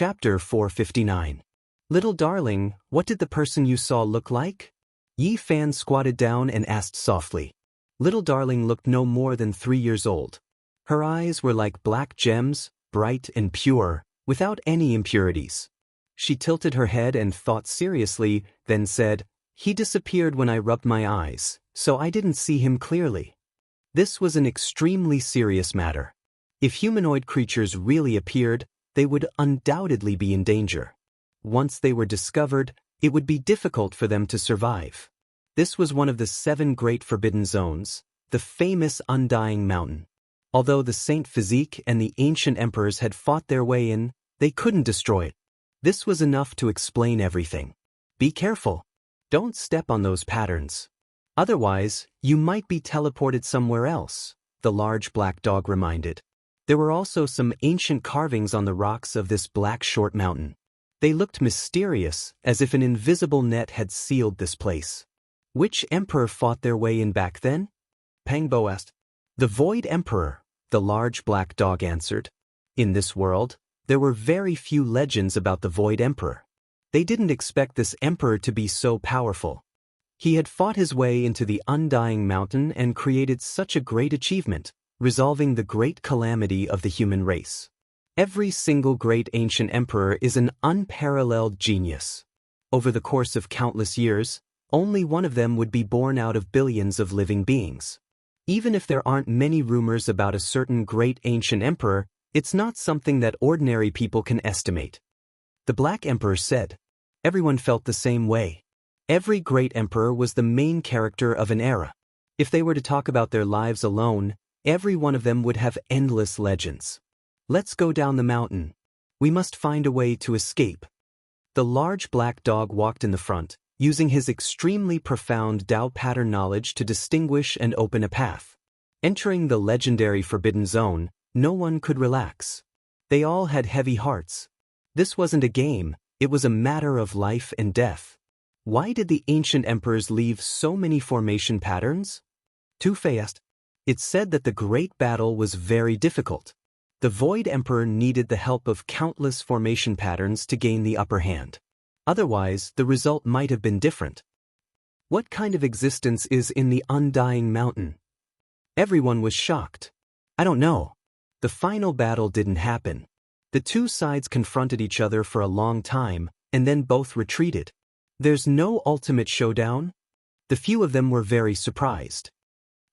Chapter 459. Little darling, what did the person you saw look like? Yi Fan squatted down and asked softly. Little darling looked no more than 3 years old. Her eyes were like black gems, bright and pure, without any impurities. She tilted her head and thought seriously, then said, "He disappeared when I rubbed my eyes, so I didn't see him clearly." This was an extremely serious matter. If humanoid creatures really appeared, they would undoubtedly be in danger. Once they were discovered, it would be difficult for them to survive. This was one of the 7 great forbidden zones, the famous Undying Mountain. Although the Saint Physique and the ancient emperors had fought their way in, they couldn't destroy it. This was enough to explain everything. Be careful. Don't step on those patterns. Otherwise, you might be teleported somewhere else, the large black dog reminded. There were also some ancient carvings on the rocks of this black short mountain. They looked mysterious, as if an invisible net had sealed this place. Which emperor fought their way in back then? Pangbo asked. The Void Emperor, the large black dog answered. In this world, there were very few legends about the Void Emperor. They didn't expect this emperor to be so powerful. He had fought his way into the Undying Mountain and created such a great achievement, resolving the great calamity of the human race. Every single great ancient emperor is an unparalleled genius. Over the course of countless years, only one of them would be born out of billions of living beings. Even if there aren't many rumors about a certain great ancient emperor, it's not something that ordinary people can estimate. The Black Emperor said. Everyone felt the same way. Every great emperor was the main character of an era. If they were to talk about their lives alone, every one of them would have endless legends. Let's go down the mountain. We must find a way to escape. The large black dog walked in the front, using his extremely profound Dao pattern knowledge to distinguish and open a path. Entering the legendary Forbidden Zone, no one could relax. They all had heavy hearts. This wasn't a game, it was a matter of life and death. Why did the ancient emperors leave so many formation patterns? Tu Fei asked. It's said that the great battle was very difficult. The Void Emperor needed the help of countless formation patterns to gain the upper hand. Otherwise, the result might have been different. What kind of existence is in the Undying Mountain? Everyone was shocked. I don't know. The final battle didn't happen. The two sides confronted each other for a long time, and then both retreated. There's no ultimate showdown? The few of them were very surprised.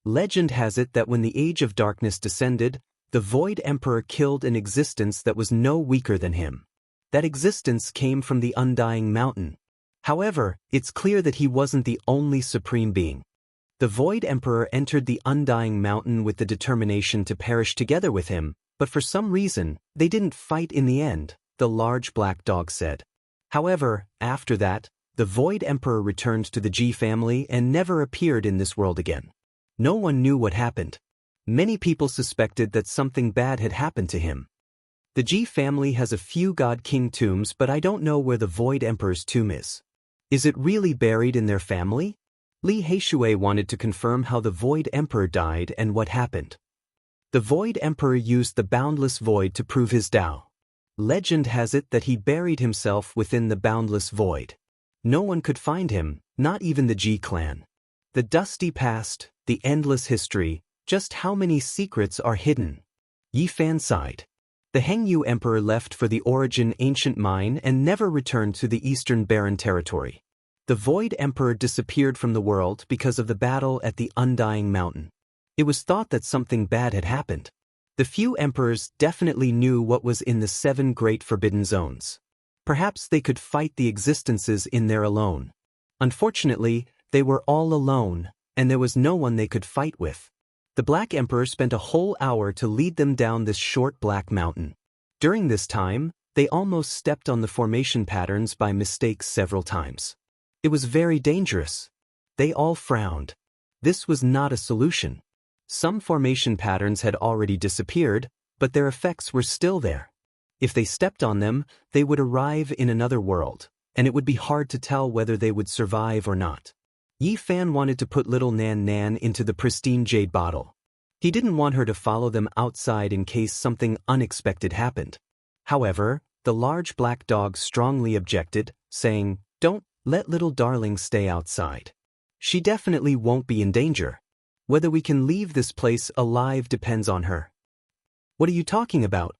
Legend has it that when the Age of Darkness descended, the Void Emperor killed an existence that was no weaker than him. That existence came from the Undying Mountain. However, it's clear that he wasn't the only supreme being. The Void Emperor entered the Undying Mountain with the determination to perish together with him, but for some reason, they didn't fight in the end, the large black dog said. However, after that, the Void Emperor returned to the Ji family and never appeared in this world again. No one knew what happened. Many people suspected that something bad had happened to him. The Ji family has a few God King tombs, but I don't know where the Void Emperor's tomb is. Is it really buried in their family? Li Heishui wanted to confirm how the Void Emperor died and what happened. The Void Emperor used the boundless void to prove his Dao. Legend has it that he buried himself within the boundless void. No one could find him, not even the Ji clan. The dusty past, the endless history, just how many secrets are hidden? Yi Fan sighed. The Hengyu Emperor left for the Origin ancient mine and never returned to the Eastern Barren territory. The Void Emperor disappeared from the world because of the battle at the Undying Mountain. It was thought that something bad had happened. The few emperors definitely knew what was in the 7 great forbidden zones. Perhaps they could fight the existences in there alone. Unfortunately, they were all alone, and there was no one they could fight with. The Black Emperor spent a whole hour to lead them down this short black mountain. During this time, they almost stepped on the formation patterns by mistake several times. It was very dangerous. They all frowned. This was not a solution. Some formation patterns had already disappeared, but their effects were still there. If they stepped on them, they would arrive in another world, and it would be hard to tell whether they would survive or not. Yi Fan wanted to put little Nan Nan into the pristine jade bottle. He didn't want her to follow them outside in case something unexpected happened. However, the large black dog strongly objected, saying, "Don't let little darling stay outside. She definitely won't be in danger. Whether we can leave this place alive depends on her." "What are you talking about?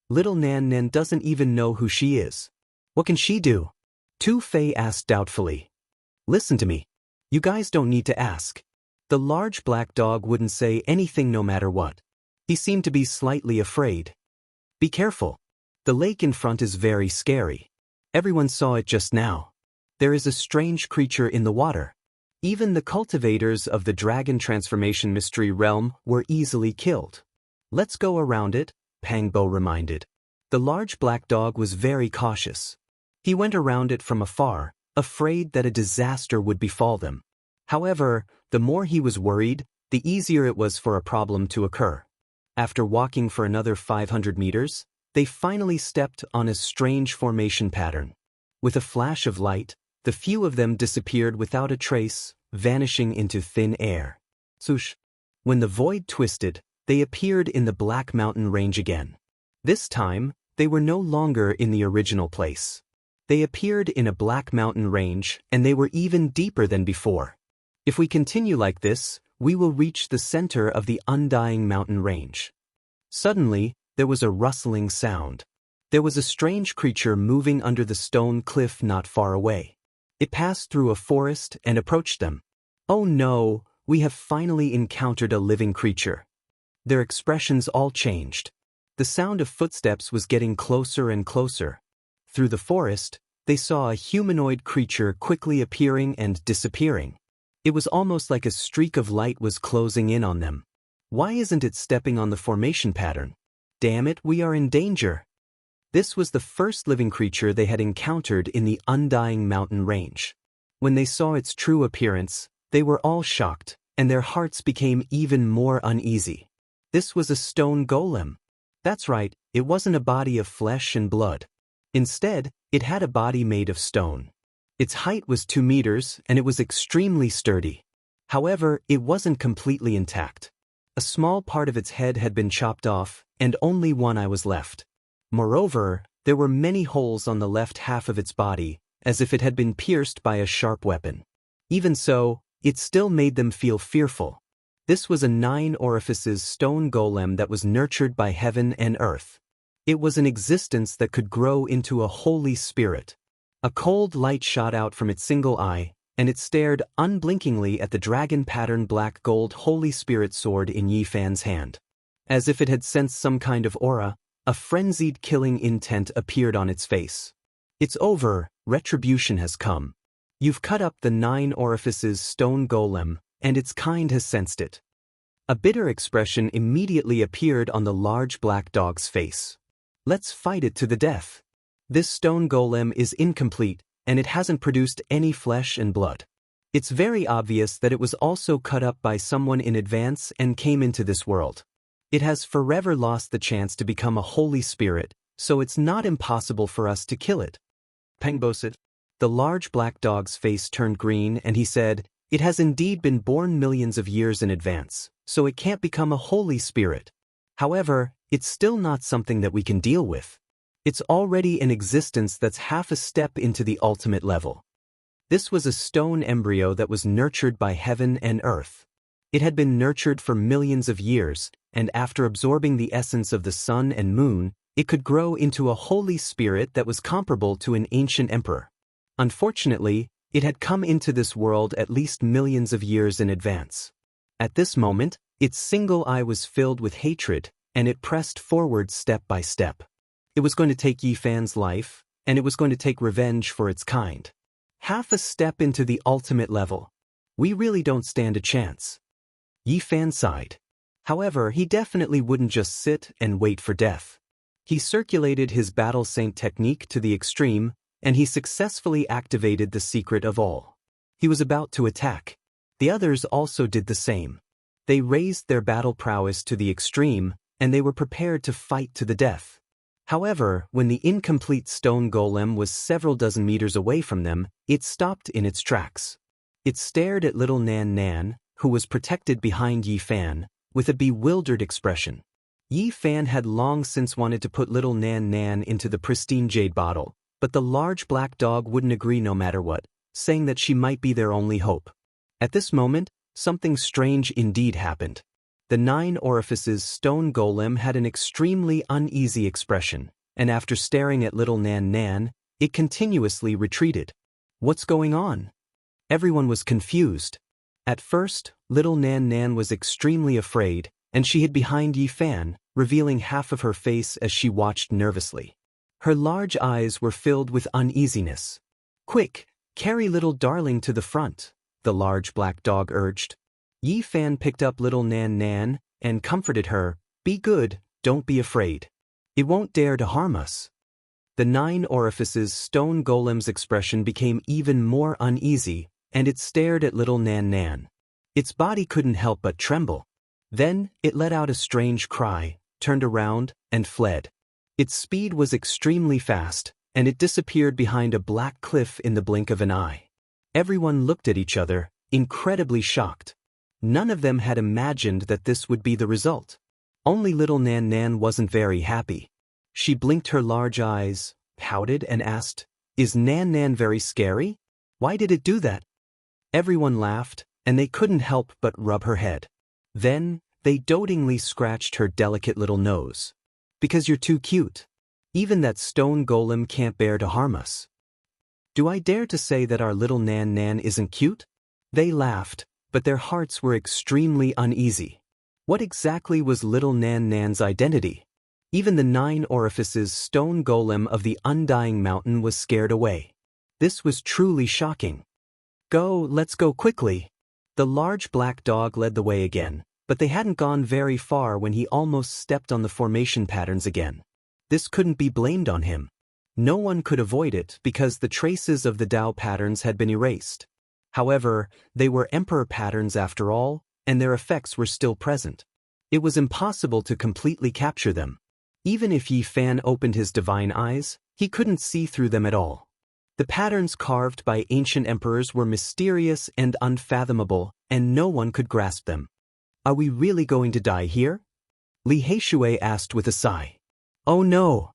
Little Nan Nan doesn't even know who she is. What can she do?" Tu Fei asked doubtfully. "Listen to me. You guys don't need to ask." The large black dog wouldn't say anything no matter what. He seemed to be slightly afraid. "Be careful. The lake in front is very scary. Everyone saw it just now. There is a strange creature in the water. Even the cultivators of the dragon transformation mystery realm were easily killed. Let's go around it," Pangbo reminded. The large black dog was very cautious. He went around it from afar, afraid that a disaster would befall them. However, the more he was worried, the easier it was for a problem to occur. After walking for another 500 meters, they finally stepped on a strange formation pattern. With a flash of light, the few of them disappeared without a trace, vanishing into thin air. Swoosh! When the void twisted, they appeared in the Black Mountain Range again. This time, they were no longer in the original place. They appeared in a Black Mountain Range, and they were even deeper than before. If we continue like this, we will reach the center of the Undying Mountain Range. Suddenly, there was a rustling sound. There was a strange creature moving under the stone cliff not far away. It passed through a forest and approached them. "Oh no, we have finally encountered a living creature." Their expressions all changed. The sound of footsteps was getting closer and closer. Through the forest, they saw a humanoid creature quickly appearing and disappearing. It was almost like a streak of light was closing in on them. Why isn't it stepping on the formation pattern? Damn it, we are in danger. This was the first living creature they had encountered in the Undying Mountain Range. When they saw its true appearance, they were all shocked, and their hearts became even more uneasy. This was a stone golem. That's right, it wasn't a body of flesh and blood. Instead, it had a body made of stone. Its height was 2 meters, and it was extremely sturdy. However, it wasn't completely intact. A small part of its head had been chopped off, and only one eye was left. Moreover, there were many holes on the left half of its body, as if it had been pierced by a sharp weapon. Even so, it still made them feel fearful. This was a 9 orifices stone golem that was nurtured by heaven and earth. It was an existence that could grow into a holy spirit. A cold light shot out from its single eye, and it stared unblinkingly at the dragon-patterned black gold holy spirit sword in Yi Fan's hand. As if it had sensed some kind of aura, a frenzied killing intent appeared on its face. "It's over, retribution has come. You've cut up the 9 orifices stone golem, and its kind has sensed it." A bitter expression immediately appeared on the large black dog's face. "Let's fight it to the death. This stone golem is incomplete, and it hasn't produced any flesh and blood. It's very obvious that it was also cut up by someone in advance and came into this world. It has forever lost the chance to become a holy spirit, so it's not impossible for us to kill it." Pangbo said. The large black dog's face turned green and he said, "It has indeed been born millions of years in advance, so it can't become a holy spirit. However, it's still not something that we can deal with. It's already an existence that's half a step into the ultimate level." This was a stone embryo that was nurtured by heaven and earth. It had been nurtured for millions of years, and after absorbing the essence of the sun and moon, it could grow into a holy spirit that was comparable to an ancient emperor. Unfortunately, it had come into this world at least millions of years in advance. At this moment, its single eye was filled with hatred, and it pressed forward step by step. It was going to take Yi Fan's life, and it was going to take revenge for its kind. Half a step into the ultimate level. We really don't stand a chance. Yi Fan sighed. However, he definitely wouldn't just sit and wait for death. He circulated his battle saint technique to the extreme, and he successfully activated the secret of all. He was about to attack. The others also did the same. They raised their battle prowess to the extreme, and they were prepared to fight to the death. However, when the incomplete stone golem was several dozen meters away from them, it stopped in its tracks. It stared at little Nan Nan, who was protected behind Yi Fan, with a bewildered expression. Yi Fan had long since wanted to put little Nan Nan into the pristine jade bottle, but the large black dog wouldn't agree no matter what, saying that she might be their only hope. At this moment, something strange indeed happened. The 9 orifices stone golem had an extremely uneasy expression, and after staring at little Nan Nan, it continuously retreated. What's going on? Everyone was confused. At first, little Nan Nan was extremely afraid, and she hid behind Yi Fan, revealing half of her face as she watched nervously. Her large eyes were filled with uneasiness. "Quick, carry little darling to the front," the large black dog urged. Yi Fan picked up little Nan Nan and comforted her. "Be good, don't be afraid. It won't dare to harm us." The 9 orifices stone golem's expression became even more uneasy, and it stared at little Nan Nan. Its body couldn't help but tremble. Then, it let out a strange cry, turned around, and fled. Its speed was extremely fast, and it disappeared behind a black cliff in the blink of an eye. Everyone looked at each other, incredibly shocked. None of them had imagined that this would be the result. Only little Nan Nan wasn't very happy. She blinked her large eyes, pouted, and asked, "Is Nan Nan very scary? Why did it do that?" Everyone laughed, and they couldn't help but rub her head. Then, they dotingly scratched her delicate little nose. "Because you're too cute. Even that stone golem can't bear to harm us." "Do I dare to say that our little Nan Nan isn't cute?" They laughed, but their hearts were extremely uneasy. What exactly was little Nan Nan's identity? Even the 9 orifices stone golem of the Undying Mountain was scared away. This was truly shocking. Let's go quickly." The large black dog led the way again, but they hadn't gone very far when he almost stepped on the formation patterns again. This couldn't be blamed on him. No one could avoid it because the traces of the Dao patterns had been erased. However, they were emperor patterns after all, and their effects were still present. It was impossible to completely capture them. Even if Yi Fan opened his divine eyes, he couldn't see through them at all. The patterns carved by ancient emperors were mysterious and unfathomable, and no one could grasp them. "Are we really going to die here?" Li Heishui asked with a sigh. "Oh no!"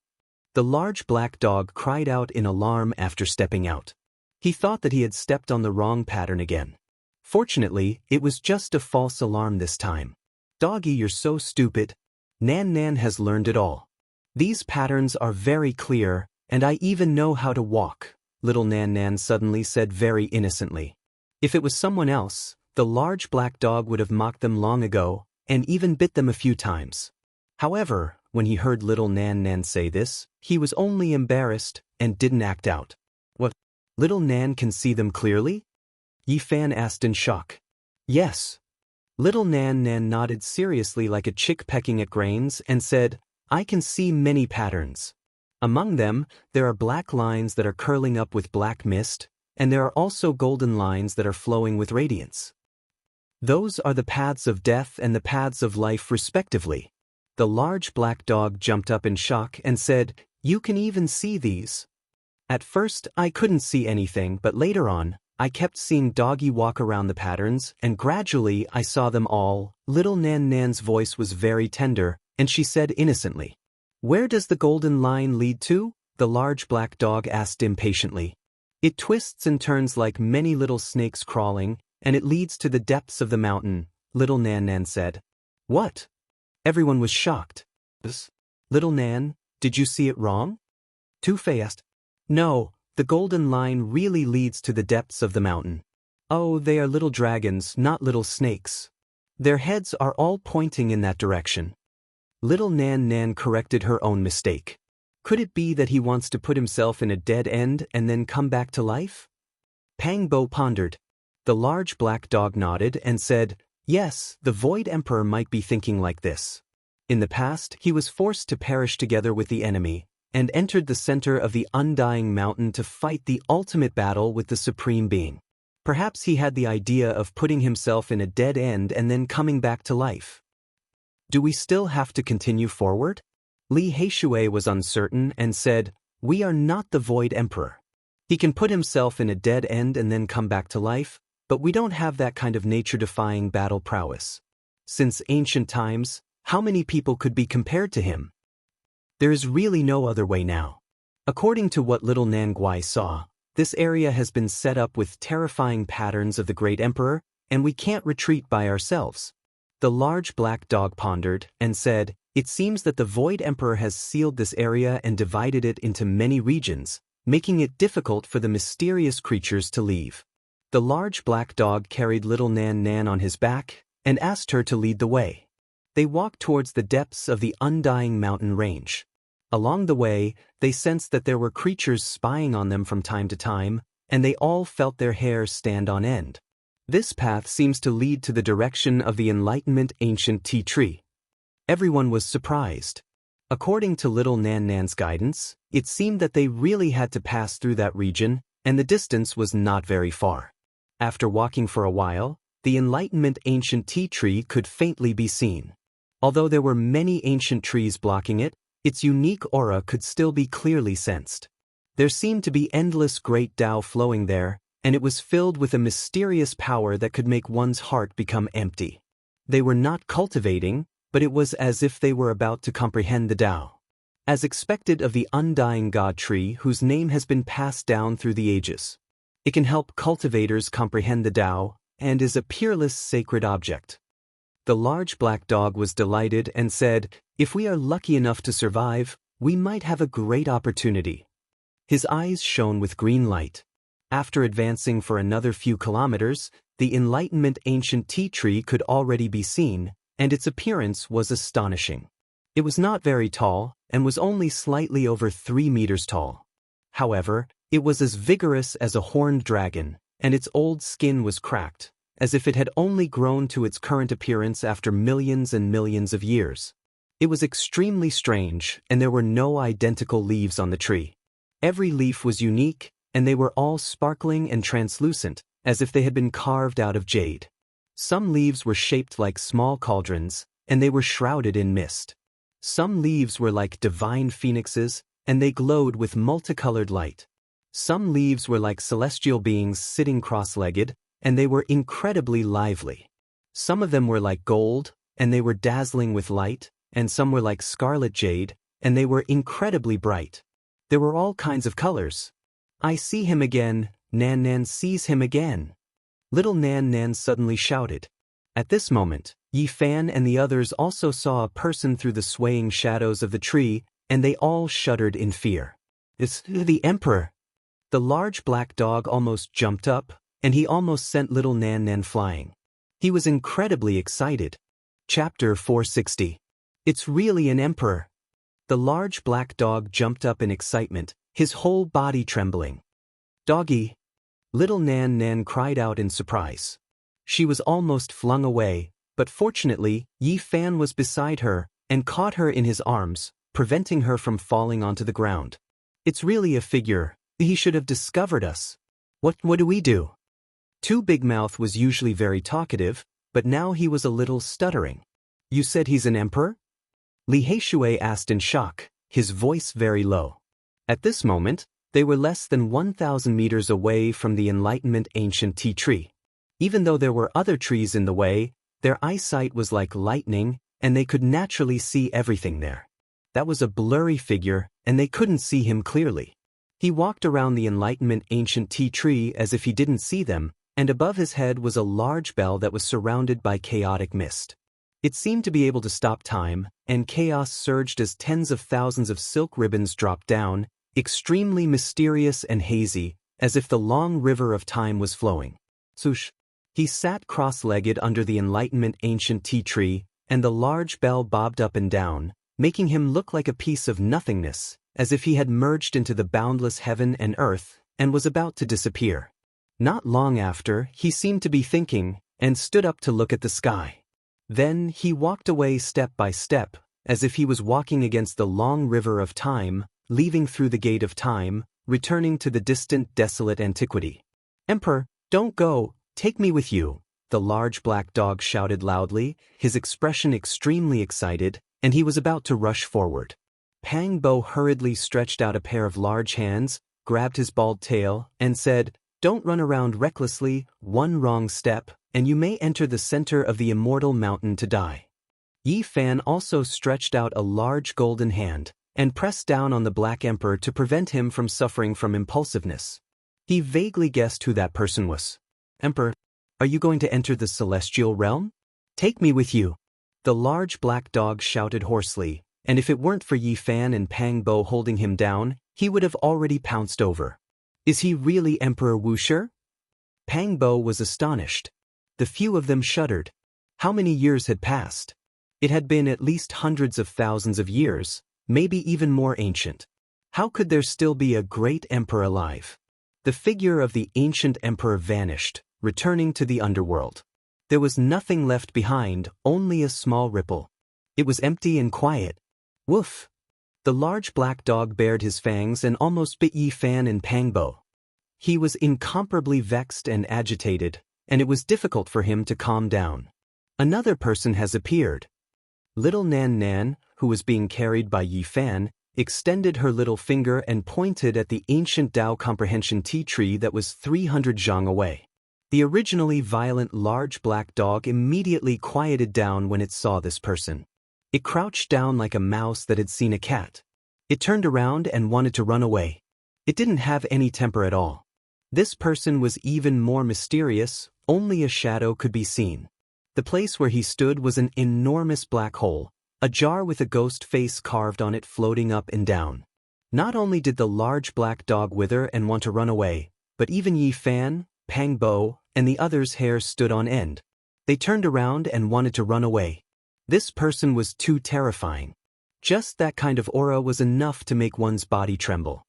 The large black dog cried out in alarm after stepping out. He thought that he had stepped on the wrong pattern again. Fortunately, it was just a false alarm this time. "Doggy, you're so stupid. Nan Nan has learned it all. These patterns are very clear, and I even know how to walk," little Nan Nan suddenly said very innocently. If it was someone else, the large black dog would have mocked them long ago, and even bit them a few times. However, when he heard little Nan Nan say this, he was only embarrassed and didn't act out. "What? Little Nan can see them clearly?" Yi Fan asked in shock. "Yes." Little Nan Nan nodded seriously like a chick pecking at grains and said, "I can see many patterns. Among them, there are black lines that are curling up with black mist, and there are also golden lines that are flowing with radiance. Those are the paths of death and the paths of life respectively." The large black dog jumped up in shock and said, "You can even see these." At first, I couldn't see anything, but later on, I kept seeing Doggy walk around the patterns, and gradually I saw them all. Little Nan Nan's voice was very tender, and she said innocently, "Where does the golden line lead to?" the large black dog asked impatiently. "It twists and turns like many little snakes crawling, and it leads to the depths of the mountain," little Nan Nan said. "What?" Everyone was shocked. "Little Nan, did you see it wrong?" Tu Fei asked. "No, the golden line really leads to the depths of the mountain. Oh, they are little dragons, not little snakes. Their heads are all pointing in that direction." Little Nan Nan corrected her own mistake. Could it be that he wants to put himself in a dead end and then come back to life? Pang Bo pondered. The large black dog nodded and said, "Yes, the Void Emperor might be thinking like this. In the past, he was forced to perish together with the enemy, and entered the center of the Undying Mountain to fight the ultimate battle with the Supreme Being. Perhaps he had the idea of putting himself in a dead end and then coming back to life. Do we still have to continue forward?" Li Heishui was uncertain and said, "We are not the Void Emperor. He can put himself in a dead end and then come back to life, but we don't have that kind of nature-defying battle prowess. Since ancient times, How many people could be compared to him? There is really no other way now. According to what little Nan Guai saw, this area has been set up with terrifying patterns of the great emperor, and we can't retreat by ourselves. The large black dog pondered and said, "It seems that the Void Emperor has sealed this area and divided it into many regions, making it difficult for the mysterious creatures to leave." The large black dog carried little Nan Nan on his back and asked her to lead the way. They walked towards the depths of the undying mountain range. Along the way, they sensed that there were creatures spying on them from time to time, and they all felt their hair stand on end. This path seems to lead to the direction of the Enlightenment Ancient Tea Tree. Everyone was surprised. According to little Nan Nan's guidance, it seemed that they really had to pass through that region, and the distance was not very far. After walking for a while, the Enlightenment Ancient Tea Tree could faintly be seen. Although there were many ancient trees blocking it, its unique aura could still be clearly sensed. There seemed to be endless great Tao flowing there, and it was filled with a mysterious power that could make one's heart become empty. They were not cultivating, but it was as if they were about to comprehend the Tao. As expected of the undying God tree whose name has been passed down through the ages. It can help cultivators comprehend the Tao, and is a peerless sacred object. The large black dog was delighted and said, "If we are lucky enough to survive, we might have a great opportunity." His eyes shone with green light. After advancing for another few kilometers, the Enlightenment Ancient Tea Tree could already be seen, and its appearance was astonishing. It was not very tall, and was only slightly over 3 meters tall. However, it was as vigorous as a horned dragon, and its old skin was cracked, as if it had only grown to its current appearance after millions and millions of years. It was extremely strange, and there were no identical leaves on the tree. Every leaf was unique, and they were all sparkling and translucent, as if they had been carved out of jade. Some leaves were shaped like small cauldrons, and they were shrouded in mist. Some leaves were like divine phoenixes, and they glowed with multicolored light. Some leaves were like celestial beings sitting cross-legged, and they were incredibly lively. Some of them were like gold, and they were dazzling with light, and some were like scarlet jade, and they were incredibly bright. There were all kinds of colors. "I see him again," Nan Nan sees him again. Little Nan Nan suddenly shouted. At this moment, Yi Fan and the others also saw a person through the swaying shadows of the tree, and they all shuddered in fear. "It's the Emperor!" The large black dog almost jumped up, and he almost sent little Nan Nan flying. He was incredibly excited. Chapter 460. It's really an emperor. The large black dog jumped up in excitement, his whole body trembling. "Doggy!" Little Nan Nan cried out in surprise. She was almost flung away, but fortunately, Yi Fan was beside her and caught her in his arms, preventing her from falling onto the ground. "It's really a figure. He should have discovered us. What do we do?" Two Big Mouth was usually very talkative, but now he was a little stuttering. "You said he's an emperor?" Li Heishui asked in shock, his voice very low. At this moment, they were less than 1,000 meters away from the Enlightenment Ancient Tea Tree. Even though there were other trees in the way, their eyesight was like lightning, and they could naturally see everything there. That was a blurry figure, and they couldn't see him clearly. He walked around the Enlightenment Ancient Tea Tree as if he didn't see them, and above his head was a large bell that was surrounded by chaotic mist. It seemed to be able to stop time, and chaos surged as tens of thousands of silk ribbons dropped down, extremely mysterious and hazy, as if the long river of time was flowing. Swoosh! He sat cross-legged under the Enlightenment Ancient Tea Tree, and the large bell bobbed up and down, making him look like a piece of nothingness, as if he had merged into the boundless heaven and earth, and was about to disappear. Not long after, he seemed to be thinking, and stood up to look at the sky. Then he walked away step by step, as if he was walking against the long river of time, leaving through the gate of time, returning to the distant desolate antiquity. "Emperor, don't go, take me with you," the large black dog shouted loudly, his expression extremely excited, and he was about to rush forward. Pang Bo hurriedly stretched out a pair of large hands, grabbed his bald tail, and said, "Don't run around recklessly, one wrong step, and you may enter the center of the Immortal Mountain to die." Yi Fan also stretched out a large golden hand and pressed down on the Black Emperor to prevent him from suffering from impulsiveness. He vaguely guessed who that person was. Emperor, are you going to enter the celestial realm? Take me with you. The large black dog shouted hoarsely, and if it weren't for Yi Fan and Pang Bo holding him down, he would have already pounced over. Is he really Emperor Wuxia? Pang Bo was astonished. The few of them shuddered. How many years had passed? It had been at least hundreds of thousands of years, maybe even more ancient. How could there still be a great emperor alive? The figure of the ancient emperor vanished, returning to the underworld. There was nothing left behind, only a small ripple. It was empty and quiet. Woof! The large black dog bared his fangs and almost bit Yi Fan and Pang Bo. He was incomparably vexed and agitated, and it was difficult for him to calm down. Another person has appeared. Little Nan Nan, who was being carried by Yi Fan, extended her little finger and pointed at the ancient Dao comprehension tea tree that was 300 zhang away. The originally violent large black dog immediately quieted down when it saw this person. It crouched down like a mouse that had seen a cat. It turned around and wanted to run away. It didn't have any temper at all. This person was even more mysterious, only a shadow could be seen. The place where he stood was an enormous black hole, a jar with a ghost face carved on it floating up and down. Not only did the large black dog wither and want to run away, but even Yi Fan, Pang Bo, and the others' hair stood on end. They turned around and wanted to run away. This person was too terrifying. Just that kind of aura was enough to make one's body tremble.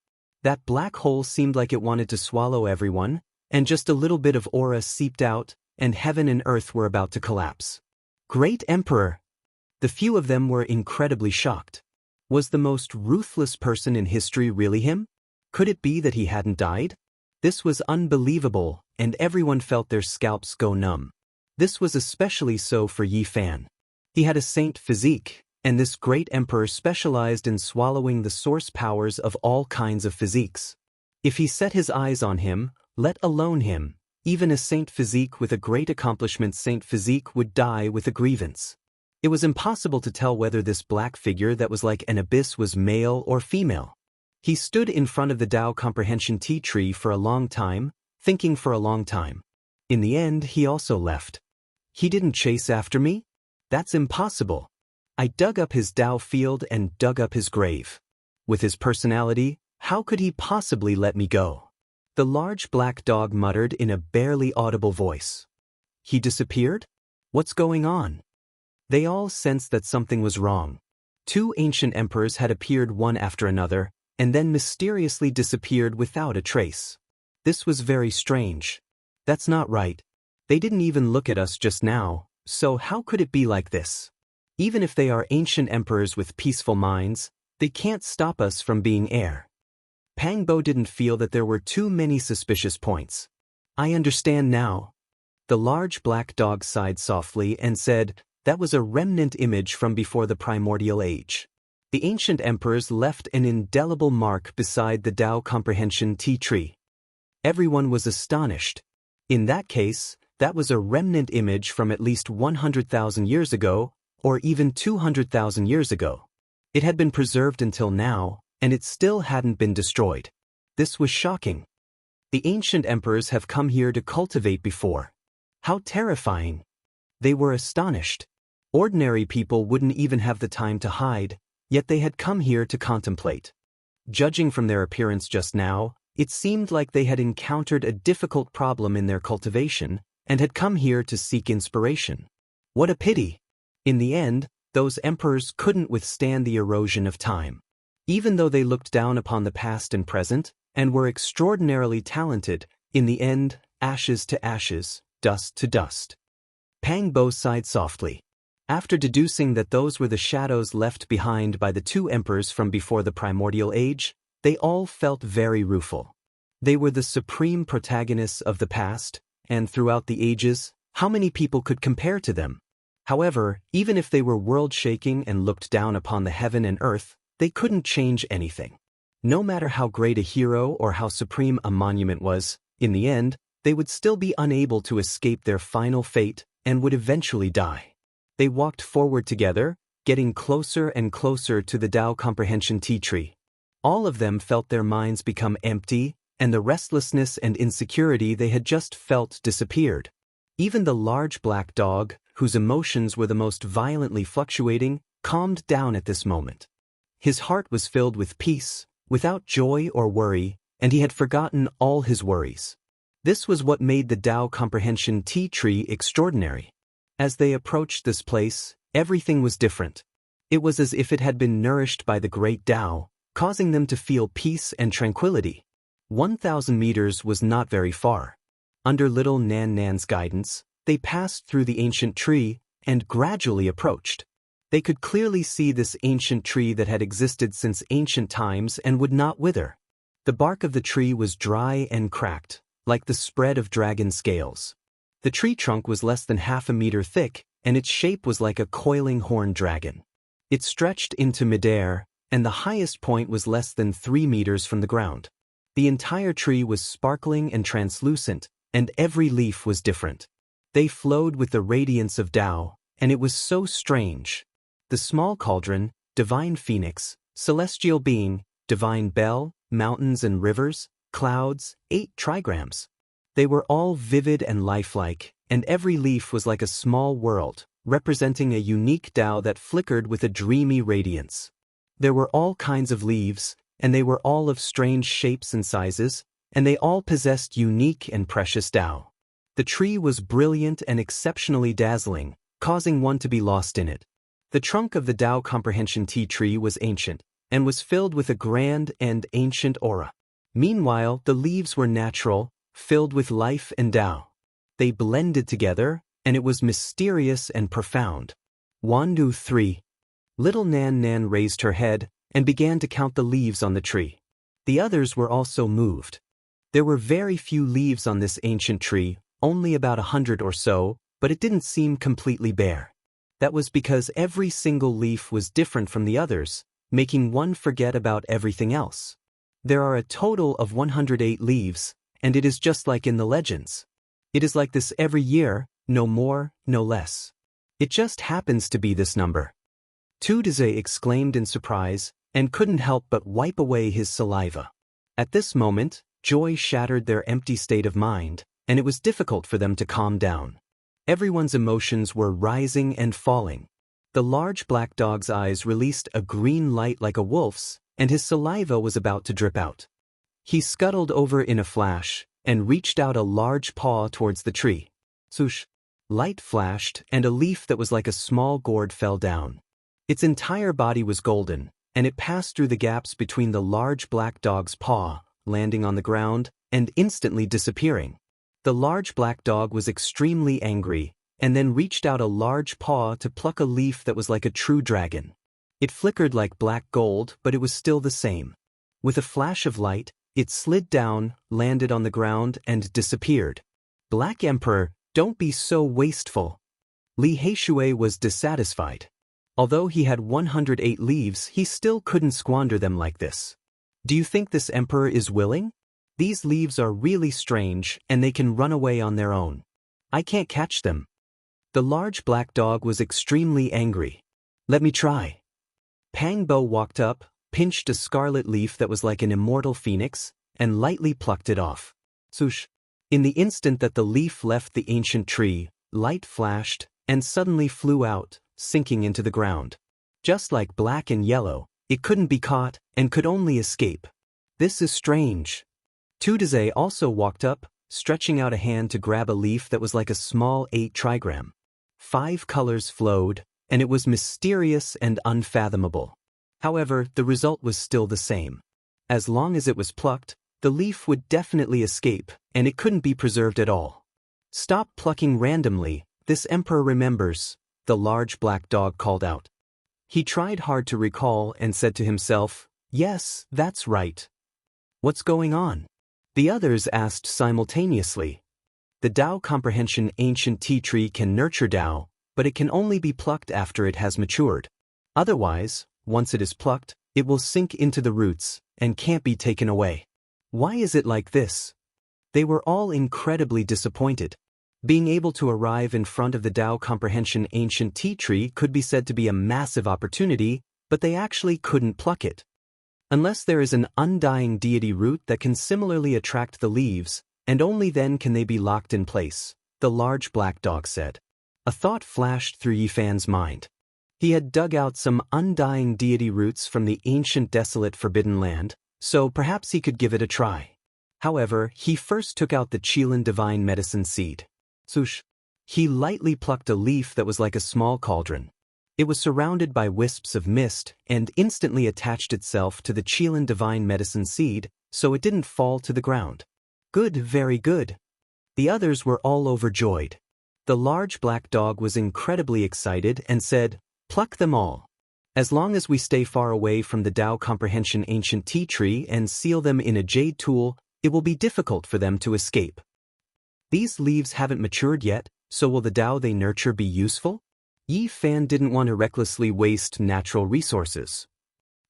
That black hole seemed like it wanted to swallow everyone, and just a little bit of aura seeped out, and heaven and earth were about to collapse. Great Emperor! The few of them were incredibly shocked. Was the most ruthless person in history really him? Could it be that he hadn't died? This was unbelievable, and everyone felt their scalps go numb. This was especially so for Yi Fan. He had a saint physique, and this great emperor specialized in swallowing the source powers of all kinds of physiques. If he set his eyes on him, let alone him, even a saint physique with a great accomplishment saint physique would die with a grievance. It was impossible to tell whether this black figure that was like an abyss was male or female. He stood in front of the Dao comprehension tea tree for a long time, thinking for a long time. In the end, he also left. He didn't chase after me? That's impossible. I dug up his Dao field and dug up his grave. With his personality, how could he possibly let me go? The large black dog muttered in a barely audible voice. He disappeared? What's going on? They all sensed that something was wrong. Two ancient emperors had appeared one after another, and then mysteriously disappeared without a trace. This was very strange. That's not right. They didn't even look at us just now, so how could it be like this? Even if they are ancient emperors with peaceful minds, they can't stop us from being heir. Pang Bo didn't feel that there were too many suspicious points. I understand now. The large black dog sighed softly and said, that was a remnant image from before the primordial age. The ancient emperors left an indelible mark beside the Dao comprehension tea tree. Everyone was astonished. In that case, that was a remnant image from at least 100,000 years ago, or even 200,000 years ago. It had been preserved until now, and it still hadn't been destroyed. This was shocking. The ancient emperors have come here to cultivate before. How terrifying. They were astonished. Ordinary people wouldn't even have the time to hide, yet they had come here to contemplate. Judging from their appearance just now, it seemed like they had encountered a difficult problem in their cultivation and had come here to seek inspiration. What a pity! In the end, those emperors couldn't withstand the erosion of time. Even though they looked down upon the past and present, and were extraordinarily talented, in the end, ashes to ashes, dust to dust. Pang Bo sighed softly. After deducing that those were the shadows left behind by the two emperors from before the primordial age, they all felt very rueful. They were the supreme protagonists of the past, and throughout the ages, how many people could compare to them? However, even if they were world-shaking and looked down upon the heaven and earth, they couldn't change anything. No matter how great a hero or how supreme a monument was, in the end, they would still be unable to escape their final fate and would eventually die. They walked forward together, getting closer and closer to the Tao comprehension tea tree. All of them felt their minds become empty, and the restlessness and insecurity they had just felt disappeared. Even the large black dog, whose emotions were the most violently fluctuating, calmed down at this moment. His heart was filled with peace, without joy or worry, and he had forgotten all his worries. This was what made the Tao comprehension tea tree extraordinary. As they approached this place, everything was different. It was as if it had been nourished by the great Tao, causing them to feel peace and tranquility. 1,000 meters was not very far. Under little Nan Nan's guidance, they passed through the ancient tree and gradually approached. They could clearly see this ancient tree that had existed since ancient times and would not wither. The bark of the tree was dry and cracked, like the spread of dragon scales. The tree trunk was less than half a meter thick, and its shape was like a coiling horned dragon. It stretched into midair, and the highest point was less than 3 meters from the ground. The entire tree was sparkling and translucent, and every leaf was different. They flowed with the radiance of Tao, and it was so strange. The small cauldron, divine phoenix, celestial being, divine bell, mountains and rivers, clouds, 8 trigrams. They were all vivid and lifelike, and every leaf was like a small world, representing a unique Tao that flickered with a dreamy radiance. There were all kinds of leaves, and they were all of strange shapes and sizes, and they all possessed unique and precious Tao. The tree was brilliant and exceptionally dazzling, causing one to be lost in it. The trunk of the Tao comprehension tea tree was ancient, and was filled with a grand and ancient aura. Meanwhile, the leaves were natural, filled with life and Tao. They blended together, and it was mysterious and profound. 1, 2, 3. Little Nan Nan raised her head and began to count the leaves on the tree. The others were also moved. There were very few leaves on this ancient tree, only about 100 or so, but it didn't seem completely bare. That was because every single leaf was different from the others, making one forget about everything else. There are a total of 108 leaves, and it is just like in the legends. It is like this every year, no more, no less. It just happens to be this number. Tudize exclaimed in surprise, and couldn't help but wipe away his saliva. At this moment, joy shattered their empty state of mind, and it was difficult for them to calm down. Everyone's emotions were rising and falling. The large black dog's eyes released a green light like a wolf's, and his saliva was about to drip out. He scuttled over in a flash, and reached out a large paw towards the tree. Swoosh! Light flashed, and a leaf that was like a small gourd fell down. Its entire body was golden, and it passed through the gaps between the large black dog's paw, landing on the ground, and instantly disappearing. The large black dog was extremely angry, and then reached out a large paw to pluck a leaf that was like a true dragon. It flickered like black gold, but it was still the same. With a flash of light, it slid down, landed on the ground, and disappeared. Black Emperor, don't be so wasteful. Li Heishui was dissatisfied. Although he had 108 leaves, he still couldn't squander them like this. Do you think this emperor is willing? These leaves are really strange, and they can run away on their own. I can't catch them. The large black dog was extremely angry. Let me try. Pang Bo walked up, pinched a scarlet leaf that was like an immortal phoenix, and lightly plucked it off. Swoosh! In the instant that the leaf left the ancient tree, light flashed, and suddenly flew out, sinking into the ground. Just like black and yellow, it couldn't be caught, and could only escape. This is strange. Tudize also walked up, stretching out a hand to grab a leaf that was like a small 8 trigram. 5 colors flowed, and it was mysterious and unfathomable. However, the result was still the same. As long as it was plucked, the leaf would definitely escape, and it couldn't be preserved at all. Stop plucking randomly, this emperor remembers, the large black dog called out. He tried hard to recall and said to himself, yes, that's right. What's going on? The others asked simultaneously. The Tao comprehension ancient tea tree can nurture Tao, but it can only be plucked after it has matured. Otherwise, once it is plucked, it will sink into the roots and can't be taken away. Why is it like this? They were all incredibly disappointed. Being able to arrive in front of the Tao Comprehension Ancient Tea Tree could be said to be a massive opportunity, but they actually couldn't pluck it. Unless there is an undying deity root that can similarly attract the leaves, and only then can they be locked in place, the large black dog said. A thought flashed through Yifan's mind. He had dug out some undying deity roots from the ancient desolate forbidden land, so perhaps he could give it a try. However, he first took out the Qilin divine medicine seed. Swoosh! He lightly plucked a leaf that was like a small cauldron. It was surrounded by wisps of mist and instantly attached itself to the Qilin divine medicine seed, so it didn't fall to the ground. Good, very good. The others were all overjoyed. The large black dog was incredibly excited and said, "Pluck them all. As long as we stay far away from the Tao Comprehension Ancient Tea Tree and seal them in a jade tool, it will be difficult for them to escape. These leaves haven't matured yet, so will the Tao they nurture be useful?" Yifan didn't want to recklessly waste natural resources.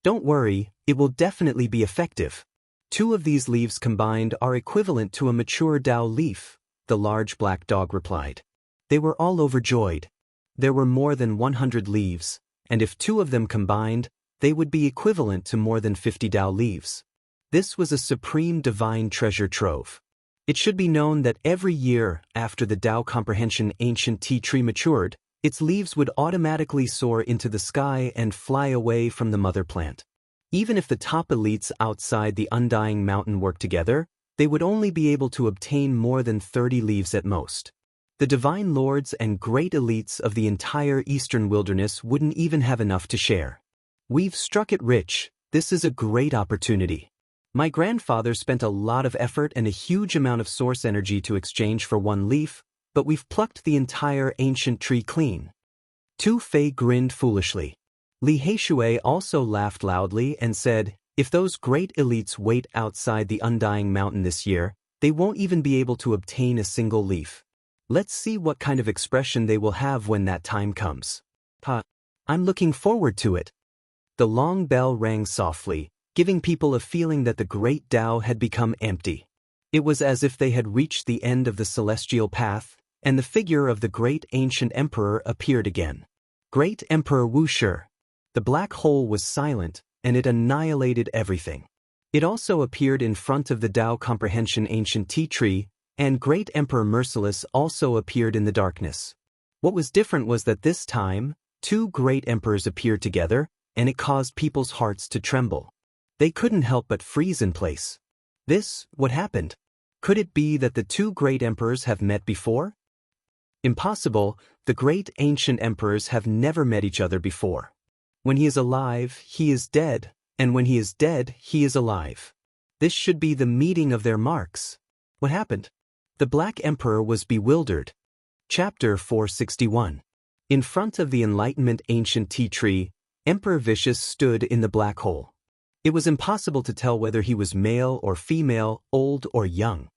"Don't worry, it will definitely be effective. 2 of these leaves combined are equivalent to a mature Tao leaf," the large black dog replied. They were all overjoyed. There were more than 100 leaves, and if 2 of them combined, they would be equivalent to more than 50 Tao leaves. This was a supreme divine treasure trove. It should be known that every year after the Tao Comprehension Ancient Tea Tree matured, its leaves would automatically soar into the sky and fly away from the mother plant. Even if the top elites outside the Undying Mountain worked together, they would only be able to obtain more than 30 leaves at most. The divine lords and great elites of the entire eastern wilderness wouldn't even have enough to share. "We've struck it rich. This is a great opportunity. My grandfather spent a lot of effort and a huge amount of source energy to exchange for 1 leaf, but we've plucked the entire ancient tree clean." Tu Fei grinned foolishly. Li Heishui also laughed loudly and said, "If those great elites wait outside the Undying Mountain this year, they won't even be able to obtain a single leaf. Let's see what kind of expression they will have when that time comes." I'm looking forward to it." The long bell rang softly, giving people a feeling that the great Tao had become empty. It was as if they had reached the end of the celestial path, and the figure of the great ancient emperor appeared again. Great Emperor Wuxia. The black hole was silent, and it annihilated everything. It also appeared in front of the Tao Comprehension Ancient Tea Tree, and Great Emperor Merciless also appeared in the darkness. What was different was that this time, 2 great emperors appeared together, and it caused people's hearts to tremble. They couldn't help but freeze in place. What happened? Could it be that the 2 great emperors have met before? Impossible, the great ancient emperors have never met each other before. When he is alive, he is dead, and when he is dead, he is alive. This should be the meeting of their marks. What happened? The Black Emperor was bewildered. Chapter 461. In front of the Enlightenment Ancient Tea Tree, Emperor Vicious stood in the black hole. It was impossible to tell whether he was male or female, old or young.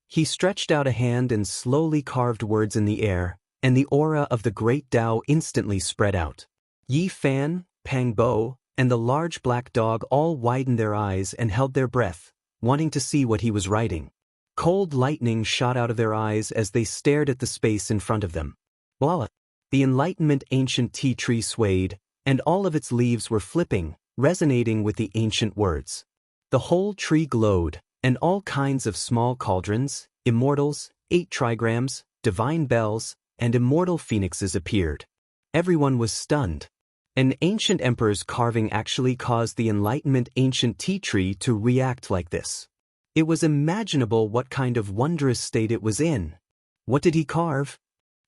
He stretched out a hand and slowly carved words in the air, and the aura of the great Tao instantly spread out. Yifan, Pang Bo, and the large black dog all widened their eyes and held their breath, wanting to see what he was writing. Cold lightning shot out of their eyes as they stared at the space in front of them. Voila! The Enlightenment Ancient Tea Tree swayed, and all of its leaves were flipping, resonating with the ancient words. The whole tree glowed, and all kinds of small cauldrons, immortals, 8 trigrams, divine bells, and immortal phoenixes appeared. Everyone was stunned. An ancient emperor's carving actually caused the Enlightenment Ancient Tea Tree to react like this. It was imaginable what kind of wondrous state it was in. What did he carve?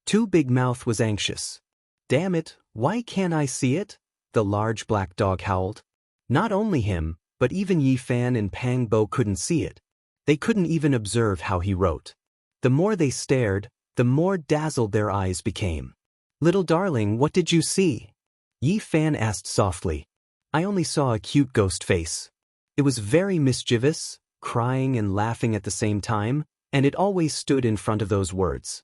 Two Big Mouth was anxious. "Damn it, why can't I see it?" the large black dog howled. Not only him, but even Yifan and Pang Bo couldn't see it. They couldn't even observe how he wrote. The more they stared, the more dazzled their eyes became. "Little darling, what did you see?" Yifan asked softly. "I only saw a cute ghost face. It was very mischievous, crying and laughing at the same time, and it always stood in front of those words."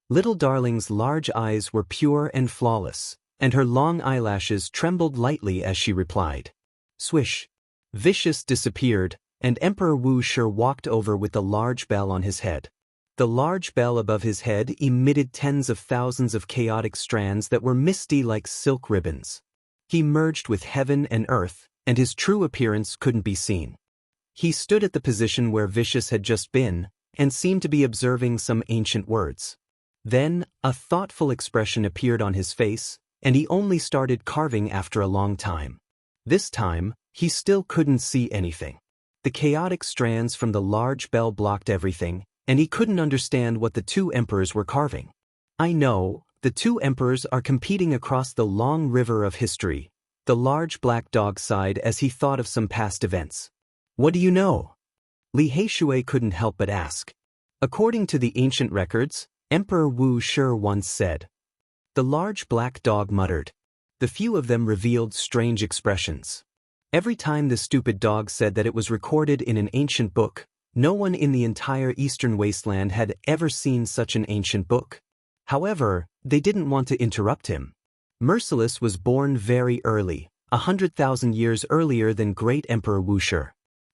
Little darling's large eyes were pure and flawless, and her long eyelashes trembled lightly as she replied. Swish! Vicious disappeared, and Emperor Wu Shi walked over with the large bell on his head. The large bell above his head emitted tens of thousands of chaotic strands that were misty like silk ribbons. He merged with heaven and earth, and his true appearance couldn't be seen. He stood at the position where Vicious had just been, and seemed to be observing some ancient words. Then, a thoughtful expression appeared on his face, and he only started carving after a long time. This time, he still couldn't see anything. The chaotic strands from the large bell blocked everything, and he couldn't understand what the two emperors were carving. I know, the two emperors are competing across the long river of history, the large black dog sighed as he thought of some past events. What do you know? Li Heishui couldn't help but ask. According to the ancient records, Emperor Wu Shi once said. The large black dog muttered. The few of them revealed strange expressions. Every time the stupid dog said that it was recorded in an ancient book, no one in the entire eastern wasteland had ever seen such an ancient book. However, they didn't want to interrupt him. Merciless was born very early, 100,000 years earlier than great Emperor Wu Shi.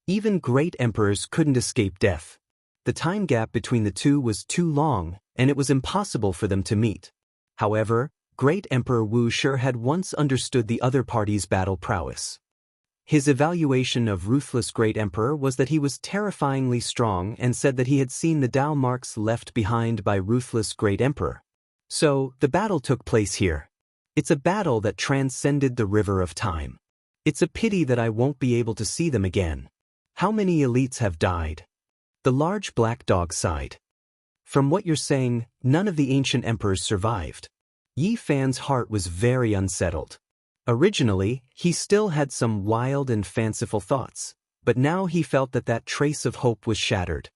Even great emperors couldn't escape death. The time gap between the two was too long, and it was impossible for them to meet. However, great Emperor Wu Shi had once understood the other party's battle prowess. His evaluation of ruthless great emperor was that he was terrifyingly strong and said that he had seen the Dao marks left behind by ruthless great emperor. So, the battle took place here. It's a battle that transcended the river of time. It's a pity that I won't be able to see them again. How many elites have died? The large black dog sighed. From what you're saying, none of the ancient emperors survived. Yi Fan's heart was very unsettled. Originally, he still had some wild and fanciful thoughts, but now he felt that that trace of hope was shattered.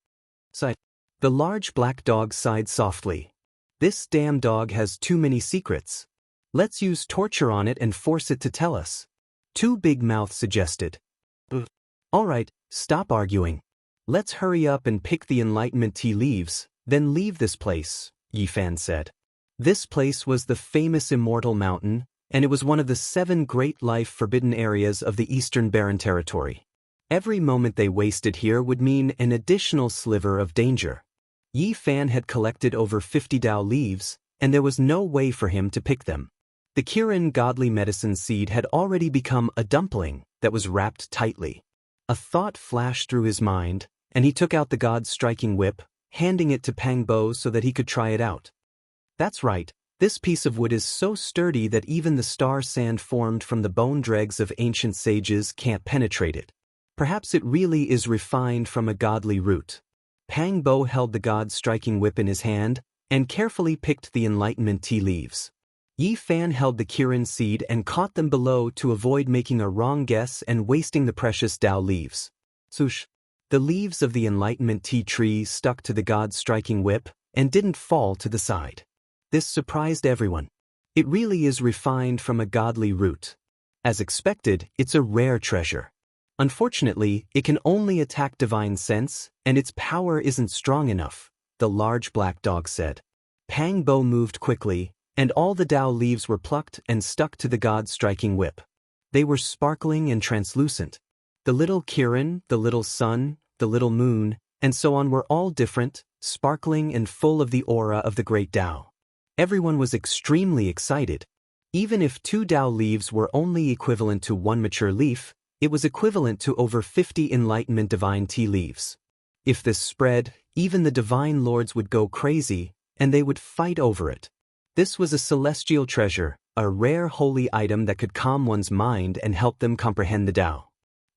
Sighed. The large black dog sighed softly. This damn dog has too many secrets. Let's use torture on it and force it to tell us. Two Big Mouth suggested. All right, stop arguing. Let's hurry up and pick the Enlightenment tea leaves, then leave this place, Yi Fan said. This place was the famous Immortal Mountain, and it was one of the 7 great life forbidden areas of the Eastern Barren Territory. Every moment they wasted here would mean an additional sliver of danger. Yi Fan had collected over 50 Dao leaves, and there was no way for him to pick them. The Kirin godly medicine seed had already become a dumpling that was wrapped tightly. A thought flashed through his mind, and he took out the god's striking whip, handing it to Pang Bo so that he could try it out. That's right, this piece of wood is so sturdy that even the star sand formed from the bone dregs of ancient sages can't penetrate it. Perhaps it really is refined from a godly root. Pang Bo held the god's striking whip in his hand, and carefully picked the Enlightenment tea leaves. Yi Fan held the Kirin seed and caught them below to avoid making a wrong guess and wasting the precious Dao leaves. Swoosh! The leaves of the Enlightenment tea tree stuck to the god's striking whip, and didn't fall to the side. This surprised everyone. It really is refined from a godly root. As expected, it's a rare treasure. Unfortunately, it can only attack divine sense, and its power isn't strong enough, the large black dog said. Pang Bo moved quickly, and all the Dao leaves were plucked and stuck to the god's striking whip. They were sparkling and translucent. The little Kirin, the little sun, the little moon, and so on were all different, sparkling and full of the aura of the great Dao. Everyone was extremely excited. Even if 2 Dao leaves were only equivalent to 1 mature leaf, it was equivalent to over 50 Enlightenment divine tea leaves. If this spread, even the divine lords would go crazy, and they would fight over it. This was a celestial treasure, a rare holy item that could calm one's mind and help them comprehend the Dao.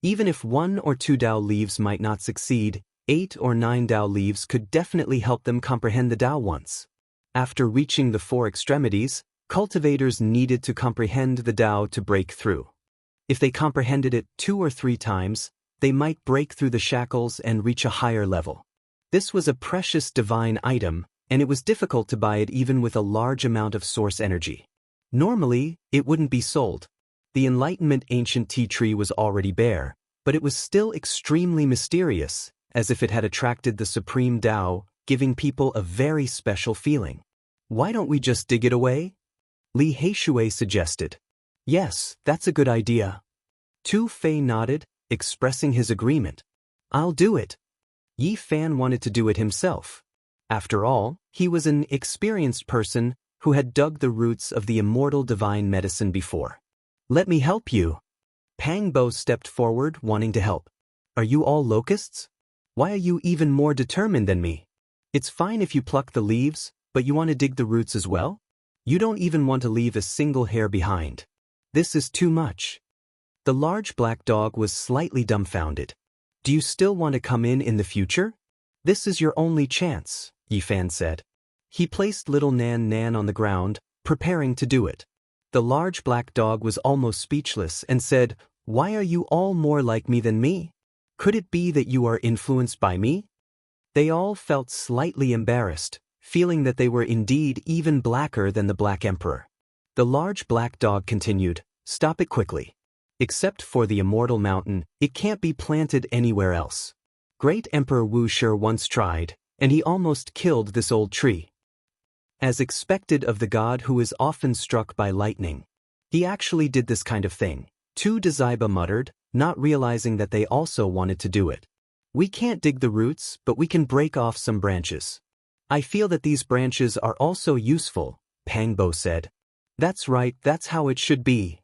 Even if 1 or 2 Dao leaves might not succeed, 8 or 9 Dao leaves could definitely help them comprehend the Dao once. After reaching the 4 extremities, cultivators needed to comprehend the Dao to break through. If they comprehended it 2 or 3 times, they might break through the shackles and reach a higher level. This was a precious divine item, and it was difficult to buy it even with a large amount of source energy. Normally, it wouldn't be sold. The Enlightenment ancient tea tree was already bare, but it was still extremely mysterious, as if it had attracted the supreme Dao, giving people a very special feeling. Why don't we just dig it away? Li Heishui suggested. Yes, that's a good idea. Tu Fei nodded, expressing his agreement. I'll do it. Yi Fan wanted to do it himself. After all, he was an experienced person who had dug the roots of the immortal divine medicine before. Let me help you. Pangbo stepped forward, wanting to help. Are you all locusts? Why are you even more determined than me? It's fine if you pluck the leaves, but you want to dig the roots as well? You don't even want to leave a single hair behind. This is too much. The large black dog was slightly dumbfounded. Do you still want to come in the future? This is your only chance, Yifan said. He placed little Nan Nan on the ground, preparing to do it. The large black dog was almost speechless and said, Why are you all more like me than me? Could it be that you are influenced by me? They all felt slightly embarrassed, feeling that they were indeed even blacker than the Black Emperor. The large black dog continued, Stop it quickly. Except for the Immortal Mountain, it can't be planted anywhere else. Great Emperor Wuxia once tried, and he almost killed this old tree. As expected of the god who is often struck by lightning. He actually did this kind of thing. Daoist muttered, not realizing that they also wanted to do it. We can't dig the roots, but we can break off some branches. I feel that these branches are also useful, Pangbo said. That's right, that's how it should be.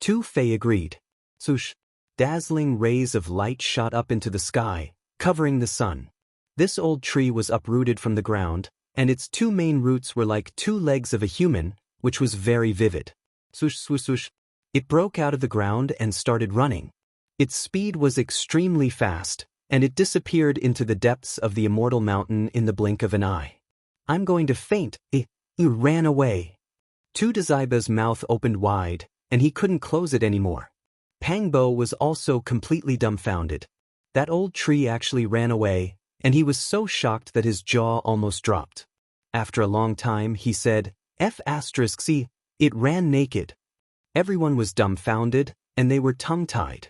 Tu Fei agreed. Swoosh! Dazzling rays of light shot up into the sky, covering the sun. This old tree was uprooted from the ground, and its two main roots were like two legs of a human, which was very vivid. Swoosh, swoosh, swoosh. It broke out of the ground and started running. Its speed was extremely fast, and it disappeared into the depths of the Immortal Mountain in the blink of an eye. I'm going to faint. It ran away. Daoist's mouth opened wide, and he couldn't close it anymore. Pangbo was also completely dumbfounded. That old tree actually ran away, and he was so shocked that his jaw almost dropped. After a long time, he said, F***, it ran naked. Everyone was dumbfounded, and they were tongue-tied.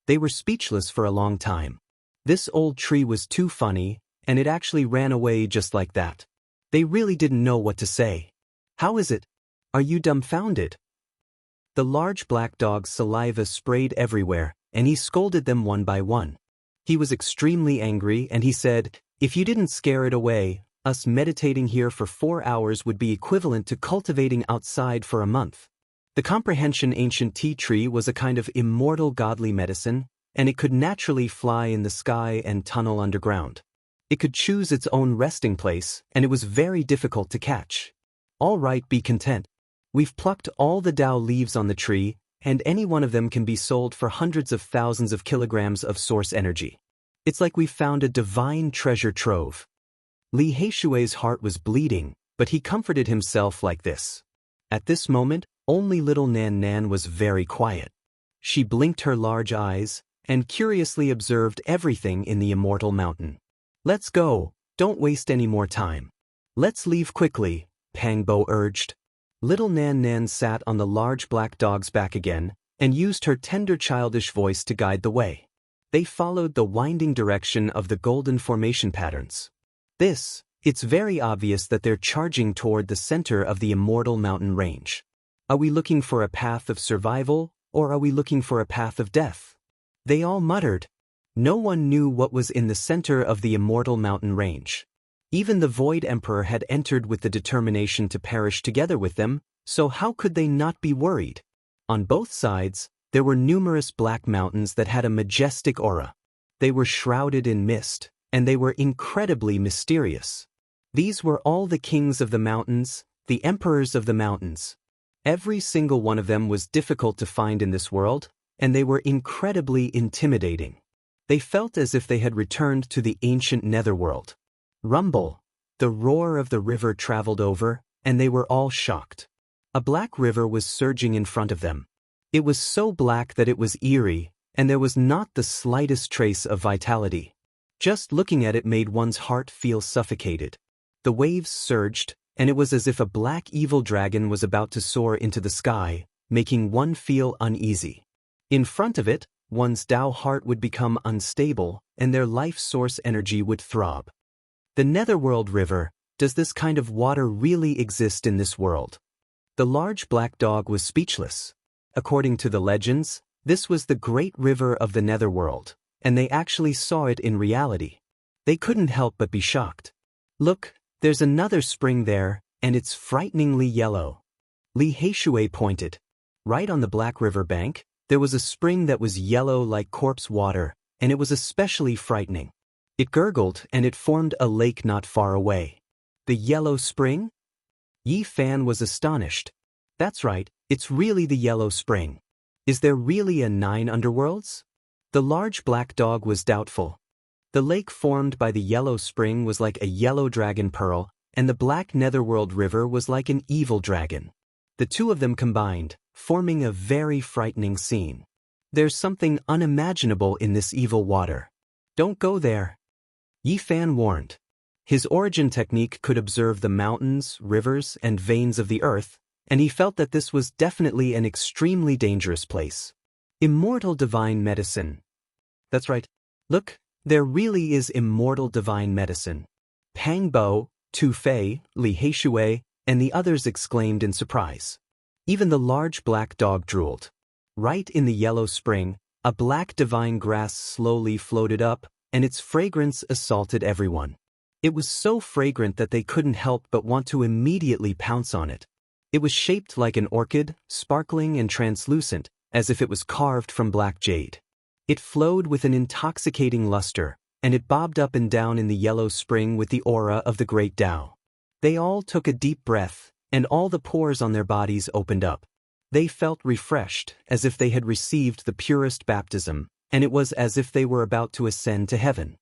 They were speechless for a long time. This old tree was too funny, and it actually ran away just like that. They really didn't know what to say. How is it? Are you dumbfounded? The large black dog's saliva sprayed everywhere, and he scolded them one by one. He was extremely angry, and he said, If you didn't scare it away, us meditating here for 4 hours would be equivalent to cultivating outside for a month. The comprehension ancient tea tree was a kind of immortal godly medicine, and it could naturally fly in the sky and tunnel underground. It could choose its own resting place, and it was very difficult to catch. All right, be content. We've plucked all the Dao leaves on the tree, and any one of them can be sold for hundreds of thousands of kilograms of source energy. It's like we've found a divine treasure trove. Li Heishui's heart was bleeding, but he comforted himself like this. At this moment, only little Nan Nan was very quiet. She blinked her large eyes, and curiously observed everything in the Immortal Mountain. Let's go, don't waste any more time. Let's leave quickly, Pangbo urged. Little Nan Nan sat on the large black dog's back again, and used her tender childish voice to guide the way. They followed the winding direction of the golden formation patterns. It's very obvious that they're charging toward the center of the Immortal Mountain range. Are we looking for a path of survival, or are we looking for a path of death? They all muttered. No one knew what was in the center of the Immortal Mountain range. Even the Void Emperor had entered with the determination to perish together with them, so how could they not be worried? On both sides, there were numerous black mountains that had a majestic aura. They were shrouded in mist, and they were incredibly mysterious. These were all the kings of the mountains, the emperors of the mountains. Every single one of them was difficult to find in this world, and they were incredibly intimidating. They felt as if they had returned to the ancient netherworld. Rumble. The roar of the river traveled over, and they were all shocked. A black river was surging in front of them. It was so black that it was eerie, and there was not the slightest trace of vitality. Just looking at it made one's heart feel suffocated. The waves surged, and it was as if a black evil dragon was about to soar into the sky, making one feel uneasy. In front of it, one's Dao heart would become unstable, and their life source energy would throb. The Netherworld River, does this kind of water really exist in this world? The large black dog was speechless. According to the legends, this was the great river of the Netherworld, and they actually saw it in reality. They couldn't help but be shocked. Look, There's another spring there, and it's frighteningly yellow. Li Heishui pointed. Right on the Black River bank, there was a spring that was yellow like corpse water, and it was especially frightening. It gurgled and it formed a lake not far away. The yellow spring? Yi Fan was astonished. That's right, it's really the yellow spring. Is there really a 9 underworlds? The large black dog was doubtful. The lake formed by the yellow spring was like a yellow dragon pearl, and the black netherworld river was like an evil dragon. The two of them combined, forming a very frightening scene. There's something unimaginable in this evil water. Don't go there. Yi Fan warned. His origin technique could observe the mountains, rivers, and veins of the earth, and he felt that this was definitely an extremely dangerous place. Immortal divine medicine. That's right. Look, there really is immortal divine medicine. Pang Bo, Tu Fei, Li Heishui, and the others exclaimed in surprise. Even the large black dog drooled. Right in the yellow spring, a black divine grass slowly floated up, and its fragrance assaulted everyone. It was so fragrant that they couldn't help but want to immediately pounce on it. It was shaped like an orchid, sparkling and translucent, as if it was carved from black jade. It flowed with an intoxicating luster, and it bobbed up and down in the yellow spring with the aura of the great Tao. They all took a deep breath, and all the pores on their bodies opened up. They felt refreshed, as if they had received the purest baptism, and it was as if they were about to ascend to heaven.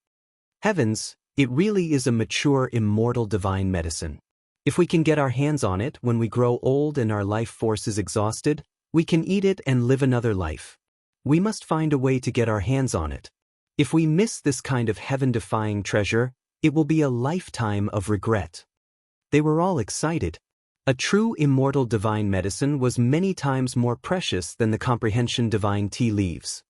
Heavens, it really is a mature immortal divine medicine. If we can get our hands on it when we grow old and our life force is exhausted, we can eat it and live another life. We must find a way to get our hands on it. If we miss this kind of heaven-defying treasure, it will be a lifetime of regret. They were all excited. A true immortal divine medicine was many times more precious than the comprehension divine tea leaves.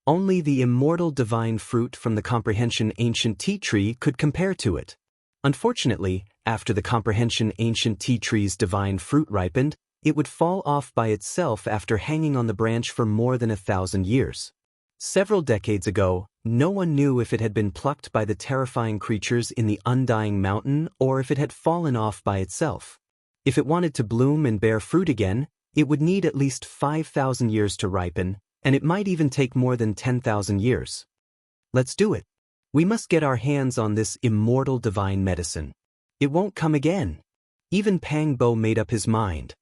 Only the immortal divine fruit from the comprehension ancient tea tree could compare to it. Unfortunately, after the comprehension ancient tea tree's divine fruit ripened, it would fall off by itself after hanging on the branch for more than 1,000 years. Several decades ago, no one knew if it had been plucked by the terrifying creatures in the undying mountain or if it had fallen off by itself. If it wanted to bloom and bear fruit again, it would need at least 5,000 years to ripen, and it might even take more than 10,000 years. Let's do it. We must get our hands on this immortal divine medicine. It won't come again. Even Pang Bo made up his mind.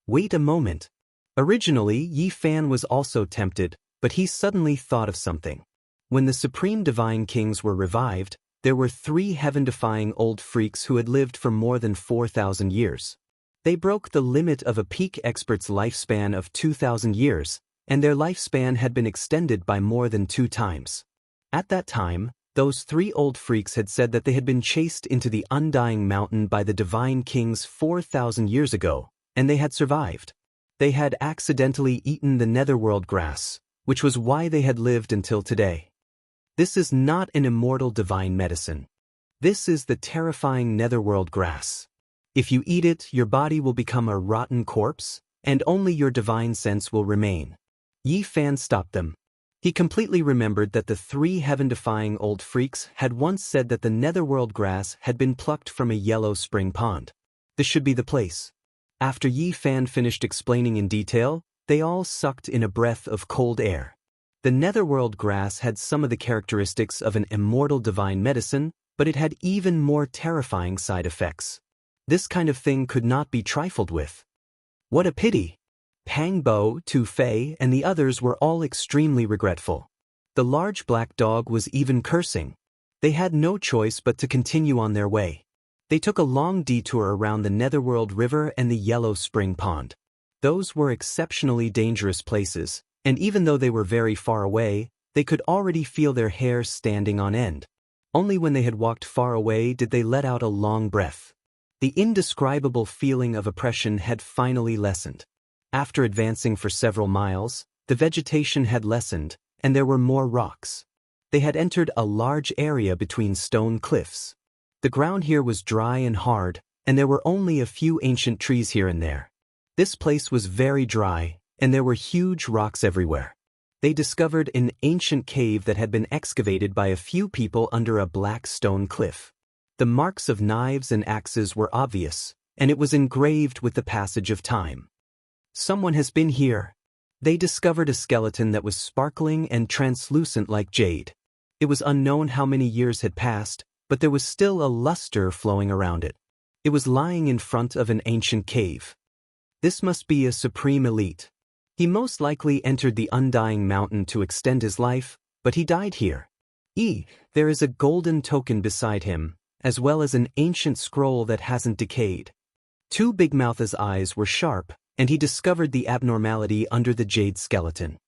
Wait a moment. Originally, Yi Fan was also tempted, but he suddenly thought of something. When the supreme divine kings were revived, there were 3 heaven-defying old freaks who had lived for more than 4,000 years. They broke the limit of a peak expert's lifespan of 2,000 years, and their lifespan had been extended by more than 2 times. At that time, those 3 old freaks had said that they had been chased into the undying mountain by the divine kings 4,000 years ago, and they had survived. They had accidentally eaten the netherworld grass, which was why they had lived until today. This is not an immortal divine medicine. This is the terrifying netherworld grass. If you eat it, your body will become a rotten corpse, and only your divine sense will remain. Yi Fan stopped them. He completely remembered that the 3 heaven-defying old freaks had once said that the netherworld grass had been plucked from a yellow spring pond. This should be the place. After Yi Fan finished explaining in detail, they all sucked in a breath of cold air. The netherworld grass had some of the characteristics of an immortal divine medicine, but it had even more terrifying side effects. This kind of thing could not be trifled with. What a pity! Pang Bo, Tu Fei, and the others were all extremely regretful. The large black dog was even cursing. They had no choice but to continue on their way. They took a long detour around the netherworld river and the yellow spring pond. Those were exceptionally dangerous places, and even though they were very far away, they could already feel their hair standing on end. Only when they had walked far away did they let out a long breath. The indescribable feeling of oppression had finally lessened. After advancing for several miles, the vegetation had lessened, and there were more rocks. They had entered a large area between stone cliffs. The ground here was dry and hard, and there were only a few ancient trees here and there. This place was very dry, and there were huge rocks everywhere. They discovered an ancient cave that had been excavated by a few people under a black stone cliff. The marks of knives and axes were obvious, and it was engraved with the passage of time. Someone has been here. They discovered a skeleton that was sparkling and translucent like jade. It was unknown how many years had passed, but there was still a luster flowing around it. It was lying in front of an ancient cave. This must be a supreme elite. He most likely entered the Undying Mountain to extend his life, but he died here. There is a golden token beside him, as well as an ancient scroll that hasn't decayed. Two Big Mouth's eyes were sharp, and he discovered the abnormality under the jade skeleton.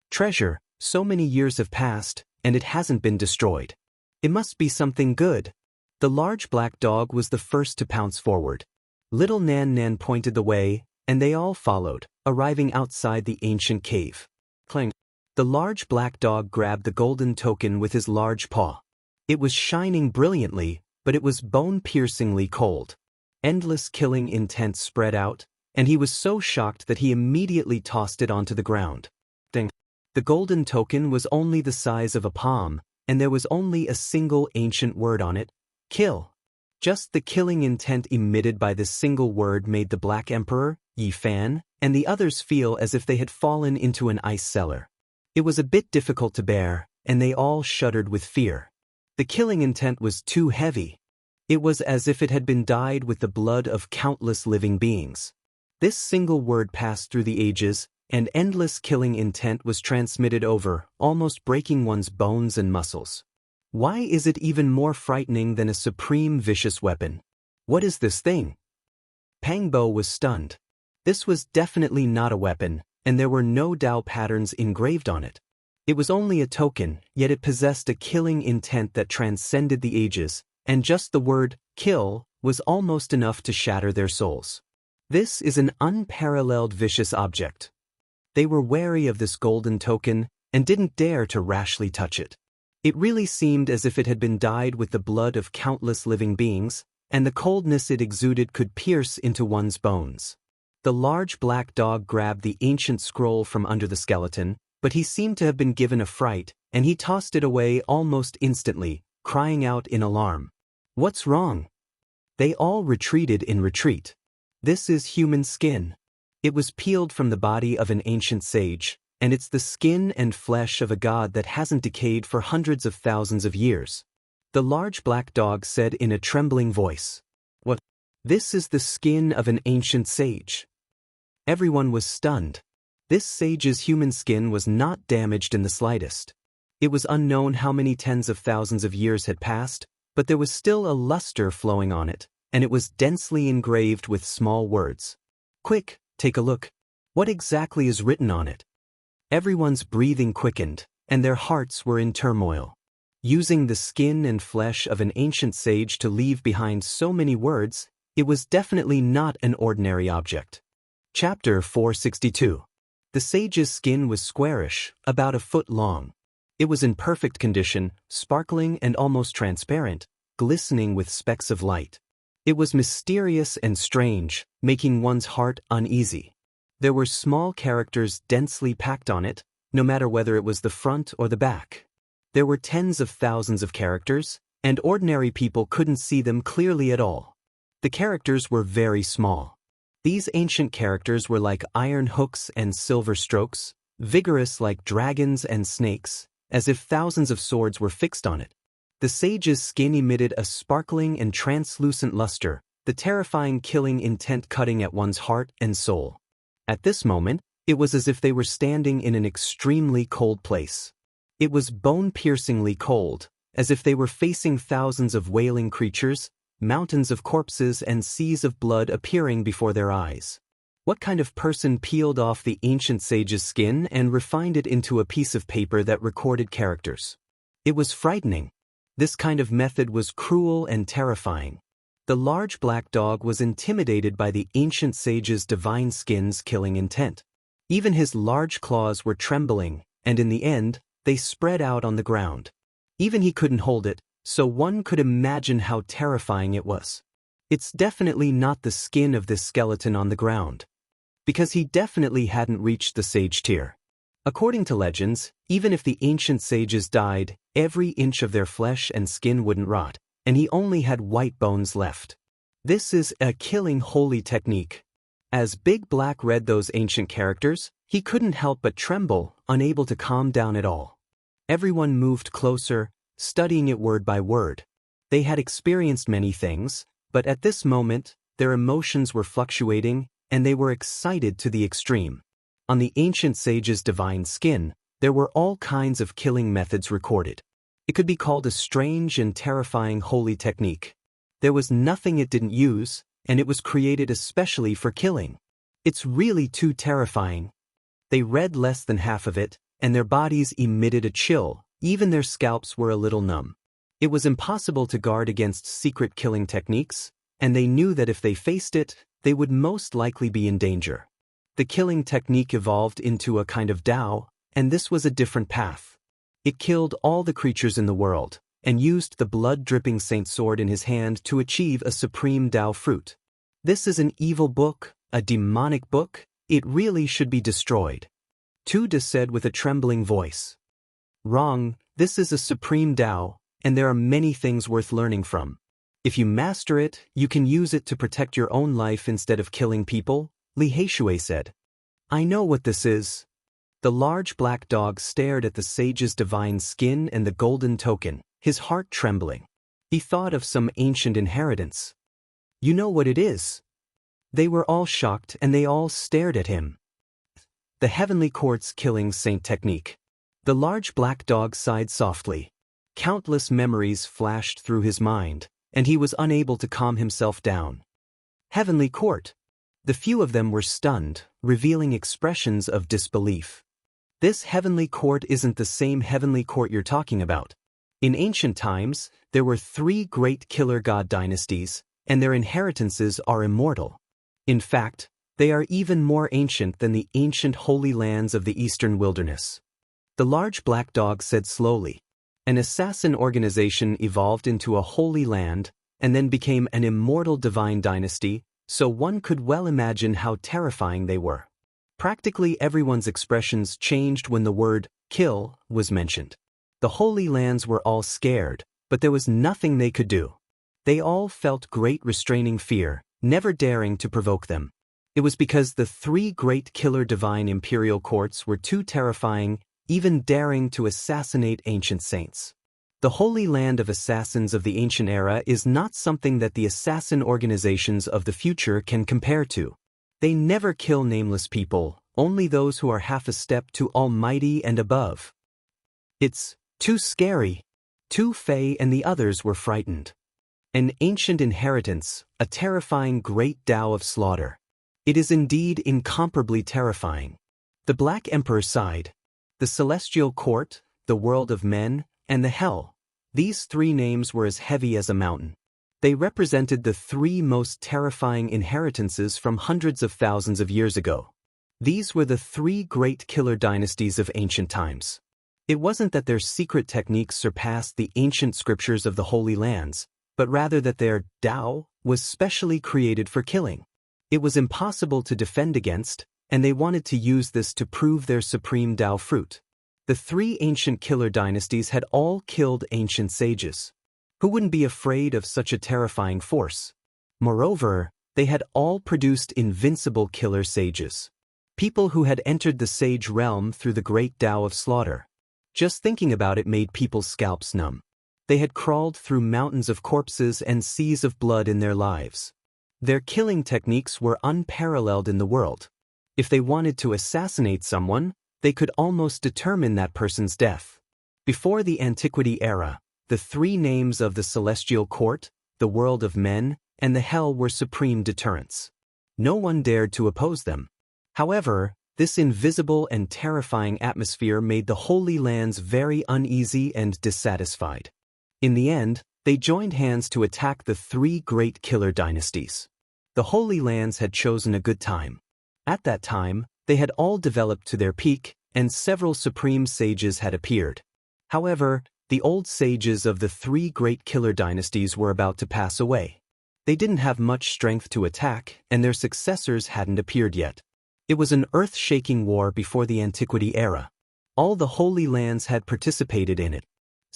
Treasure, so many years have passed, and it hasn't been destroyed. It must be something good. The large black dog was the first to pounce forward. Little Nan Nan pointed the way, and they all followed, arriving outside the ancient cave. Clang. The large black dog grabbed the golden token with his large paw. It was shining brilliantly, but it was bone-piercingly cold. Endless killing intent spread out, and he was so shocked that he immediately tossed it onto the ground. Ding. The golden token was only the size of a palm, and there was only a single ancient word on it: kill. Just the killing intent emitted by this single word made the Black Emperor, Yi Fan, and the others feel as if they had fallen into an ice cellar. It was a bit difficult to bear, and they all shuddered with fear. The killing intent was too heavy. It was as if it had been dyed with the blood of countless living beings. This single word passed through the ages, and endless killing intent was transmitted over, almost breaking one's bones and muscles. Why is it even more frightening than a supreme vicious weapon? What is this thing? Pangbo was stunned. This was definitely not a weapon, and there were no Dao patterns engraved on it. It was only a token, yet it possessed a killing intent that transcended the ages, and just the word, kill, was almost enough to shatter their souls. This is an unparalleled vicious object. They were wary of this golden token, and didn't dare to rashly touch it. It really seemed as if it had been dyed with the blood of countless living beings, and the coldness it exuded could pierce into one's bones. The large black dog grabbed the ancient scroll from under the skeleton, but he seemed to have been given a fright, and he tossed it away almost instantly, crying out in alarm. What's wrong? They all retreated in retreat. This is human skin. It was peeled from the body of an ancient sage, and it's the skin and flesh of a god that hasn't decayed for hundreds of thousands of years. The large black dog said in a trembling voice. What? This is the skin of an ancient sage. Everyone was stunned. This sage's human skin was not damaged in the slightest. It was unknown how many tens of thousands of years had passed, but there was still a luster flowing on it, and it was densely engraved with small words. Quick, take a look. What exactly is written on it? Everyone's breathing quickened, and their hearts were in turmoil. Using the skin and flesh of an ancient sage to leave behind so many words, it was definitely not an ordinary object. Chapter 462. The sage's skin was squarish, about a foot long. It was in perfect condition, sparkling and almost transparent, glistening with specks of light. It was mysterious and strange, making one's heart uneasy. There were small characters densely packed on it, no matter whether it was the front or the back. There were tens of thousands of characters, and ordinary people couldn't see them clearly at all. The characters were very small. These ancient characters were like iron hooks and silver strokes, vigorous like dragons and snakes, as if thousands of swords were fixed on it. The sage's skin emitted a sparkling and translucent luster, the terrifying killing intent cutting at one's heart and soul. At this moment, it was as if they were standing in an extremely cold place. It was bone-piercingly cold, as if they were facing thousands of wailing creatures, mountains of corpses and seas of blood appearing before their eyes. What kind of person peeled off the ancient sage's skin and refined it into a piece of paper that recorded characters? It was frightening. This kind of method was cruel and terrifying. The large black dog was intimidated by the ancient sage's divine skin's killing intent. Even his large claws were trembling, and in the end, they spread out on the ground. Even he couldn't hold it, so one could imagine how terrifying it was. It's definitely not the skin of this skeleton on the ground, because he definitely hadn't reached the sage tier. According to legends, even if the ancient sages died, every inch of their flesh and skin wouldn't rot. and he only had white bones left. This is a killing holy technique. As Big Black read those ancient characters, he couldn't help but tremble, unable to calm down at all. Everyone moved closer, studying it word by word. They had experienced many things, but at this moment, their emotions were fluctuating, and they were excited to the extreme. On the ancient sage's divine skin, there were all kinds of killing methods recorded. It could be called a strange and terrifying holy technique. There was nothing it didn't use, and it was created especially for killing. It's really too terrifying. They read less than half of it, and their bodies emitted a chill, even their scalps were a little numb. It was impossible to guard against secret killing techniques, and they knew that if they faced it, they would most likely be in danger. The killing technique evolved into a kind of Dao, and this was a different path. It killed all the creatures in the world, and used the blood-dripping saint sword in his hand to achieve a supreme Dao fruit. This is an evil book, a demonic book. It really should be destroyed. Tuda said with a trembling voice. Wrong, this is a supreme Dao, and there are many things worth learning from. If you master it, you can use it to protect your own life instead of killing people, Li Heishui said. I know what this is. The large black dog stared at the sage's divine skin and the golden token, his heart trembling. He thought of some ancient inheritance. You know what it is? They were all shocked and they all stared at him. The heavenly court's killing saint technique. The large black dog sighed softly. Countless memories flashed through his mind, and he was unable to calm himself down. Heavenly court. The few of them were stunned, revealing expressions of disbelief. This heavenly court isn't the same heavenly court you're talking about. In ancient times, there were 3 great killer god dynasties, and their inheritances are immortal. In fact, they are even more ancient than the ancient holy lands of the eastern wilderness. The large black dog said slowly. An assassin organization evolved into a holy land, and then became an immortal divine dynasty, so one could well imagine how terrifying they were. Practically everyone's expressions changed when the word kill was mentioned. The Holy Lands were all scared, but there was nothing they could do. They all felt great restraining fear, never daring to provoke them. It was because the 3 great killer divine imperial courts were too terrifying, even daring to assassinate ancient saints. The Holy Land of assassins of the ancient era is not something that the assassin organizations of the future can compare to. They never kill nameless people, only those who are half a step to almighty and above. It's too scary. Tu Fei and the others were frightened. An ancient inheritance, a terrifying great Tao of slaughter. It is indeed incomparably terrifying. The Black Emperor sighed. The celestial court, the world of men, and the hell. These 3 names were as heavy as a mountain. They represented the 3 most terrifying inheritances from hundreds of thousands of years ago. These were the 3 great killer dynasties of ancient times. It wasn't that their secret techniques surpassed the ancient scriptures of the Holy Lands, but rather that their Tao was specially created for killing. It was impossible to defend against, and they wanted to use this to prove their supreme Tao fruit. The 3 ancient killer dynasties had all killed ancient sages. Who wouldn't be afraid of such a terrifying force? Moreover, they had all produced invincible killer sages. People who had entered the sage realm through the great Tao of slaughter. Just thinking about it made people's scalps numb. They had crawled through mountains of corpses and seas of blood in their lives. Their killing techniques were unparalleled in the world. If they wanted to assassinate someone, they could almost determine that person's death. Before the Antiquity era, the 3 names of the Celestial Court, the world of men, and the hell were supreme deterrents. No one dared to oppose them. However, this invisible and terrifying atmosphere made the Holy Lands very uneasy and dissatisfied. In the end, they joined hands to attack the 3 great killer dynasties. The Holy Lands had chosen a good time. At that time, they had all developed to their peak, and several supreme sages had appeared. However, the old sages of the 3 great killer dynasties were about to pass away. They didn't have much strength to attack, and their successors hadn't appeared yet. It was an earth-shaking war before the Antiquity era. All the Holy Lands had participated in it.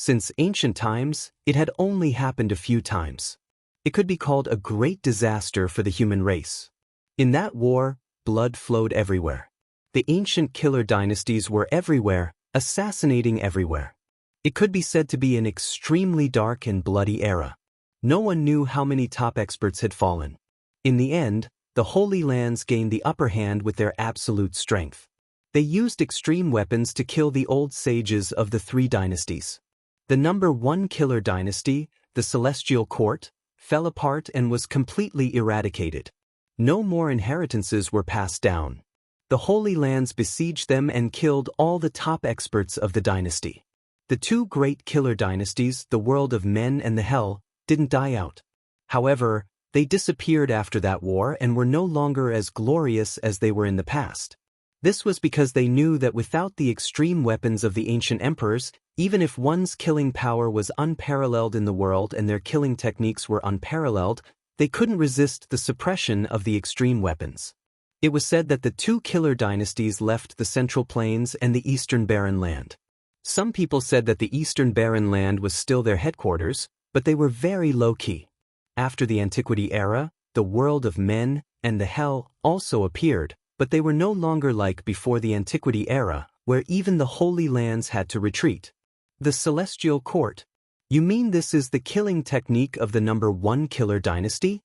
Since ancient times, it had only happened a few times. It could be called a great disaster for the human race. In that war, blood flowed everywhere. The ancient killer dynasties were everywhere, assassinating everywhere. It could be said to be an extremely dark and bloody era. No one knew how many top experts had fallen. In the end, the Holy Lands gained the upper hand with their absolute strength. They used extreme weapons to kill the old sages of the three dynasties. The number one killer dynasty, the Celestial Court, fell apart and was completely eradicated. No more inheritances were passed down. The Holy Lands besieged them and killed all the top experts of the dynasty. The two great killer dynasties, the world of men and the hell, didn't die out. However, they disappeared after that war and were no longer as glorious as they were in the past. This was because they knew that without the extreme weapons of the ancient emperors, even if one's killing power was unparalleled in the world and their killing techniques were unparalleled, they couldn't resist the suppression of the extreme weapons. It was said that the two killer dynasties left the Central Plains and the Eastern Barren Land. Some people said that the Eastern Barren Land was still their headquarters, but they were very low-key. After the Antiquity era, the world of men and the hell also appeared, but they were no longer like before the Antiquity era, where even the Holy Lands had to retreat. The Celestial Court. You mean this is the killing technique of the number one killer dynasty?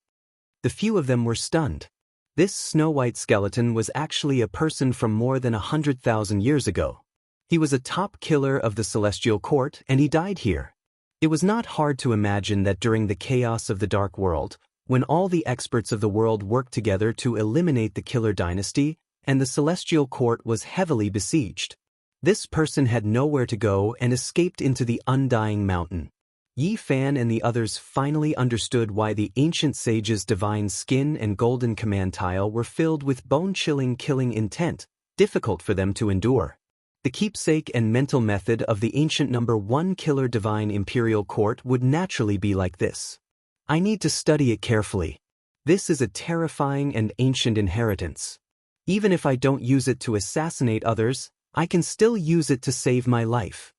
The few of them were stunned. This snow-white skeleton was actually a person from more than 100,000 years ago. He was a top killer of the Celestial Court, and he died here. It was not hard to imagine that during the chaos of the Dark World, when all the experts of the world worked together to eliminate the killer dynasty, and the Celestial Court was heavily besieged. This person had nowhere to go and escaped into the Undying Mountain. Yi Fan and the others finally understood why the ancient sage's divine skin and golden command tile were filled with bone-chilling killing intent, difficult for them to endure. The keepsake and mental method of the ancient number one killer divine imperial court would naturally be like this. I need to study it carefully. This is a terrifying and ancient inheritance. Even if I don't use it to assassinate others, I can still use it to save my life.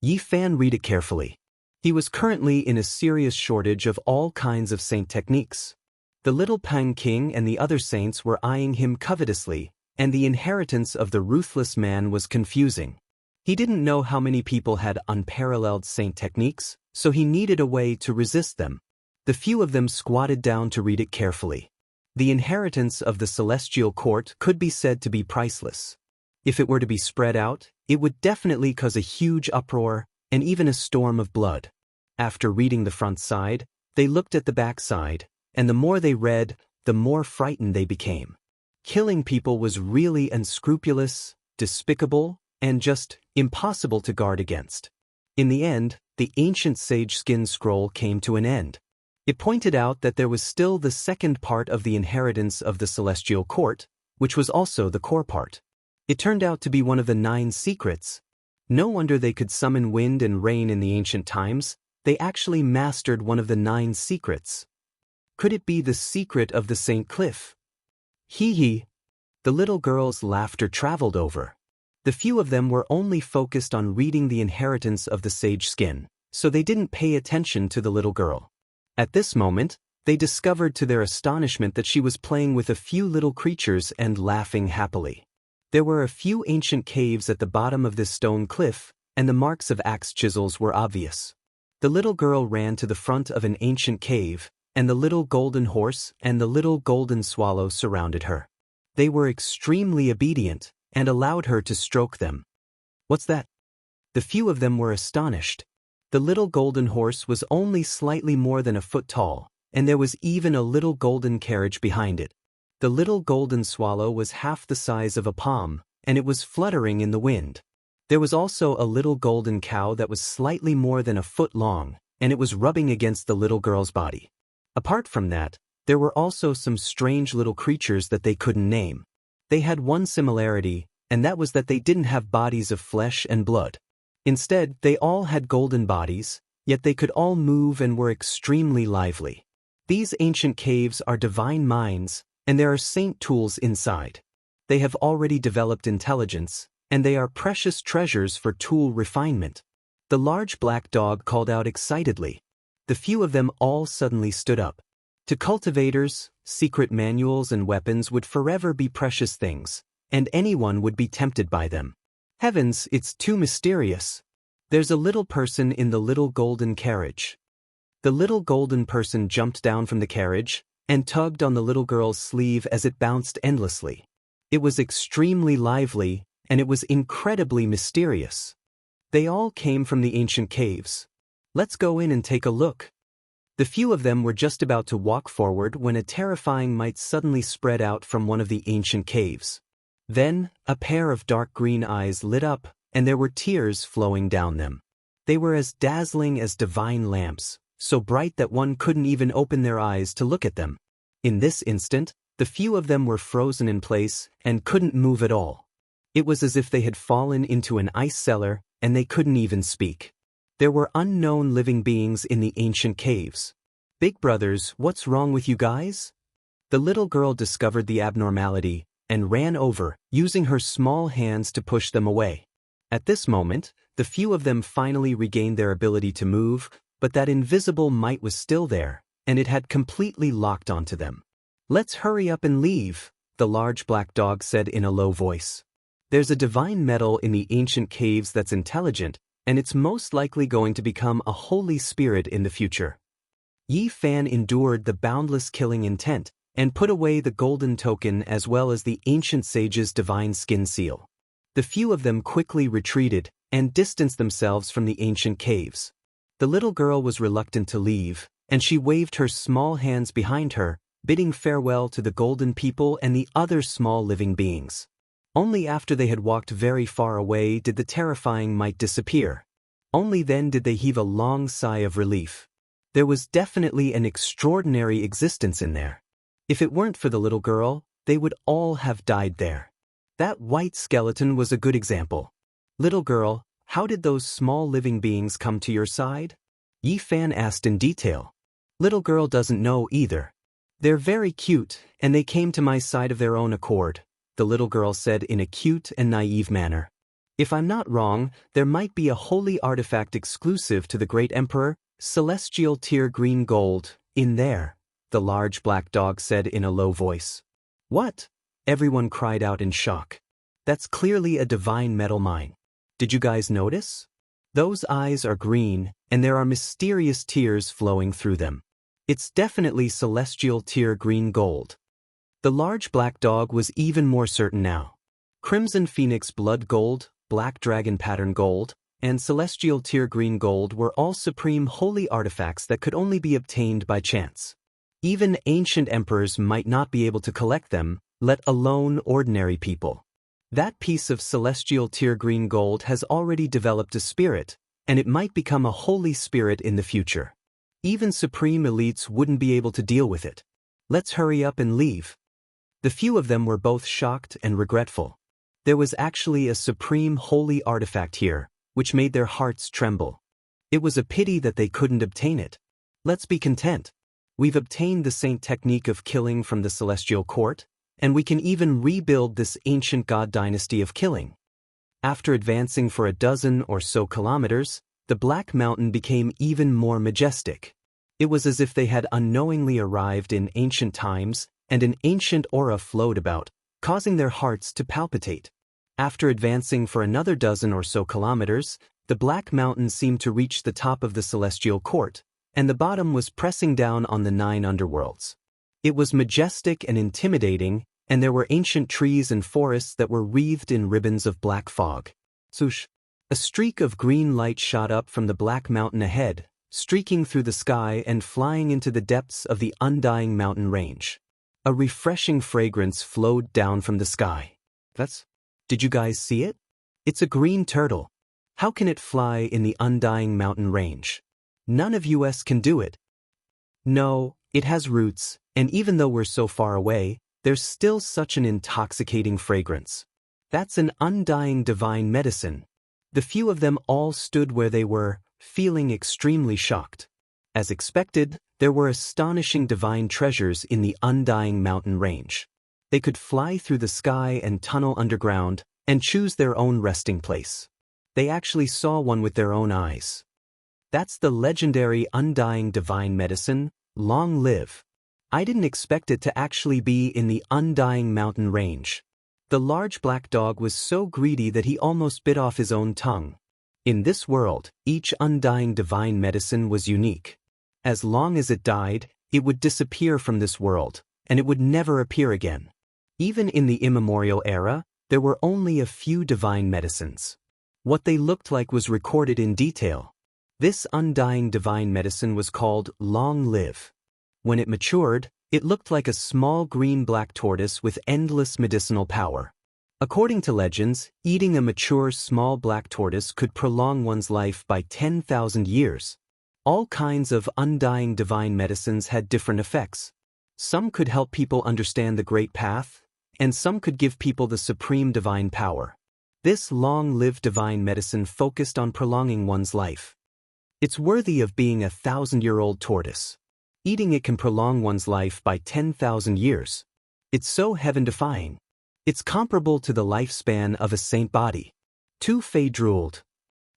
Yi Fan read it carefully. He was currently in a serious shortage of all kinds of saint techniques. The little Pang King and the other saints were eyeing him covetously, and the inheritance of the ruthless man was confusing. He didn't know how many people had unparalleled saint techniques, so he needed a way to resist them. The few of them squatted down to read it carefully. The inheritance of the Celestial Court could be said to be priceless. If it were to be spread out, it would definitely cause a huge uproar, and even a storm of blood. After reading the front side, they looked at the back side, and the more they read, the more frightened they became. Killing people was really unscrupulous, despicable, and just impossible to guard against. In the end, the ancient sage skin scroll came to an end. It pointed out that there was still the second part of the inheritance of the Celestial Court, which was also the core part. It turned out to be one of the 9 secrets. No wonder they could summon wind and rain in the ancient times. They actually mastered one of the 9 secrets. Could it be the secret of the St. Cliff? Hee hee. The little girls' laughter traveled over. The few of them were only focused on reading the inheritance of the sage skin, so they didn't pay attention to the little girl. At this moment, they discovered to their astonishment that she was playing with a few little creatures and laughing happily. There were a few ancient caves at the bottom of this stone cliff, and the marks of axe chisels were obvious. The little girl ran to the front of an ancient cave, and the little golden horse and the little golden swallow surrounded her. They were extremely obedient, and allowed her to stroke them. What's that? The few of them were astonished. The little golden horse was only slightly more than a foot tall, and there was even a little golden carriage behind it. The little golden swallow was half the size of a palm, and it was fluttering in the wind. There was also a little golden cow that was slightly more than a foot long, and it was rubbing against the little girl's body. Apart from that, there were also some strange little creatures that they couldn't name. They had one similarity, and that was that they didn't have bodies of flesh and blood. Instead, they all had golden bodies, yet they could all move and were extremely lively. These ancient caves are divine minds, and there are saint tools inside. They have already developed intelligence, and they are precious treasures for tool refinement. The large black dog called out excitedly. The few of them all suddenly stood up. To cultivators, secret manuals and weapons would forever be precious things, and anyone would be tempted by them. Heavens, it's too mysterious. There's a little person in the little golden carriage. The little golden person jumped down from the carriage and tugged on the little girl's sleeve as it bounced endlessly. It was extremely lively, and it was incredibly mysterious. They all came from the ancient caves. Let's go in and take a look. The few of them were just about to walk forward when a terrifying might suddenly spread out from one of the ancient caves. Then, a pair of dark green eyes lit up, and there were tears flowing down them. They were as dazzling as divine lamps, so bright that one couldn't even open their eyes to look at them. In this instant, the few of them were frozen in place and couldn't move at all. It was as if they had fallen into an ice cellar, and they couldn't even speak. There were unknown living beings in the ancient caves. Big brothers, what's wrong with you guys? The little girl discovered the abnormality and ran over, using her small hands to push them away. At this moment, the few of them finally regained their ability to move, but that invisible might was still there, and it had completely locked onto them. Let's hurry up and leave, the large black dog said in a low voice. There's a divine metal in the ancient caves that's intelligent, and it's most likely going to become a holy spirit in the future. Yi Fan endured the boundless killing intent, and put away the golden token as well as the ancient sage's divine skin seal. The few of them quickly retreated, and distanced themselves from the ancient caves. The little girl was reluctant to leave, and she waved her small hands behind her, bidding farewell to the golden people and the other small living beings. Only after they had walked very far away did the terrifying might disappear. Only then did they heave a long sigh of relief. There was definitely an extraordinary existence in there. If it weren't for the little girl, they would all have died there. That white skeleton was a good example. Little girl, how did those small living beings come to your side? Yi Fan asked in detail. Little girl doesn't know either. They're very cute, and they came to my side of their own accord, the little girl said in a cute and naive manner. If I'm not wrong, there might be a holy artifact exclusive to the great emperor, celestial tier green gold, in there, the large black dog said in a low voice. What? Everyone cried out in shock. That's clearly a divine metal mine. Did you guys notice? Those eyes are green, and there are mysterious tears flowing through them. It's definitely celestial tier green gold. The large black dog was even more certain now. Crimson Phoenix blood gold, black dragon pattern gold, and celestial tier green gold were all supreme holy artifacts that could only be obtained by chance. Even ancient emperors might not be able to collect them, let alone ordinary people. That piece of celestial tier green gold has already developed a spirit, and it might become a holy spirit in the future. Even supreme elites wouldn't be able to deal with it. Let's hurry up and leave. The few of them were both shocked and regretful. There was actually a supreme holy artifact here, which made their hearts tremble. It was a pity that they couldn't obtain it. Let's be content. We've obtained the saint technique of killing from the celestial court, and we can even rebuild this ancient god dynasty of killing. After advancing for a dozen or so kilometers, the Black Mountain became even more majestic. It was as if they had unknowingly arrived in ancient times, and an ancient aura flowed about, causing their hearts to palpitate. After advancing for another dozen or so kilometers, the Black Mountain seemed to reach the top of the celestial court, and the bottom was pressing down on the 9 underworlds. It was majestic and intimidating, and there were ancient trees and forests that were wreathed in ribbons of black fog. Swoosh! A streak of green light shot up from the Black Mountain ahead, streaking through the sky and flying into the depths of the undying mountain range. A refreshing fragrance flowed down from the sky. Did you guys see it? It's a green turtle. How can it fly in the undying mountain range? None of us can do it. No, it has roots, and even though we're so far away, there's still such an intoxicating fragrance. That's an undying divine medicine. The few of them all stood where they were, feeling extremely shocked. As expected, there were astonishing divine treasures in the undying mountain range. They could fly through the sky and tunnel underground, and choose their own resting place. They actually saw one with their own eyes. That's the legendary undying divine medicine, Long Live. I didn't expect it to actually be in the undying mountain range. The large black dog was so greedy that he almost bit off his own tongue. In this world, each undying divine medicine was unique. As long as it died, it would disappear from this world, and it would never appear again. Even in the immemorial era, there were only a few divine medicines. What they looked like was recorded in detail. This undying divine medicine was called Long Live. When it matured, it looked like a small green-black tortoise with endless medicinal power. According to legends, eating a mature small black tortoise could prolong one's life by 10,000 years. All kinds of undying divine medicines had different effects. Some could help people understand the Great Path, and some could give people the supreme divine power. This long-lived divine medicine focused on prolonging one's life. It's worthy of being a 1,000-year-old tortoise. Eating it can prolong one's life by 10,000 years. It's so heaven-defying. It's comparable to the lifespan of a saint body. Tu Fei drooled.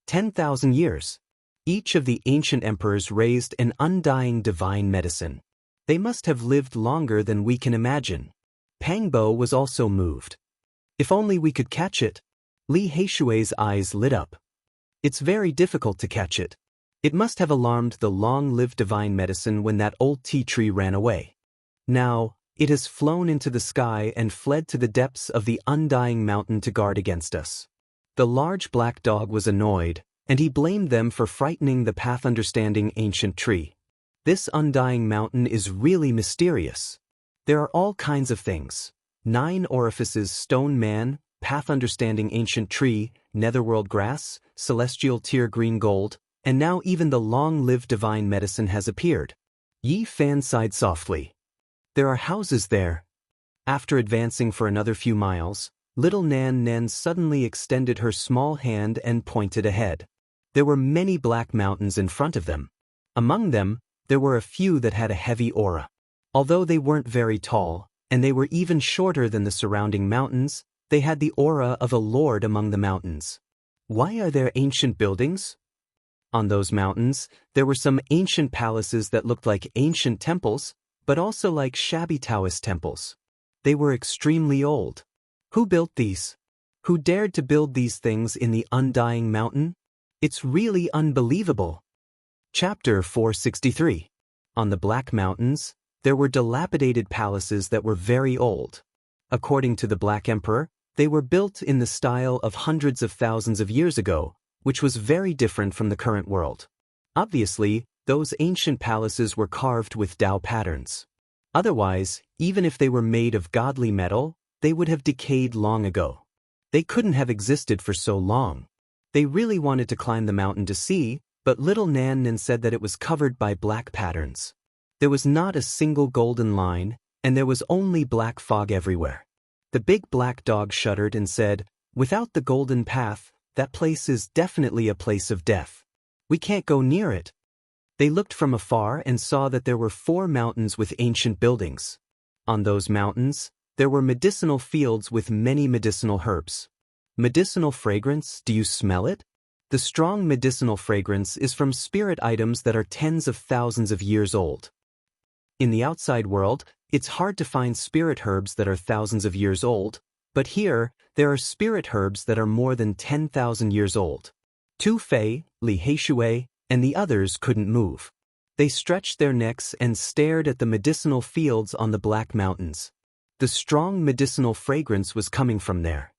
10,000 years. Each of the ancient emperors raised an undying divine medicine. They must have lived longer than we can imagine. Pangbo was also moved. If only we could catch it. Li Heishui's eyes lit up. It's very difficult to catch it. It must have alarmed the long-lived divine medicine when that old tea tree ran away. Now, it has flown into the sky and fled to the depths of the undying mountain to guard against us. The large black dog was annoyed, and he blamed them for frightening the path-understanding ancient tree. This undying mountain is really mysterious. There are all kinds of things. 9 orifices stone man, path-understanding ancient tree, netherworld grass, celestial tear green gold, and now even the long-lived divine medicine has appeared. Yi Fan sighed softly. There are houses there. After advancing for another few miles, little Nan Nan suddenly extended her small hand and pointed ahead. There were many black mountains in front of them. Among them, there were a few that had a heavy aura. Although they weren't very tall, and they were even shorter than the surrounding mountains, they had the aura of a lord among the mountains. Why are there ancient buildings? On those mountains, there were some ancient palaces that looked like ancient temples, but also like shabby Daoist temples. They were extremely old. Who built these? Who dared to build these things in the undying mountain? It's really unbelievable. Chapter 463. On the Black Mountains, there were dilapidated palaces that were very old. According to the Black Emperor, they were built in the style of hundreds of thousands of years ago, which was very different from the current world. Obviously, those ancient palaces were carved with Dao patterns. Otherwise, even if they were made of godly metal, they would have decayed long ago. They couldn't have existed for so long. They really wanted to climb the mountain to see, but little Nan Nan said that it was covered by black patterns. There was not a single golden line, and there was only black fog everywhere. The big black dog shuddered and said, "Without the golden path, that place is definitely a place of death. We can't go near it." They looked from afar and saw that there were 4 mountains with ancient buildings. On those mountains, there were medicinal fields with many medicinal herbs. Medicinal fragrance, do you smell it? The strong medicinal fragrance is from spirit items that are tens of thousands of years old. In the outside world, it's hard to find spirit herbs that are thousands of years old, but here, there are spirit herbs that are more than 10,000 years old. Tu Fei, Li Heishui, and the others couldn't move. They stretched their necks and stared at the medicinal fields on the Black Mountains. The strong medicinal fragrance was coming from there.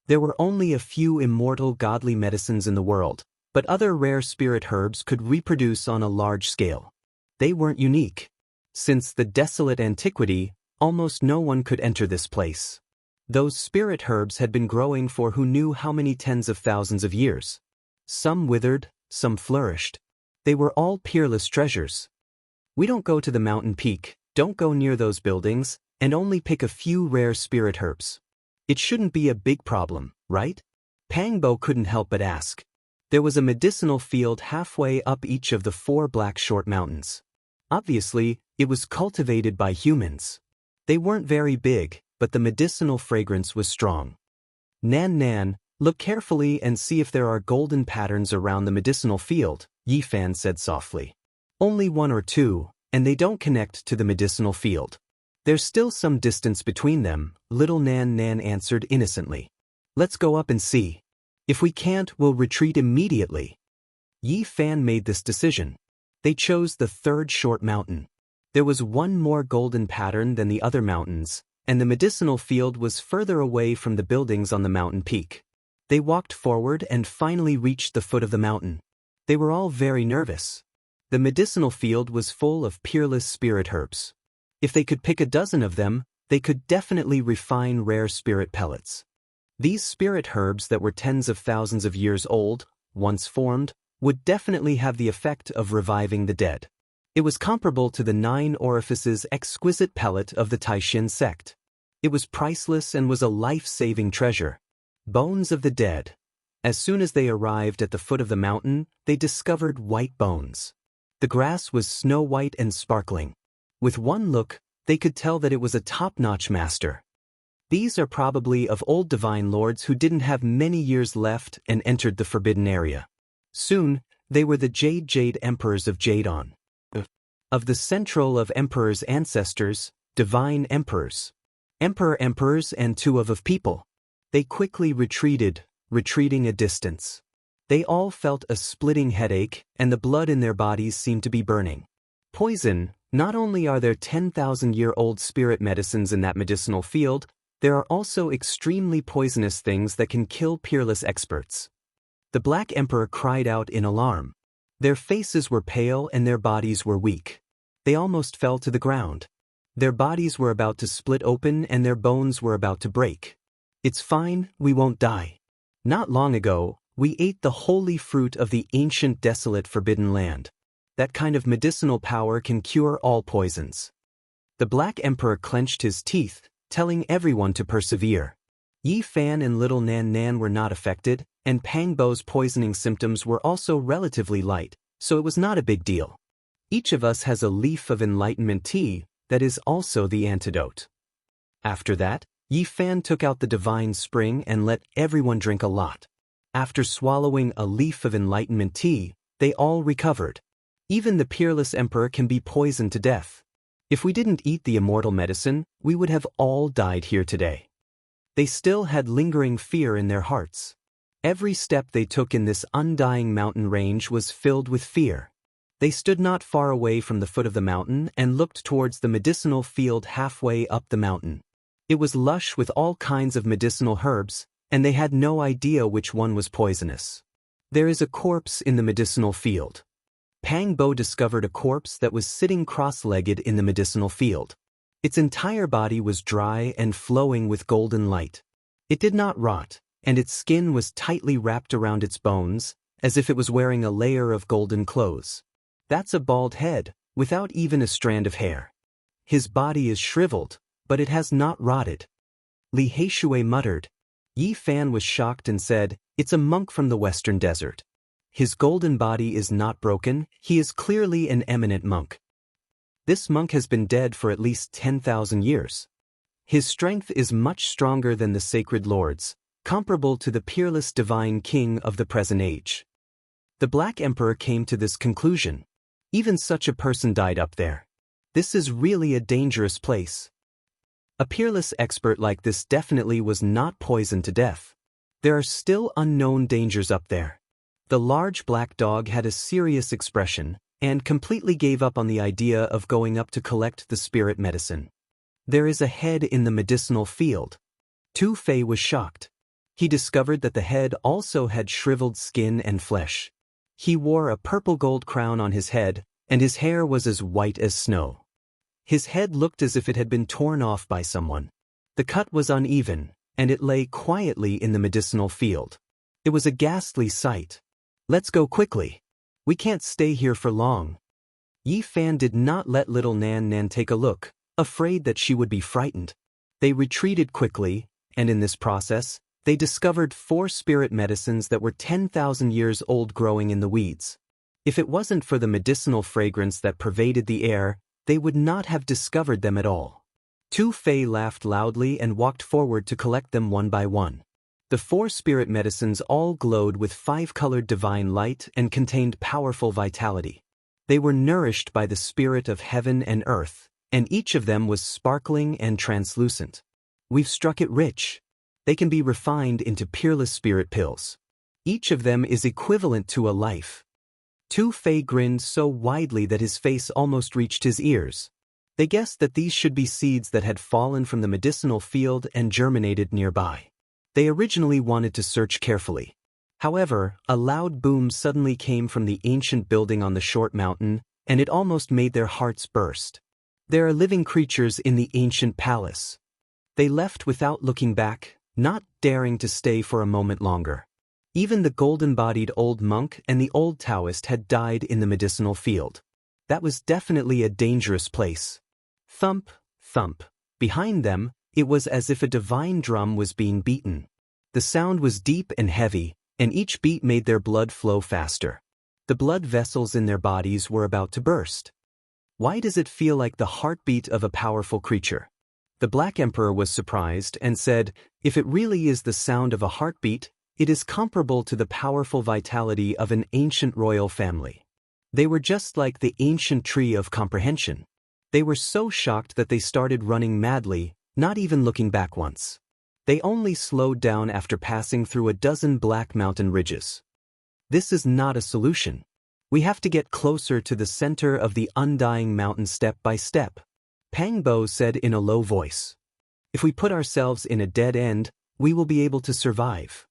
There were only a few immortal godly medicines in the world, but other rare spirit herbs could reproduce on a large scale. They weren't unique. Since the desolate antiquity, almost no one could enter this place. Those spirit herbs had been growing for who knew how many tens of thousands of years. Some withered, some flourished. They were all peerless treasures. We don't go to the mountain peak, don't go near those buildings, and only pick a few rare spirit herbs. It shouldn't be a big problem, right? Pangbo couldn't help but ask. There was a medicinal field halfway up each of the 4 black short mountains. Obviously, it was cultivated by humans. They weren't very big, but the medicinal fragrance was strong. Nan Nan, Look carefully and see if there are golden patterns around the medicinal field, Yi Fan said softly. Only one or two, and they don't connect to the medicinal field. There's still some distance between them, little Nan Nan answered innocently. Let's go up and see. If we can't, we'll retreat immediately. Yi Fan made this decision. They chose the third short mountain. There was one more golden pattern than the other mountains, and the medicinal field was further away from the buildings on the mountain peak. They walked forward and finally reached the foot of the mountain. They were all very nervous. The medicinal field was full of peerless spirit herbs. If they could pick a dozen of them, they could definitely refine rare spirit pellets. These spirit herbs that were tens of thousands of years old, once formed, would definitely have the effect of reviving the dead. It was comparable to the 9 orifices exquisite pellet of the Taishin sect. It was priceless and was a life-saving treasure. Bones of the dead. As soon as they arrived at the foot of the mountain, they discovered white bones. The grass was snow-white and sparkling. With one look, they could tell that it was a top-notch master. These are probably of old divine lords who didn't have many years left and entered the forbidden area. Soon, they were the Jade Emperors of Jadon. Of the central of Emperor's ancestors, divine emperors. Emperors and 2 of people. They quickly retreated, retreating a distance. They all felt a splitting headache, and the blood in their bodies seemed to be burning. Poison. Not only are there 10,000-year-old spirit medicines in that medicinal field, there are also extremely poisonous things that can kill peerless experts. The Black Emperor cried out in alarm. Their faces were pale and their bodies were weak. They almost fell to the ground. Their bodies were about to split open and their bones were about to break. It's fine, we won't die. Not long ago, we ate the holy fruit of the ancient desolate forbidden land. That kind of medicinal power can cure all poisons. The Black Emperor clenched his teeth, telling everyone to persevere. Yi Fan and little Nan Nan were not affected, and Pang Bo's poisoning symptoms were also relatively light, so it was not a big deal. Each of us has a leaf of enlightenment tea that is also the antidote. After that, Yi Fan took out the divine spring and let everyone drink a lot. After swallowing a leaf of enlightenment tea, they all recovered. Even the peerless emperor can be poisoned to death. If we didn't eat the immortal medicine, we would have all died here today. They still had lingering fear in their hearts. Every step they took in this undying mountain range was filled with fear. They stood not far away from the foot of the mountain and looked towards the medicinal field halfway up the mountain. It was lush with all kinds of medicinal herbs, and they had no idea which one was poisonous. There is a corpse in the medicinal field. Pang Bo discovered a corpse that was sitting cross-legged in the medicinal field. Its entire body was dry and flowing with golden light. It did not rot, and its skin was tightly wrapped around its bones, as if it was wearing a layer of golden clothes. That's a bald head, without even a strand of hair. His body is shriveled, but it has not rotted. Li Heishui muttered. Yi Fan was shocked and said, "It's a monk from the western desert. His golden body is not broken, he is clearly an eminent monk. This monk has been dead for at least 10,000 years. His strength is much stronger than the sacred lords, comparable to the peerless divine king of the present age." The Black Emperor came to this conclusion. Even such a person died up there. This is really a dangerous place. A peerless expert like this definitely was not poisoned to death. There are still unknown dangers up there. The large black dog had a serious expression, and completely gave up on the idea of going up to collect the spirit medicine. There is a head in the medicinal field. Tu Fei was shocked. He discovered that the head also had shriveled skin and flesh. He wore a purple gold crown on his head, and his hair was as white as snow. His head looked as if it had been torn off by someone. The cut was uneven, and it lay quietly in the medicinal field. It was a ghastly sight. "Let's go quickly. We can't stay here for long." Yi Fan did not let little Nan Nan take a look, afraid that she would be frightened. They retreated quickly, and in this process, they discovered 4 spirit medicines that were 10,000 years old growing in the weeds. If it wasn't for the medicinal fragrance that pervaded the air, they would not have discovered them at all. Tu Fei laughed loudly and walked forward to collect them one by one. The 4 spirit medicines all glowed with 5-colored divine light and contained powerful vitality. They were nourished by the spirit of heaven and earth, and each of them was sparkling and translucent. We've struck it rich. They can be refined into peerless spirit pills. Each of them is equivalent to a life. Tu Fei grinned so widely that his face almost reached his ears. They guessed that these should be seeds that had fallen from the medicinal field and germinated nearby. They originally wanted to search carefully. However, a loud boom suddenly came from the ancient building on the short mountain, and it almost made their hearts burst. There are living creatures in the ancient palace. They left without looking back, not daring to stay for a moment longer. Even the golden-bodied old monk and the old Daoist had died in the medicinal field. That was definitely a dangerous place. Thump, thump. Behind them, it was as if a divine drum was being beaten. The sound was deep and heavy, and each beat made their blood flow faster. The blood vessels in their bodies were about to burst. Why does it feel like the heartbeat of a powerful creature? The Black Emperor was surprised and said, if it really is the sound of a heartbeat, it is comparable to the powerful vitality of an ancient royal family. They were just like the ancient tree of comprehension. They were so shocked that they started running madly, not even looking back once. They only slowed down after passing through a dozen black mountain ridges. This is not a solution. We have to get closer to the center of the undying mountain step by step. Pang Bo said in a low voice. If we put ourselves in a dead end, we will be able to survive.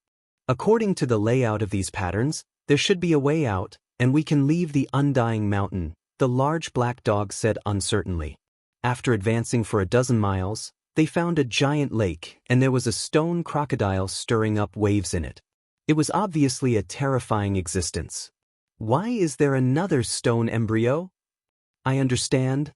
According to the layout of these patterns, there should be a way out, and we can leave the undying mountain, the large black dog said uncertainly. After advancing for a dozen miles, they found a giant lake, and there was a stone crocodile stirring up waves in it. It was obviously a terrifying existence. Why is there another stone embryo? I understand.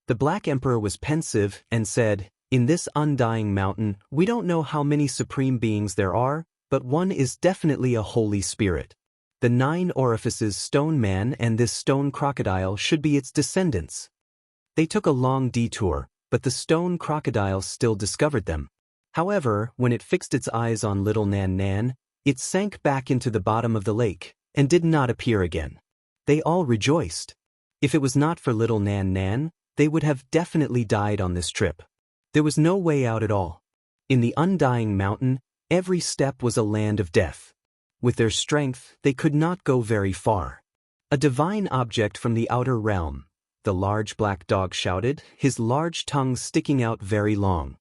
The Black Emperor was pensive and said, in this undying mountain, we don't know how many supreme beings there are, but one is definitely a holy spirit. The 9 orifices stone man and this stone crocodile should be its descendants. They took a long detour, but the stone crocodile still discovered them. However, when it fixed its eyes on little Nan Nan, it sank back into the bottom of the lake, and did not appear again. They all rejoiced. If it was not for little Nan Nan, they would have definitely died on this trip. There was no way out at all. In the undying mountain, every step was a land of death. With their strength, they could not go very far. A divine object from the outer realm, the large black dog shouted, his large tongue sticking out very long.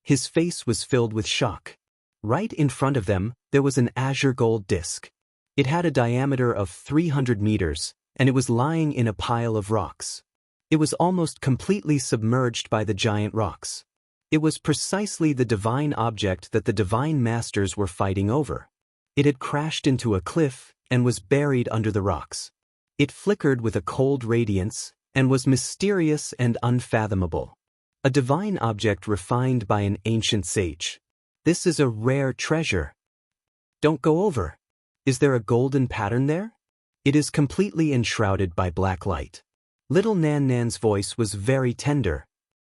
His face was filled with shock. Right in front of them, there was an azure gold disc. It had a diameter of 300 meters, and it was lying in a pile of rocks. It was almost completely submerged by the giant rocks. It was precisely the divine object that the divine masters were fighting over. It had crashed into a cliff and was buried under the rocks. It flickered with a cold radiance and was mysterious and unfathomable. A divine object refined by an ancient sage. This is a rare treasure. Don't go over. Is there a golden pattern there? It is completely enshrouded by black light. Little Nan Nan's voice was very tender.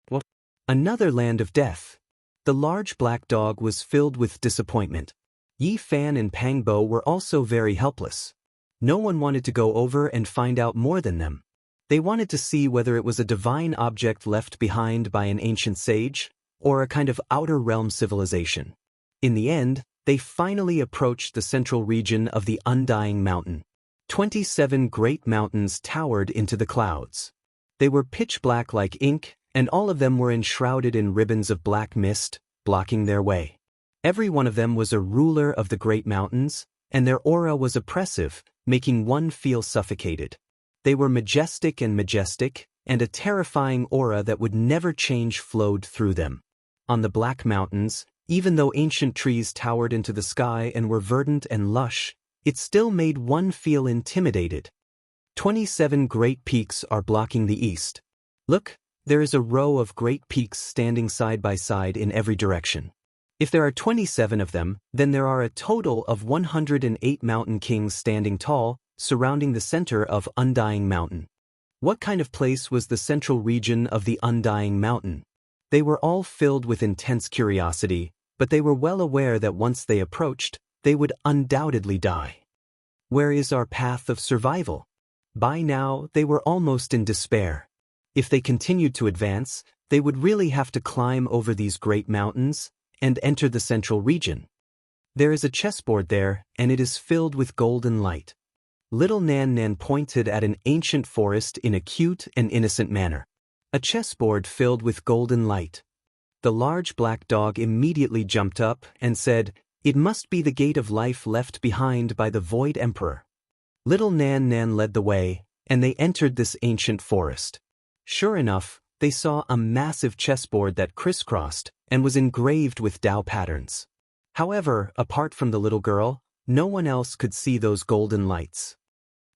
What? Another land of death. The large black dog was filled with disappointment. Yi Fan and Pang Bo were also very helpless. No one wanted to go over and find out more than them. They wanted to see whether it was a divine object left behind by an ancient sage, or a kind of outer realm civilization. In the end, they finally approached the central region of the undying mountain. 27 great mountains towered into the clouds. They were pitch black like ink, and all of them were enshrouded in ribbons of black mist, blocking their way. Every one of them was a ruler of the great mountains, and their aura was oppressive, making one feel suffocated. They were majestic, and a terrifying aura that would never change flowed through them. On the Black Mountains, even though ancient trees towered into the sky and were verdant and lush, it still made one feel intimidated. 27 great peaks are blocking the east. Look, there is a row of great peaks standing side by side in every direction. If there are 27 of them, then there are a total of 108 mountain kings standing tall, surrounding the center of Undying Mountain. What kind of place was the central region of the Undying Mountain? They were all filled with intense curiosity, but they were well aware that once they approached, they would undoubtedly die. Where is our path of survival? By now, they were almost in despair. If they continued to advance, they would really have to climb over these great mountains and enter the central region. There is a chessboard there, and it is filled with golden light. Little Nan Nan pointed at an ancient forest in a cute and innocent manner. A chessboard filled with golden light. The large black dog immediately jumped up and said, "It must be the gate of life left behind by the Void Emperor." Little Nan Nan led the way, and they entered this ancient forest. Sure enough, they saw a massive chessboard that crisscrossed and was engraved with Dao patterns. However, apart from the little girl, no one else could see those golden lights.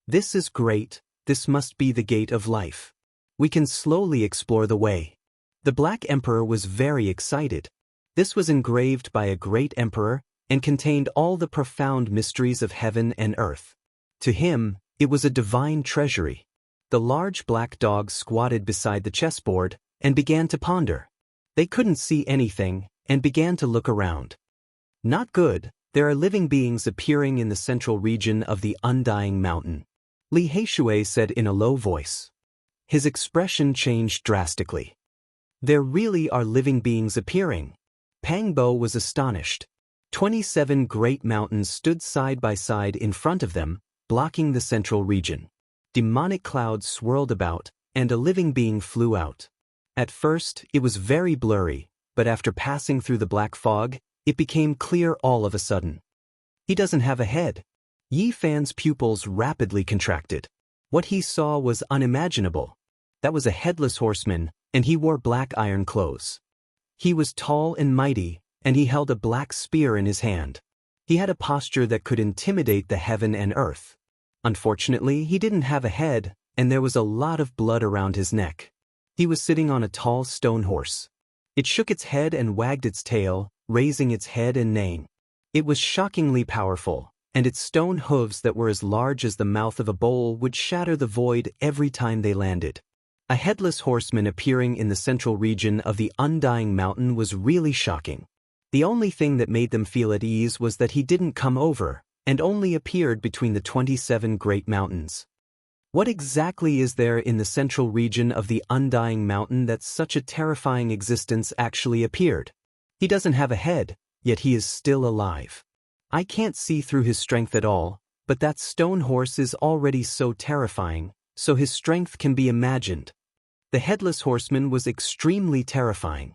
"This is great, this must be the gate of life. We can slowly explore the way." The Black Emperor was very excited. This was engraved by a great emperor and contained all the profound mysteries of heaven and earth. To him, it was a divine treasury. The large black dog squatted beside the chessboard and began to ponder. They couldn't see anything and began to look around. "Not good, there are living beings appearing in the central region of the Undying Mountain," Li Heishui said in a low voice. His expression changed drastically. "There really are living beings appearing." Pang Bo was astonished. 27 great mountains stood side by side in front of them, blocking the central region. Demonic clouds swirled about, and a living being flew out. At first, it was very blurry, but after passing through the black fog, it became clear all of a sudden. "He doesn't have a head." Yi Fan's pupils rapidly contracted. What he saw was unimaginable. That was a headless horseman, and he wore black iron clothes. He was tall and mighty, and he held a black spear in his hand. He had a posture that could intimidate the heaven and earth. Unfortunately, he didn't have a head, and there was a lot of blood around his neck. He was sitting on a tall stone horse. It shook its head and wagged its tail, raising its head and neighing. It was shockingly powerful, and its stone hooves that were as large as the mouth of a bowl would shatter the void every time they landed. A headless horseman appearing in the central region of the Undying Mountain was really shocking. The only thing that made them feel at ease was that he didn't come over, and only appeared between the 27 great mountains. What exactly is there in the central region of the Undying Mountain that such a terrifying existence actually appeared? He doesn't have a head, yet he is still alive. I can't see through his strength at all, but that stone horse is already so terrifying, so his strength can be imagined. The headless horseman was extremely terrifying.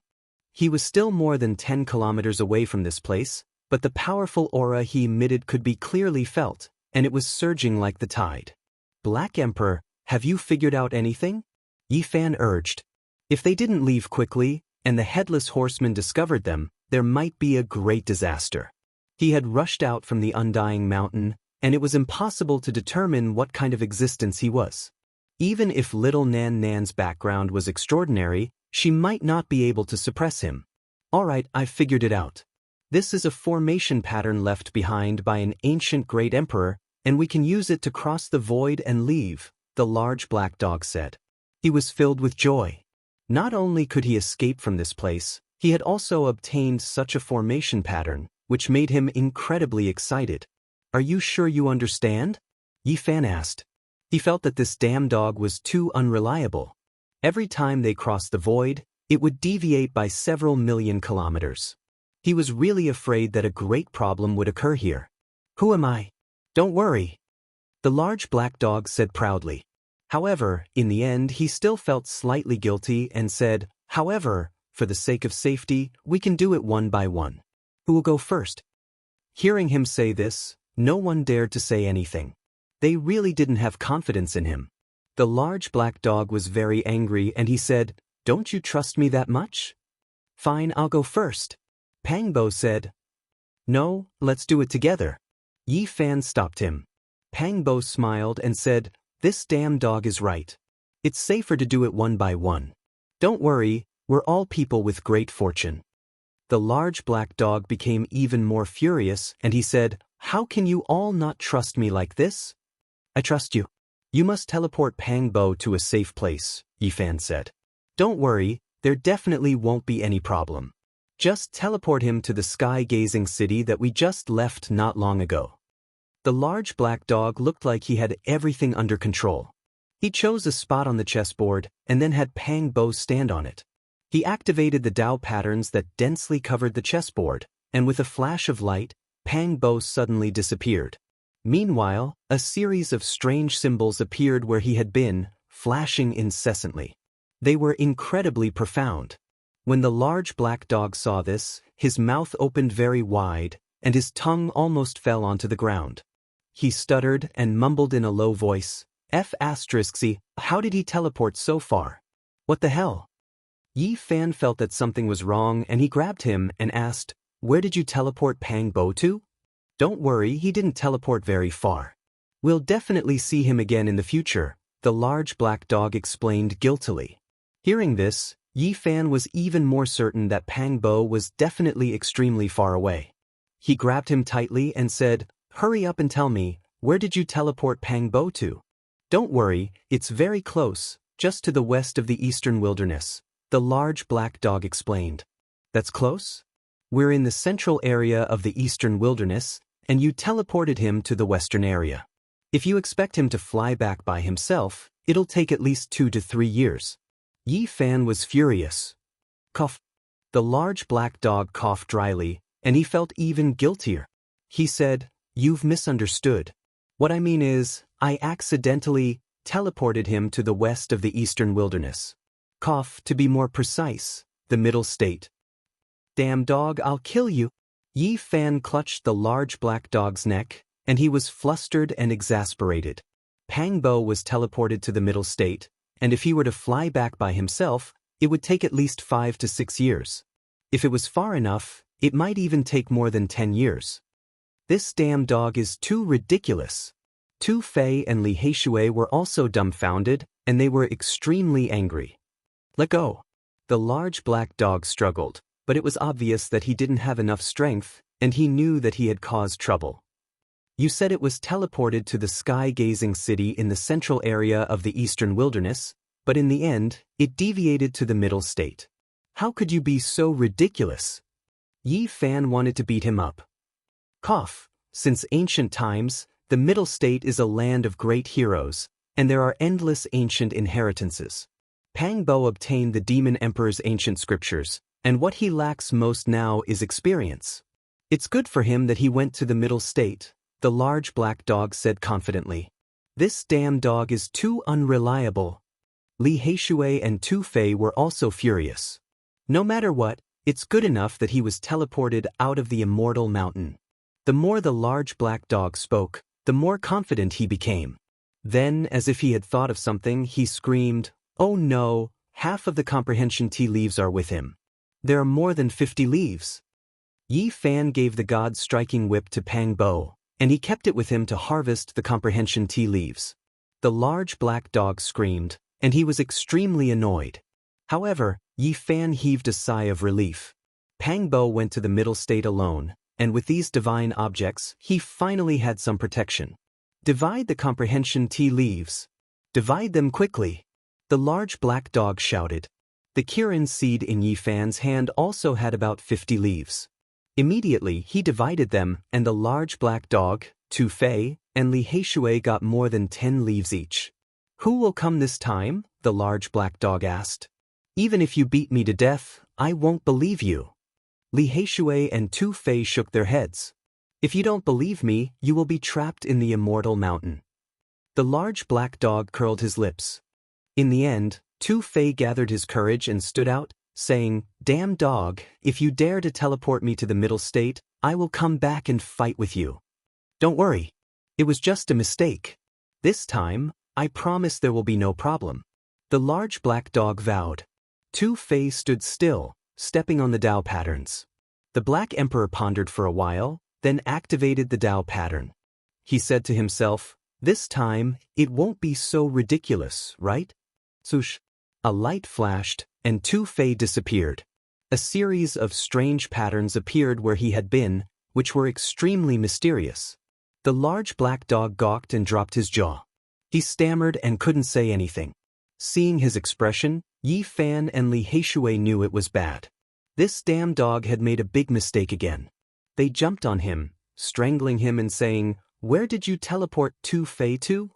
He was still more than 10 kilometers away from this place, but the powerful aura he emitted could be clearly felt, and it was surging like the tide. "Black Emperor, have you figured out anything?" Yi Fan urged. If they didn't leave quickly, and the headless horseman discovered them, there might be a great disaster. He had rushed out from the Undying Mountain, and it was impossible to determine what kind of existence he was. Even if little Nan Nan's background was extraordinary, she might not be able to suppress him. "All right, I've figured it out. This is a formation pattern left behind by an ancient great emperor, and we can use it to cross the void and leave," the large black dog said. He was filled with joy. Not only could he escape from this place, he had also obtained such a formation pattern, which made him incredibly excited. "Are you sure you understand?" Yi Fan asked. He felt that this damn dog was too unreliable. Every time they crossed the void, it would deviate by several million kilometers. He was really afraid that a great problem would occur here. "Who am I?" "Don't worry," the large black dog said proudly. However, in the end he still felt slightly guilty and said, "However, for the sake of safety, we can do it one by one. Who will go first?" Hearing him say this, no one dared to say anything. They really didn't have confidence in him. The large black dog was very angry and he said, "Don't you trust me that much?" "Fine, I'll go first." Pang Bo said, "No, let's do it together." Yi Fan stopped him. Pang Bo smiled and said, "This damn dog is right. It's safer to do it one by one. Don't worry, we're all people with great fortune." The large black dog became even more furious and he said, "How can you all not trust me like this?" "I trust you. You must teleport Pang Bo to a safe place," Yi Fan said. "Don't worry, there definitely won't be any problem." Just teleport him to the sky-gazing city that we just left not long ago. The large black dog looked like he had everything under control. He chose a spot on the chessboard and then had Pang Bo stand on it. He activated the Dao patterns that densely covered the chessboard, and with a flash of light, Pang Bo suddenly disappeared. Meanwhile, a series of strange symbols appeared where he had been, flashing incessantly. They were incredibly profound. When the large black dog saw this, his mouth opened very wide, and his tongue almost fell onto the ground. He stuttered and mumbled in a low voice, F***y, how did he teleport so far? What the hell? Yi Fan felt that something was wrong and he grabbed him and asked, where did you teleport Pang Bo to? Don't worry, he didn't teleport very far. We'll definitely see him again in the future, the large black dog explained guiltily. Hearing this, Yi Fan was even more certain that Pang Bo was definitely extremely far away. He grabbed him tightly and said, hurry up and tell me, where did you teleport Pang Bo to? Don't worry, it's very close, just to the west of the eastern wilderness, the large black dog explained. That's close? We're in the central area of the eastern wilderness, and you teleported him to the western area. If you expect him to fly back by himself, it'll take at least 2 to 3 years. Yi Fan was furious. Cough. The large black dog coughed dryly, and he felt even guiltier. He said, you've misunderstood. What I mean is, I accidentally teleported him to the west of the eastern wilderness. Cough, to be more precise, the middle state. Damn dog, I'll kill you. Yi Fan clutched the large black dog's neck, and he was flustered and exasperated. Pang Bo was teleported to the middle state, and if he were to fly back by himself, it would take at least 5 to 6 years. If it was far enough, it might even take more than 10 years. This damn dog is too ridiculous. Tu Fei and Li Heishui were also dumbfounded, and they were extremely angry. Let go. The large black dog struggled, but it was obvious that he didn't have enough strength, and he knew that he had caused trouble. You said it was teleported to the sky-gazing city in the central area of the eastern wilderness, but in the end, it deviated to the middle state. How could you be so ridiculous? Yi Fan wanted to beat him up. Cough. Since ancient times, the middle state is a land of great heroes, and there are endless ancient inheritances. Pang Bo obtained the Demon Emperor's ancient scriptures, and what he lacks most now is experience. It's good for him that he went to the middle state, the large black dog said confidently. This damn dog is too unreliable. Li Heishui and Tu Fei were also furious. No matter what, it's good enough that he was teleported out of the Immortal Mountain. The more the large black dog spoke, the more confident he became. Then, as if he had thought of something, he screamed, oh no, half of the comprehension tea leaves are with him. There are more than 50 leaves. Yi Fan gave the God-striking whip to Pang Bo, and he kept it with him to harvest the comprehension tea leaves. The large black dog screamed, and he was extremely annoyed. However, Yi Fan heaved a sigh of relief. Pang Bo went to the middle state alone, and with these divine objects, he finally had some protection. Divide the comprehension tea leaves. Divide them quickly. The large black dog shouted. The Kirin seed in Yi Fan's hand also had about 50 leaves. Immediately, he divided them, and the large black dog, Tu Fei, and Li Heishui got more than 10 leaves each. Who will come this time? The large black dog asked. Even if you beat me to death, I won't believe you. Li Heishui and Tu Fei shook their heads. If you don't believe me, you will be trapped in the Immortal Mountain. The large black dog curled his lips. In the end, Tu Fei gathered his courage and stood out, saying, damn dog, if you dare to teleport me to the middle state, I will come back and fight with you. Don't worry. It was just a mistake. This time, I promise there will be no problem. The large black dog vowed. Tu Fei stood still, stepping on the Dao patterns. The Black Emperor pondered for a while, then activated the Dao pattern. He said to himself, this time, it won't be so ridiculous, right? Swoosh. A light flashed, and Tu Fei disappeared. A series of strange patterns appeared where he had been, which were extremely mysterious. The large black dog gawked and dropped his jaw. He stammered and couldn't say anything. Seeing his expression, Yi Fan and Li Heishui knew it was bad. This damn dog had made a big mistake again. They jumped on him, strangling him and saying, "Where did you teleport to, Fei to?"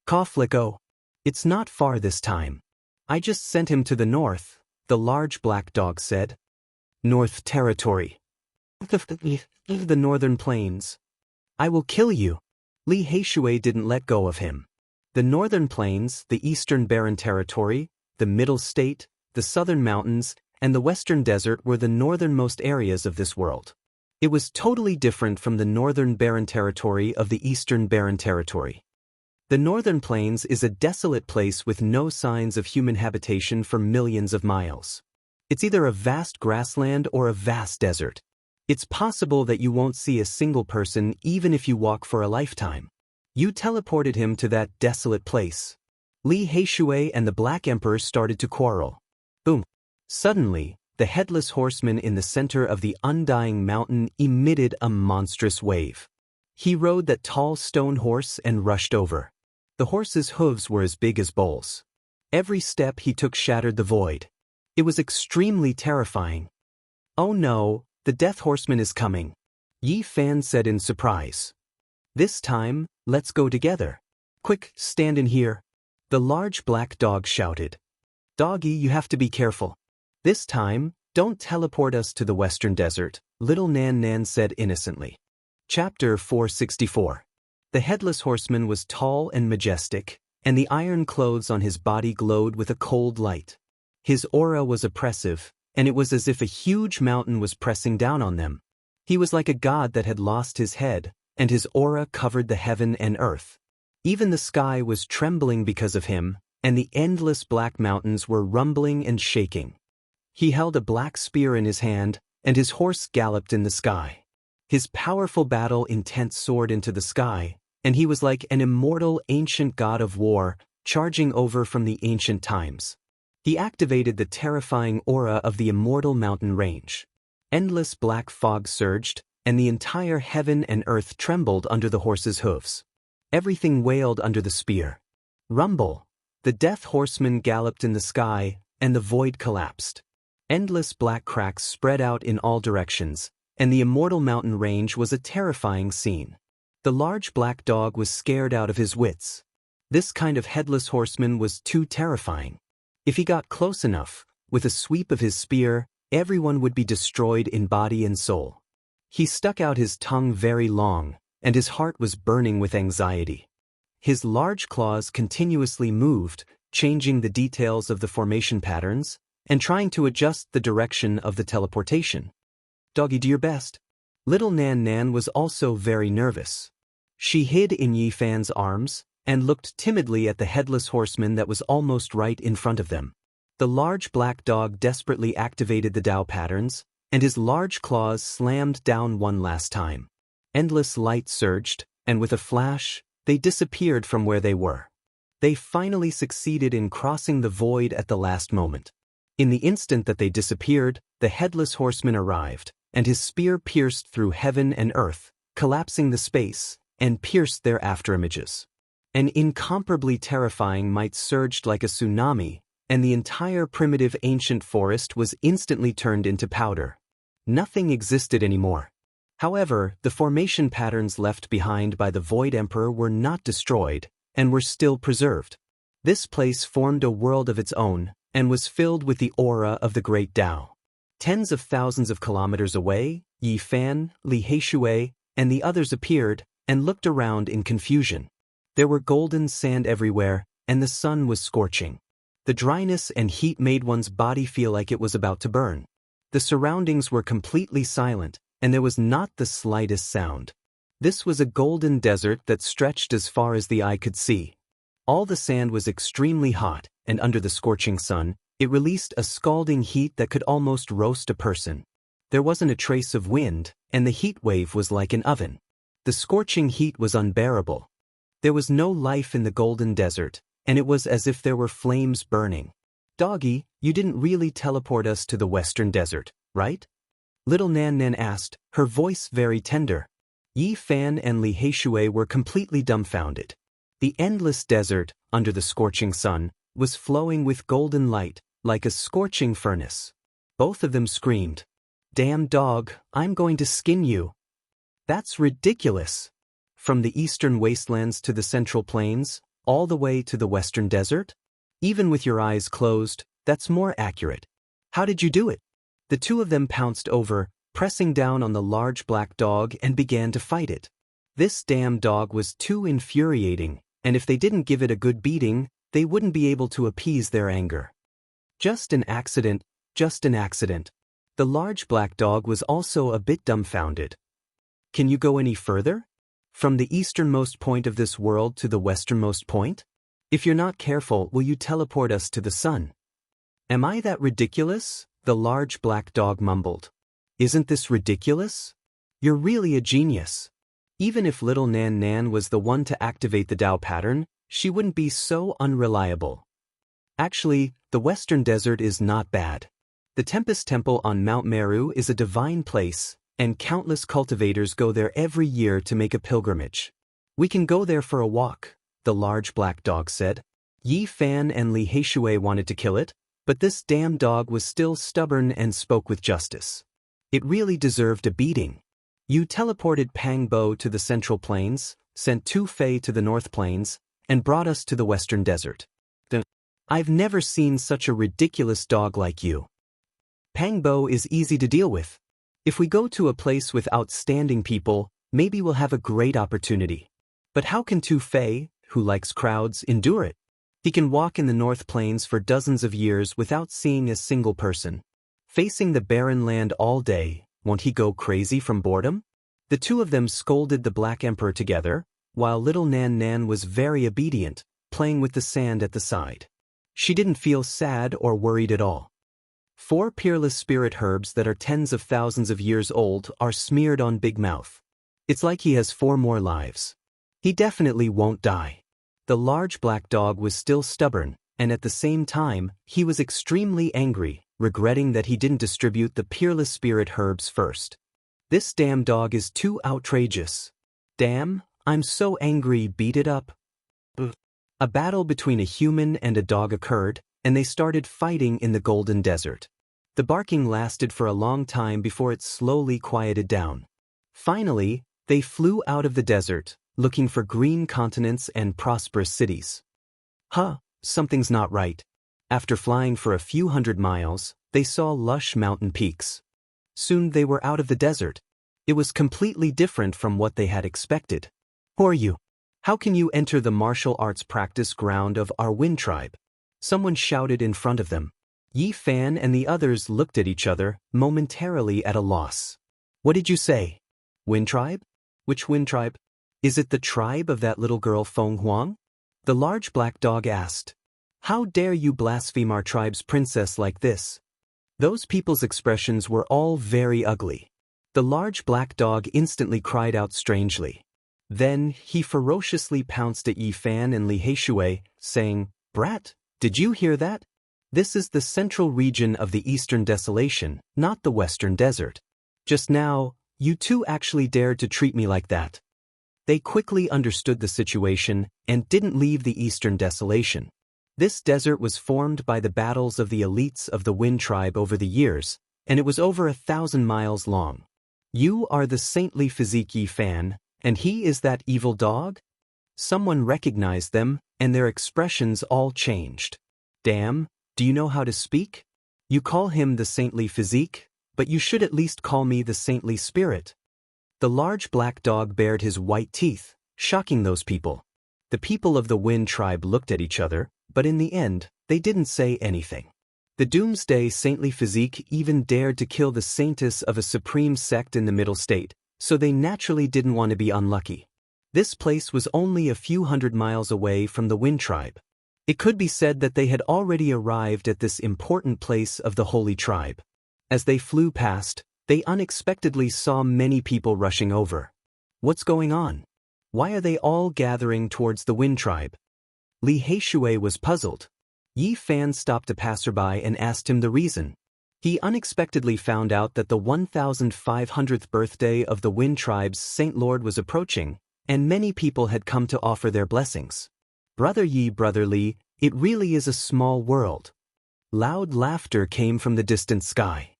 "Kofliko. It's not far this time. I just sent him to the north," the large black dog said. "North Territory. The Northern Plains. I will kill you." Li Heishui didn't let go of him. The Northern Plains, the Eastern Barren Territory, the Middle State, the Southern Mountains, and the Western Desert were the northernmost areas of this world. It was totally different from the Northern Barren Territory of the Eastern Barren Territory. The Northern Plains is a desolate place with no signs of human habitation for millions of miles. It's either a vast grassland or a vast desert. It's possible that you won't see a single person even if you walk for a lifetime. You teleported him to that desolate place. Li Heishui and the Black Emperor started to quarrel. Boom. Suddenly, the headless horseman in the center of the undying mountain emitted a monstrous wave. He rode that tall stone horse and rushed over. The horse's hooves were as big as bowls. Every step he took shattered the void. It was extremely terrifying. "Oh no, the Death Horseman is coming," Yi Fan said in surprise. "This time, let's go together. Quick, stand in here," the large black dog shouted. "Doggy, you have to be careful. This time, don't teleport us to the Western Desert," little Nan Nan said innocently. Chapter 464. The headless horseman was tall and majestic, and the iron clothes on his body glowed with a cold light. His aura was oppressive, and it was as if a huge mountain was pressing down on them. He was like a god that had lost his head, and his aura covered the heaven and earth. Even the sky was trembling because of him, and the endless black mountains were rumbling and shaking. He held a black spear in his hand, and his horse galloped in the sky. His powerful battle-intent soared into the sky, and he was like an immortal ancient god of war, charging over from the ancient times. He activated the terrifying aura of the immortal mountain range. Endless black fog surged, and the entire heaven and earth trembled under the horse's hooves. Everything wailed under the spear. Rumble! The death horseman galloped in the sky, and the void collapsed. Endless black cracks spread out in all directions, and the immortal mountain range was a terrifying scene. The large black dog was scared out of his wits. This kind of headless horseman was too terrifying. If he got close enough, with a sweep of his spear, everyone would be destroyed in body and soul. He stuck out his tongue very long, and his heart was burning with anxiety. His large claws continuously moved, changing the details of the formation patterns, and trying to adjust the direction of the teleportation. "Doggy, do your best." Little Nan Nan was also very nervous. She hid in Yi Fan's arms, and looked timidly at the headless horseman that was almost right in front of them. The large black dog desperately activated the Dao patterns, and his large claws slammed down one last time. Endless light surged, and with a flash, they disappeared from where they were. They finally succeeded in crossing the void at the last moment. In the instant that they disappeared, the headless horseman arrived, and his spear pierced through heaven and earth, collapsing the space, and pierced their afterimages. An incomparably terrifying might surged like a tsunami, and the entire primitive ancient forest was instantly turned into powder. Nothing existed anymore. However, the formation patterns left behind by the Void Emperor were not destroyed, and were still preserved. This place formed a world of its own, and was filled with the aura of the great Tao. Tens of thousands of kilometers away, Yi Fan, Li Heishui, and the others appeared, and looked around in confusion. There were golden sand everywhere, and the sun was scorching. The dryness and heat made one's body feel like it was about to burn. The surroundings were completely silent, and there was not the slightest sound. This was a golden desert that stretched as far as the eye could see. All the sand was extremely hot, and under the scorching sun, it released a scalding heat that could almost roast a person. There wasn't a trace of wind, and the heat wave was like an oven. The scorching heat was unbearable. There was no life in the golden desert, and it was as if there were flames burning. "Doggy, you didn't really teleport us to the Western Desert, right?" Little Nan Nan asked, her voice very tender. Yi Fan and Li Heishui were completely dumbfounded. The endless desert, under the scorching sun, was flowing with golden light, like a scorching furnace. Both of them screamed. Damn dog, I'm going to skin you. That's ridiculous. From the eastern wastelands to the central plains, all the way to the western desert? Even with your eyes closed, that's more accurate. How did you do it? The two of them pounced over, pressing down on the large black dog and began to fight it. This damn dog was too infuriating, and if they didn't give it a good beating, they wouldn't be able to appease their anger. Just an accident, just an accident. The large black dog was also a bit dumbfounded. Can you go any further? From the easternmost point of this world to the westernmost point? If you're not careful, will you teleport us to the sun? Am I that ridiculous? The large black dog mumbled. Isn't this ridiculous? You're really a genius. Even if little Nan Nan was the one to activate the Dao pattern, she wouldn't be so unreliable. Actually, the western desert is not bad. The Tempest Temple on Mount Meru is a divine place, and countless cultivators go there every year to make a pilgrimage. We can go there for a walk, the large black dog said. Yi Fan and Li Heishui wanted to kill it, but this damn dog was still stubborn and spoke with justice. It really deserved a beating. You teleported Pang Bo to the Central Plains, sent Tu Fei to the North Plains, and brought us to the Western Desert. I've never seen such a ridiculous dog like you. Pang Bo is easy to deal with. If we go to a place with outstanding people, maybe we'll have a great opportunity. But how can Tu Fei, who likes crowds, endure it? He can walk in the North Plains for dozens of years without seeing a single person. Facing the barren land all day, won't he go crazy from boredom? The two of them scolded the Black Emperor together, while little Nan Nan was very obedient, playing with the sand at the side. She didn't feel sad or worried at all. 4 peerless spirit herbs that are tens of thousands of years old are smeared on Big Mouth. It's like he has 4 more lives. He definitely won't die. The large black dog was still stubborn, and at the same time, he was extremely angry, regretting that he didn't distribute the peerless spirit herbs first. This damn dog is too outrageous. Damn, I'm so angry, beat it up. A battle between a human and a dog occurred, and they started fighting in the Golden Desert. The barking lasted for a long time before it slowly quieted down. Finally, they flew out of the desert, looking for green continents and prosperous cities. Something's not right. After flying for a few hundred miles, they saw lush mountain peaks. Soon they were out of the desert. It was completely different from what they had expected. Who are you? How can you enter the martial arts practice ground of our Wind Tribe? Someone shouted in front of them. Yi Fan and the others looked at each other, momentarily at a loss. What did you say? Wind Tribe? Which Wind Tribe? Is it the tribe of that little girl Feng Huang? The large black dog asked. How dare you blaspheme our tribe's princess like this? Those people's expressions were all very ugly. The large black dog instantly cried out strangely. Then he ferociously pounced at Yi Fan and Li Heishui, saying, Brat, did you hear that? This is the central region of the Eastern Desolation, not the Western Desert. Just now, you two actually dared to treat me like that. They quickly understood the situation and didn't leave the Eastern Desolation. This desert was formed by the battles of the elites of the Wind Tribe over the years, and it was over 1,000 miles long. You are the saintly physique Yi Fan, and he is that evil dog? Someone recognized them, and their expressions all changed. Damn, do you know how to speak? You call him the saintly physique, but you should at least call me the saintly spirit. The large black dog bared his white teeth, shocking those people. The people of the Wind Tribe looked at each other, but in the end, they didn't say anything. The doomsday saintly physique even dared to kill the saintess of a supreme sect in the Middle State, so they naturally didn't want to be unlucky. This place was only a few hundred miles away from the Wind Tribe. It could be said that they had already arrived at this important place of the Holy Tribe. As they flew past, they unexpectedly saw many people rushing over. What's going on? Why are they all gathering towards the Wind Tribe? Li Heishui was puzzled. Yi Fan stopped a passerby and asked him the reason. He unexpectedly found out that the 1500th birthday of the Wind Tribe's Saint Lord was approaching, and many people had come to offer their blessings. Brother Yi, Brother Li, it really is a small world. Loud laughter came from the distant sky.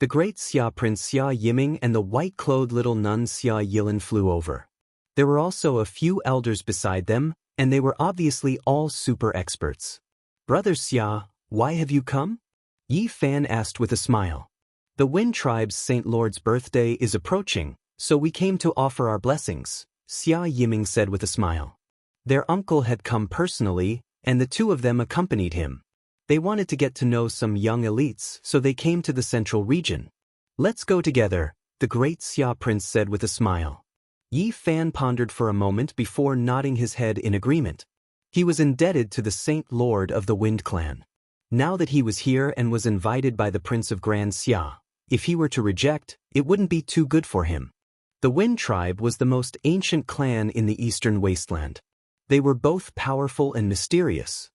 The great Xia Prince Xia Yiming and the white-clothed little nun Xia Yilin flew over. There were also a few elders beside them, and they were obviously all super experts. Brother Xia, why have you come? Yi Fan asked with a smile. The Wind Tribe's Saint Lord's birthday is approaching, so we came to offer our blessings, Xia Yiming said with a smile. Their uncle had come personally, and the two of them accompanied him. They wanted to get to know some young elites, so they came to the central region. Let's go together, the great Xia Prince said with a smile. Yi Fan pondered for a moment before nodding his head in agreement. He was indebted to the Saint Lord of the Wind Clan. Now that he was here and was invited by the Prince of Grand Xia, if he were to reject, it wouldn't be too good for him. The Wind Tribe was the most ancient clan in the eastern wasteland. They were both powerful and mysterious.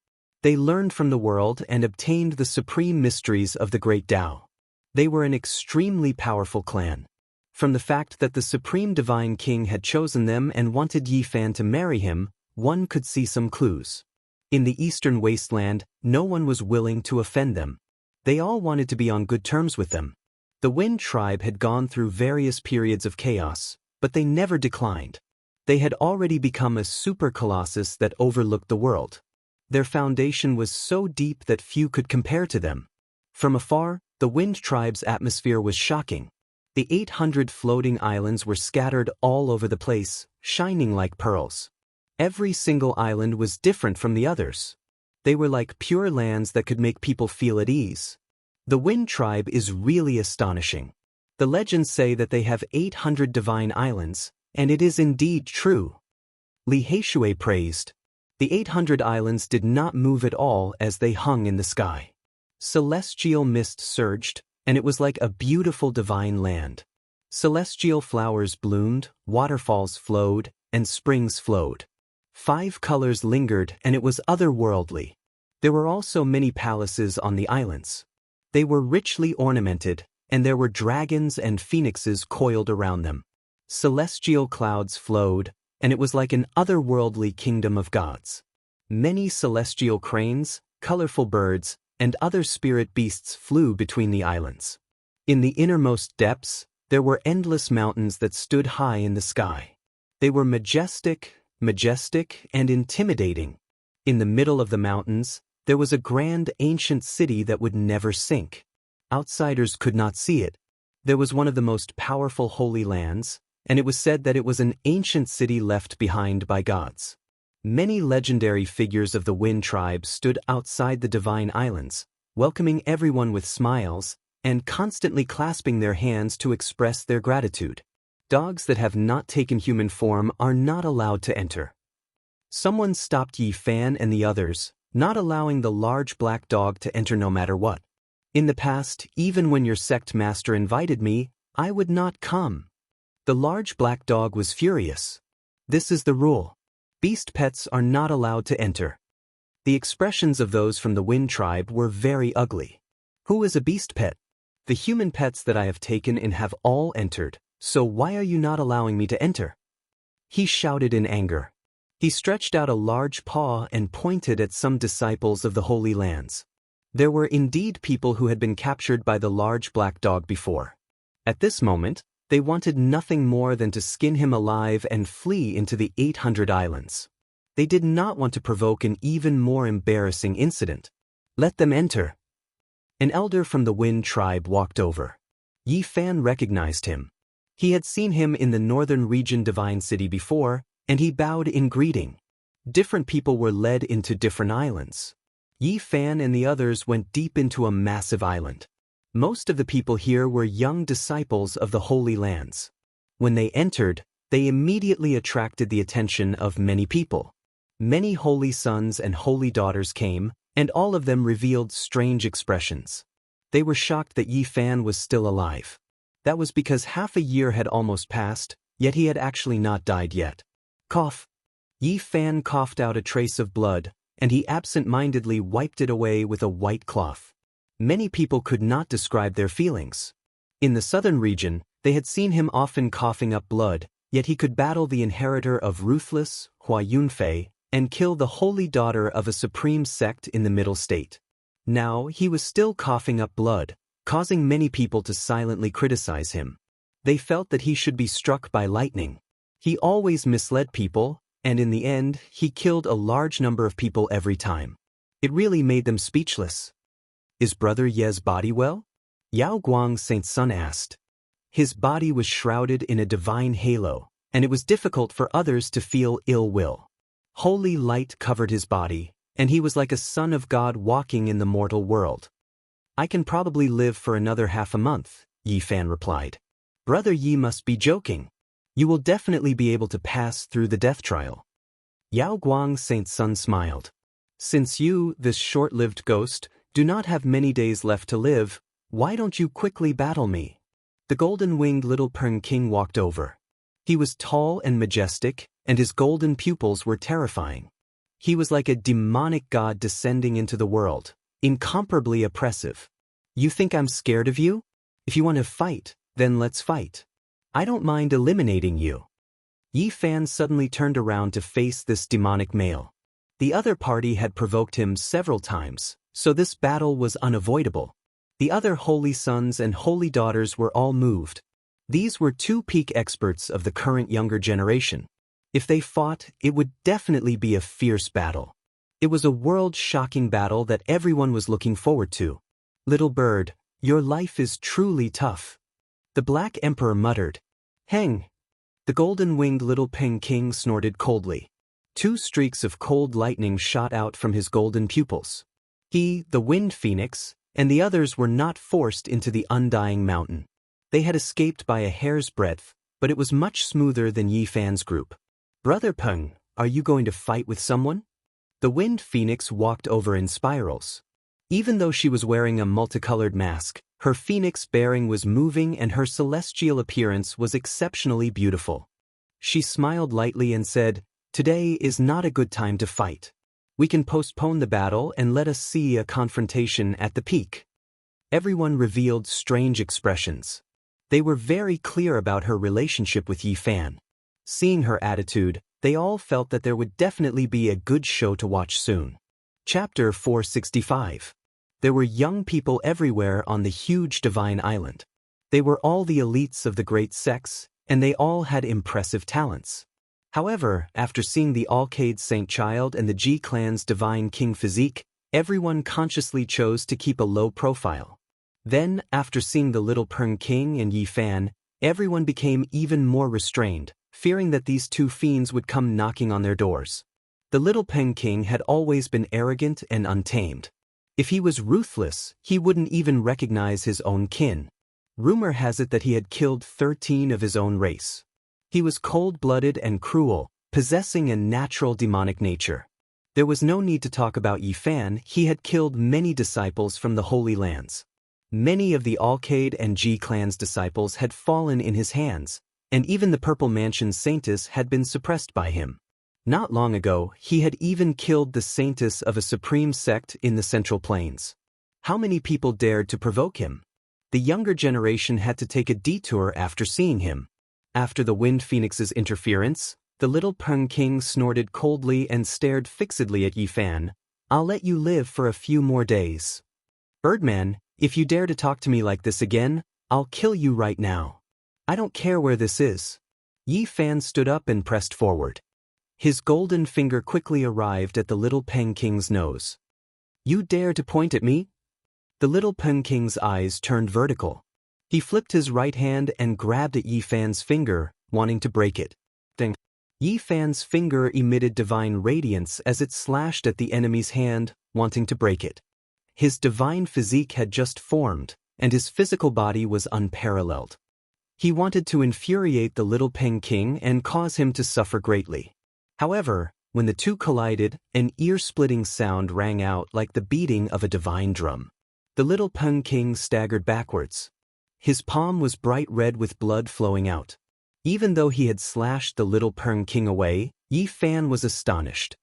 They learned from the world and obtained the supreme mysteries of the great Tao. They were an extremely powerful clan. From the fact that the Supreme Divine King had chosen them and wanted Yi Fan to marry him, one could see some clues. In the eastern wasteland, no one was willing to offend them. They all wanted to be on good terms with them. The Wind Tribe had gone through various periods of chaos, but they never declined. They had already become a super colossus that overlooked the world. Their foundation was so deep that few could compare to them. From afar, the Wind Tribe's atmosphere was shocking. The 800 floating islands were scattered all over the place, shining like pearls. Every single island was different from the others. They were like pure lands that could make people feel at ease. The Wind Tribe is really astonishing. The legends say that they have 800 divine islands, and it is indeed true. Li Heishui praised. The 800 islands did not move at all as they hung in the sky. Celestial mist surged, and it was like a beautiful divine land. Celestial flowers bloomed, waterfalls flowed, and springs flowed. 5 colors lingered, and it was otherworldly. There were also many palaces on the islands. They were richly ornamented, and there were dragons and phoenixes coiled around them. Celestial clouds flowed, and it was like an otherworldly kingdom of gods. Many celestial cranes, colorful birds, and other spirit beasts flew between the islands. In the innermost depths, there were endless mountains that stood high in the sky. They were majestic, and intimidating. In the middle of the mountains, there was a grand ancient city that would never sink. Outsiders could not see it. There was one of the most powerful holy lands, and it was said that it was an ancient city left behind by gods. Many legendary figures of the Wind Tribe stood outside the divine islands, welcoming everyone with smiles, and constantly clasping their hands to express their gratitude. Dogs that have not taken human form are not allowed to enter. Someone stopped Yi Fan and the others, not allowing the large black dog to enter no matter what. In the past, even when your sect master invited me, I would not come. The large black dog was furious. This is the rule. Beast pets are not allowed to enter. The expressions of those from the Wind Tribe were very ugly. Who is a beast pet? The human pets that I have taken in have all entered, so why are you not allowing me to enter? He shouted in anger. He stretched out a large paw and pointed at some disciples of the Holy Lands. There were indeed people who had been captured by the large black dog before. At this moment, they wanted nothing more than to skin him alive and flee into the 800 islands. They did not want to provoke an even more embarrassing incident. Let them enter. An elder from the Wind Tribe walked over. Yi Fan recognized him. He had seen him in the northern region Divine City before, and he bowed in greeting. Different people were led into different islands. Yi Fan and the others went deep into a massive island. Most of the people here were young disciples of the Holy Lands. When they entered, they immediately attracted the attention of many people. Many holy sons and holy daughters came, and all of them revealed strange expressions. They were shocked that Yi Fan was still alive. That was because half a year had almost passed, yet he had actually not died yet. Cough. Yi Fan coughed out a trace of blood, and he absent-mindedly wiped it away with a white cloth. Many people could not describe their feelings. In the southern region, they had seen him often coughing up blood, yet he could battle the inheritor of ruthless, Hua Yunfei, and kill the holy daughter of a supreme sect in the middle state. Now he was still coughing up blood, causing many people to silently criticize him. They felt that he should be struck by lightning. He always misled people, and in the end, he killed a large number of people every time. It really made them speechless. Is Brother Ye's body well? Yao Guang Saint's son asked. His body was shrouded in a divine halo, and it was difficult for others to feel ill will. Holy light covered his body, and he was like a son of God walking in the mortal world. I can probably live for another half a month, Yi Fan replied. Brother Yi must be joking. You will definitely be able to pass through the death trial. Yao Guang Saint's son smiled. Since you, this short-lived ghost, do not have many days left to live, why don't you quickly battle me? The golden-winged little Peng King walked over. He was tall and majestic, and his golden pupils were terrifying. He was like a demonic god descending into the world, incomparably oppressive. You think I'm scared of you? If you want to fight, then let's fight. I don't mind eliminating you. Yi Fan suddenly turned around to face this demonic male. The other party had provoked him several times, so this battle was unavoidable. The other holy sons and holy daughters were all moved. These were two peak experts of the current younger generation. If they fought, it would definitely be a fierce battle. It was a world-shocking battle that everyone was looking forward to. Little bird, your life is truly tough. The Black Emperor muttered. Heng! The golden-winged little Peng King snorted coldly. Two streaks of cold lightning shot out from his golden pupils. He, the Wind Phoenix, and the others were not forced into the undying mountain. They had escaped by a hair's breadth, but it was much smoother than Yi Fan's group. Brother Peng, are you going to fight with someone? The Wind Phoenix walked over in spirals. Even though she was wearing a multicolored mask, her phoenix bearing was moving and her celestial appearance was exceptionally beautiful. She smiled lightly and said, Today is not a good time to fight. We can postpone the battle and let us see a confrontation at the peak. Everyone revealed strange expressions. They were very clear about her relationship with Yi Fan. Seeing her attitude, they all felt that there would definitely be a good show to watch soon. Chapter 465. There were young people everywhere on the huge divine island. They were all the elites of the great sex, and they all had impressive talents. However, after seeing the Alcade Saint Child and the G Clan's Divine King physique, everyone consciously chose to keep a low profile. Then, after seeing the little Peng King and Yi Fan, everyone became even more restrained, fearing that these two fiends would come knocking on their doors. The little Peng King had always been arrogant and untamed. If he was ruthless, he wouldn't even recognize his own kin. Rumor has it that he had killed 13 of his own race. He was cold-blooded and cruel, possessing a natural demonic nature. There was no need to talk about Yi Fan. He had killed many disciples from the Holy Lands. Many of the Alcade and G Clan's disciples had fallen in his hands, and even the Purple Mansion's Saintess had been suppressed by him. Not long ago, he had even killed the Saintess of a supreme sect in the Central Plains. How many people dared to provoke him? The younger generation had to take a detour after seeing him. After the Wind Phoenix's interference, the little Peng King snorted coldly and stared fixedly at Yi Fan. I'll let you live for a few more days. Birdman, if you dare to talk to me like this again, I'll kill you right now. I don't care where this is. Yi Fan stood up and pressed forward. His golden finger quickly arrived at the little Peng King's nose. You dare to point at me? The little Peng King's eyes turned vertical. He flipped his right hand and grabbed at Yi Fan's finger, wanting to break it. Ding. Yi Fan's finger emitted divine radiance as it slashed at the enemy's hand, wanting to break it. His divine physique had just formed, and his physical body was unparalleled. He wanted to infuriate the little Peng King and cause him to suffer greatly. However, when the two collided, an ear-splitting sound rang out like the beating of a divine drum. The little Peng King staggered backwards. His palm was bright red with blood flowing out. Even though he had slashed the little Peng King away, Yi Fan was astonished.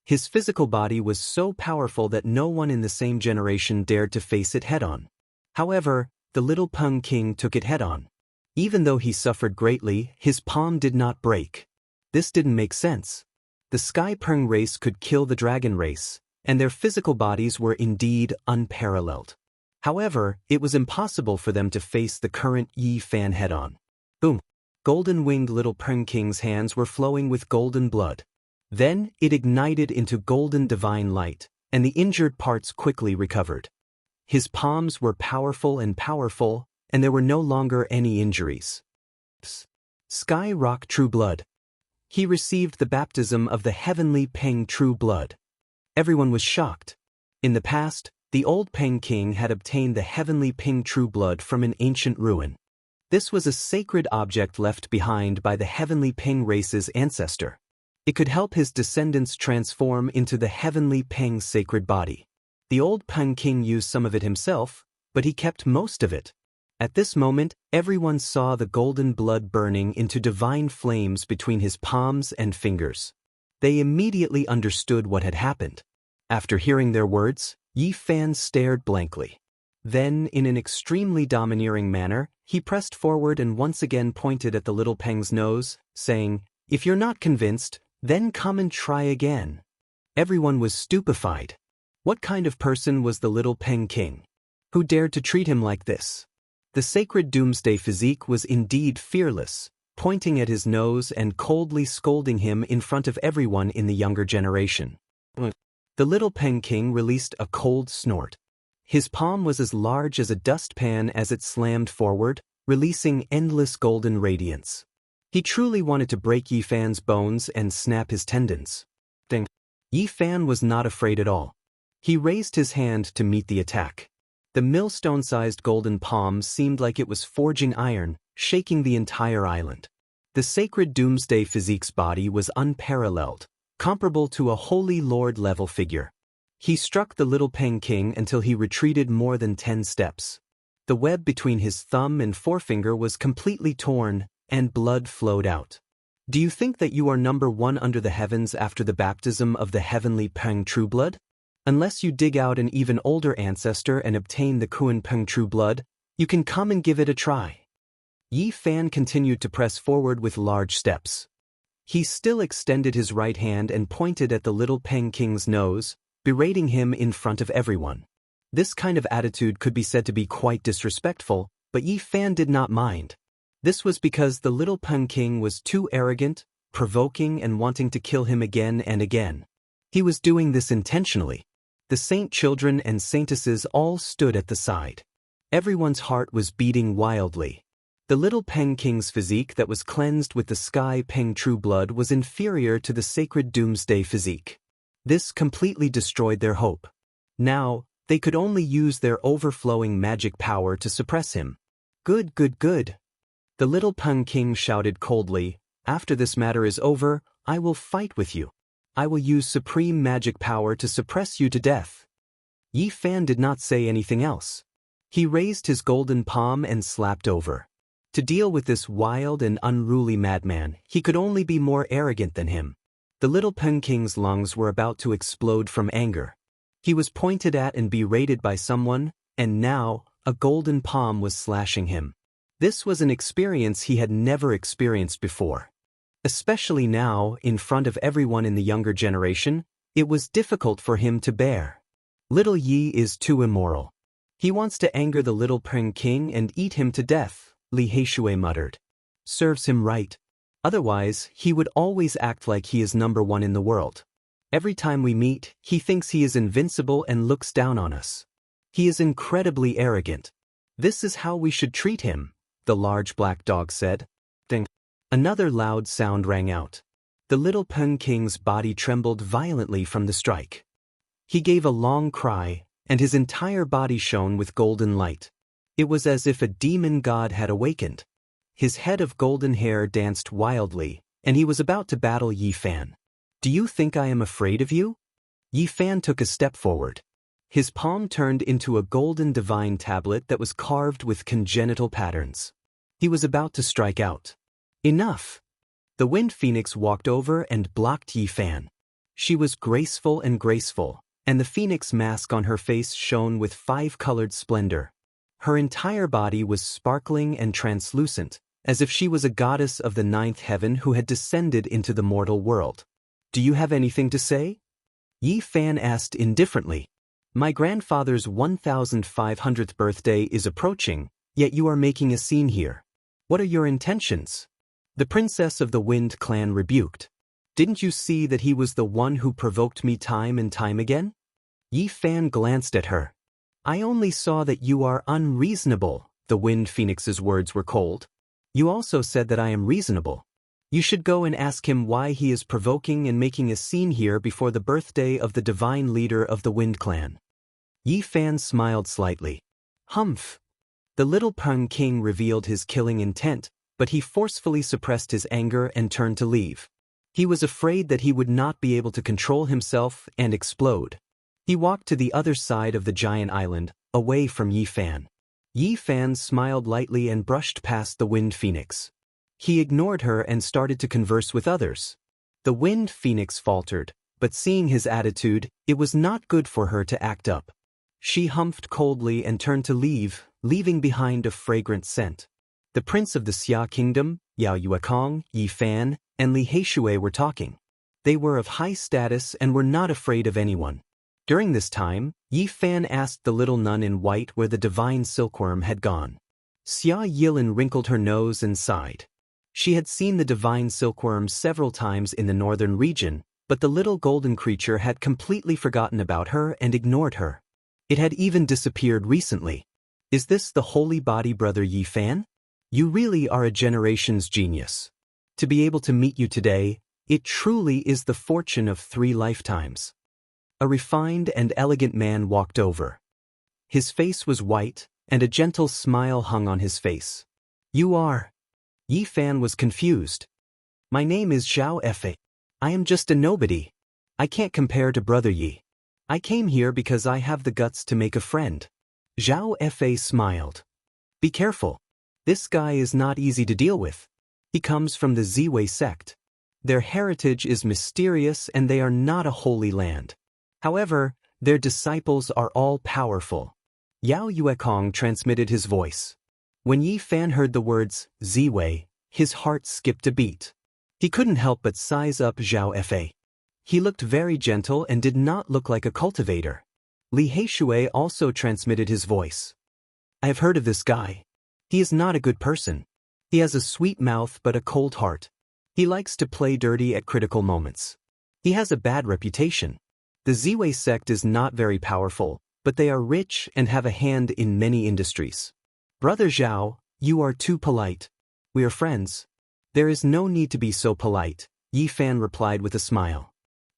His physical body was so powerful that no one in the same generation dared to face it head-on. However, the little Peng King took it head-on. Even though he suffered greatly, his palm did not break. This didn't make sense. The Sky Peng race could kill the Dragon race, and their physical bodies were indeed unparalleled. However, it was impossible for them to face the current Yi Fan head-on. Boom! Golden-winged little Peng King's hands were flowing with golden blood. Then, it ignited into golden divine light, and the injured parts quickly recovered. His palms were powerful, and there were no longer any injuries. Sky Rock True Blood. He received the baptism of the heavenly Peng True Blood. Everyone was shocked. In the past, the old Peng King had obtained the heavenly Peng True Blood from an ancient ruin. This was a sacred object left behind by the heavenly Peng race's ancestor. It could help his descendants transform into the heavenly Peng sacred body. The old Peng King used some of it himself, but he kept most of it. At this moment, everyone saw the golden blood burning into divine flames between his palms and fingers. They immediately understood what had happened. After hearing their words, Yi Fan stared blankly. Then, in an extremely domineering manner, he pressed forward and once again pointed at the little Peng's nose, saying, "If you're not convinced, then come and try again." Everyone was stupefied. What kind of person was the little Peng King? Who dared to treat him like this? The sacred doomsday physique was indeed fearless, pointing at his nose and coldly scolding him in front of everyone in the younger generation. The little Peng King released a cold snort. His palm was as large as a dustpan as it slammed forward, releasing endless golden radiance. He truly wanted to break Yi Fan's bones and snap his tendons. Yi Fan was not afraid at all. He raised his hand to meet the attack. The millstone-sized golden palm seemed like it was forging iron, shaking the entire island. The sacred doomsday physique's body was unparalleled, comparable to a holy lord-level figure. He struck the little Peng King until he retreated more than 10 steps. The web between his thumb and forefinger was completely torn, and blood flowed out. Do you think that you are number one under the heavens after the baptism of the heavenly Peng True Blood? Unless you dig out an even older ancestor and obtain the Kuan Peng True Blood, you can come and give it a try. Yi Fan continued to press forward with large steps. He still extended his right hand and pointed at the little Peng King's nose, berating him in front of everyone. This kind of attitude could be said to be quite disrespectful, but Yi Fan did not mind. This was because the little Peng King was too arrogant, provoking, and wanting to kill him again and again. He was doing this intentionally. The saint children and saintesses all stood at the side. Everyone's heart was beating wildly. The little Peng King's physique that was cleansed with the Sky Peng True Blood was inferior to the sacred doomsday physique. This completely destroyed their hope. Now, they could only use their overflowing magic power to suppress him. Good, good, good. The little Peng King shouted coldly, "After this matter is over, I will fight with you. I will use supreme magic power to suppress you to death." Yi Fan did not say anything else. He raised his golden palm and slapped over. To deal with this wild and unruly madman, he could only be more arrogant than him. The little Peng King's lungs were about to explode from anger. He was pointed at and berated by someone, and now, a golden palm was slashing him. This was an experience he had never experienced before. Especially now, in front of everyone in the younger generation, it was difficult for him to bear. Little Yi is too immoral. He wants to anger the little Peng King and eat him to death, Li Heishui muttered. Serves him right. Otherwise, he would always act like he is number one in the world. Every time we meet, he thinks he is invincible and looks down on us. He is incredibly arrogant. This is how we should treat him, the large black dog said. Ding. Another loud sound rang out. The little Peng King's body trembled violently from the strike. He gave a long cry, and his entire body shone with golden light. It was as if a demon god had awakened. His head of golden hair danced wildly, and he was about to battle Yi Fan. "Do you think I am afraid of you?" Yi Fan took a step forward. His palm turned into a golden divine tablet that was carved with congenital patterns. He was about to strike out. Enough! The Wind Phoenix walked over and blocked Yi Fan. She was graceful, and the phoenix mask on her face shone with 5-colored splendor. Her entire body was sparkling and translucent, as if she was a goddess of the 9th heaven who had descended into the mortal world. "Do you have anything to say?" Yi Fan asked indifferently. My grandfather's 1500th birthday is approaching, yet you are making a scene here. What are your intentions? The princess of the Wind clan rebuked. Didn't you see that he was the one who provoked me time and time again? Yi Fan glanced at her. I only saw that you are unreasonable. The Wind Phoenix's words were cold. You also said that I am reasonable. You should go and ask him why he is provoking and making a scene here before the birthday of the divine leader of the Wind clan. Yi Fan smiled slightly. Humph. The little Peng King revealed his killing intent, but he forcefully suppressed his anger and turned to leave. He was afraid that he would not be able to control himself and explode. He walked to the other side of the giant island, away from Yi Fan. Yi Fan smiled lightly and brushed past the Wind Phoenix. He ignored her and started to converse with others. The Wind Phoenix faltered, but seeing his attitude, it was not good for her to act up. She humphed coldly and turned to leave, leaving behind a fragrant scent. The prince of the Xia kingdom, Yao Yuekong, Yi Fan, and Li Heishui were talking. They were of high status and were not afraid of anyone. During this time, Yi Fan asked the little nun in white where the divine silkworm had gone. Xia Yilin wrinkled her nose and sighed. She had seen the divine silkworm several times in the northern region, but the little golden creature had completely forgotten about her and ignored her. It had even disappeared recently. Is this the holy body brother Yi Fan? You really are a generation's genius. To be able to meet you today, it truly is the fortune of 3 lifetimes. A refined and elegant man walked over. His face was white, and a gentle smile hung on his face. You are... Yi Fan was confused. My name is Zhao Fei. I am just a nobody. I can't compare to Brother Yi. I came here because I have the guts to make a friend. Zhao Fei smiled. Be careful. This guy is not easy to deal with. He comes from the Ziwei sect. Their heritage is mysterious and they are not a holy land. However, their disciples are all powerful. Yao Yuekong transmitted his voice. When Yi Fan heard the words, Ziwei, his heart skipped a beat. He couldn't help but size up Zhao Fei. He looked very gentle and did not look like a cultivator. Li Heishui also transmitted his voice. I have heard of this guy. He is not a good person. He has a sweet mouth but a cold heart. He likes to play dirty at critical moments. He has a bad reputation. The Ziwei sect is not very powerful, but they are rich and have a hand in many industries. Brother Zhao, you are too polite. We are friends. There is no need to be so polite, Yi Fan replied with a smile.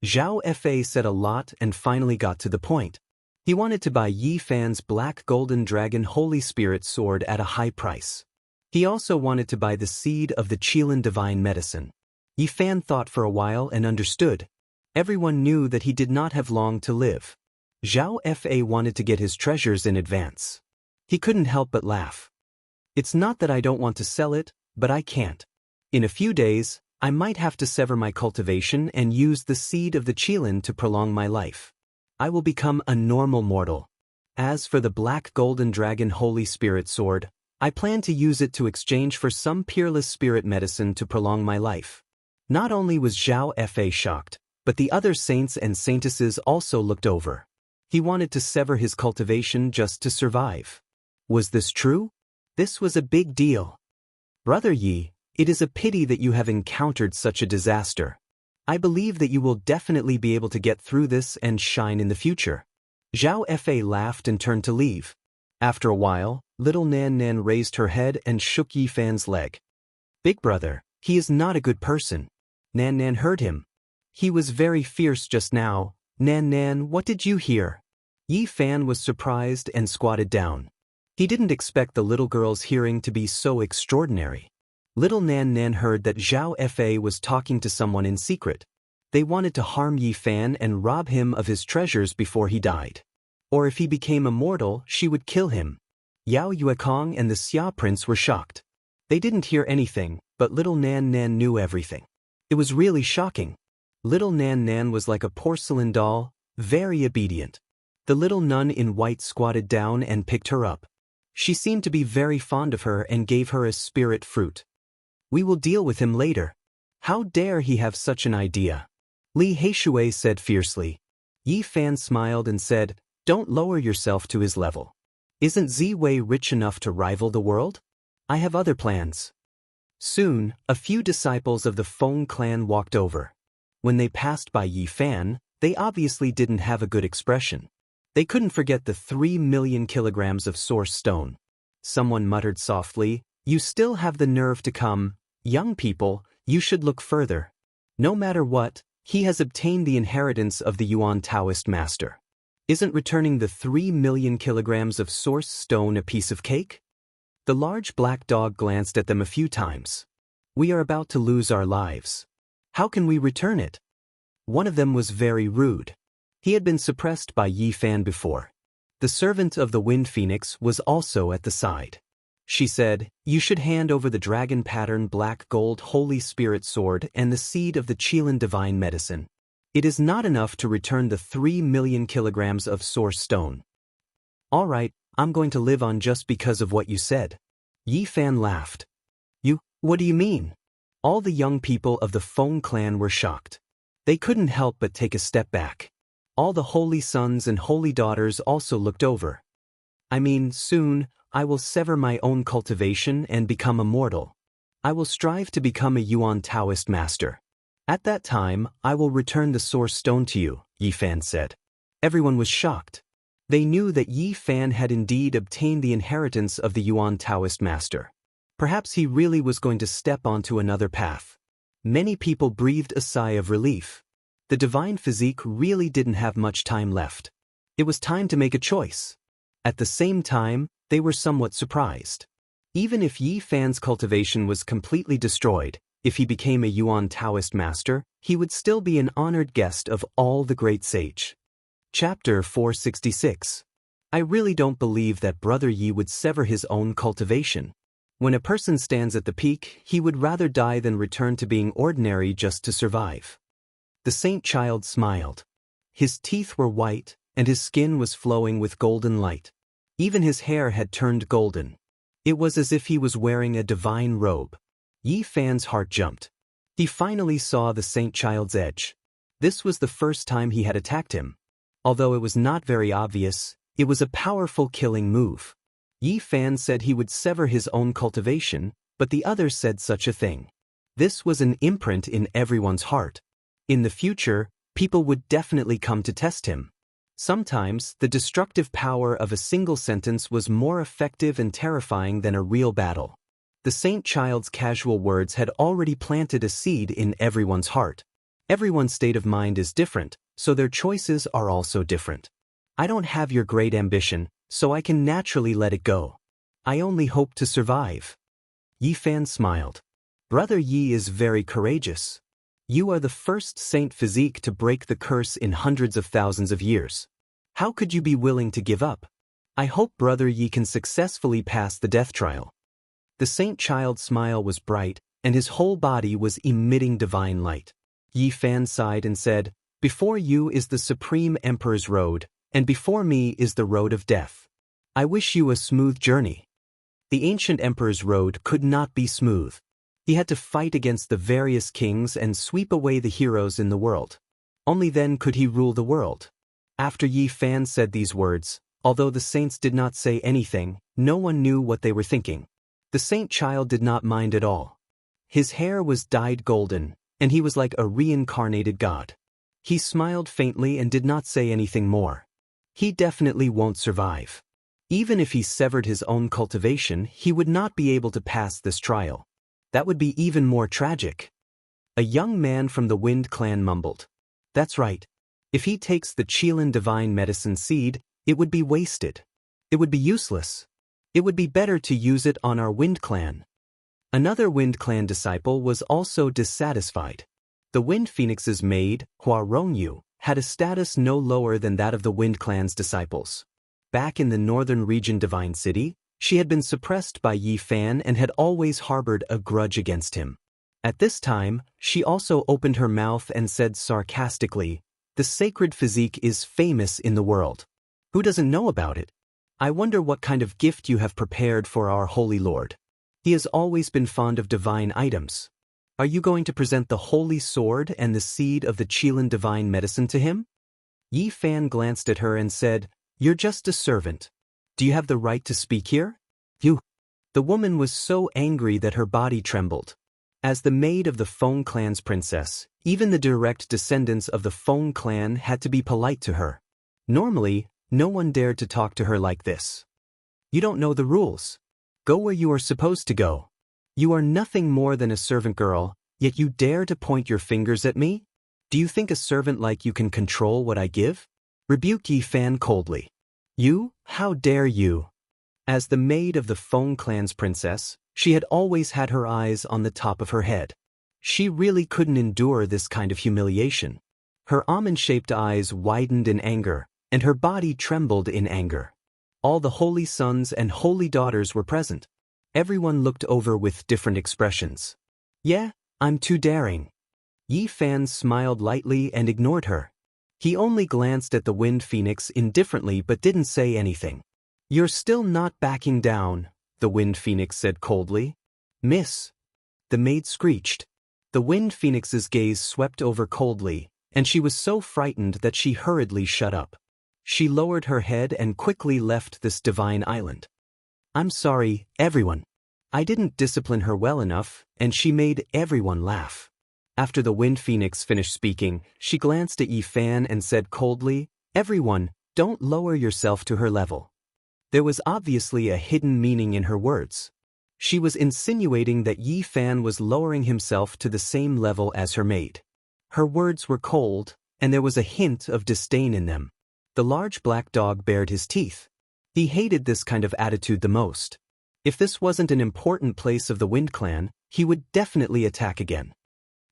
Zhao Fei said a lot and finally got to the point. He wanted to buy Yi Fan's Black Golden Dragon Holy Spirit sword at a high price. He also wanted to buy the seed of the Qilin Divine Medicine. Yi Fan thought for a while and understood. Everyone knew that he did not have long to live. Zhao Fei wanted to get his treasures in advance. He couldn't help but laugh. It's not that I don't want to sell it, but I can't. In a few days, I might have to sever my cultivation and use the seed of the Qilin to prolong my life. I will become a normal mortal. As for the Black Golden Dragon Holy Spirit sword, I plan to use it to exchange for some peerless spirit medicine to prolong my life. Not only was Zhao Fei shocked, but the other saints and saintesses also looked over. He wanted to sever his cultivation just to survive. Was this true? This was a big deal. Brother Yi, it is a pity that you have encountered such a disaster. I believe that you will definitely be able to get through this and shine in the future. Zhao Fei laughed and turned to leave. After a while, little Nan Nan raised her head and shook Yi Fan's leg. Big brother, he is not a good person. Nan Nan heard him. He was very fierce just now. Nan Nan, what did you hear? Yi Fan was surprised and squatted down. He didn't expect the little girl's hearing to be so extraordinary. Little Nan Nan heard that Zhao Fei was talking to someone in secret. They wanted to harm Yi Fan and rob him of his treasures before he died. Or if he became immortal, she would kill him. Yao Yuekong and the Xia prince were shocked. They didn't hear anything, but little Nan Nan knew everything. It was really shocking. Little Nan Nan was like a porcelain doll, very obedient. The little nun in white squatted down and picked her up. She seemed to be very fond of her and gave her a spirit fruit. We will deal with him later. How dare he have such an idea? Li Heishui said fiercely. Yi Fan smiled and said, "Don't lower yourself to his level. Isn't Ziwei rich enough to rival the world? I have other plans." Soon, a few disciples of the Feng clan walked over. When they passed by Yi Fan, they obviously didn't have a good expression. They couldn't forget the 3 million kilograms of source stone. Someone muttered softly, "You still have the nerve to come. Young people, you should look further. No matter what, he has obtained the inheritance of the Yuan Taoist master. Isn't returning the 3 million kilograms of source stone a piece of cake?" The large black dog glanced at them a few times. "We are about to lose our lives. How can we return it?" One of them was very rude. He had been suppressed by Yi Fan before. The servant of the Wind Phoenix was also at the side. She said, "You should hand over the dragon pattern black gold Holy Spirit sword and the seed of the Qilin divine medicine. It is not enough to return the 3 million kilograms of source stone." "All right, I'm going to live on just because of what you said." Yi Fan laughed. What do you mean?" All the young people of the Feng clan were shocked. They couldn't help but take a step back. All the holy sons and holy daughters also looked over. "I mean, soon, I will sever my own cultivation and become immortal. I will strive to become a Yuan Taoist master. At that time, I will return the source stone to you," Yi Fan said. Everyone was shocked. They knew that Yi Fan had indeed obtained the inheritance of the Yuan Taoist master. Perhaps he really was going to step onto another path. Many people breathed a sigh of relief. The divine physique really didn't have much time left. It was time to make a choice. At the same time, they were somewhat surprised. Even if Yi Fan's cultivation was completely destroyed, if he became a Yuan Taoist master, he would still be an honored guest of all the great sage. Chapter 466. I really don't believe that Brother Yi would sever his own cultivation. When a person stands at the peak, he would rather die than return to being ordinary just to survive. The Saint Child smiled. His teeth were white, and his skin was flowing with golden light. Even his hair had turned golden. It was as if he was wearing a divine robe. Yi Fan's heart jumped. He finally saw the Saint Child's edge. This was the first time he had attacked him. Although it was not very obvious, it was a powerful killing move. Yi Fan said he would sever his own cultivation, but the others said such a thing. This was an imprint in everyone's heart. In the future, people would definitely come to test him. Sometimes, the destructive power of a single sentence was more effective and terrifying than a real battle. The Saint Child's casual words had already planted a seed in everyone's heart. Everyone's state of mind is different, so their choices are also different. I don't have your great ambition, so I can naturally let it go. I only hope to survive. Yi Fan smiled. Brother Yi is very courageous. You are the first saint physique to break the curse in hundreds of thousands of years. How could you be willing to give up? I hope Brother Yi can successfully pass the death trial. The Saint Child's smile was bright, and his whole body was emitting divine light. Yi Fan sighed and said, "Before you is the Supreme Emperor's road, and before me is the road of death. I wish you a smooth journey." The ancient emperor's road could not be smooth. He had to fight against the various kings and sweep away the heroes in the world. Only then could he rule the world. After Yi Fan said these words, although the saints did not say anything, no one knew what they were thinking. The Saint Child did not mind at all. His hair was dyed golden, and he was like a reincarnated god. He smiled faintly and did not say anything more. He definitely won't survive. Even if he severed his own cultivation, he would not be able to pass this trial. That would be even more tragic. A young man from the Wind clan mumbled. That's right. If he takes the Qilin divine medicine seed, it would be wasted. It would be useless. It would be better to use it on our Wind clan. Another Wind clan disciple was also dissatisfied. The Wind Phoenix's maid, Hua Rongyu, had a status no lower than that of the Wind clan's disciples. Back in the northern region Divine City, she had been suppressed by Yi Fan and had always harbored a grudge against him. At this time, she also opened her mouth and said sarcastically, "The sacred physique is famous in the world. Who doesn't know about it? I wonder what kind of gift you have prepared for our Holy Lord. He has always been fond of divine items. Are you going to present the holy sword and the seed of the Qilin divine medicine to him?" Yi Fan glanced at her and said, "You're just a servant. Do you have the right to speak here?" "You." The woman was so angry that her body trembled. As the maid of the Feng clan's princess, even the direct descendants of the Feng clan had to be polite to her. Normally, no one dared to talk to her like this. "You don't know the rules. Go where you are supposed to go. You are nothing more than a servant girl, yet you dare to point your fingers at me? Do you think a servant like you can control what I give?" Rebuked Yi Fan coldly. "You? How dare you?" As the maid of the Feng clan's princess, she had always had her eyes on the top of her head. She really couldn't endure this kind of humiliation. Her almond-shaped eyes widened in anger, and her body trembled in anger. All the holy sons and holy daughters were present. Everyone looked over with different expressions. "Yeah, I'm too daring." Yi Fan smiled lightly and ignored her. He only glanced at the wind phoenix indifferently but didn't say anything. "You're still not backing down," the wind phoenix said coldly. "Miss." The maid screeched. The wind phoenix's gaze swept over coldly, and she was so frightened that she hurriedly shut up. She lowered her head and quickly left this divine island. "I'm sorry, everyone. I didn't discipline her well enough, and she made everyone laugh." After the wind phoenix finished speaking, she glanced at Yi Fan and said coldly, "Everyone, don't lower yourself to her level." There was obviously a hidden meaning in her words. She was insinuating that Yi Fan was lowering himself to the same level as her maid. Her words were cold, and there was a hint of disdain in them. The large black dog bared his teeth. He hated this kind of attitude the most. If this wasn't an important place of the Wind Clan, he would definitely attack again.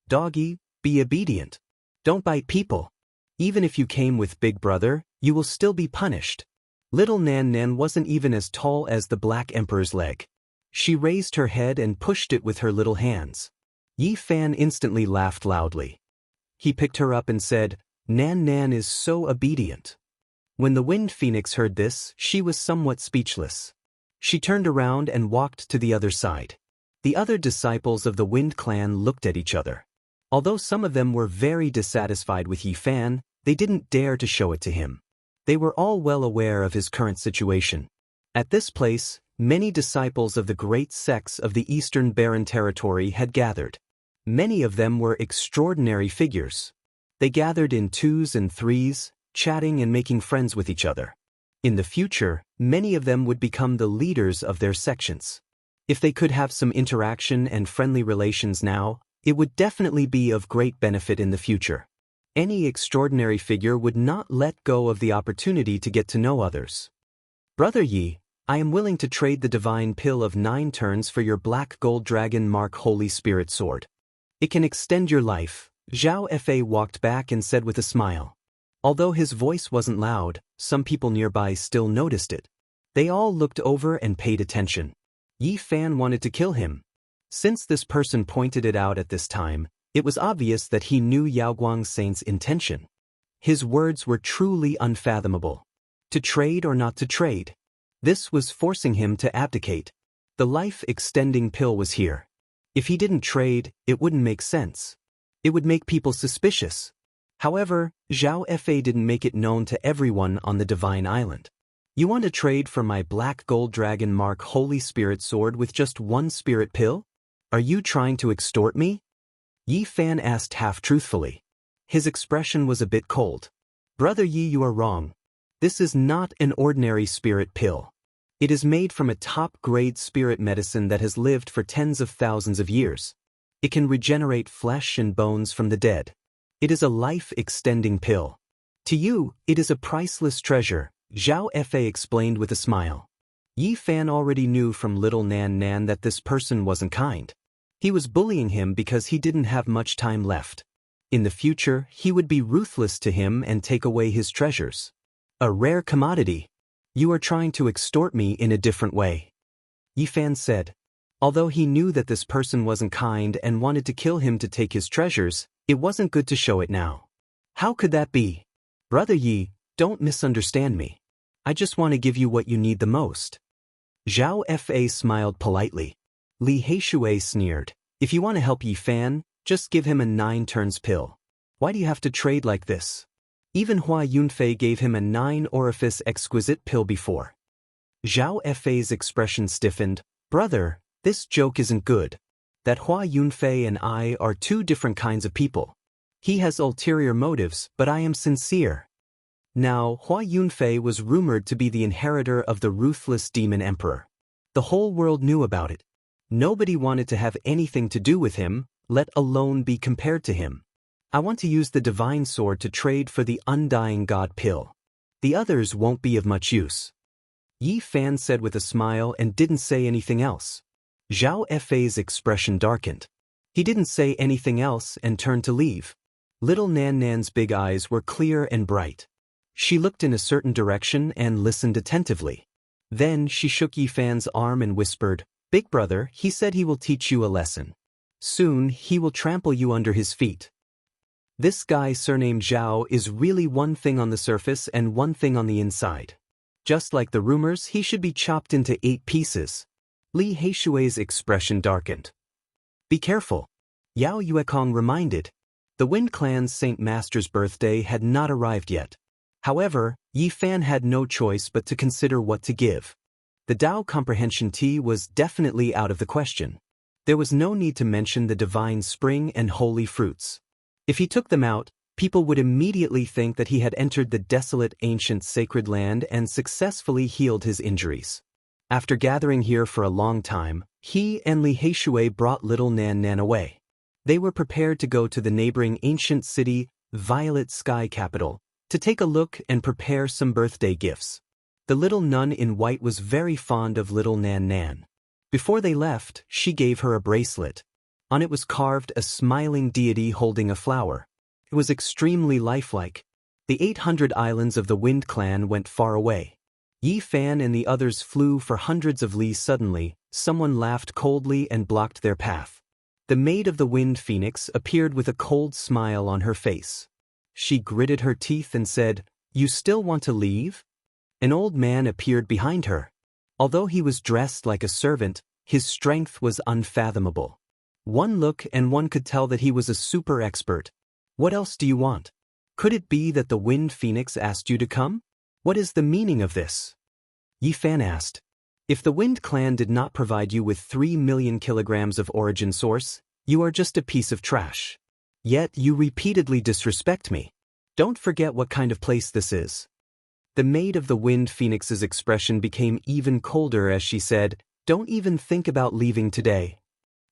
"Doggy, be obedient. Don't bite people. Even if you came with Big Brother, you will still be punished." Little Nan Nan wasn't even as tall as the Black Emperor's leg. She raised her head and pushed it with her little hands. Yi Fan instantly laughed loudly. He picked her up and said, "Nan Nan is so obedient." When the Wind Phoenix heard this, she was somewhat speechless. She turned around and walked to the other side. The other disciples of the Wind Clan looked at each other. Although some of them were very dissatisfied with Yi Fan, they didn't dare to show it to him. They were all well aware of his current situation. At this place, many disciples of the great sects of the Eastern Barren Territory had gathered. Many of them were extraordinary figures. They gathered in twos and threes, chatting and making friends with each other. In the future, many of them would become the leaders of their sections. If they could have some interaction and friendly relations now, it would definitely be of great benefit in the future. Any extraordinary figure would not let go of the opportunity to get to know others. "Brother Yi, I am willing to trade the divine pill of 9 turns for your black gold dragon mark Holy Spirit sword. It can extend your life," Zhao Fa walked back and said with a smile. Although his voice wasn't loud, some people nearby still noticed it. They all looked over and paid attention. Yi Fan wanted to kill him. Since this person pointed it out at this time, it was obvious that he knew Yaoguang Saint's intention. His words were truly unfathomable. To trade or not to trade? This was forcing him to abdicate. The life-extending pill was here. If he didn't trade, it wouldn't make sense. It would make people suspicious. However, Zhao Fa didn't make it known to everyone on the Divine Island. "You want to trade for my black gold dragon mark Holy Spirit sword with just 1 spirit pill? Are you trying to extort me?" Yi Fan asked half-truthfully. His expression was a bit cold. "Brother Yi, you are wrong. This is not an ordinary spirit pill. It is made from a top-grade spirit medicine that has lived for tens of thousands of years. It can regenerate flesh and bones from the dead. It is a life-extending pill. To you, it is a priceless treasure," Zhao Fa explained with a smile. Yi Fan already knew from little Nan Nan that this person wasn't kind. He was bullying him because he didn't have much time left. In the future, he would be ruthless to him and take away his treasures. "A rare commodity. You are trying to extort me in a different way," Yi Fan said. Although he knew that this person wasn't kind and wanted to kill him to take his treasures, it wasn't good to show it now. "How could that be? Brother Yi, don't misunderstand me. I just want to give you what you need the most." Zhao Fa smiled politely. Li Heishui sneered. "If you want to help Yi Fan, just give him a 9 turns pill. Why do you have to trade like this?" Even Hua Yunfei gave him a 9-orifice exquisite pill before. Zhao Fei's expression stiffened. Brother, this joke isn't good. That Hua Yunfei and I are two different kinds of people. He has ulterior motives, but I am sincere. Now, Hua Yunfei was rumored to be the inheritor of the ruthless demon emperor. The whole world knew about it. Nobody wanted to have anything to do with him, let alone be compared to him. I want to use the divine sword to trade for the undying god pill. The others won't be of much use. Yi Fan said with a smile and didn't say anything else. Zhao Fei's expression darkened. He didn't say anything else and turned to leave. Little Nan Nan's big eyes were clear and bright. She looked in a certain direction and listened attentively. Then she shook Yi Fan's arm and whispered, Big brother, he said he will teach you a lesson. Soon he will trample you under his feet. This guy surnamed Zhao is really one thing on the surface and one thing on the inside. Just like the rumors, he should be chopped into 8 pieces. Li Heishui's expression darkened. Be careful. Yao Yuekong reminded. The Wind Clan's Saint Master's birthday had not arrived yet. However, Yi Fan had no choice but to consider what to give. The Dao Comprehension Tea was definitely out of the question. There was no need to mention the divine spring and holy fruits. If he took them out, people would immediately think that he had entered the desolate ancient sacred land and successfully healed his injuries. After gathering here for a long time, he and Li Heishui brought little Nan Nan away. They were prepared to go to the neighboring ancient city, Violet Sky Capital, to take a look and prepare some birthday gifts. The little nun in white was very fond of little Nan Nan. Before they left, she gave her a bracelet. On it was carved a smiling deity holding a flower. It was extremely lifelike. The 800 islands of the Wind Clan went far away. Yi Fan and the others flew for hundreds of leagues. Suddenly, someone laughed coldly and blocked their path. The Maid of the Wind Phoenix appeared with a cold smile on her face. She gritted her teeth and said, You still want to leave? An old man appeared behind her. Although he was dressed like a servant, his strength was unfathomable. One look and one could tell that he was a super expert. What else do you want? Could it be that the Wind Phoenix asked you to come? What is the meaning of this? Yi Fan asked. If the Wind Clan did not provide you with 3 million kilograms of origin source, you are just a piece of trash. Yet you repeatedly disrespect me. Don't forget what kind of place this is. The Maid of the Wind Phoenix's expression became even colder as she said, Don't even think about leaving today.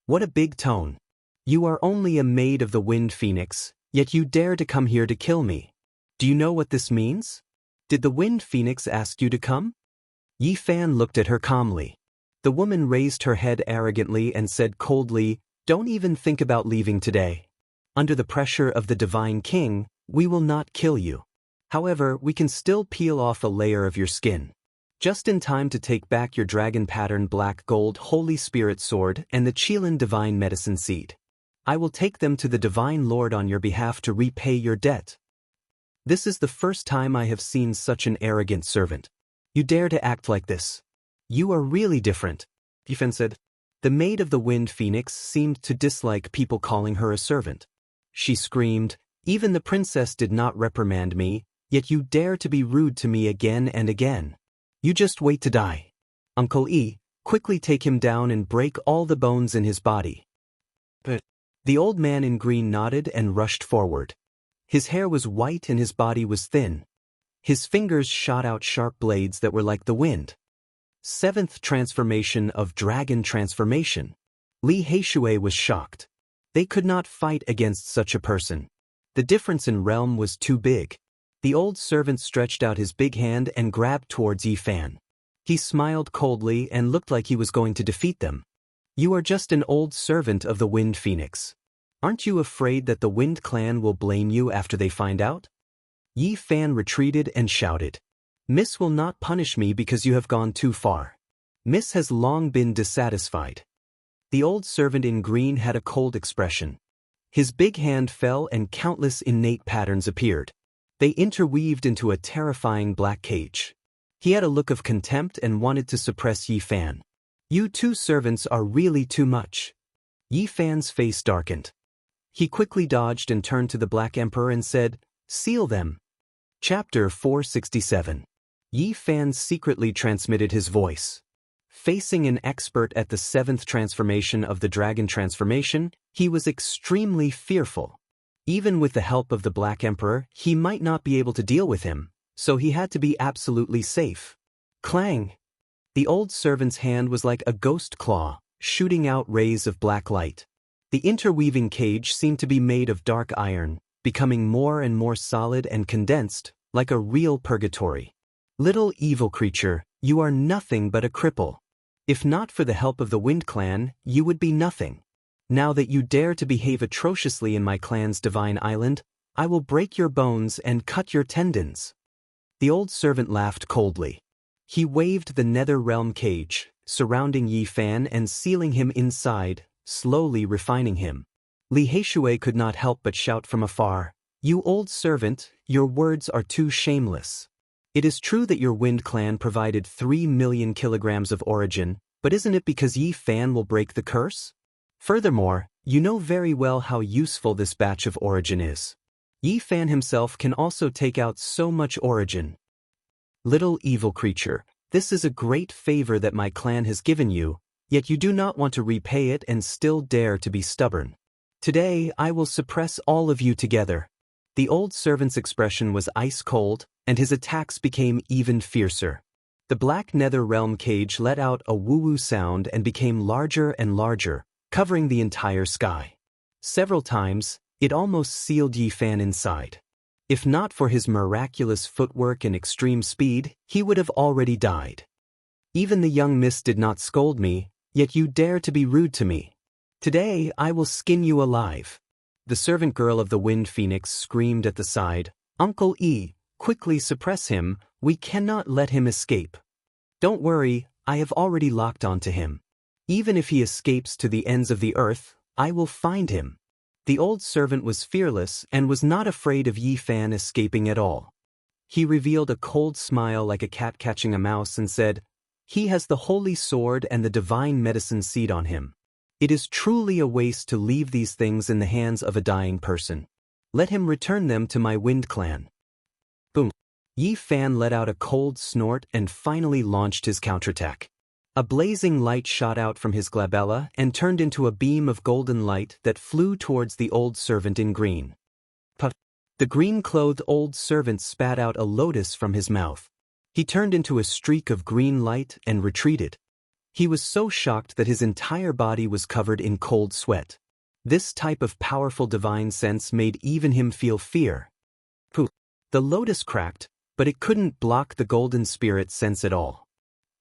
What a big tone. You are only a Maid of the Wind Phoenix, yet you dare to come here to kill me. Do you know what this means? Did the Wind Phoenix ask you to come? Yi Fan looked at her calmly. The woman raised her head arrogantly and said coldly, Don't even think about leaving today. Under the pressure of the Divine King, we will not kill you. However, we can still peel off a layer of your skin. Just in time to take back your dragon pattern black gold Holy Spirit sword and the Qilin Divine Medicine Seed. I will take them to the Divine Lord on your behalf to repay your debt. This is the first time I have seen such an arrogant servant. You dare to act like this. You are really different, Yi Fan said. The Maid of the Wind Phoenix seemed to dislike people calling her a servant. She screamed, Even the princess did not reprimand me, yet you dare to be rude to me again and again. You just wait to die. Uncle E, quickly take him down and break all the bones in his body. But the old man in green nodded and rushed forward. His hair was white and his body was thin. His fingers shot out sharp blades that were like the wind. 7th transformation of dragon transformation. Li Heishui was shocked. They could not fight against such a person. The difference in realm was too big. The old servant stretched out his big hand and grabbed towards Yi Fan. He smiled coldly and looked like he was going to defeat them. You are just an old servant of the Wind Phoenix. Aren't you afraid that the Wind Clan will blame you after they find out? Yi Fan retreated and shouted. Miss will not punish me because you have gone too far. Miss has long been dissatisfied. The old servant in green had a cold expression. His big hand fell and countless innate patterns appeared. They interweaved into a terrifying black cage. He had a look of contempt and wanted to suppress Yi Fan. You two servants are really too much. Yi Fan's face darkened. He quickly dodged and turned to the Black Emperor and said, Seal them. Chapter 467. Yi Fan secretly transmitted his voice. Facing an expert at the 7th transformation of the dragon transformation, he was extremely fearful. Even with the help of the Black Emperor, he might not be able to deal with him, so he had to be absolutely safe. Clang! The old servant's hand was like a ghost claw, shooting out rays of black light. The interweaving cage seemed to be made of dark iron, becoming more and more solid and condensed, like a real purgatory. Little evil creature, you are nothing but a cripple. If not for the help of the Wind Clan, you would be nothing. Now that you dare to behave atrociously in my clan's divine island, I will break your bones and cut your tendons. The old servant laughed coldly. He waved the nether realm cage, surrounding Yi Fan and sealing him inside, slowly refining him. Li Heishui could not help but shout from afar, "You old servant, your words are too shameless. It is true that your Wind Clan provided 3 million kilograms of origin, but isn't it because Yi Fan will break the curse? Furthermore, you know very well how useful this batch of origin is. Yi Fan himself can also take out so much origin. Little evil creature, this is a great favor that my clan has given you, yet you do not want to repay it and still dare to be stubborn. Today I will suppress all of you together." The old servant's expression was ice cold, and his attacks became even fiercer. The black nether realm cage let out a woo-woo sound and became larger and larger, covering the entire sky. Several times, it almost sealed Yi Fan inside. If not for his miraculous footwork and extreme speed, he would have already died. Even the young miss did not scold me, yet you dare to be rude to me. Today I will skin you alive. The servant girl of the Wind Phoenix screamed at the side, "Uncle E, quickly suppress him, we cannot let him escape." "Don't worry, I have already locked onto him. Even if he escapes to the ends of the earth, I will find him." The old servant was fearless and was not afraid of Yi Fan escaping at all. He revealed a cold smile like a cat catching a mouse and said, "He has the holy sword and the divine medicine seed on him. It is truly a waste to leave these things in the hands of a dying person. Let him return them to my Wind Clan." Boom! Yi Fan let out a cold snort and finally launched his counterattack. A blazing light shot out from his glabella and turned into a beam of golden light that flew towards the old servant in green. Puff! The green-clothed old servant spat out a lotus from his mouth. He turned into a streak of green light and retreated. He was so shocked that his entire body was covered in cold sweat. This type of powerful divine sense made even him feel fear. Poof! The lotus cracked, but it couldn't block the golden spirit sense at all.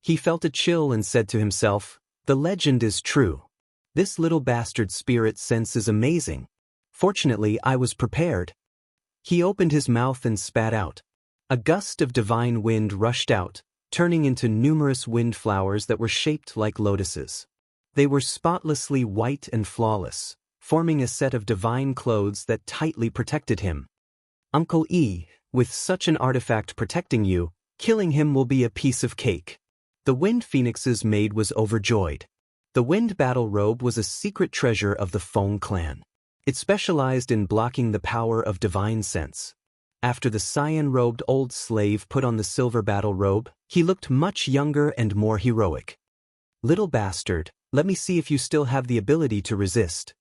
He felt a chill and said to himself, "The legend is true. This little bastard spirit sense is amazing. Fortunately, I was prepared." He opened his mouth and spat out. A gust of divine wind rushed out, turning into numerous wind flowers that were shaped like lotuses. They were spotlessly white and flawless, forming a set of divine clothes that tightly protected him. "Uncle E, with such an artifact protecting you, killing him will be a piece of cake." The Wind Phoenix's maid was overjoyed. The Wind Battle Robe was a secret treasure of the Feng clan. It specialized in blocking the power of divine sense. After the cyan-robed old slave put on the silver battle robe, he looked much younger and more heroic. "Little bastard, let me see if you still have the ability to resist,"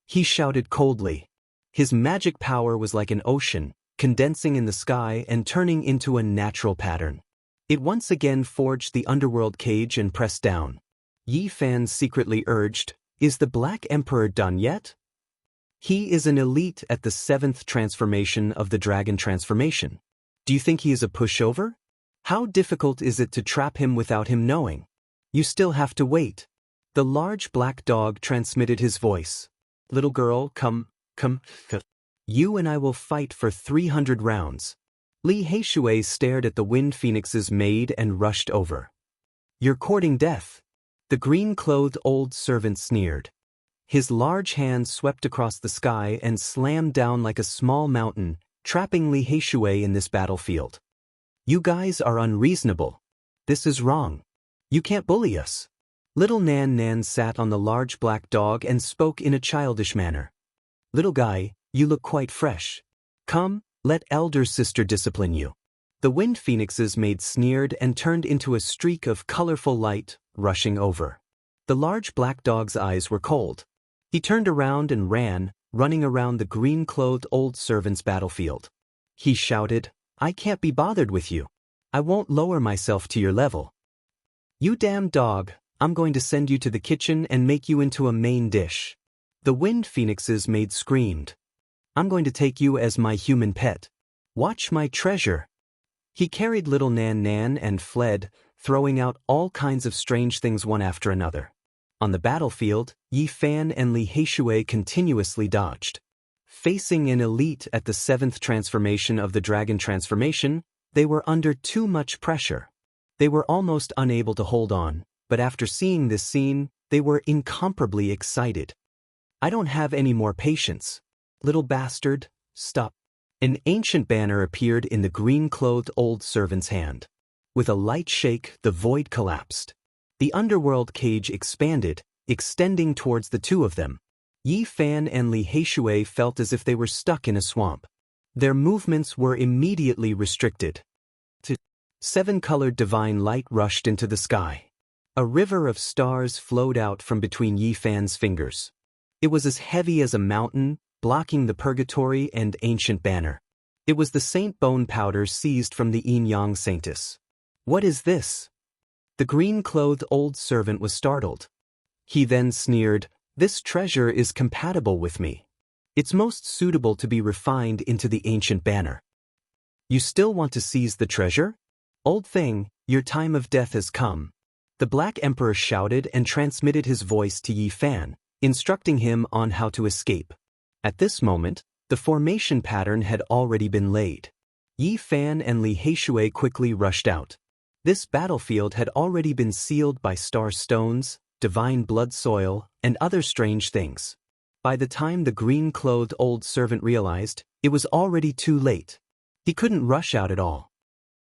he shouted coldly. His magic power was like an ocean, condensing in the sky and turning into a natural pattern. It once again forged the underworld cage and pressed down. Yi Fan secretly urged, "Is the Black Emperor done yet? He is an elite at the 7th transformation of the dragon transformation. Do you think he is a pushover? How difficult is it to trap him without him knowing? You still have to wait." The large black dog transmitted his voice. "Little girl, come. You and I will fight for 300 rounds. Li Heishui stared at the Wind Phoenix's maid and rushed over. "You're courting death." The green-clothed old servant sneered. His large hand swept across the sky and slammed down like a small mountain, trapping Li Heishui in this battlefield. "You guys are unreasonable. This is wrong. You can't bully us." Little Nan Nan sat on the large black dog and spoke in a childish manner. "Little guy, you look quite fresh. Come, Let elder sister discipline you. The wind phoenix's maid sneered and turned into a streak of colorful light, rushing over. The large black dog's eyes were cold. He turned around and ran, running around the green-clothed old servant's battlefield. He shouted, "I can't be bothered with you. I won't lower myself to your level. You damn dog, I'm going to send you to the kitchen and make you into a main dish." The wind phoenix's maid screamed, "I'm going to take you as my human pet. Watch my treasure." He carried little Nan Nan and fled, throwing out all kinds of strange things one after another. On the battlefield, Yi Fan and Li Heishui continuously dodged. Facing an elite at the 7th transformation of the dragon transformation, they were under too much pressure. They were almost unable to hold on, but after seeing this scene, they were incomparably excited. "I don't have any more patience. Little bastard, stop." An ancient banner appeared in the green-clothed old servant's hand. With a light shake, the void collapsed. The underworld cage expanded, extending towards the two of them. Yi Fan and Li Heishui felt as if they were stuck in a swamp. Their movements were immediately restricted. 7-colored divine light rushed into the sky. A river of stars flowed out from between Yi Fan's fingers. It was as heavy as a mountain, blocking the purgatory and ancient banner. It was the saint bone powder seized from the Yin Yang Saintess. "What is this?" The green-clothed old servant was startled. He then sneered, "This treasure is compatible with me. It's most suitable to be refined into the ancient banner." "You still want to seize the treasure? Old thing, your time of death has come." The Black Emperor shouted and transmitted his voice to Yi Fan, instructing him on how to escape. At this moment, the formation pattern had already been laid. Yi Fan and Li Heishui quickly rushed out. This battlefield had already been sealed by star stones, divine blood soil, and other strange things. By the time the green-clothed old servant realized, it was already too late. He couldn't rush out at all.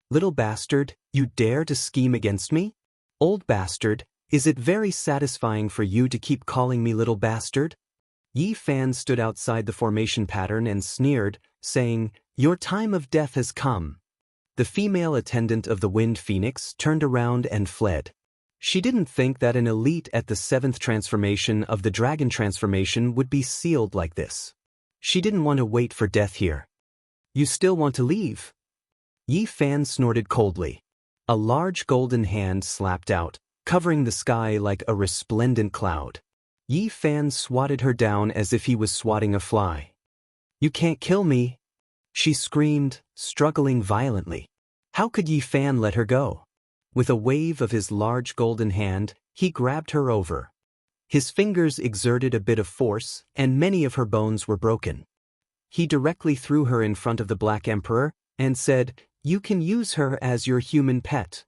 "Little bastard, you dare to scheme against me? Old bastard, is it very satisfying for you to keep calling me little bastard?" Yi Fan stood outside the formation pattern and sneered, saying, "Your time of death has come." The female attendant of the Wind Phoenix turned around and fled. She didn't think that an elite at the 7th transformation of the dragon transformation would be sealed like this. She didn't want to wait for death here. "You still want to leave?" Yi Fan snorted coldly. A large golden hand slapped out, covering the sky like a resplendent cloud. Yi Fan swatted her down as if he was swatting a fly. "You can't kill me," she screamed, struggling violently. How could Yi Fan let her go? With a wave of his large golden hand, he grabbed her over. His fingers exerted a bit of force, and many of her bones were broken. He directly threw her in front of the Black Emperor and said, "You can use her as your human pet."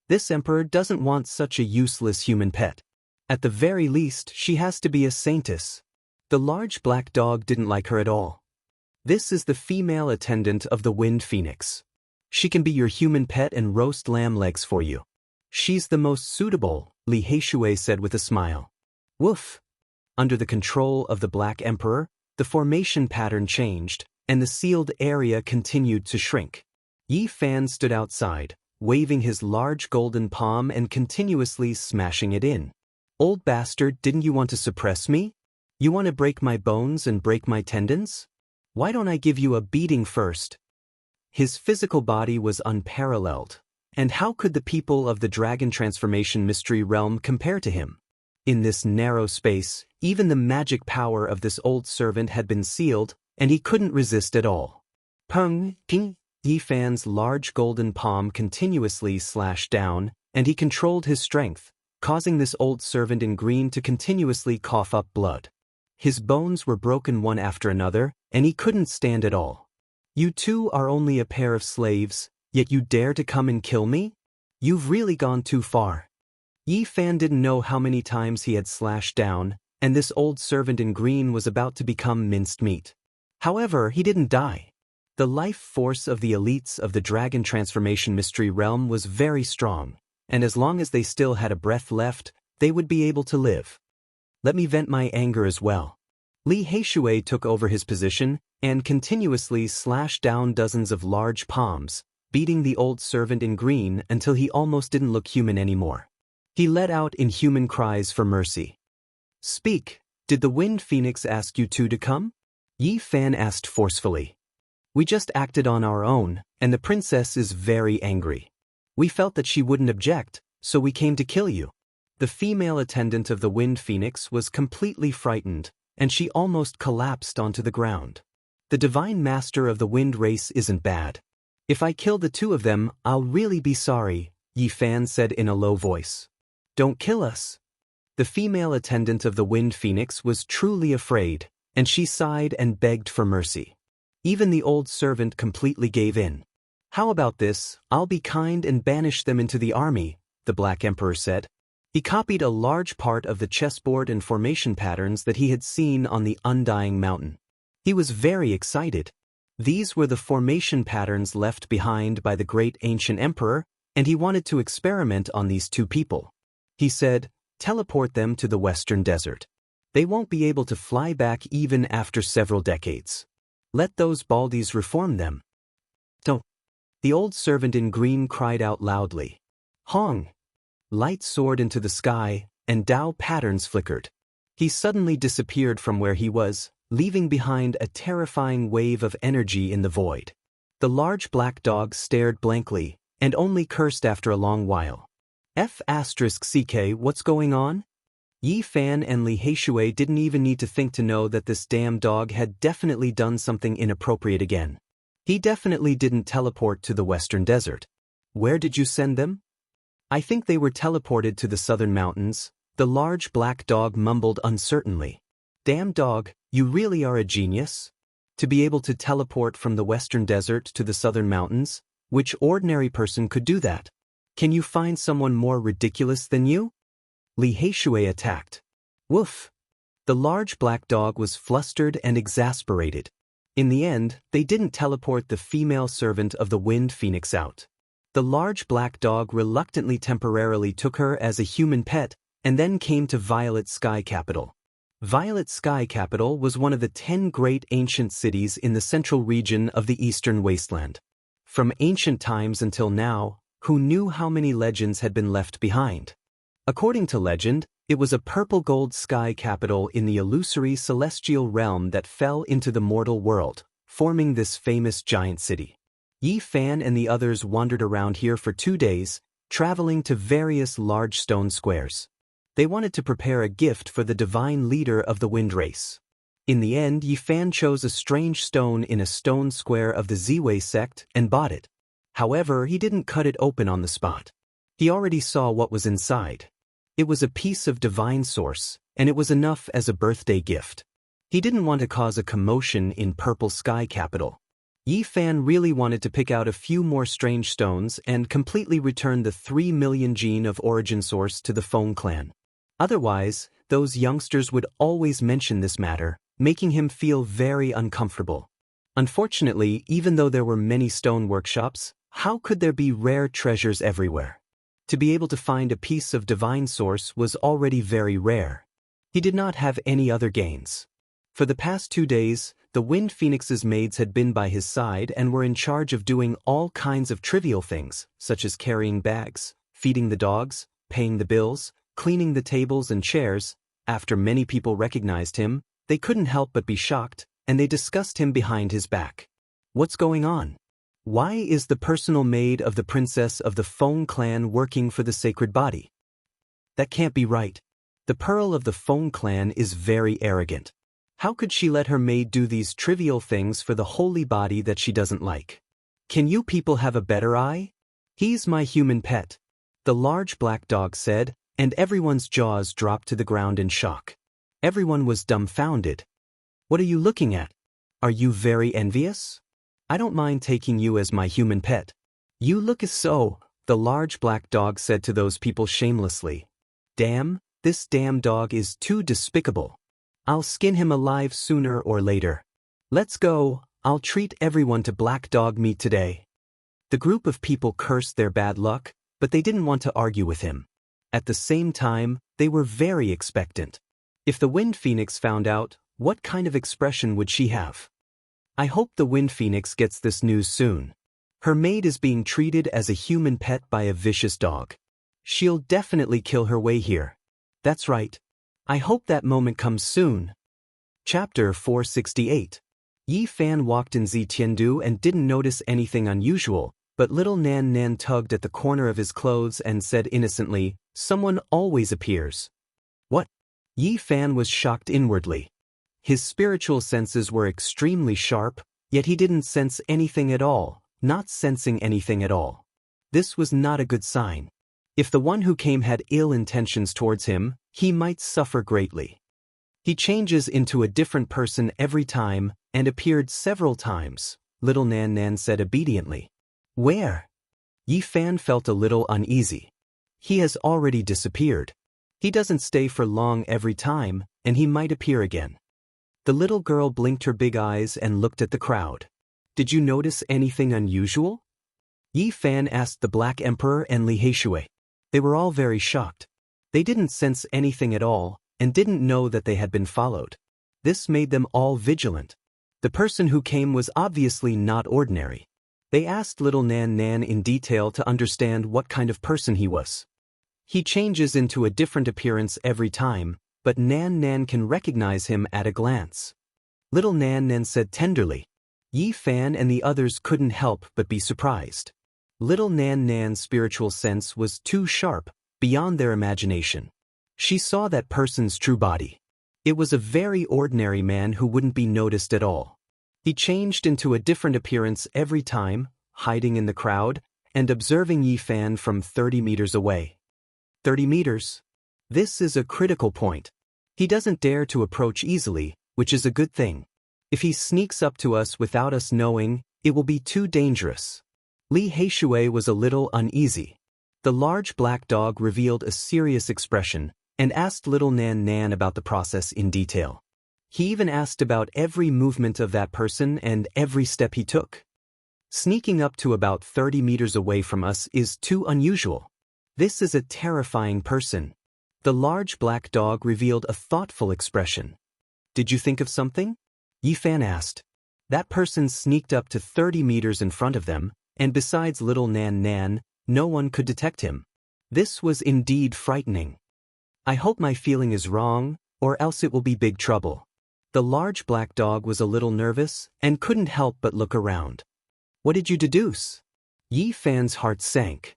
This emperor doesn't want such a useless human pet. At the very least, she has to be a saintess. The large black dog didn't like her at all. "This is the female attendant of the Wind Phoenix. She can be your human pet and roast lamb legs for you. She's the most suitable," Li Heishui said with a smile. Woof! Under the control of the Black Emperor, the formation pattern changed, and the sealed area continued to shrink. Yi Fan stood outside, waving his large golden palm and continuously smashing it in. "Old bastard, didn't you want to suppress me? You want to break my bones and break my tendons? Why don't I give you a beating first?" His physical body was unparalleled, and how could the people of the Dragon Transformation Mystery Realm compare to him? In this narrow space, even the magic power of this old servant had been sealed, and he couldn't resist at all. Pung, ping! Yi Fan's large golden palm continuously slashed down, and he controlled his strength, causing this old servant in green to continuously cough up blood. His bones were broken one after another, and he couldn't stand at all. "You two are only a pair of slaves, yet you dare to come and kill me? You've really gone too far." Yi Fan didn't know how many times he had slashed down, and this old servant in green was about to become minced meat. However, he didn't die. The life force of the elites of the Dragon Transformation Mystery Realm was very strong, and as long as they still had a breath left, they would be able to live. "Let me vent my anger as well." Li Heishui took over his position and continuously slashed down dozens of large palms, beating the old servant in green until he almost didn't look human anymore. He let out inhuman cries for mercy. "Speak, did the Wind Phoenix ask you two to come?" Yi Fan asked forcefully. "We just acted on our own, and the princess is very angry. We felt that she wouldn't object, so we came to kill you." The female attendant of the Wind Phoenix was completely frightened, and she almost collapsed onto the ground. "The divine master of the wind race isn't bad. If I kill the two of them, I'll really be sorry," Yi Fan said in a low voice. "Don't kill us." The female attendant of the Wind Phoenix was truly afraid, and she sighed and begged for mercy. Even the old servant completely gave in. "How about this? I'll be kind and banish them into the army," the Black Emperor said. He copied a large part of the chessboard and formation patterns that he had seen on the Undying Mountain. He was very excited. These were the formation patterns left behind by the great ancient emperor, and he wanted to experiment on these two people. He said, "Teleport them to the Western Desert. They won't be able to fly back even after several decades. Let those baldies reform them." "Don't." The old servant in green cried out loudly. "Hong!" Light soared into the sky, and Dao patterns flickered. He suddenly disappeared from where he was, leaving behind a terrifying wave of energy in the void. The large black dog stared blankly, and only cursed after a long while. "F*CK, what's going on?" Yi Fan and Li Heishui didn't even need to think to know that this damn dog had definitely done something inappropriate again. He definitely didn't teleport to the Western Desert. "Where did you send them?" "I think they were teleported to the southern mountains," the large black dog mumbled uncertainly. "Damn dog, you really are a genius? To be able to teleport from the Western Desert to the southern mountains, which ordinary person could do that? Can you find someone more ridiculous than you?" Li Heishui attacked. "Woof!" The large black dog was flustered and exasperated. In the end, they didn't teleport the female servant of the Wind Phoenix out. The large black dog reluctantly temporarily took her as a human pet and then came to Violet Sky Capital. Violet Sky Capital was one of the 10 great ancient cities in the central region of the Eastern Wasteland. From ancient times until now, who knew how many legends had been left behind? According to legend, it was a purple gold sky capital in the illusory celestial realm that fell into the mortal world, forming this famous giant city. Yi Fan and the others wandered around here for 2 days, traveling to various large stone squares. They wanted to prepare a gift for the divine leader of the wind race. In the end, Yi Fan chose a strange stone in a stone square of the Ziwei sect and bought it. However, he didn't cut it open on the spot. He already saw what was inside. It was a piece of divine source, and it was enough as a birthday gift. He didn't want to cause a commotion in Purple Sky Capital. Yi Fan really wanted to pick out a few more strange stones and completely return the 3 million gene of origin source to the Feng clan. Otherwise, those youngsters would always mention this matter, making him feel very uncomfortable. Unfortunately, even though there were many stone workshops, how could there be rare treasures everywhere? To be able to find a piece of divine source was already very rare. He did not have any other gains. For the past 2 days, the Wind Phoenix's maids had been by his side and were in charge of doing all kinds of trivial things, such as carrying bags, feeding the dogs, paying the bills, cleaning the tables and chairs. After many people recognized him, they couldn't help but be shocked, and they discussed him behind his back. What's going on? Why is the personal maid of the princess of the Feng clan working for the sacred body? That can't be right. The pearl of the Feng clan is very arrogant. How could she let her maid do these trivial things for the holy body that she doesn't like? Can you people have a better eye? He's my human pet, the large black dog said, and everyone's jaws dropped to the ground in shock. Everyone was dumbfounded. What are you looking at? Are you very envious? I don't mind taking you as my human pet. You look as so, the large black dog said to those people shamelessly. Damn, this damn dog is too despicable. I'll skin him alive sooner or later. Let's go, I'll treat everyone to black dog meat today. The group of people cursed their bad luck, but they didn't want to argue with him. At the same time, they were very expectant. If the Wind Phoenix found out, What kind of expression would she have? I hope the Wind Phoenix gets this news soon. Her maid is being treated as a human pet by a vicious dog. She'll definitely kill her way here. That's right. I hope that moment comes soon. Chapter 468. Yi Fan walked in Zitiandu and didn't notice anything unusual, but little Nan Nan tugged at the corner of his clothes and said innocently, "Someone always appears." What? Yi Fan was shocked inwardly. His spiritual senses were extremely sharp, yet he didn't sense anything at all, not sensing anything at all. This was not a good sign. If the one who came had ill intentions towards him, he might suffer greatly. He changes into a different person every time, and appeared several times, little Nan Nan said obediently. Where? Yi Fan felt a little uneasy. He has already disappeared. He doesn't stay for long every time, and he might appear again. The little girl blinked her big eyes and looked at the crowd. Did you notice anything unusual? Yi Fan asked the Black Emperor and Li Heishui. They were all very shocked. They didn't sense anything at all, and didn't know that they had been followed. This made them all vigilant. The person who came was obviously not ordinary. They asked little Nan Nan in detail to understand what kind of person he was. He changes into a different appearance every time, but Nan Nan can recognize him at a glance. Little Nan Nan said tenderly. Yi Fan and the others couldn't help but be surprised. Little Nan Nan's spiritual sense was too sharp, beyond their imagination. She saw that person's true body. It was a very ordinary man who wouldn't be noticed at all. He changed into a different appearance every time, hiding in the crowd, and observing Yi Fan from 30 meters away. 30 meters? This is a critical point. He doesn't dare to approach easily, which is a good thing. If he sneaks up to us without us knowing, it will be too dangerous. Li Heishui was a little uneasy. The large black dog revealed a serious expression, and asked little Nan Nan about the process in detail. He even asked about every movement of that person and every step he took. Sneaking up to about 30 meters away from us is too unusual. This is a terrifying person. The large black dog revealed a thoughtful expression. Did you think of something? Yi Fan asked. That person sneaked up to 30 meters in front of them, and besides little Nan Nan, no one could detect him. This was indeed frightening. I hope my feeling is wrong, or else it will be big trouble. The large black dog was a little nervous, and couldn't help but look around. What did you deduce? Yi Fan's heart sank.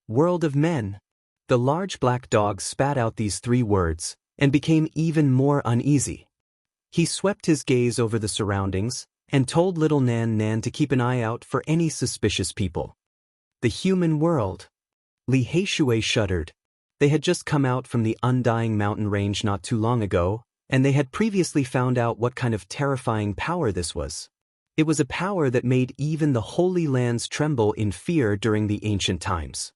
World of men. The large black dog spat out these 3 words, and became even more uneasy. He swept his gaze over the surroundings, and told little Nan Nan to keep an eye out for any suspicious people. The human world. Li Heishui shuddered. They had just come out from the Undying Mountain Range not too long ago, and they had previously found out what kind of terrifying power this was. It was a power that made even the Holy Lands tremble in fear during the ancient times.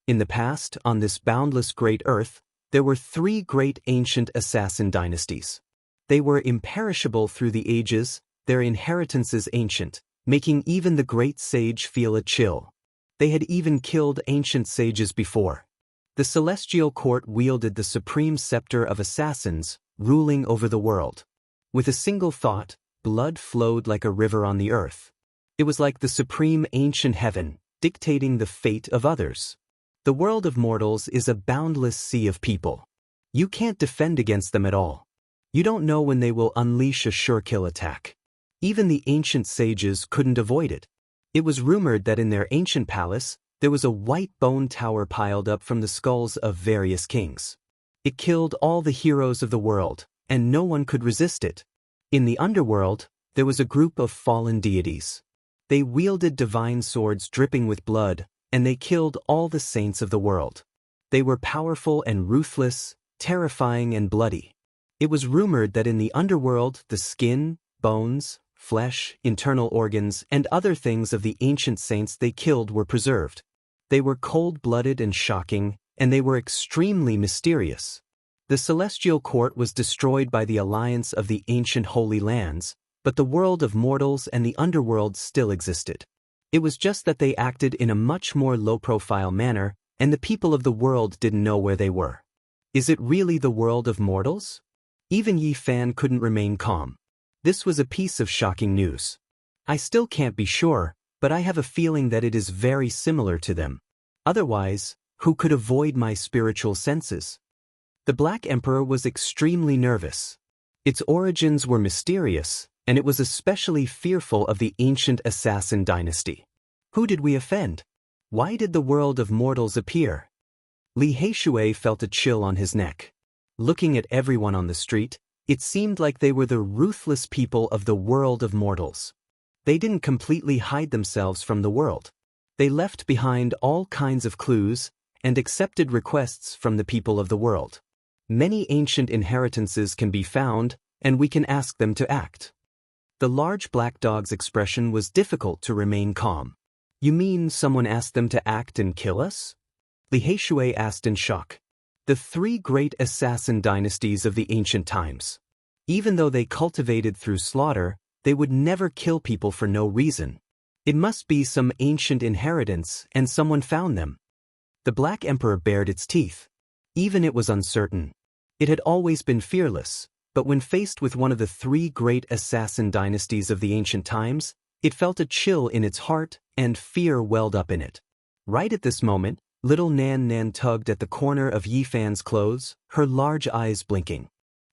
In the past, on this boundless great earth, there were 3 great ancient assassin dynasties. They were imperishable through the ages, their inheritances ancient, making even the great sage feel a chill. They had even killed ancient sages before. The celestial court wielded the supreme scepter of assassins, ruling over the world. With a single thought, blood flowed like a river on the earth. It was like the supreme ancient heaven, dictating the fate of others. The world of mortals is a boundless sea of people. You can't defend against them at all. You don't know when they will unleash a sure-kill attack. Even the ancient sages couldn't avoid it. It was rumored that in their ancient palace, there was a white bone tower piled up from the skulls of various kings. It killed all the heroes of the world, and no one could resist it. In the underworld, there was a group of fallen deities. They wielded divine swords dripping with blood, and they killed all the saints of the world. They were powerful and ruthless, terrifying and bloody. It was rumored that in the underworld, the skin, bones, flesh, internal organs, and other things of the ancient saints they killed were preserved. They were cold-blooded and shocking, and they were extremely mysterious. The celestial court was destroyed by the alliance of the ancient Holy Lands, but the world of mortals and the underworld still existed. It was just that they acted in a much more low-profile manner, and the people of the world didn't know where they were. Is it really the world of mortals? Even Yi Fan couldn't remain calm. This was a piece of shocking news. I still can't be sure, but I have a feeling that it is very similar to them. Otherwise, who could avoid my spiritual senses? The Black Emperor was extremely nervous. Its origins were mysterious, and it was especially fearful of the ancient assassin dynasty. Who did we offend? Why did the world of mortals appear? Li Heishui felt a chill on his neck. Looking at everyone on the street, it seemed like they were the ruthless people of the world of mortals. They didn't completely hide themselves from the world. They left behind all kinds of clues and accepted requests from the people of the world. Many ancient inheritances can be found, and we can ask them to act. The large black dog's expression was difficult to remain calm. You mean someone asked them to act and kill us? Li Heishui asked in shock. The three great assassin dynasties of the ancient times. Even though they cultivated through slaughter, they would never kill people for no reason. It must be some ancient inheritance, and someone found them. The Black Emperor bared its teeth. Even it was uncertain. It had always been fearless, but when faced with one of the three great assassin dynasties of the ancient times, it felt a chill in its heart, and fear welled up in it. Right at this moment, little Nan Nan tugged at the corner of Yi Fan's clothes, her large eyes blinking.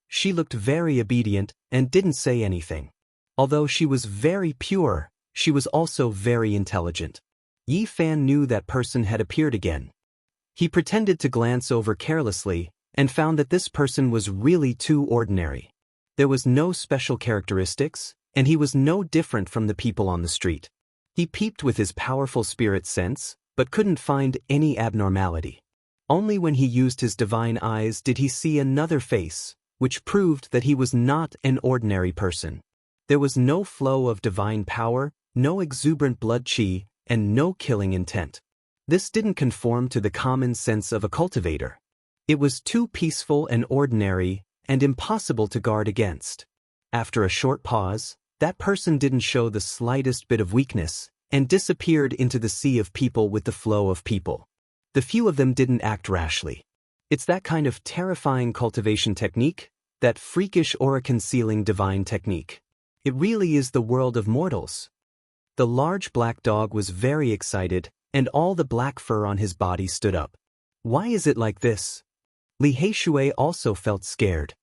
She looked very obedient and didn't say anything. Although she was very pure, she was also very intelligent. Yi Fan knew that person had appeared again. He pretended to glance over carelessly and found that this person was really too ordinary. There was no special characteristics, and he was no different from the people on the street. He peeped with his powerful spirit sense, but couldn't find any abnormality. Only when he used his divine eyes did he see another face, which proved that he was not an ordinary person. There was no flow of divine power, no exuberant blood qi, and no killing intent. This didn't conform to the common sense of a cultivator. It was too peaceful and ordinary, and impossible to guard against. After a short pause, that person didn't show the slightest bit of weakness, and disappeared into the sea of people with the flow of people. The few of them didn't act rashly. It's that kind of terrifying cultivation technique, that freakish aura-concealing divine technique. It really is the world of mortals. The large black dog was very excited, and all the black fur on his body stood up. Why is it like this? Li Heishui also felt scared.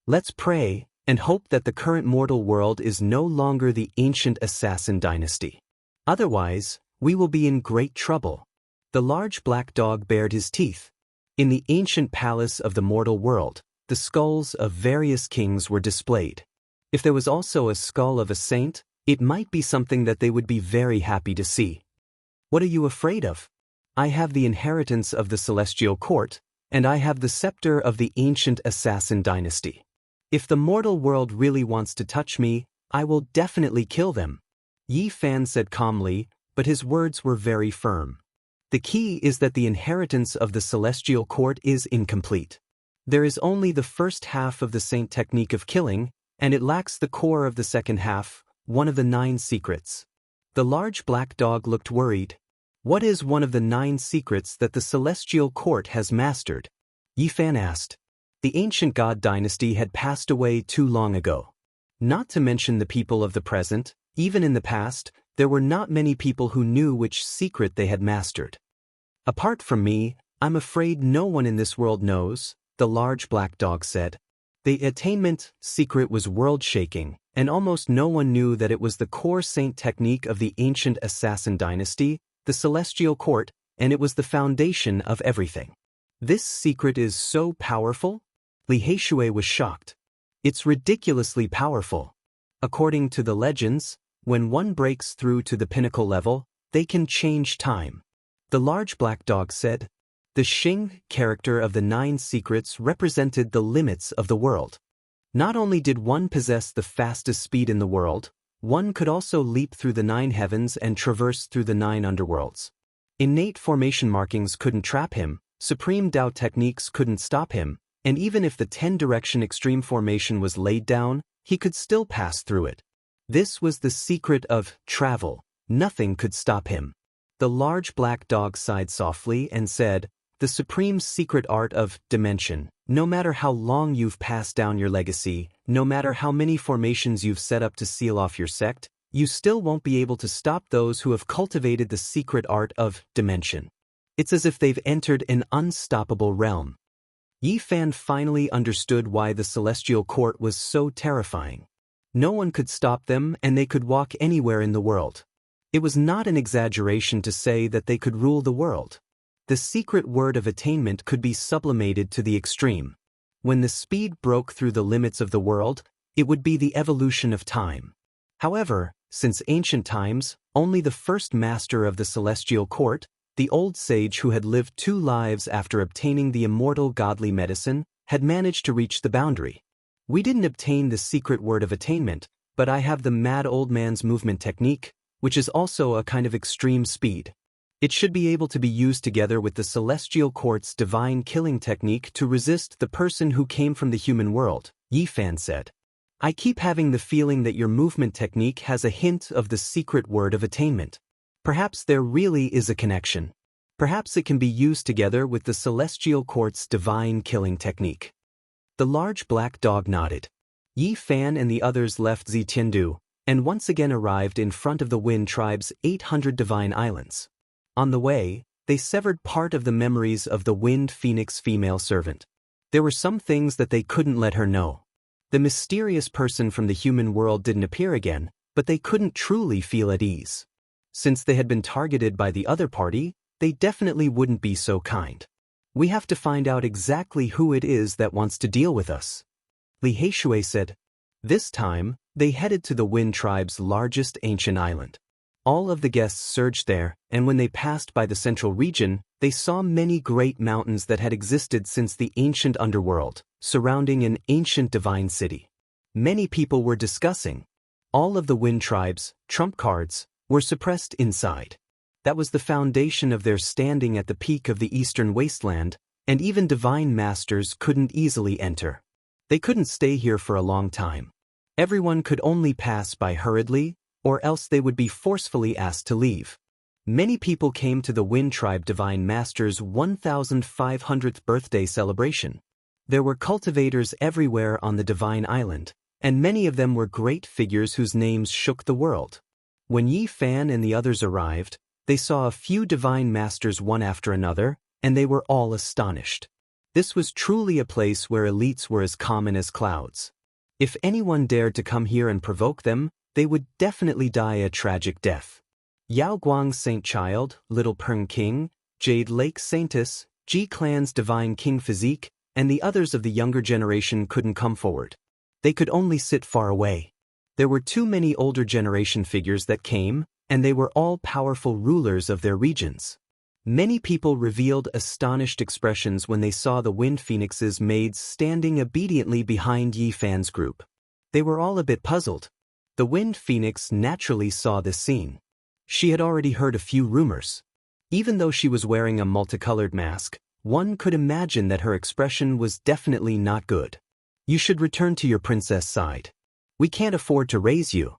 Let's pray, and hope that the current mortal world is no longer the ancient assassin dynasty. Otherwise, we will be in great trouble. The large black dog bared his teeth. In the ancient palace of the mortal world, the skulls of various kings were displayed. If there was also a skull of a saint, it might be something that they would be very happy to see. What are you afraid of? I have the inheritance of the celestial court, and I have the scepter of the ancient assassin dynasty. If the mortal world really wants to touch me, I will definitely kill them. Yi Fan said calmly, but his words were very firm. The key is that the inheritance of the celestial court is incomplete. There is only the first half of the saint technique of killing, and it lacks the core of the second half, one of the 9 secrets. The large black dog looked worried. What is one of the 9 secrets that the celestial court has mastered? Yi Fan asked. The ancient god dynasty had passed away too long ago. Not to mention the people of the present, even in the past, there were not many people who knew which secret they had mastered. Apart from me, I'm afraid no one in this world knows, the large black dog said. The attainment secret was world-shaking, and almost no one knew that it was the core saint technique of the ancient assassin dynasty, the celestial court, and it was the foundation of everything. This secret is so powerful? Li Heishui was shocked. It's ridiculously powerful. According to the legends, when one breaks through to the pinnacle level, they can change time. The large black dog said. The Xing character of the 9 secrets represented the limits of the world. Not only did one possess the fastest speed in the world, one could also leap through the 9 heavens and traverse through the 9 underworlds. Innate formation markings couldn't trap him, supreme Dao techniques couldn't stop him, and even if the 10-direction extreme formation was laid down, he could still pass through it. This was the secret of travel. Nothing could stop him. The large black dog sighed softly and said, The the supreme secret art of dimension. No matter how long you've passed down your legacy, no matter how many formations you've set up to seal off your sect, you still won't be able to stop those who have cultivated the secret art of dimension. It's as if they've entered an unstoppable realm. Yi Fan finally understood why the celestial court was so terrifying. No one could stop them, and they could walk anywhere in the world. It was not an exaggeration to say that they could rule the world. The secret word of attainment could be sublimated to the extreme. When the speed broke through the limits of the world, it would be the evolution of time. However, since ancient times, only the first master of the celestial court, the old sage who had lived 2 lives after obtaining the immortal godly medicine, had managed to reach the boundary. We didn't obtain the secret word of attainment, but I have the mad old man's movement technique, which is also a kind of extreme speed. It should be able to be used together with the celestial court's divine killing technique to resist the person who came from the human world, Yi Fan said. I keep having the feeling that your movement technique has a hint of the secret word of attainment. Perhaps there really is a connection. Perhaps it can be used together with the celestial court's divine killing technique. The large black dog nodded. Yi Fan and the others left Zitiandu, and once again arrived in front of the Wind Tribe's 800 divine islands. On the way, they severed part of the memories of the Wind Phoenix female servant. There were some things that they couldn't let her know. The mysterious person from the human world didn't appear again, but they couldn't truly feel at ease. Since they had been targeted by the other party, they definitely wouldn't be so kind. We have to find out exactly who it is that wants to deal with us, Li Heishui said. This time, they headed to the Wind Tribe's largest ancient island. All of the guests surged there, and when they passed by the central region, they saw many great mountains that had existed since the ancient underworld, surrounding an ancient divine city. Many people were discussing. All of the Wind Tribe's trump cards were suppressed inside. That was the foundation of their standing at the peak of the eastern wasteland, and even divine masters couldn't easily enter. They couldn't stay here for a long time. Everyone could only pass by hurriedly, or else they would be forcefully asked to leave. Many people came to the Wind Tribe Divine Master's 1500th birthday celebration. There were cultivators everywhere on the Divine Island, and many of them were great figures whose names shook the world. When Yi Fan and the others arrived, they saw a few Divine Masters one after another, and they were all astonished. This was truly a place where elites were as common as clouds. If anyone dared to come here and provoke them, they would definitely die a tragic death. Yao Guang Saint Child, Little Peng King, Jade Lake Saintess, Ji Clan's Divine King Physique, and the others of the younger generation couldn't come forward. They could only sit far away. There were too many older generation figures that came, and they were all powerful rulers of their regions. Many people revealed astonished expressions when they saw the Wind Phoenix's maids standing obediently behind Yi Fan's group. They were all a bit puzzled. The Wind Phoenix naturally saw this scene. She had already heard a few rumors. Even though she was wearing a multicolored mask, one could imagine that her expression was definitely not good. You should return to your princess side. We can't afford to raise you.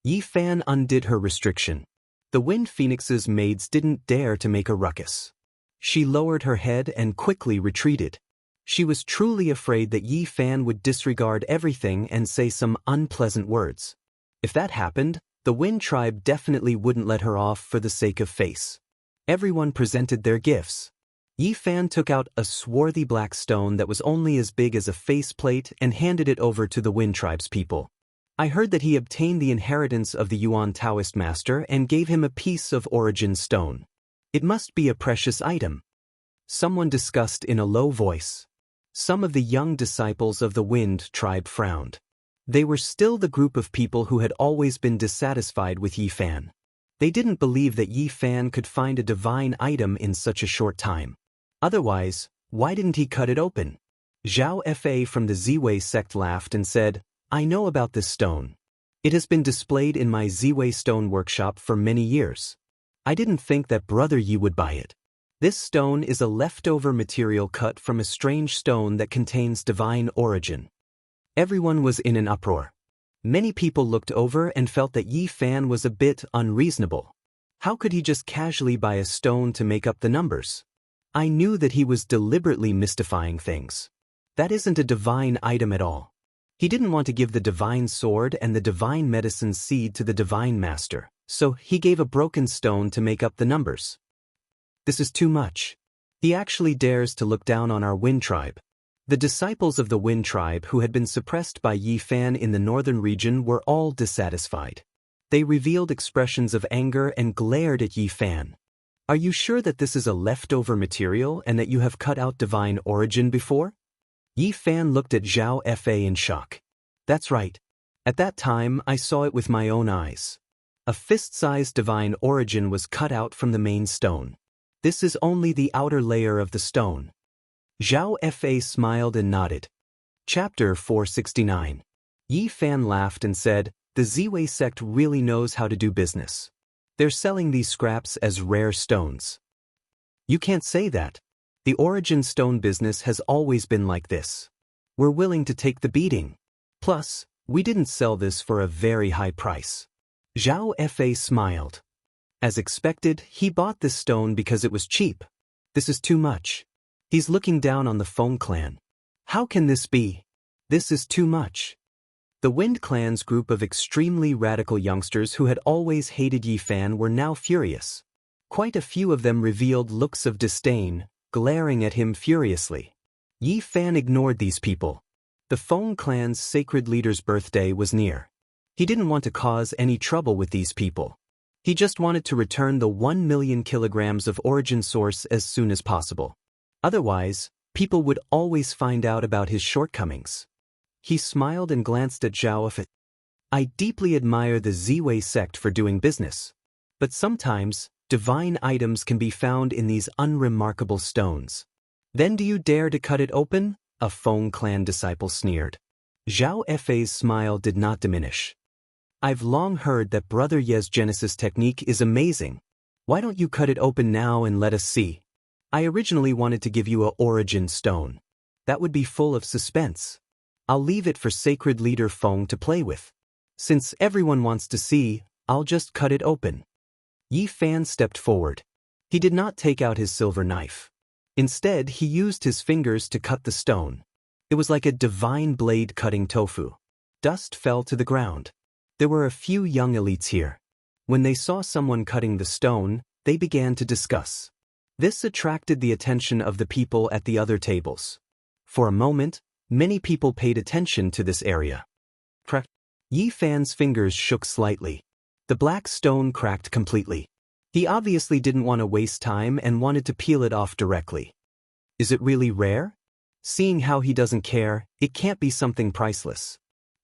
Yi Fan undid her restriction. The Wind Phoenix's maids didn't dare to make a ruckus. She lowered her head and quickly retreated. She was truly afraid that Yi Fan would disregard everything and say some unpleasant words. If that happened, the Wind Tribe definitely wouldn't let her off for the sake of face. Everyone presented their gifts. Yi Fan took out a swarthy black stone that was only as big as a faceplate and handed it over to the Wind Tribe's people. I heard that he obtained the inheritance of the Yuan Taoist master and gave him a piece of origin stone. It must be a precious item. Someone discussed in a low voice. Some of the young disciples of the Wind Tribe frowned. They were still the group of people who had always been dissatisfied with Yi Fan. They didn't believe that Yi Fan could find a divine item in such a short time. Otherwise, why didn't he cut it open? Zhao Fa from the Ziwei sect laughed and said, I know about this stone. It has been displayed in my Ziwei stone workshop for many years. I didn't think that Brother Yi would buy it. This stone is a leftover material cut from a strange stone that contains divine origin. Everyone was in an uproar. Many people looked over and felt that Yi Fan was a bit unreasonable. How could he just casually buy a stone to make up the numbers? I knew that he was deliberately mystifying things. That isn't a divine item at all. He didn't want to give the divine sword and the divine medicine seed to the divine master, so he gave a broken stone to make up the numbers. This is too much. He actually dares to look down on our Wind tribe. The disciples of the Wind tribe who had been suppressed by Yi Fan in the northern region were all dissatisfied. They revealed expressions of anger and glared at Yi Fan. Are you sure that this is a leftover material and that you have cut out divine origin before? Yi Fan looked at Zhao Fa in shock. That's right. At that time I saw it with my own eyes. A fist-sized divine origin was cut out from the main stone. This is only the outer layer of the stone. Zhao Fa smiled and nodded. Chapter 469. Yi Fan laughed and said, "The Ziwei sect really knows how to do business. They're selling these scraps as rare stones." You can't say that. The origin stone business has always been like this. We're willing to take the beating. Plus, we didn't sell this for a very high price. Zhao Fa smiled. As expected, he bought this stone because it was cheap. This is too much. He's looking down on the Feng clan. How can this be? This is too much. The Wind clan's group of extremely radical youngsters who had always hated Yi Fan were now furious. Quite a few of them revealed looks of disdain, glaring at him furiously. Yi Fan ignored these people. The Feng clan's sacred leader's birthday was near. He didn't want to cause any trouble with these people. He just wanted to return the 1 million kilograms of origin source as soon as possible. Otherwise, people would always find out about his shortcomings. He smiled and glanced at Zhao Fa. I deeply admire the Ziwei sect for doing business. But sometimes, divine items can be found in these unremarkable stones. Then do you dare to cut it open? A Feng clan disciple sneered. Zhao Fa's smile did not diminish. I've long heard that Brother Ye's Genesis technique is amazing. Why don't you cut it open now and let us see? I originally wanted to give you a origin stone. That would be full of suspense. I'll leave it for sacred leader Feng to play with. Since everyone wants to see, I'll just cut it open. Yi Fan stepped forward. He did not take out his silver knife. Instead, he used his fingers to cut the stone. It was like a divine blade cutting tofu. Dust fell to the ground. There were a few young elites here. When they saw someone cutting the stone, they began to discuss. This attracted the attention of the people at the other tables. For a moment, many people paid attention to this area. Crack. Yi Fan's fingers shook slightly. The black stone cracked completely. He obviously didn't want to waste time and wanted to peel it off directly. Is it really rare? Seeing how he doesn't care, it can't be something priceless.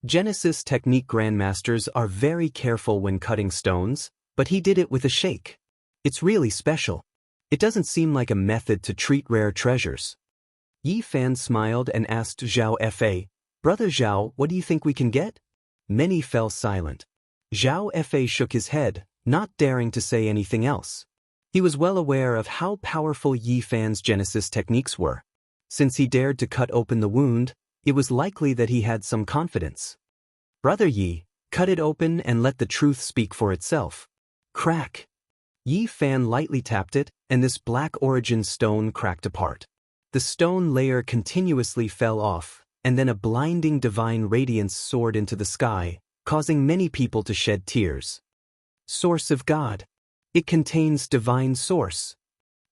Genesis technique grandmasters are very careful when cutting stones, but he did it with a shake. It's really special. It doesn't seem like a method to treat rare treasures. Yi Fan smiled and asked Zhao Fa, Brother Zhao, what do you think we can get? Many fell silent. Zhao Fa shook his head, not daring to say anything else. He was well aware of how powerful Yi Fan's Genesis techniques were. Since he dared to cut open the wound, it was likely that he had some confidence. Brother Yi, cut it open and let the truth speak for itself. Crack. Yi Fan lightly tapped it, and this black origin stone cracked apart. The stone layer continuously fell off, and then a blinding divine radiance soared into the sky, causing many people to shed tears. Source of God. It contains divine source.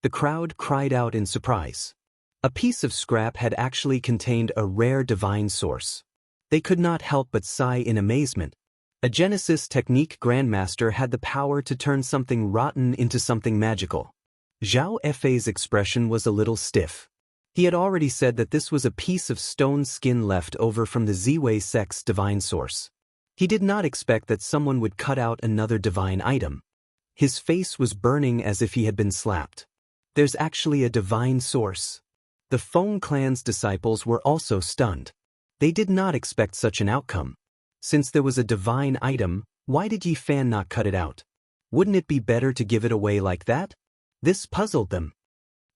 The crowd cried out in surprise. A piece of scrap had actually contained a rare divine source. They could not help but sigh in amazement. A Genesis technique grandmaster had the power to turn something rotten into something magical. Zhao Fa's expression was a little stiff. He had already said that this was a piece of stone skin left over from the Ziwei sect's divine source. He did not expect that someone would cut out another divine item. His face was burning as if he had been slapped. There's actually a divine source. The Feng clan's disciples were also stunned. They did not expect such an outcome. Since there was a divine item, why did Yi Fan not cut it out? Wouldn't it be better to give it away like that? This puzzled them.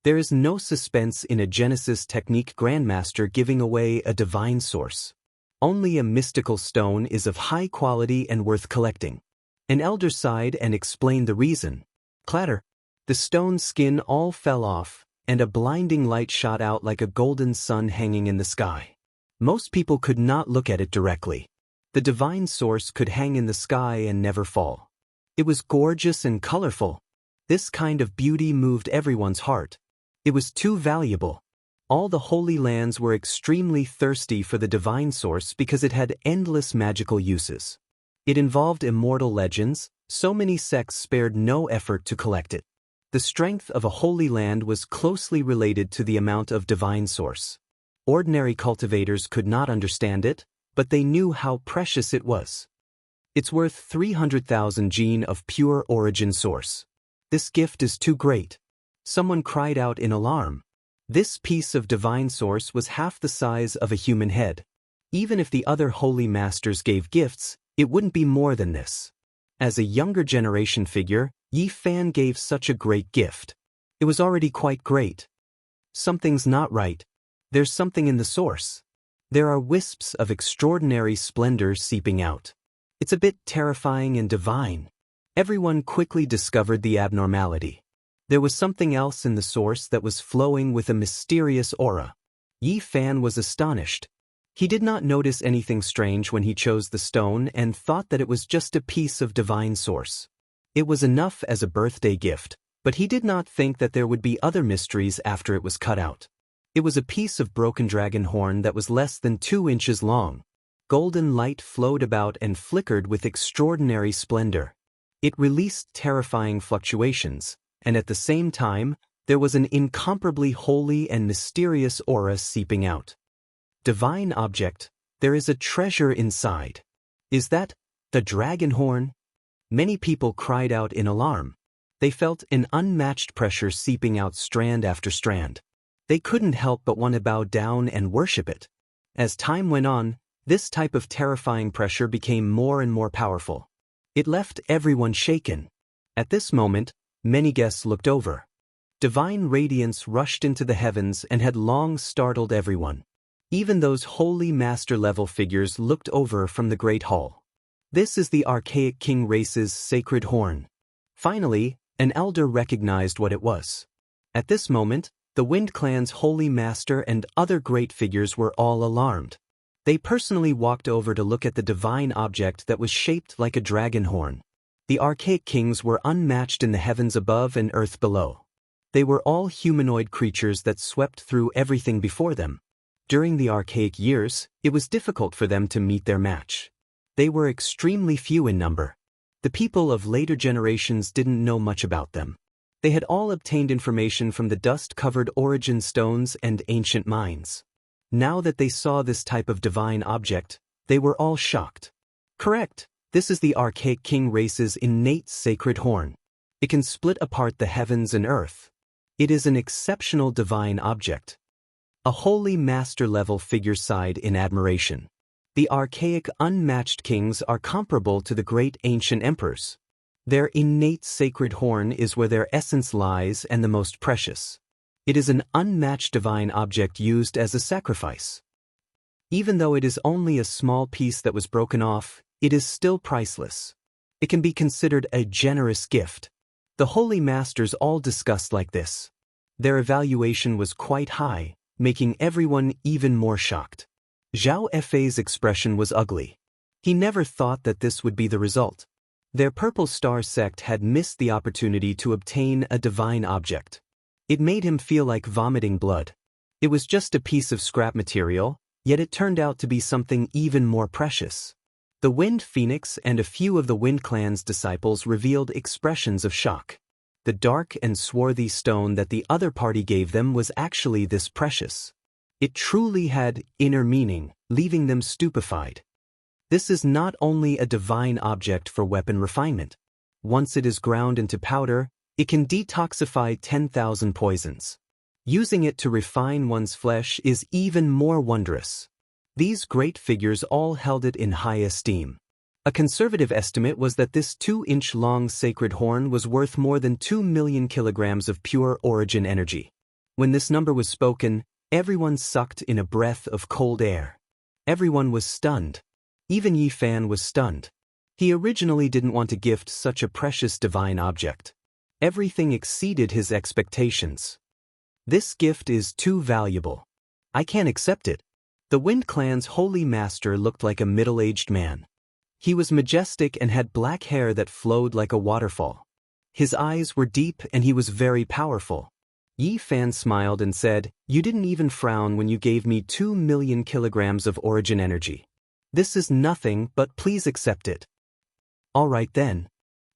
There is no suspense in a Genesis technique grandmaster giving away a divine source. Only a mystical stone is of high quality and worth collecting. An elder sighed and explained the reason. Clatter. The stone skin all fell off, and a blinding light shot out like a golden sun hanging in the sky. Most people could not look at it directly. The divine source could hang in the sky and never fall. It was gorgeous and colorful. This kind of beauty moved everyone's heart. It was too valuable. All the Holy Lands were extremely thirsty for the divine source because it had endless magical uses. It involved immortal legends, so many sects spared no effort to collect it. The strength of a Holy Land was closely related to the amount of divine source. Ordinary cultivators could not understand it, but they knew how precious it was. It's worth 300,000 gene of pure origin source. This gift is too great. Someone cried out in alarm. This piece of divine source was half the size of a human head. Even if the other holy masters gave gifts, it wouldn't be more than this. As a younger generation figure, Yi Fan gave such a great gift. It was already quite great. Something's not right. There's something in the source. There are wisps of extraordinary splendor seeping out. It's a bit terrifying and divine. Everyone quickly discovered the abnormality. There was something else in the source that was flowing with a mysterious aura. Yi Fan was astonished. He did not notice anything strange when he chose the stone and thought that it was just a piece of divine source. It was enough as a birthday gift, but he did not think that there would be other mysteries after it was cut out. It was a piece of broken dragon horn that was less than 2 inches long. Golden light flowed about and flickered with extraordinary splendor. It released terrifying fluctuations, and at the same time, there was an incomparably holy and mysterious aura seeping out. Divine object, there is a treasure inside. Is that the dragon horn? Many people cried out in alarm. They felt an unmatched pressure seeping out strand after strand. They couldn't help but want to bow down and worship it. As time went on, this type of terrifying pressure became more and more powerful. It left everyone shaken. At this moment, many guests looked over. Divine radiance rushed into the heavens and had long startled everyone. Even those holy master-level figures looked over from the Great Hall. This is the archaic king race's sacred horn. Finally, an elder recognized what it was. At this moment, the Wind Clan's holy master and other great figures were all alarmed. They personally walked over to look at the divine object that was shaped like a dragon horn. The archaic kings were unmatched in the heavens above and earth below. They were all humanoid creatures that swept through everything before them. During the archaic years, it was difficult for them to meet their match. They were extremely few in number. The people of later generations didn't know much about them. They had all obtained information from the dust-covered origin stones and ancient mines. Now that they saw this type of divine object, they were all shocked. Correct, this is the archaic king race's innate sacred horn. It can split apart the heavens and earth. It is an exceptional divine object. A holy master-level figure sighed in admiration. The archaic unmatched kings are comparable to the great ancient emperors. Their innate sacred horn is where their essence lies and the most precious. It is an unmatched divine object used as a sacrifice. Even though it is only a small piece that was broken off, it is still priceless. It can be considered a generous gift. The holy masters all discussed like this. Their evaluation was quite high, making everyone even more shocked. Zhao Fei's expression was ugly. He never thought that this would be the result. Their Purple Star sect had missed the opportunity to obtain a divine object. It made him feel like vomiting blood. It was just a piece of scrap material, yet it turned out to be something even more precious. The Wind Phoenix and a few of the Wind Clan's disciples revealed expressions of shock. The dark and swarthy stone that the other party gave them was actually this precious. It truly had inner meaning, leaving them stupefied. This is not only a divine object for weapon refinement. Once it is ground into powder, it can detoxify 10,000 poisons. Using it to refine one's flesh is even more wondrous. These great figures all held it in high esteem. A conservative estimate was that this 2-inch-long sacred horn was worth more than 2 million kilograms of pure origin energy. When this number was spoken, everyone sucked in a breath of cold air. Everyone was stunned. Even Yi Fan was stunned. He originally didn't want to gift such a precious divine object. Everything exceeded his expectations. This gift is too valuable. I can't accept it. The Wind Clan's holy master looked like a middle-aged man. He was majestic and had black hair that flowed like a waterfall. His eyes were deep and he was very powerful. Yi Fan smiled and said, "You didn't even frown when you gave me 2 million kilograms of origin energy. This is nothing, but please accept it." "All right then.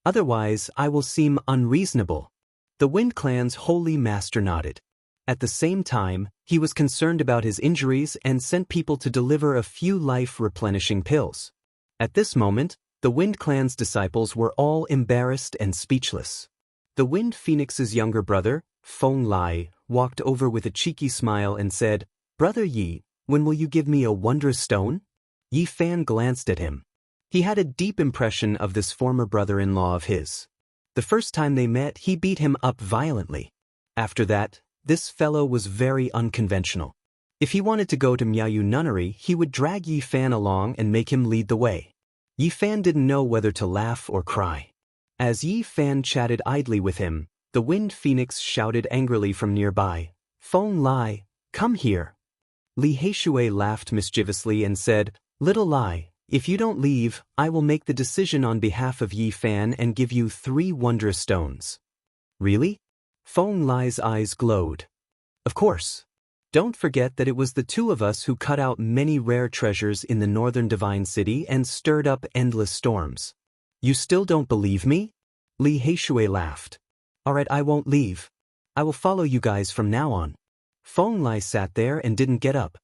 Otherwise, I will seem unreasonable." The Wind Clan's holy master nodded. At the same time, he was concerned about his injuries and sent people to deliver a few life-replenishing pills. At this moment, the Wind Clan's disciples were all embarrassed and speechless. The Wind Phoenix's younger brother, Feng Lai, walked over with a cheeky smile and said, "Brother Yi, when will you give me a wondrous stone?" Yi Fan glanced at him. He had a deep impression of this former brother-in-law of his. The first time they met, he beat him up violently. After that, this fellow was very unconventional. If he wanted to go to Miaoyu Nunnery, he would drag Yi Fan along and make him lead the way. Yi Fan didn't know whether to laugh or cry. As Yi Fan chatted idly with him, the Wind Phoenix shouted angrily from nearby, "Feng Lai, come here." Li Heishui laughed mischievously and said, "Little Lai, if you don't leave, I will make the decision on behalf of Yi Fan and give you 3 wondrous stones." "Really?" Feng Lai's eyes glowed. "Of course. Don't forget that it was the 2 of us who cut out many rare treasures in the northern divine city and stirred up endless storms." "You still don't believe me?" Li Heishui laughed. "All right, I won't leave. I will follow you guys from now on." Feng Lai sat there and didn't get up.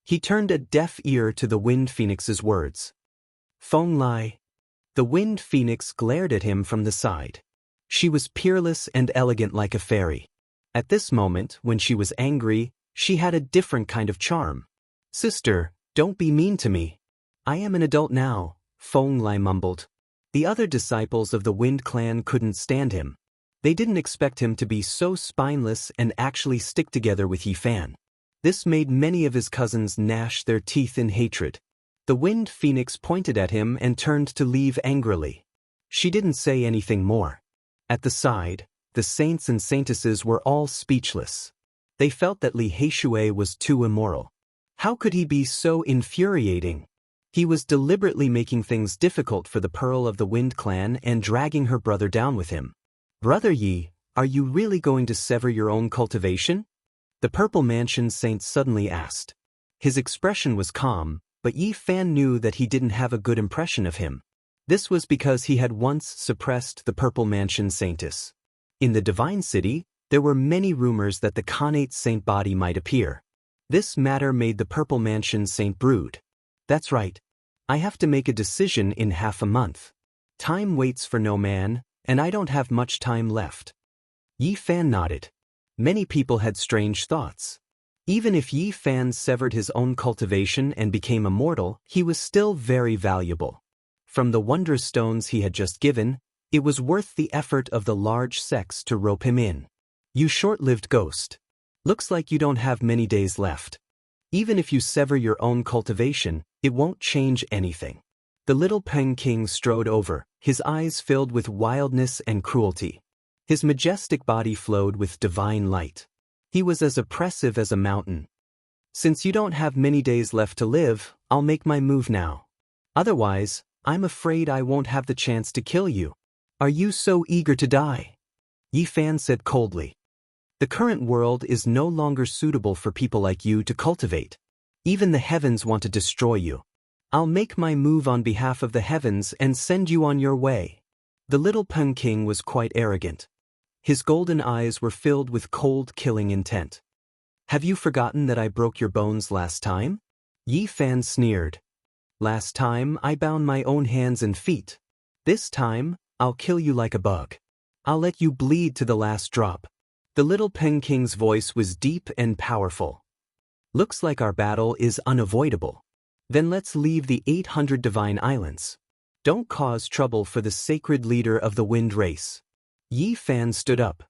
He turned a deaf ear to the Wind Phoenix's words. "Feng Lai." The Wind Phoenix glared at him from the side. She was peerless and elegant like a fairy. At this moment, when she was angry, she had a different kind of charm. "Sister, don't be mean to me. I am an adult now," Feng Lai mumbled. The other disciples of the Wind Clan couldn't stand him. They didn't expect him to be so spineless and actually stick together with Yi Fan. This made many of his cousins gnash their teeth in hatred. The Wind Phoenix pointed at him and turned to leave angrily. She didn't say anything more. At the side, the saints and saintesses were all speechless. They felt that Li Heishui was too immoral. How could he be so infuriating? He was deliberately making things difficult for the Pearl of the Wind Clan and dragging her brother down with him. "Brother Yi, are you really going to sever your own cultivation?" The Purple Mansion Saint suddenly asked. His expression was calm, but Yi Fan knew that he didn't have a good impression of him. This was because he had once suppressed the Purple Mansion Saintess. In the Divine City, there were many rumors that the Khanate Saint body might appear. This matter made the Purple Mansion Saint brood. "That's right. I have to make a decision in half a month. Time waits for no man, and I don't have much time left." Yi Fan nodded. Many people had strange thoughts. Even if Yi Fan severed his own cultivation and became immortal, he was still very valuable. From the wondrous stones he had just given, it was worth the effort of the large sects to rope him in. "You short-lived ghost. Looks like you don't have many days left. Even if you sever your own cultivation, it won't change anything." The little Peng King strode over, his eyes filled with wildness and cruelty. His majestic body flowed with divine light. He was as oppressive as a mountain. "Since you don't have many days left to live, I'll make my move now. Otherwise, I'm afraid I won't have the chance to kill you." "Are you so eager to die?" Yi Fan said coldly. "The current world is no longer suitable for people like you to cultivate. Even the heavens want to destroy you. I'll make my move on behalf of the heavens and send you on your way." The little Peng King was quite arrogant. His golden eyes were filled with cold, killing intent. "Have you forgotten that I broke your bones last time?" Yi Fan sneered. "Last time, I bound my own hands and feet. This time, I'll kill you like a bug. I'll let you bleed to the last drop." The little Peng King's voice was deep and powerful. "Looks like our battle is unavoidable. Then let's leave the 800 divine islands. Don't cause trouble for the sacred leader of the wind race." Yi Fan stood up.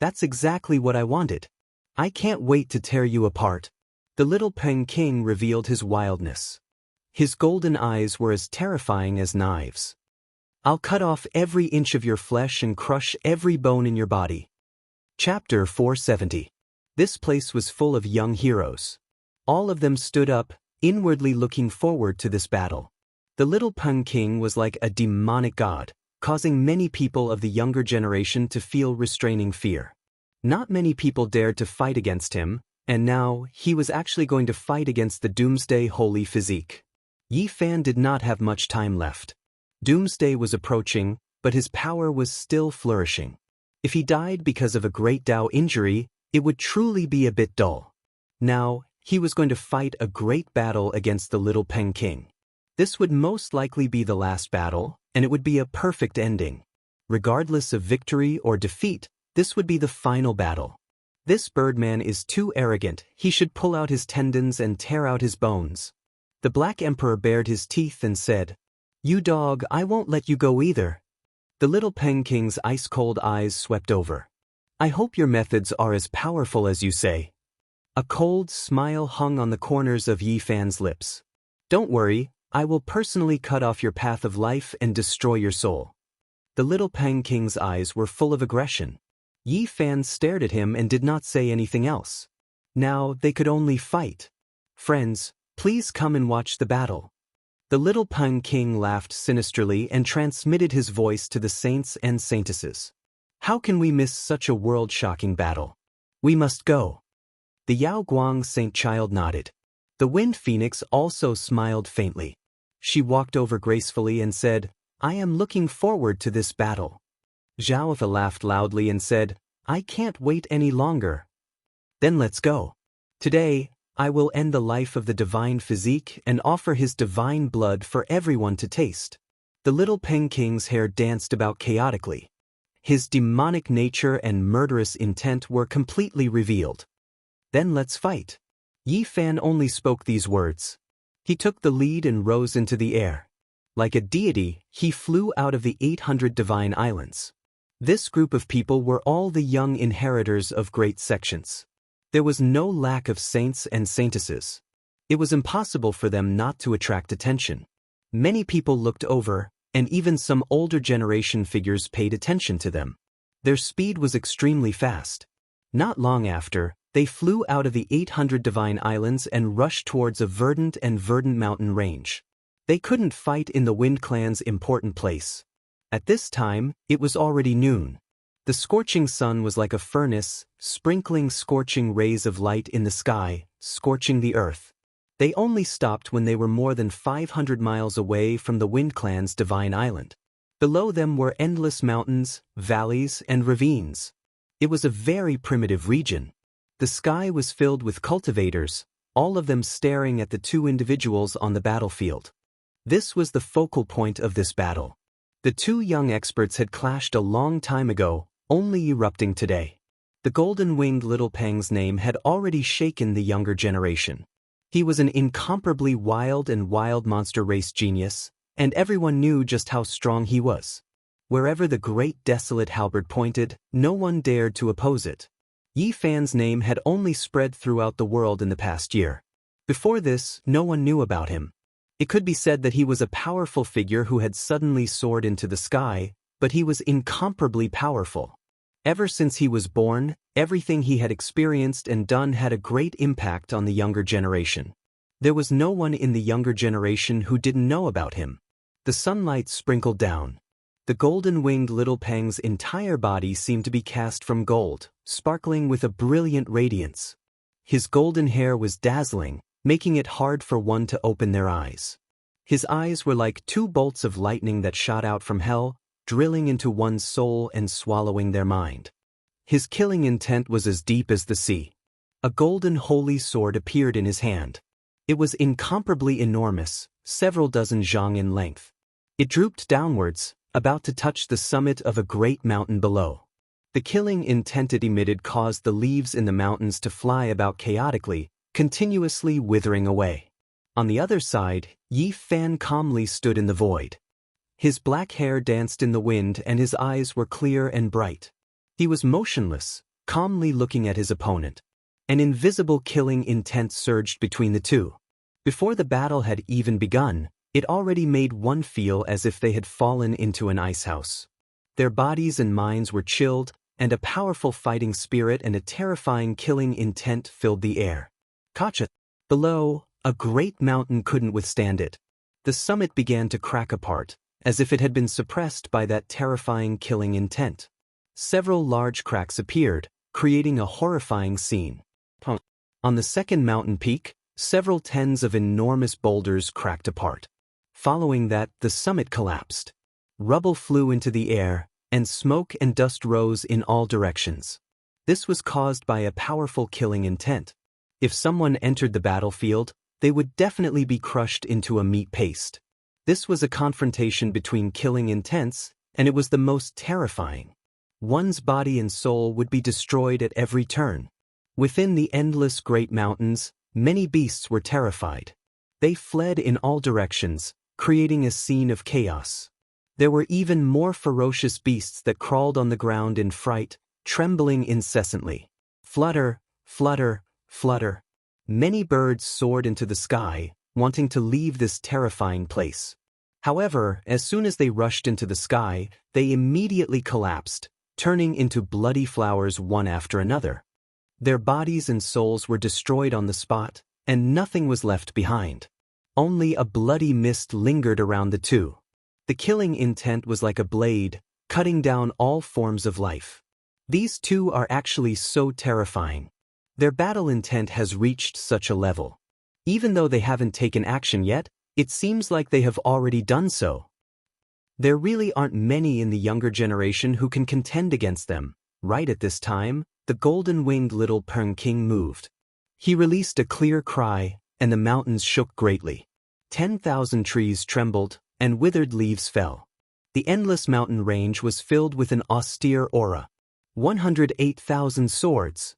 "That's exactly what I wanted. I can't wait to tear you apart." The little Peng King revealed his wildness. His golden eyes were as terrifying as knives. "I'll cut off every inch of your flesh and crush every bone in your body." Chapter 470. This place was full of young heroes. All of them stood up, inwardly looking forward to this battle. The little Peng King was like a demonic god, causing many people of the younger generation to feel restraining fear. Not many people dared to fight against him, and now he was actually going to fight against the Doomsday Holy Physique. Yi Fan did not have much time left. Doomsday was approaching, but his power was still flourishing. If he died because of a great Dao injury, it would truly be a bit dull. Now, he was going to fight a great battle against the little Peng King. This would most likely be the last battle, and it would be a perfect ending. Regardless of victory or defeat, this would be the final battle. This birdman is too arrogant, he should pull out his tendons and tear out his bones. The Black Emperor bared his teeth and said, "You dog, I won't let you go either." The little Peng King's ice-cold eyes swept over. "I hope your methods are as powerful as you say." A cold smile hung on the corners of Yi Fan's lips. "Don't worry, I will personally cut off your path of life and destroy your soul." The little Peng King's eyes were full of aggression. Yi Fan stared at him and did not say anything else. Now they could only fight. "Friends, please come and watch the battle." The little Peng King laughed sinisterly and transmitted his voice to the saints and saintesses. "How can we miss such a world-shocking battle? We must go." The Yao Guang Saint Child nodded. The Wind Phoenix also smiled faintly. She walked over gracefully and said, "I am looking forward to this battle." Zhaofa laughed loudly and said, "I can't wait any longer." "Then let's go. Today, I will end the life of the divine physique and offer his divine blood for everyone to taste." The little Peng King's hair danced about chaotically. His demonic nature and murderous intent were completely revealed. "Then let's fight." Yi Fan only spoke these words. He took the lead and rose into the air. Like a deity, he flew out of the 800 divine islands. This group of people were all the young inheritors of great sections. There was no lack of saints and saintesses. It was impossible for them not to attract attention. Many people looked over, and even some older generation figures paid attention to them. Their speed was extremely fast. Not long after, they flew out of the 800 divine islands and rushed towards a verdant mountain range. They couldn't fight in the Wind Clan's important place. At this time, it was already noon. The scorching sun was like a furnace, sprinkling scorching rays of light in the sky, scorching the earth. They only stopped when they were more than 500 miles away from the Wind Clan's divine island. Below them were endless mountains, valleys, and ravines. It was a very primitive region. The sky was filled with cultivators, all of them staring at the two individuals on the battlefield. This was the focal point of this battle. The two young experts had clashed a long time ago, only erupting today. The golden-winged little Peng's name had already shaken the younger generation. He was an incomparably wild monster race genius, and everyone knew just how strong he was. Wherever the great desolate halberd pointed, no one dared to oppose it. Yi Fan's name had only spread throughout the world in the past year. Before this, no one knew about him. It could be said that he was a powerful figure who had suddenly soared into the sky, but he was incomparably powerful. Ever since he was born, everything he had experienced and done had a great impact on the younger generation. There was no one in the younger generation who didn't know about him. The sunlight sprinkled down. The golden-winged little Peng's entire body seemed to be cast from gold, sparkling with a brilliant radiance. His golden hair was dazzling, making it hard for one to open their eyes. His eyes were like two bolts of lightning that shot out from hell, drilling into one's soul and swallowing their mind. His killing intent was as deep as the sea. A golden holy sword appeared in his hand. It was incomparably enormous, several dozen zhang in length. It drooped downwards, about to touch the summit of a great mountain below. The killing intent it emitted caused the leaves in the mountains to fly about chaotically, continuously withering away. On the other side, Yi Fan calmly stood in the void. His black hair danced in the wind and his eyes were clear and bright. He was motionless, calmly looking at his opponent. An invisible killing intent surged between the two. Before the battle had even begun, it already made one feel as if they had fallen into an icehouse. Their bodies and minds were chilled, and a powerful fighting spirit and a terrifying killing intent filled the air. Gotcha. Below, a great mountain couldn't withstand it. The summit began to crack apart, as if it had been suppressed by that terrifying killing intent. Several large cracks appeared, creating a horrifying scene. On the second mountain peak, several tens of enormous boulders cracked apart. Following that, the summit collapsed. Rubble flew into the air, and smoke and dust rose in all directions. This was caused by a powerful killing intent. If someone entered the battlefield, they would definitely be crushed into a meat paste. This was a confrontation between killing intents, and it was the most terrifying. One's body and soul would be destroyed at every turn. Within the endless great mountains, many beasts were terrified. They fled in all directions, creating a scene of chaos. There were even more ferocious beasts that crawled on the ground in fright, trembling incessantly. Flutter, flutter, flutter. Many birds soared into the sky, wanting to leave this terrifying place. However, as soon as they rushed into the sky, they immediately collapsed, turning into bloody flowers one after another. Their bodies and souls were destroyed on the spot, and nothing was left behind. Only a bloody mist lingered around the two. The killing intent was like a blade, cutting down all forms of life. These two are actually so terrifying. Their battle intent has reached such a level. Even though they haven't taken action yet, it seems like they have already done so. There really aren't many in the younger generation who can contend against them. Right at this time, the golden-winged little Peng King moved. He released a clear cry, and the mountains shook greatly. 10,000 trees trembled, and withered leaves fell. The endless mountain range was filled with an austere aura. 108,000 swords.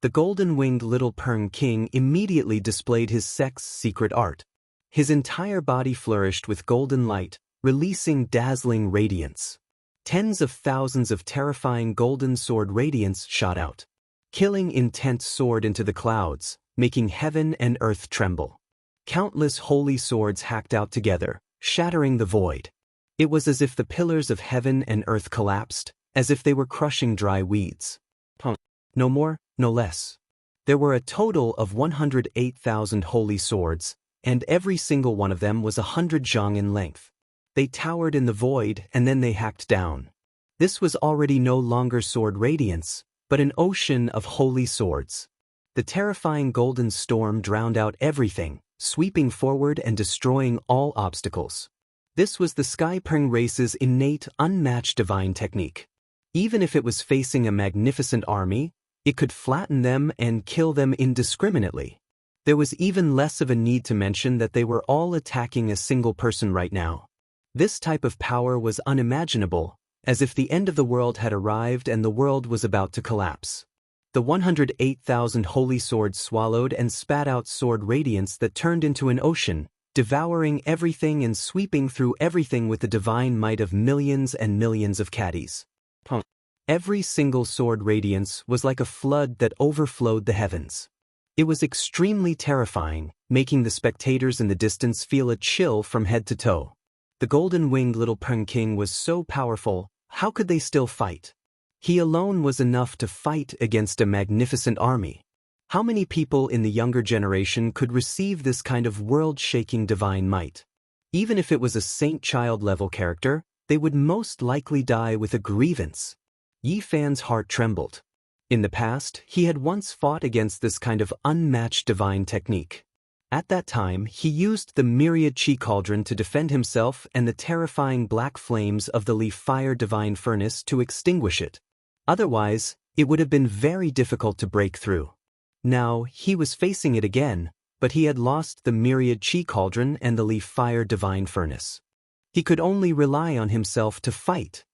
The golden-winged little Peng King immediately displayed his sect's secret art. His entire body flourished with golden light, releasing dazzling radiance. Tens of thousands of terrifying golden sword radiance shot out. Killing intent soared into the clouds, making heaven and earth tremble. Countless holy swords hacked out together, shattering the void. It was as if the pillars of heaven and earth collapsed, as if they were crushing dry weeds. No more, no less. There were a total of 108,000 holy swords, and every single one of them was 100 zhang in length. They towered in the void, and then they hacked down. This was already no longer sword radiance, but an ocean of holy swords. The terrifying golden storm drowned out everything, sweeping forward and destroying all obstacles. This was the Sky Peng race's innate, unmatched divine technique. Even if it was facing a magnificent army, it could flatten them and kill them indiscriminately. There was even less of a need to mention that they were all attacking a single person right now. This type of power was unimaginable, as if the end of the world had arrived and the world was about to collapse. The 108,000 holy swords swallowed and spat out sword radiance that turned into an ocean, devouring everything and sweeping through everything with the divine might of millions and millions of caddies. Every single sword radiance was like a flood that overflowed the heavens. It was extremely terrifying, making the spectators in the distance feel a chill from head to toe. The golden-winged little Peng King was so powerful, how could they still fight? He alone was enough to fight against a magnificent army. How many people in the younger generation could receive this kind of world-shaking divine might? Even if it was a saint-child-level character, they would most likely die with a grievance. Yi Fan's heart trembled. In the past, he had once fought against this kind of unmatched divine technique. At that time, he used the myriad chi cauldron to defend himself and the terrifying black flames of the leaf fire divine furnace to extinguish it. Otherwise, it would have been very difficult to break through. Now, he was facing it again, but he had lost the myriad chi cauldron and the leaf fire divine furnace. He could only rely on himself to fight.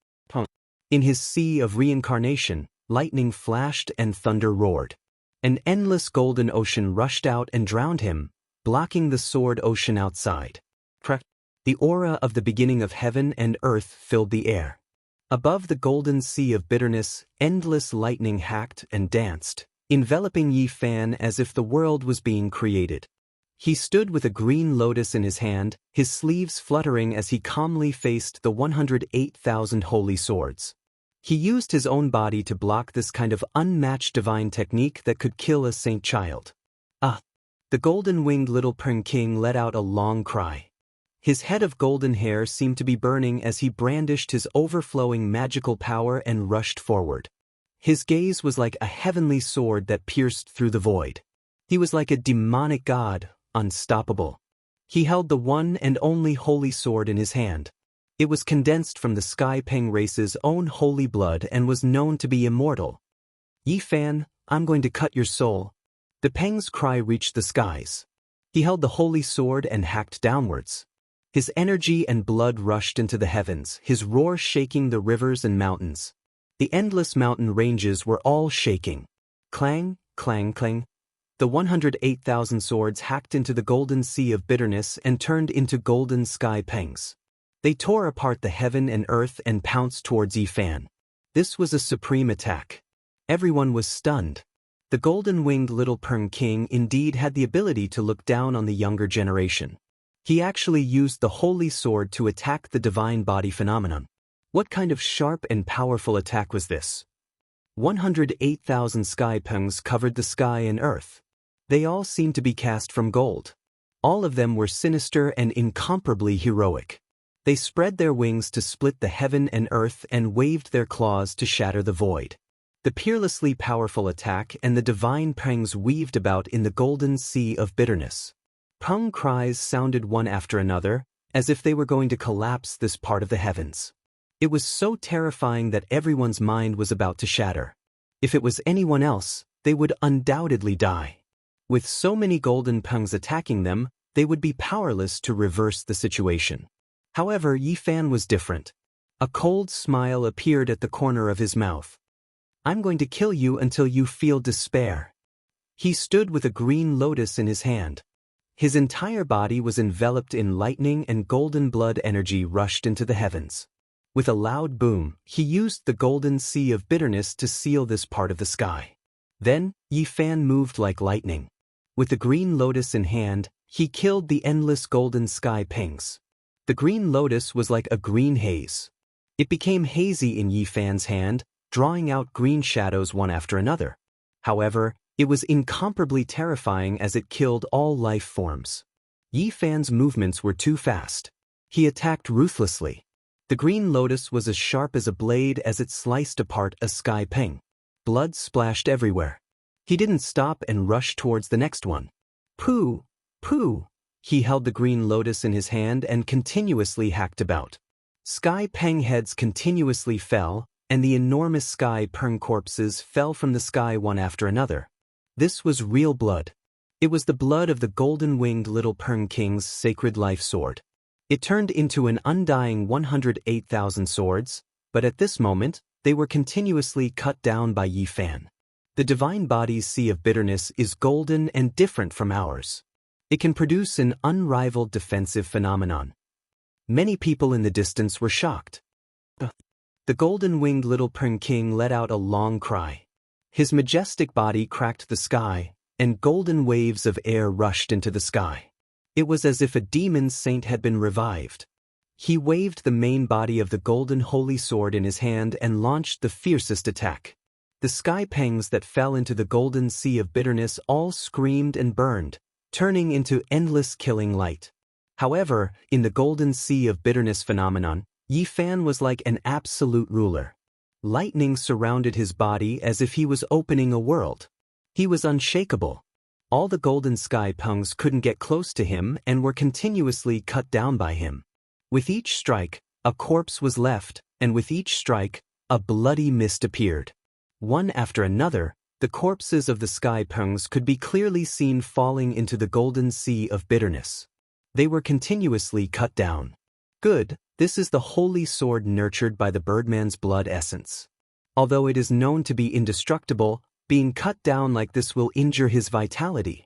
In his sea of reincarnation, lightning flashed and thunder roared. An endless golden ocean rushed out and drowned him, blocking the sword ocean outside. The aura of the beginning of heaven and earth filled the air. Above the golden sea of bitterness, endless lightning hacked and danced, enveloping Yi Fan as if the world was being created. He stood with a green lotus in his hand, his sleeves fluttering as he calmly faced the 108,000 holy swords. He used his own body to block this kind of unmatched divine technique that could kill a saint child. Ah! The golden-winged little Peng King let out a long cry. His head of golden hair seemed to be burning as he brandished his overflowing magical power and rushed forward. His gaze was like a heavenly sword that pierced through the void. He was like a demonic god, unstoppable. He held the one and only holy sword in his hand. It was condensed from the Sky Peng race's own holy blood and was known to be immortal. Yi Fan, I'm going to cut your soul. The Peng's cry reached the skies. He held the holy sword and hacked downwards. His energy and blood rushed into the heavens, his roar shaking the rivers and mountains. The endless mountain ranges were all shaking. Clang, clang, clang. The 108,000 swords hacked into the golden sea of bitterness and turned into golden Sky Pengs. They tore apart the heaven and earth and pounced towards Yi Fan. This was a supreme attack. Everyone was stunned. The golden-winged little Peng King indeed had the ability to look down on the younger generation. He actually used the holy sword to attack the divine body phenomenon. What kind of sharp and powerful attack was this? 108,000 Sky Pengs covered the sky and earth. They all seemed to be cast from gold. All of them were sinister and incomparably heroic. They spread their wings to split the heaven and earth and waved their claws to shatter the void. The peerlessly powerful attack and the divine pangs weaved about in the golden sea of bitterness. Peng cries sounded one after another, as if they were going to collapse this part of the heavens. It was so terrifying that everyone's mind was about to shatter. If it was anyone else, they would undoubtedly die. With so many golden pengs attacking them, they would be powerless to reverse the situation. However, Yi Fan was different. A cold smile appeared at the corner of his mouth. I'm going to kill you until you feel despair. He stood with a green lotus in his hand. His entire body was enveloped in lightning and golden blood energy rushed into the heavens. With a loud boom, he used the golden sea of bitterness to seal this part of the sky. Then, Yi Fan moved like lightning. With the green lotus in hand, he killed the endless golden sky pengs. The green lotus was like a green haze. It became hazy in Yi Fan's hand, drawing out green shadows one after another. However, it was incomparably terrifying as it killed all life forms. Yi Fan's movements were too fast. He attacked ruthlessly. The green lotus was as sharp as a blade as it sliced apart a sky peng. Blood splashed everywhere. He didn't stop and rushed towards the next one. Pooh! Pooh! He held the green lotus in his hand and continuously hacked about. Sky peng heads continuously fell, and the enormous sky peng corpses fell from the sky one after another. This was real blood. It was the blood of the golden-winged little Peng King's sacred life sword. It turned into an undying 108,000 swords, but at this moment, they were continuously cut down by Yi Fan. The divine body's sea of bitterness is golden and different from ours. It can produce an unrivaled defensive phenomenon. Many people in the distance were shocked. The golden-winged little Peng King let out a long cry. His majestic body cracked the sky, and golden waves of air rushed into the sky. It was as if a demon saint had been revived. He waved the main body of the golden holy sword in his hand and launched the fiercest attack. The sky pengs that fell into the golden sea of bitterness all screamed and burned, turning into endless killing light. However, in the golden sea of bitterness phenomenon, Yi Fan was like an absolute ruler. Lightning surrounded his body as if he was opening a world. He was unshakable. All the golden sky pengs couldn't get close to him and were continuously cut down by him. With each strike, a corpse was left, and with each strike, a bloody mist appeared. One after another, the corpses of the sky pengs could be clearly seen falling into the golden sea of bitterness. They were continuously cut down. Good, this is the holy sword nurtured by the birdman's blood essence. Although it is known to be indestructible, being cut down like this will injure his vitality.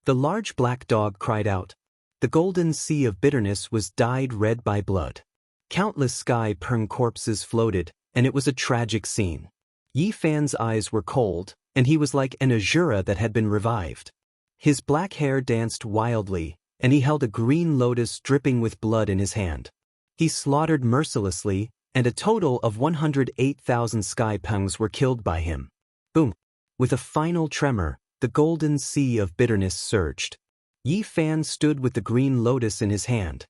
The large black dog cried out. The golden sea of bitterness was dyed red by blood. Countless sky peng corpses floated, and it was a tragic scene. Yi Fan's eyes were cold, and he was like an azura that had been revived. His black hair danced wildly, and he held a green lotus dripping with blood in his hand. He slaughtered mercilessly, and a total of 108,000 sky pengs were killed by him. Boom! With a final tremor, the golden sea of bitterness surged. Yi Fan stood with the green lotus in his hand.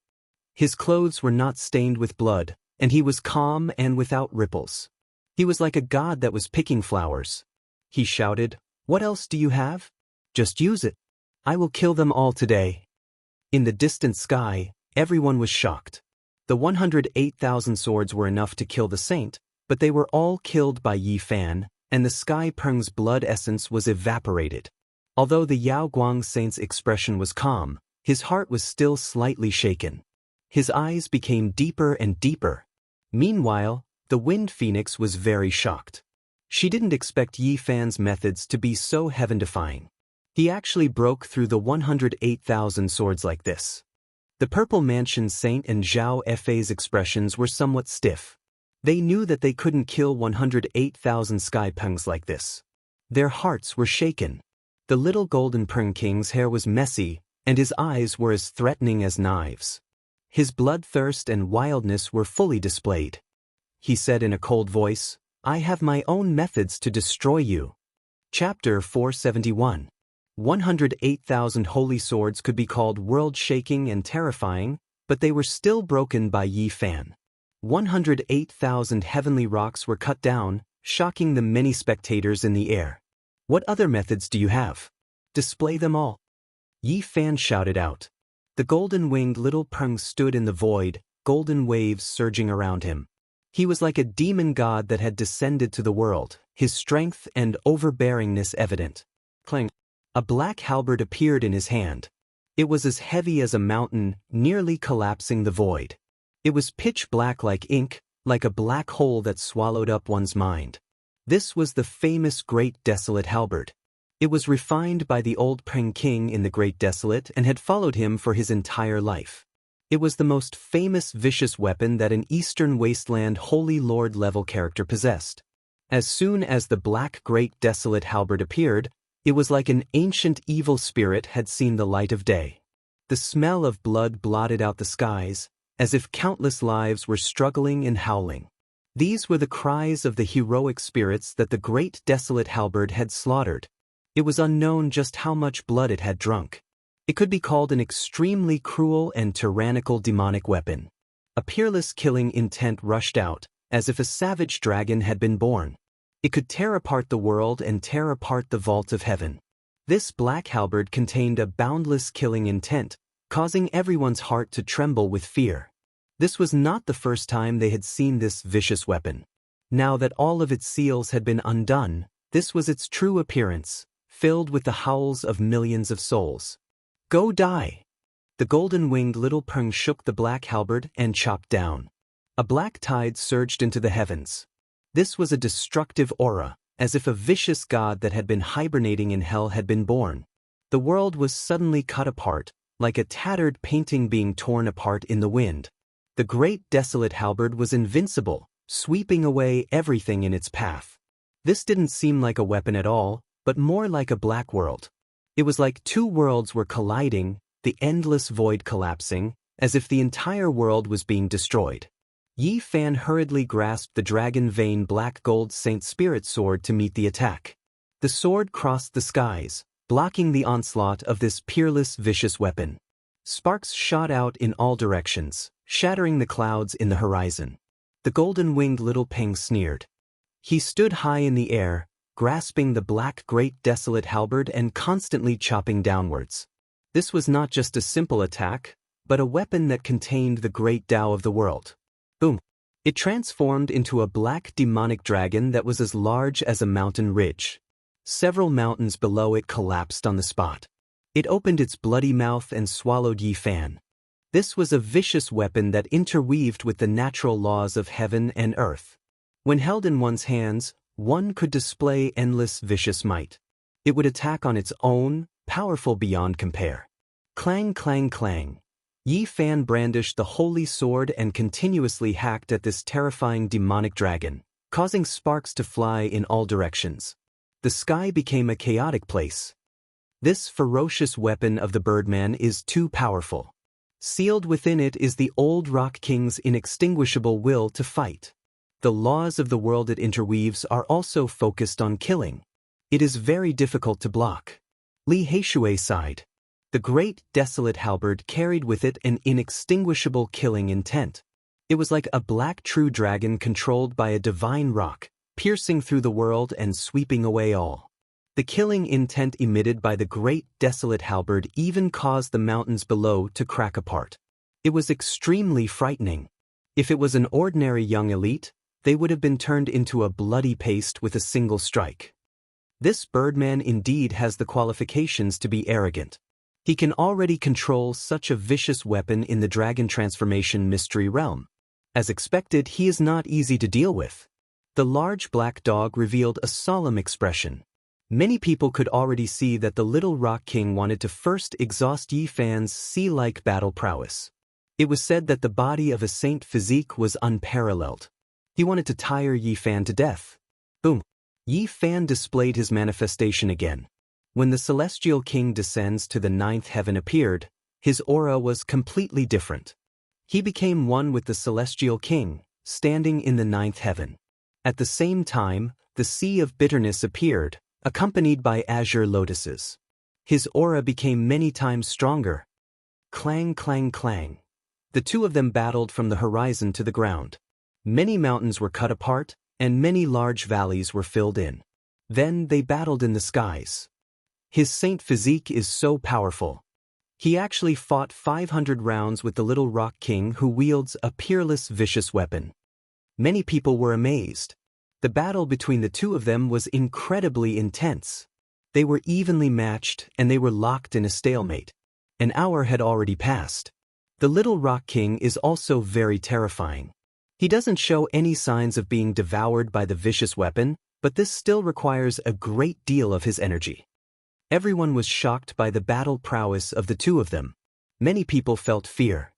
His clothes were not stained with blood, and he was calm and without ripples. He was like a god that was picking flowers. He shouted, "What else do you have? Just use it. I will kill them all today." In the distant sky, everyone was shocked. The 108,000 swords were enough to kill the saint, but they were all killed by Yi Fan, and the sky peng's blood essence was evaporated. Although the Yao Guang saint's expression was calm, his heart was still slightly shaken. His eyes became deeper and deeper. Meanwhile, the wind phoenix was very shocked. She didn't expect Yi Fan's methods to be so heaven-defying. He actually broke through the 108,000 swords like this. The Purple Mansion Saint and Zhao Fei's expressions were somewhat stiff. They knew that they couldn't kill 108,000 sky pengs like this. Their hearts were shaken. The little golden peng king's hair was messy, and his eyes were as threatening as knives. His bloodthirst and wildness were fully displayed. He said in a cold voice, "I have my own methods to destroy you." Chapter 471. 108,000 holy swords could be called world-shaking and terrifying, but they were still broken by Yi Fan. 108,000 heavenly rocks were cut down, shocking the many spectators in the air. "What other methods do you have? Display them all." Yi Fan shouted out. The golden-winged little peng stood in the void, golden waves surging around him. He was like a demon god that had descended to the world, his strength and overbearingness evident. Clang! A black halberd appeared in his hand. It was as heavy as a mountain, nearly collapsing the void. It was pitch black like ink, like a black hole that swallowed up one's mind. This was the famous Great Desolate Halberd. It was refined by the old Peng King in the Great Desolate and had followed him for his entire life. It was the most famous vicious weapon that an Eastern Wasteland Holy Lord level character possessed. As soon as the black Great Desolate Halberd appeared, it was like an ancient evil spirit had seen the light of day. The smell of blood blotted out the skies, as if countless lives were struggling and howling. These were the cries of the heroic spirits that the Great Desolate Halberd had slaughtered. It was unknown just how much blood it had drunk. It could be called an extremely cruel and tyrannical demonic weapon. A peerless killing intent rushed out, as if a savage dragon had been born. It could tear apart the world and tear apart the vault of heaven. This black halberd contained a boundless killing intent, causing everyone's heart to tremble with fear. This was not the first time they had seen this vicious weapon. Now that all of its seals had been undone, this was its true appearance, filled with the howls of millions of souls. "Go die!" The golden-winged little peng shook the black halberd and chopped down. A black tide surged into the heavens. This was a destructive aura, as if a vicious god that had been hibernating in hell had been born. The world was suddenly cut apart, like a tattered painting being torn apart in the wind. The Great Desolate Halberd was invincible, sweeping away everything in its path. This didn't seem like a weapon at all, but more like a black world. It was like two worlds were colliding, the endless void collapsing, as if the entire world was being destroyed. Yi Fan hurriedly grasped the dragon vein black gold Saint Spirit sword to meet the attack. The sword crossed the skies, blocking the onslaught of this peerless vicious weapon. Sparks shot out in all directions, shattering the clouds in the horizon. The golden-winged little peng sneered. He stood high in the air, grasping the black Great Desolate Halberd and constantly chopping downwards. This was not just a simple attack, but a weapon that contained the great Tao of the world. Boom! It transformed into a black demonic dragon that was as large as a mountain ridge. Several mountains below it collapsed on the spot. It opened its bloody mouth and swallowed Yi Fan. This was a vicious weapon that interweaved with the natural laws of heaven and earth. When held in one's hands, one could display endless vicious might. It would attack on its own, powerful beyond compare. Clang, clang, clang. Yi Fan brandished the holy sword and continuously hacked at this terrifying demonic dragon, causing sparks to fly in all directions. The sky became a chaotic place. This ferocious weapon of the Birdman is too powerful. Sealed within it is the old Rock King's inextinguishable will to fight. The laws of the world it interweaves are also focused on killing. It is very difficult to block. Li Heishui sighed. The great desolate halberd carried with it an inextinguishable killing intent. It was like a black true dragon controlled by a divine rock, piercing through the world and sweeping away all. The killing intent emitted by the great desolate halberd even caused the mountains below to crack apart. It was extremely frightening. If it was an ordinary young elite, they would have been turned into a bloody paste with a single strike. This birdman indeed has the qualifications to be arrogant. He can already control such a vicious weapon in the dragon transformation mystery realm. As expected, he is not easy to deal with. The large black dog revealed a solemn expression. Many people could already see that the little Rock King wanted to first exhaust Yi Fan's sea-like battle prowess. It was said that the body of a saint physique was unparalleled. He wanted to tire Yi Fan to death. Boom! Yi Fan displayed his manifestation again. When the celestial king descends to the ninth heaven appeared, his aura was completely different. He became one with the celestial king, standing in the ninth heaven. At the same time, the sea of bitterness appeared, accompanied by azure lotuses. His aura became many times stronger. Clang, clang, clang. The two of them battled from the horizon to the ground. Many mountains were cut apart, and many large valleys were filled in. Then they battled in the skies. His saint physique is so powerful. He actually fought 500 rounds with the little Rock King who wields a peerless vicious weapon. Many people were amazed. The battle between the two of them was incredibly intense. They were evenly matched and they were locked in a stalemate. An hour had already passed. The little Rock King is also very terrifying. He doesn't show any signs of being devoured by the vicious weapon, but this still requires a great deal of his energy. Everyone was shocked by the battle prowess of the two of them. Many people felt fear.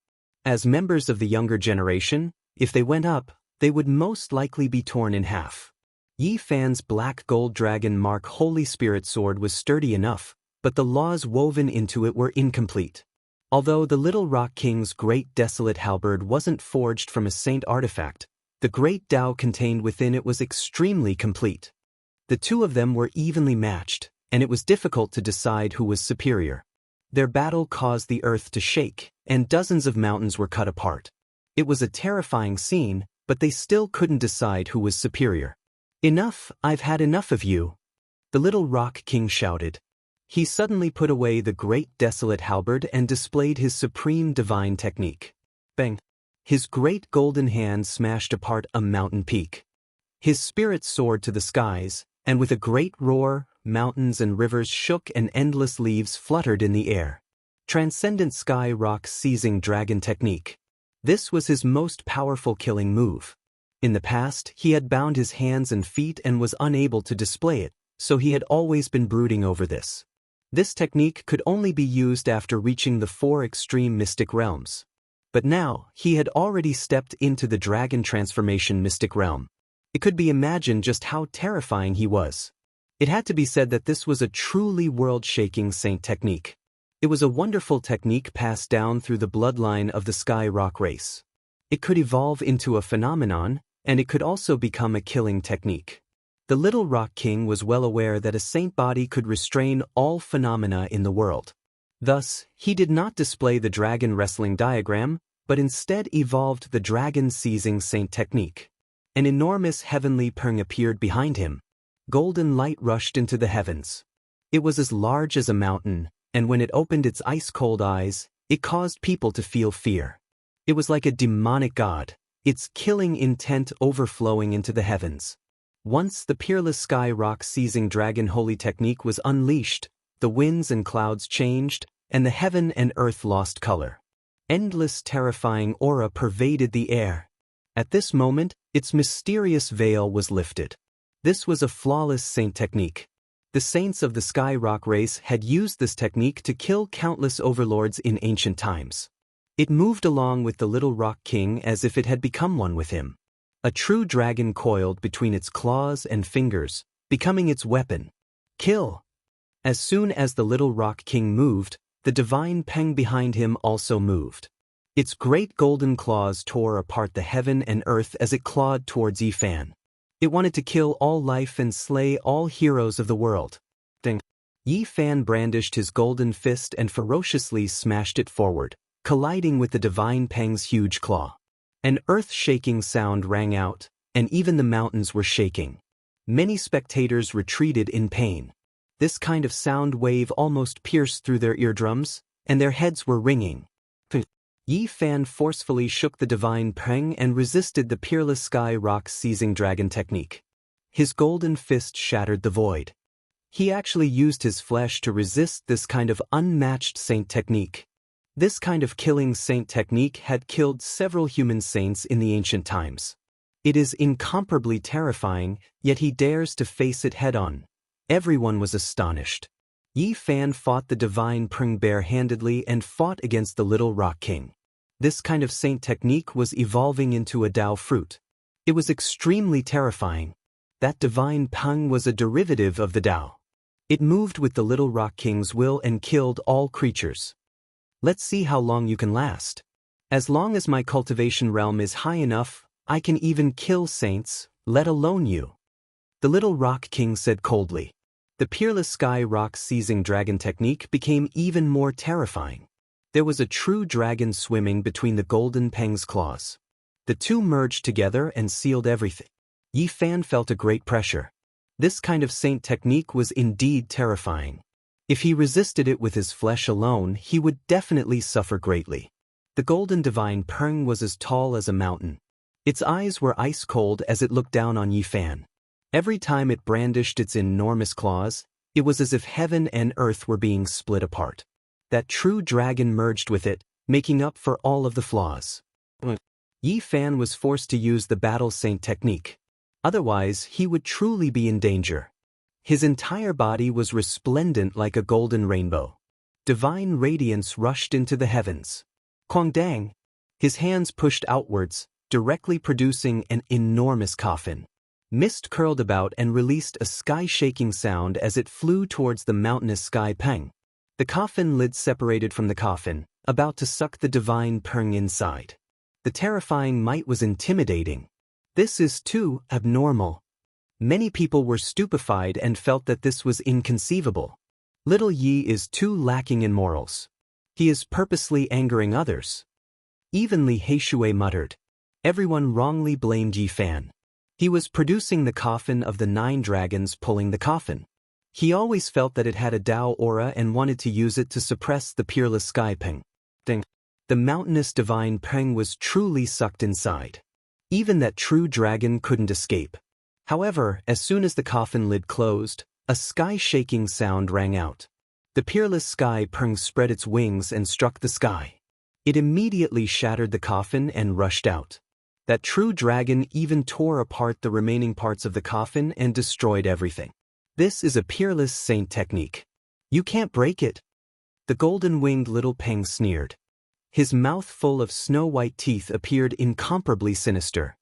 As members of the younger generation, if they went up, they would most likely be torn in half. Yi Fan's black gold dragon mark Holy Spirit sword was sturdy enough, but the laws woven into it were incomplete. Although the little Rock King's great desolate halberd wasn't forged from a saint artifact, the great Tao contained within it was extremely complete. The two of them were evenly matched, and it was difficult to decide who was superior. Their battle caused the earth to shake, and dozens of mountains were cut apart. It was a terrifying scene, but they still couldn't decide who was superior. "Enough, I've had enough of you," the little Rock King shouted. He suddenly put away the great desolate halberd and displayed his supreme divine technique. Bang! His great golden hand smashed apart a mountain peak. His spirit soared to the skies, and with a great roar, mountains and rivers shook and endless leaves fluttered in the air. Transcendent sky rock seizing dragon technique. This was his most powerful killing move. In the past, he had bound his hands and feet and was unable to display it, so he had always been brooding over this. This technique could only be used after reaching the 4 extreme mystic realms. But now, he had already stepped into the dragon transformation mystic realm. It could be imagined just how terrifying he was. It had to be said that this was a truly world-shaking saint technique. It was a wonderful technique passed down through the bloodline of the Sky Rock race. It could evolve into a phenomenon, and it could also become a killing technique. The little Rock King was well aware that a saint body could restrain all phenomena in the world. Thus, he did not display the dragon wrestling diagram, but instead evolved the dragon seizing saint technique. An enormous heavenly pung appeared behind him. Golden light rushed into the heavens. It was as large as a mountain, and when it opened its ice-cold eyes, it caused people to feel fear. It was like a demonic god, its killing intent overflowing into the heavens. Once the peerless sky rock seizing dragon holy technique was unleashed, the winds and clouds changed, and the heaven and earth lost color. Endless terrifying aura pervaded the air. At this moment, its mysterious veil was lifted. This was a flawless saint technique. The saints of the Sky Rock race had used this technique to kill countless overlords in ancient times. It moved along with the little Rock King as if it had become one with him. A true dragon coiled between its claws and fingers, becoming its weapon. Kill! As soon as the little Rock King moved, The divine Peng behind him also moved. Its great golden claws tore apart the heaven and earth as it clawed towards Yifan. It wanted to kill all life and slay all heroes of the world. Ding. Yifan brandished his golden fist and ferociously smashed it forward, colliding with the divine Peng's huge claw. An earth-shaking sound rang out, and even the mountains were shaking. Many spectators retreated in pain. This kind of sound wave almost pierced through their eardrums, and their heads were ringing. Yifan forcefully shook the divine Peng and resisted the peerless sky rock seizing dragon technique. His golden fist shattered the void. He actually used his flesh to resist this kind of unmatched saint technique. This kind of killing saint technique had killed several human saints in the ancient times. It is incomparably terrifying, yet he dares to face it head-on. Everyone was astonished. Yifan fought the divine Peng bare-handedly and fought against the little rock king. This kind of saint technique was evolving into a Dao fruit. It was extremely terrifying. That divine Peng was a derivative of the Dao. It moved with the little rock king's will and killed all creatures. Let's see how long you can last. As long as my cultivation realm is high enough, I can even kill saints, let alone you. The little rock king said coldly. The peerless sky rock seizing dragon technique became even more terrifying. There was a true dragon swimming between the golden Peng's claws. The two merged together and sealed everything. Yifan felt a great pressure. This kind of saint technique was indeed terrifying. If he resisted it with his flesh alone, he would definitely suffer greatly. The golden divine Peng was as tall as a mountain. Its eyes were ice cold as it looked down on Yifan. Every time it brandished its enormous claws, it was as if heaven and earth were being split apart. That true dragon merged with it, making up for all of the flaws. Yifan was forced to use the battle saint technique. Otherwise, he would truly be in danger. His entire body was resplendent like a golden rainbow. Divine radiance rushed into the heavens. Guangdang! His hands pushed outwards, directly producing an enormous coffin. Mist curled about and released a sky-shaking sound as it flew towards the mountainous sky Peng. The coffin lid separated from the coffin, about to suck the divine Peng inside. The terrifying might was intimidating. This is too abnormal. Many people were stupefied and felt that this was inconceivable. Little Yi is too lacking in morals. He is purposely angering others. Evenly Heishui muttered. Everyone wrongly blamed Yifan. He was producing the coffin of the 9 dragons pulling the coffin. He always felt that it had a Dao aura and wanted to use it to suppress the peerless sky Peng. The mountainous divine Peng was truly sucked inside. Even that true dragon couldn't escape. However, as soon as the coffin lid closed, a sky-shaking sound rang out. The peerless sky Peng spread its wings and struck the sky. It immediately shattered the coffin and rushed out. That true dragon even tore apart the remaining parts of the coffin and destroyed everything. This is a peerless saint technique. You can't break it. The golden-winged little Peng sneered. His mouth full of snow-white teeth appeared incomparably sinister.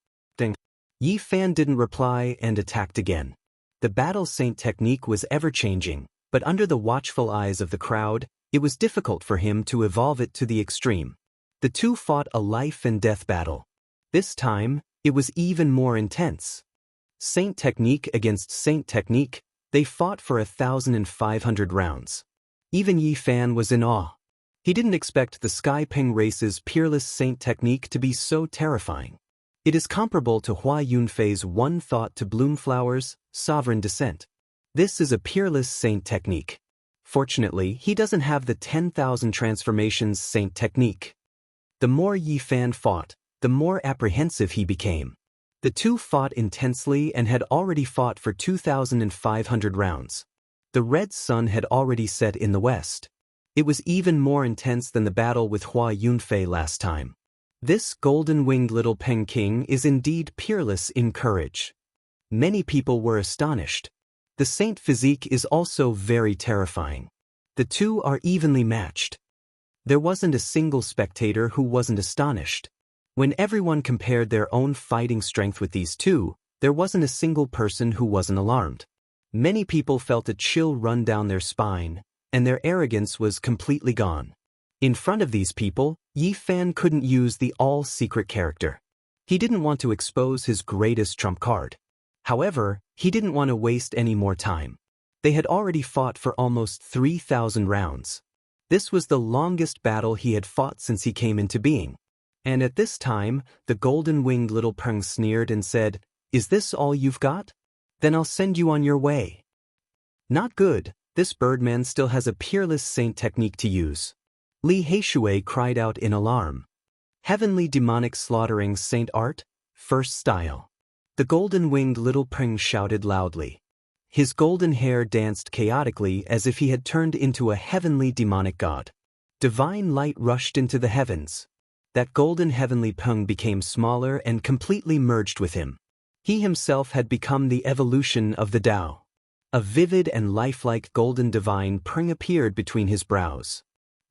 Yifan didn't reply and attacked again. The battle saint technique was ever-changing, but under the watchful eyes of the crowd, it was difficult for him to evolve it to the extreme. The two fought a life-and-death battle. This time, it was even more intense. Saint technique against saint technique, they fought for 1,500 rounds. Even Yifan was in awe. He didn't expect the Sky Peng race's peerless saint technique to be so terrifying. It is comparable to Hua Yunfei's one thought to bloom flowers, sovereign descent. This is a peerless saint technique. Fortunately, he doesn't have the 10,000 transformations saint technique. The more Yifan fought, the more apprehensive he became. The two fought intensely and had already fought for 2,500 rounds. The red sun had already set in the west. It was even more intense than the battle with Hua Yunfei last time. This golden-winged little Peng King is indeed peerless in courage. Many people were astonished. The saint physique is also very terrifying. The two are evenly matched. There wasn't a single spectator who wasn't astonished. When everyone compared their own fighting strength with these two, there wasn't a single person who wasn't alarmed. Many people felt a chill run down their spine, and their arrogance was completely gone. In front of these people, Yi Fan couldn't use the all-secret character. He didn't want to expose his greatest trump card. However, he didn't want to waste any more time. They had already fought for almost 3,000 rounds. This was the longest battle he had fought since he came into being. And at this time, the golden-winged little Peng sneered and said, "Is this all you've got? Then I'll send you on your way." Not good, this birdman still has a peerless saint technique to use. Li Heishui cried out in alarm. Heavenly demonic slaughtering saint art, first style. The golden-winged little Peng shouted loudly. His golden hair danced chaotically as if he had turned into a heavenly demonic god. Divine light rushed into the heavens. That golden heavenly Peng became smaller and completely merged with him. He himself had become the evolution of the Tao. A vivid and lifelike golden divine Peng appeared between his brows.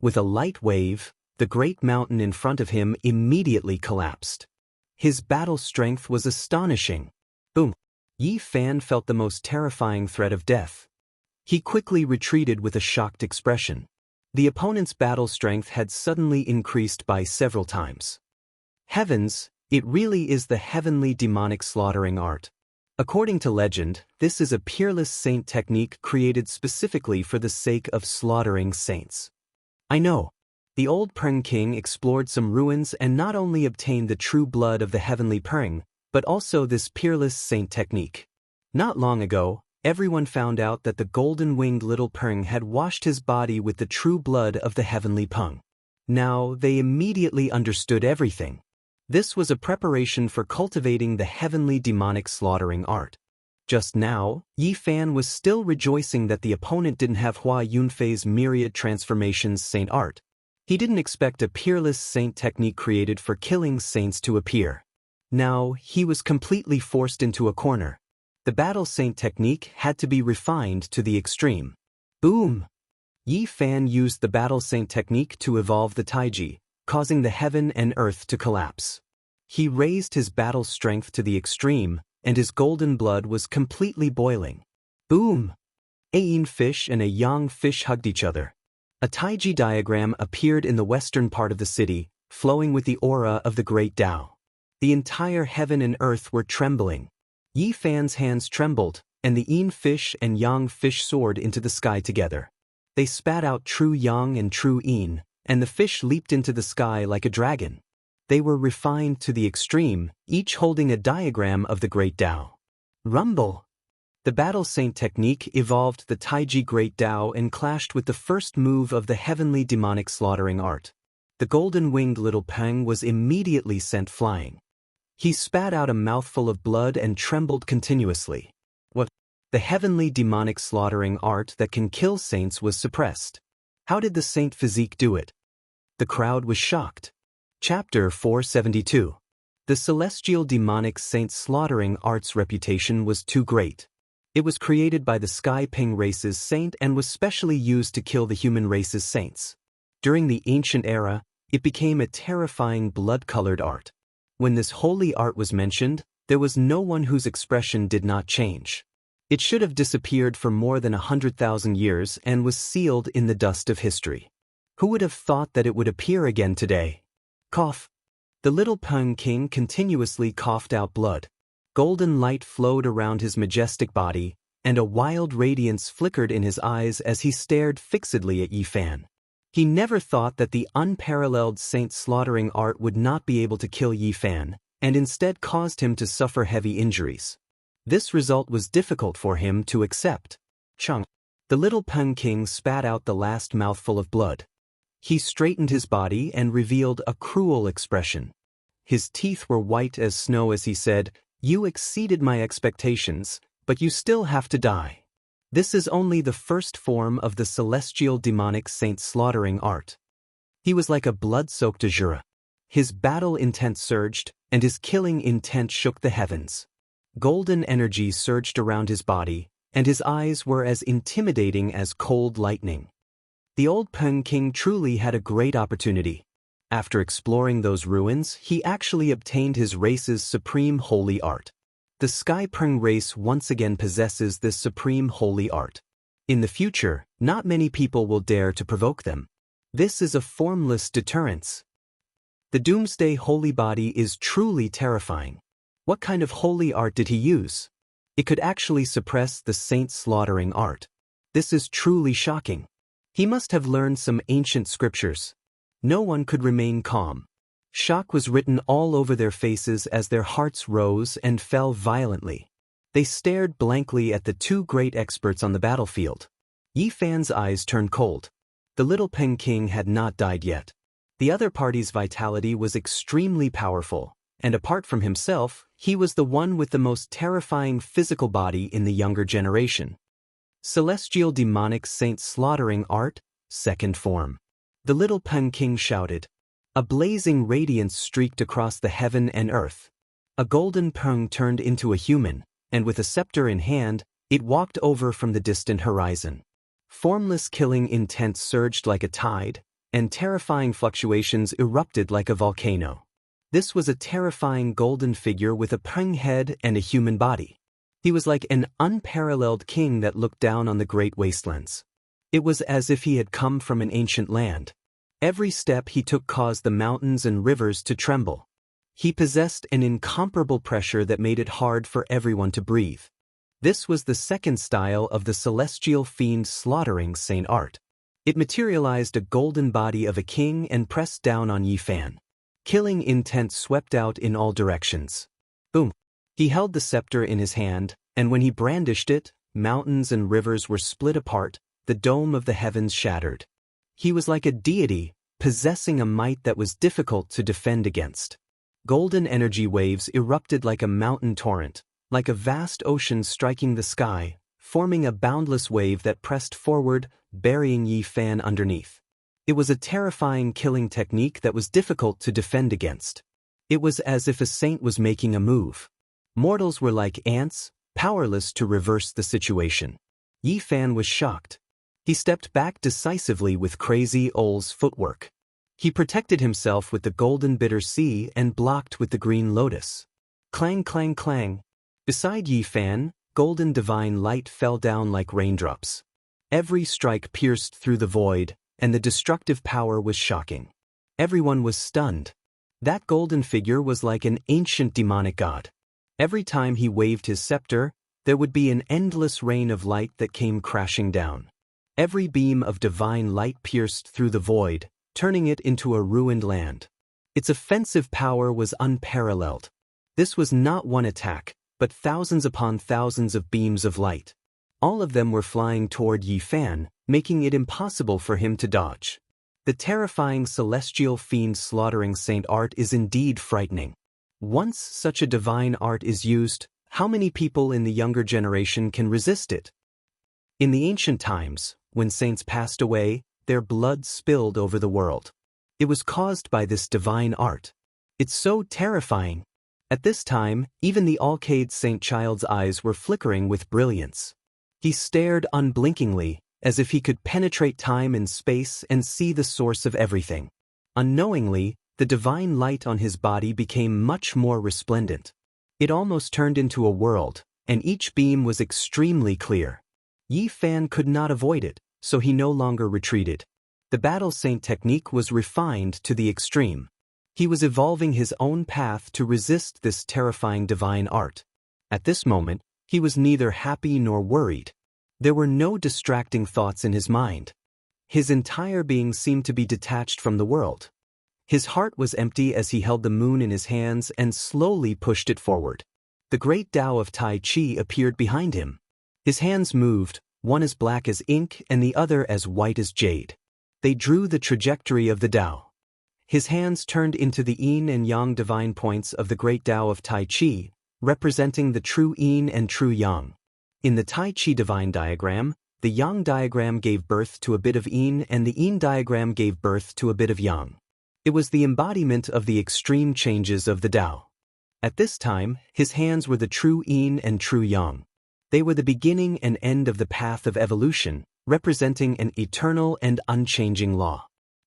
With a light wave, the great mountain in front of him immediately collapsed. His battle strength was astonishing. Boom! Yi Fan felt the most terrifying threat of death. He quickly retreated with a shocked expression. The opponent's battle strength had suddenly increased by several times. Heavens, it really is the heavenly demonic slaughtering art. According to legend, this is a peerless saint technique created specifically for the sake of slaughtering saints. I know. The old Peng king explored some ruins and not only obtained the true blood of the heavenly Peng, but also this peerless saint technique. Not long ago, everyone found out that the golden-winged little Peng had washed his body with the true blood of the heavenly Peng. Now, they immediately understood everything. This was a preparation for cultivating the heavenly demonic slaughtering art. Just now, Yi Fan was still rejoicing that the opponent didn't have Hua Yunfei's myriad transformations saint art. He didn't expect a peerless saint technique created for killing saints to appear. Now, he was completely forced into a corner. The battle saint technique had to be refined to the extreme. Boom! Yi Fan used the battle saint technique to evolve the Taiji, causing the heaven and earth to collapse. He raised his battle strength to the extreme, and his golden blood was completely boiling. Boom! A yin fish and a yang fish hugged each other. A Taiji diagram appeared in the western part of the city, flowing with the aura of the great Tao. The entire heaven and earth were trembling. Yi Fan's hands trembled, and the yin fish and yang fish soared into the sky together. They spat out true yang and true yin, and the fish leaped into the sky like a dragon. They were refined to the extreme, each holding a diagram of the great Tao. Rumble! The battle saint technique evolved the Taiji great Tao and clashed with the first move of the heavenly demonic slaughtering art. The golden-winged little Peng was immediately sent flying. He spat out a mouthful of blood and trembled continuously. What? The heavenly demonic slaughtering art that can kill saints was suppressed. How did the saint physique do it? The crowd was shocked. Chapter 472. The celestial demonic saint slaughtering art's reputation was too great. It was created by the Sky Ping race's saint and was specially used to kill the human race's saints. During the ancient era, it became a terrifying blood-colored art. When this holy art was mentioned, there was no one whose expression did not change. It should have disappeared for more than 100,000 years and was sealed in the dust of history. Who would have thought that it would appear again today? Cough. The little Peng king continuously coughed out blood. Golden light flowed around his majestic body, and a wild radiance flickered in his eyes as he stared fixedly at Yi Fan. He never thought that the unparalleled saint slaughtering art would not be able to kill Yi Fan, and instead caused him to suffer heavy injuries. This result was difficult for him to accept. Chung. The little Peng king spat out the last mouthful of blood. He straightened his body and revealed a cruel expression. His teeth were white as snow as he said, "You exceeded my expectations, but you still have to die." This is only the first form of the celestial demonic saint slaughtering art. He was like a blood-soaked azura. His battle intent surged, and his killing intent shook the heavens. Golden energy surged around his body, and his eyes were as intimidating as cold lightning. The old Peng king truly had a great opportunity. After exploring those ruins, he actually obtained his race's supreme holy art. The Sky Peng race once again possesses this supreme holy art. In the future, not many people will dare to provoke them. This is a formless deterrence. The Doomsday Holy Body is truly terrifying. What kind of holy art did he use? It could actually suppress the saint slaughtering art. This is truly shocking. He must have learned some ancient scriptures. No one could remain calm. Shock was written all over their faces as their hearts rose and fell violently. They stared blankly at the two great experts on the battlefield. Yi Fan's eyes turned cold. The little Peng King had not died yet. The other party's vitality was extremely powerful, and apart from himself, he was the one with the most terrifying physical body in the younger generation. Celestial demonic saint slaughtering art, second form. The little Peng King shouted. A blazing radiance streaked across the heaven and earth. A golden Peng turned into a human, and with a scepter in hand, it walked over from the distant horizon. Formless killing intent surged like a tide, and terrifying fluctuations erupted like a volcano. This was a terrifying golden figure with a Peng head and a human body. He was like an unparalleled king that looked down on the great wastelands. It was as if he had come from an ancient land. Every step he took caused the mountains and rivers to tremble. He possessed an incomparable pressure that made it hard for everyone to breathe. This was the second style of the celestial fiend slaughtering saint art. It materialized a golden body of a king and pressed down on Yi Fan. Killing intent swept out in all directions. Boom! He held the scepter in his hand, and when he brandished it, mountains and rivers were split apart, the dome of the heavens shattered. He was like a deity, possessing a might that was difficult to defend against. Golden energy waves erupted like a mountain torrent, like a vast ocean striking the sky, forming a boundless wave that pressed forward, burying Yi Fan underneath. It was a terrifying killing technique that was difficult to defend against. It was as if a saint was making a move. Mortals were like ants, powerless to reverse the situation. Yi Fan was shocked. He stepped back decisively with crazy Ol's footwork. He protected himself with the golden bitter sea and blocked with the green lotus. Clang, clang, clang. Beside Yi Fan, golden divine light fell down like raindrops. Every strike pierced through the void, and the destructive power was shocking. Everyone was stunned. That golden figure was like an ancient demonic god. Every time he waved his scepter, there would be an endless rain of light that came crashing down. Every beam of divine light pierced through the void, turning it into a ruined land. Its offensive power was unparalleled. This was not one attack, but thousands upon thousands of beams of light. All of them were flying toward Yi Fan, making it impossible for him to dodge. The terrifying celestial fiend slaughtering saint art is indeed frightening. Once such a divine art is used, how many people in the younger generation can resist it? In the ancient times, when saints passed away, their blood spilled over the world. It was caused by this divine art. It's so terrifying. At this time, even the Alcade Saint Child's eyes were flickering with brilliance. He stared unblinkingly, as if he could penetrate time and space and see the source of everything. Unknowingly, the divine light on his body became much more resplendent. It almost turned into a world, and each beam was extremely clear. Yi Fan could not avoid it, so he no longer retreated. The battle saint technique was refined to the extreme. He was evolving his own path to resist this terrifying divine art. At this moment, he was neither happy nor worried. There were no distracting thoughts in his mind. His entire being seemed to be detached from the world. His heart was empty as he held the moon in his hands and slowly pushed it forward. The great Tao of Tai Chi appeared behind him. His hands moved, one as black as ink and the other as white as jade. They drew the trajectory of the Tao. His hands turned into the yin and yang divine points of the great Tao of Tai Chi, representing the true yin and true yang. In the Tai Chi divine diagram, the yang diagram gave birth to a bit of yin and the yin diagram gave birth to a bit of yang. It was the embodiment of the extreme changes of the Tao. At this time, his hands were the true yin and true yang. They were the beginning and end of the path of evolution, representing an eternal and unchanging law.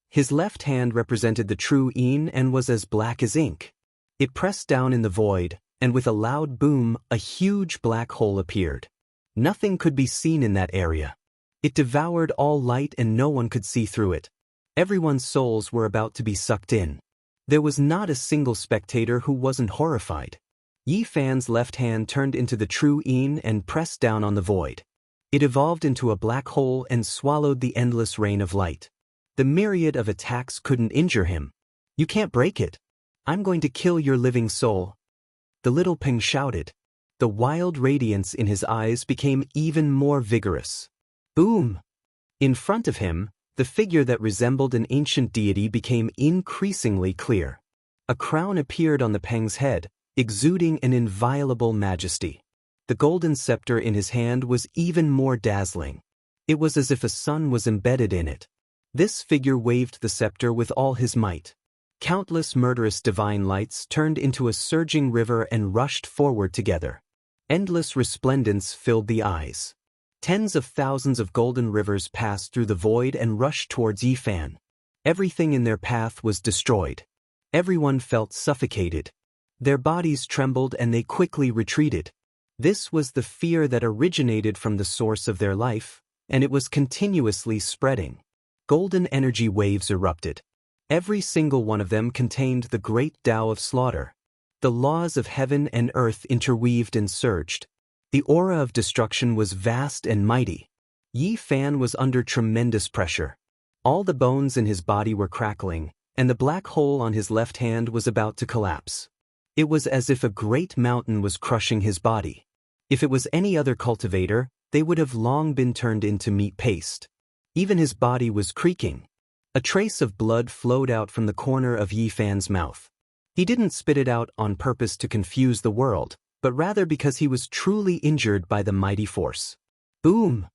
His left hand represented the true yin and was as black as ink. It pressed down in the void, and with a loud boom, a huge black hole appeared. Nothing could be seen in that area. It devoured all light and no one could see through it. Everyone's souls were about to be sucked in. There was not a single spectator who wasn't horrified. Yi Fan's left hand turned into the true Yin and pressed down on the void. It evolved into a black hole and swallowed the endless rain of light. The myriad of attacks couldn't injure him. "You can't break it. I'm going to kill your living soul," the little Peng shouted. The wild radiance in his eyes became even more vigorous. Boom! In front of him, the figure that resembled an ancient deity became increasingly clear. A crown appeared on the Peng's head, exuding an inviolable majesty. The golden scepter in his hand was even more dazzling. It was as if a sun was embedded in it. This figure waved the scepter with all his might. Countless murderous divine lights turned into a surging river and rushed forward together. Endless resplendence filled the eyes. Tens of thousands of golden rivers passed through the void and rushed towards Yi Fan. Everything in their path was destroyed. Everyone felt suffocated. Their bodies trembled and they quickly retreated. This was the fear that originated from the source of their life, and it was continuously spreading. Golden energy waves erupted. Every single one of them contained the great Tao of slaughter. The laws of heaven and earth interweaved and surged. The aura of destruction was vast and mighty. Yi Fan was under tremendous pressure. All the bones in his body were crackling, and the black hole on his left hand was about to collapse. It was as if a great mountain was crushing his body. If it was any other cultivator, they would have long been turned into meat paste. Even his body was creaking. A trace of blood flowed out from the corner of Yi Fan's mouth. He didn't spit it out on purpose to confuse the world, but rather because he was truly injured by the mighty force. Boom!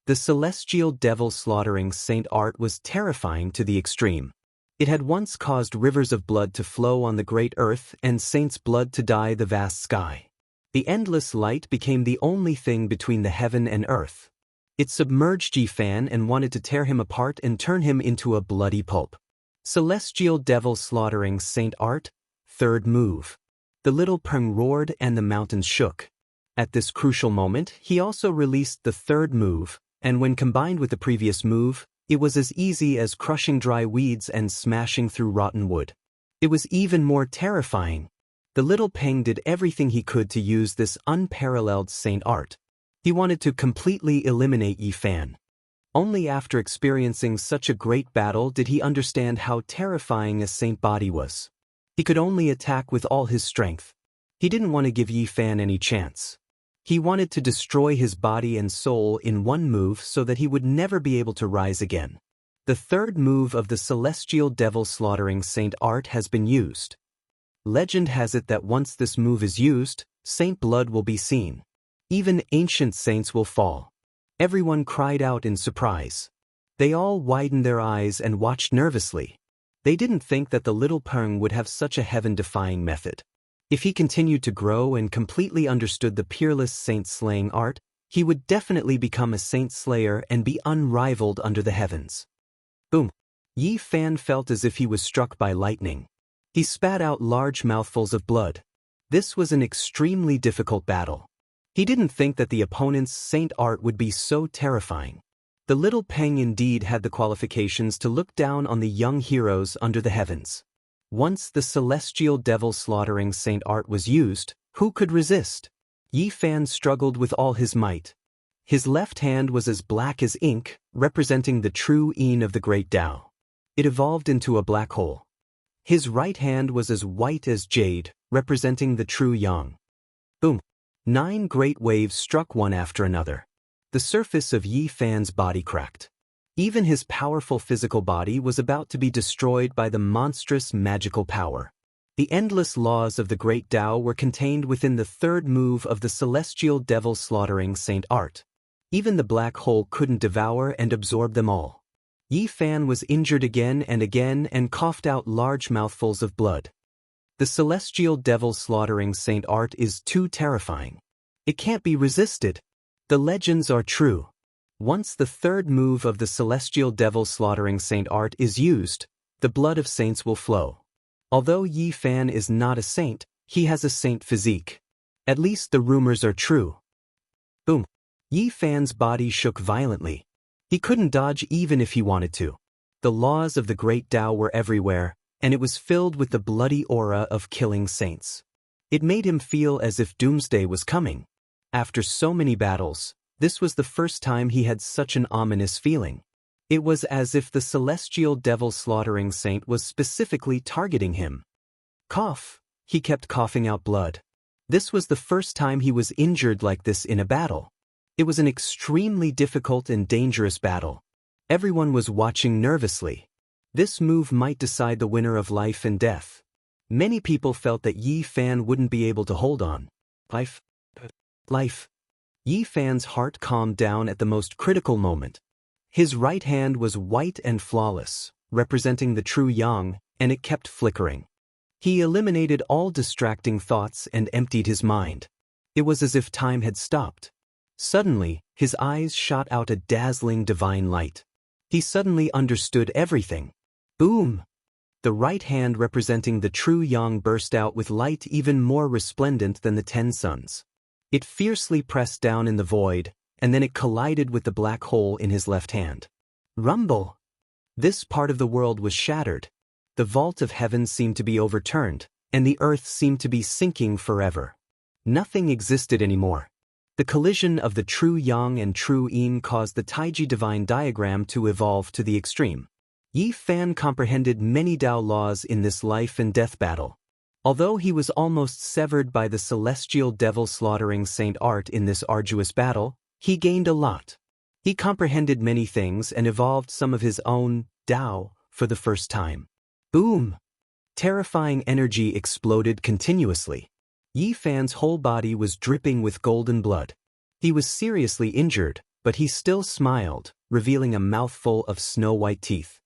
The celestial devil slaughtering Saint Art was terrifying to the extreme. It had once caused rivers of blood to flow on the great earth and saints' blood to dye the vast sky. The endless light became the only thing between the heaven and earth. It submerged Yi Fan and wanted to tear him apart and turn him into a bloody pulp. Celestial devil slaughtering Saint Art, third move. The little Peng roared and the mountains shook. At this crucial moment, he also released the third move, and when combined with the previous move, it was as easy as crushing dry weeds and smashing through rotten wood. It was even more terrifying. The little Peng did everything he could to use this unparalleled Saint Art. He wanted to completely eliminate Yi Fan. Only after experiencing such a great battle did he understand how terrifying a saint body was. He could only attack with all his strength. He didn't want to give Yi Fan any chance. He wanted to destroy his body and soul in one move so that he would never be able to rise again. The third move of the celestial devil slaughtering Saint Art has been used. Legend has it that once this move is used, saint blood will be seen. Even ancient saints will fall. Everyone cried out in surprise. They all widened their eyes and watched nervously. They didn't think that the little Peng would have such a heaven-defying method. If he continued to grow and completely understood the peerless saint-slaying art, he would definitely become a saint-slayer and be unrivaled under the heavens. Boom! Yi Fan felt as if he was struck by lightning. He spat out large mouthfuls of blood. This was an extremely difficult battle. He didn't think that the opponent's saint art would be so terrifying. The little Peng indeed had the qualifications to look down on the young heroes under the heavens. Once the celestial devil slaughtering Saint Art was used, who could resist? Yi Fan struggled with all his might. His left hand was as black as ink, representing the true Yin of the great Tao. It evolved into a black hole. His right hand was as white as jade, representing the true Yang. Boom! 9 great waves struck one after another. The surface of Yi Fan's body cracked. Even his powerful physical body was about to be destroyed by the monstrous magical power. The endless laws of the great Tao were contained within the third move of the celestial devil slaughtering Saint Art. Even the black hole couldn't devour and absorb them all. Yi Fan was injured again and coughed out large mouthfuls of blood. The celestial devil slaughtering Saint Art is too terrifying. It can't be resisted. The legends are true. Once the third move of the celestial devil slaughtering Saint Art is used, the blood of saints will flow. Although Yi Fan is not a saint, he has a saint physique. At least the rumors are true. Boom! Yi Fan's body shook violently. He couldn't dodge even if he wanted to. The laws of the great Tao were everywhere, and it was filled with the bloody aura of killing saints. It made him feel as if doomsday was coming. After so many battles, this was the first time he had such an ominous feeling. It was as if the celestial devil-slaughtering saint was specifically targeting him. Cough. He kept coughing out blood. This was the first time he was injured like this in a battle. It was an extremely difficult and dangerous battle. Everyone was watching nervously. This move might decide the winner of life and death. Many people felt that Yi Fan wouldn't be able to hold on. Life. Yi Fan's heart calmed down at the most critical moment. His right hand was white and flawless, representing the true yang, and it kept flickering. He eliminated all distracting thoughts and emptied his mind. It was as if time had stopped. Suddenly, his eyes shot out a dazzling divine light. He suddenly understood everything. Boom! The right hand representing the true yang burst out with light even more resplendent than the 10 suns. It fiercely pressed down in the void, and then it collided with the black hole in his left hand. Rumble! This part of the world was shattered. The vault of heaven seemed to be overturned, and the earth seemed to be sinking forever. Nothing existed anymore. The collision of the true yang and true yin caused the Taiji divine diagram to evolve to the extreme. Yi Fan comprehended many Tao laws in this life and death battle. Although he was almost severed by the celestial devil-slaughtering saint art in this arduous battle, he gained a lot. He comprehended many things and evolved some of his own Tao for the first time. Boom! Terrifying energy exploded continuously. Yi Fan's whole body was dripping with golden blood. He was seriously injured, but he still smiled, revealing a mouthful of snow-white teeth.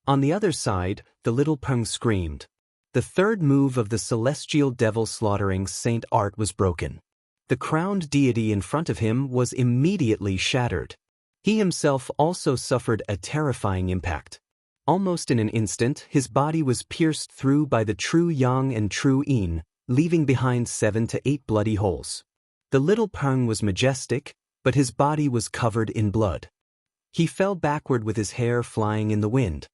On the other side, the little Peng screamed. The third move of the celestial devil-slaughtering saint art was broken. The crowned deity in front of him was immediately shattered. He himself also suffered a terrifying impact. Almost in an instant, his body was pierced through by the true yang and true yin, leaving behind 7 to 8 bloody holes. The little Peng was majestic, but his body was covered in blood. He fell backward with his hair flying in the wind.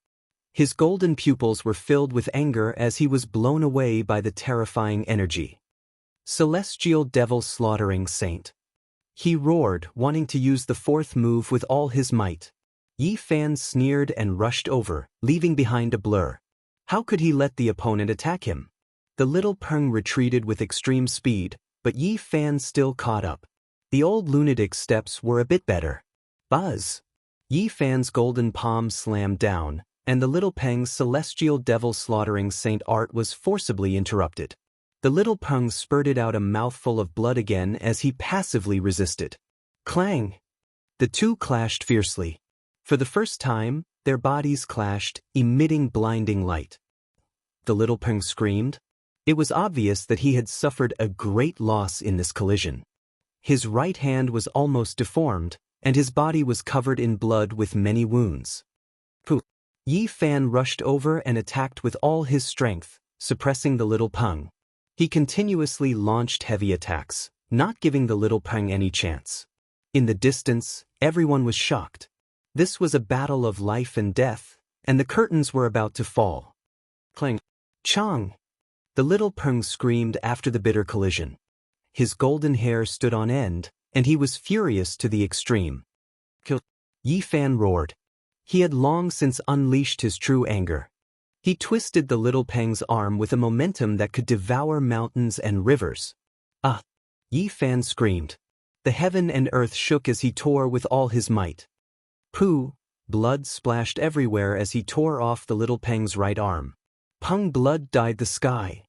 His golden pupils were filled with anger as he was blown away by the terrifying energy. Celestial devil-slaughtering saint. He roared, wanting to use the fourth move with all his might. Yi Fan sneered and rushed over, leaving behind a blur. How could he let the opponent attack him? The little Peng retreated with extreme speed, but Yi Fan still caught up. The old lunatic's steps were a bit better. Buzz! Yi Fan's golden palm slammed down, and the little Peng's celestial devil-slaughtering saint art was forcibly interrupted. The little Peng spurted out a mouthful of blood again as he passively resisted. Clang! The two clashed fiercely. For the first time, their bodies clashed, emitting blinding light. The little Peng screamed. It was obvious that he had suffered a great loss in this collision. His right hand was almost deformed, and his body was covered in blood with many wounds. Pooh! Yi Fan rushed over and attacked with all his strength, suppressing the little Peng. He continuously launched heavy attacks, not giving the little Peng any chance. In the distance, everyone was shocked. This was a battle of life and death, and the curtains were about to fall. Clang! Chong! The little Peng screamed after the bitter collision. His golden hair stood on end, and he was furious to the extreme. Kill! Yi Fan roared. He had long since unleashed his true anger. He twisted the little Peng's arm with a momentum that could devour mountains and rivers. Ah! Yi Fan screamed. The heaven and earth shook as he tore with all his might. Pooh! Blood splashed everywhere as he tore off the little Peng's right arm. Peng blood dyed the sky.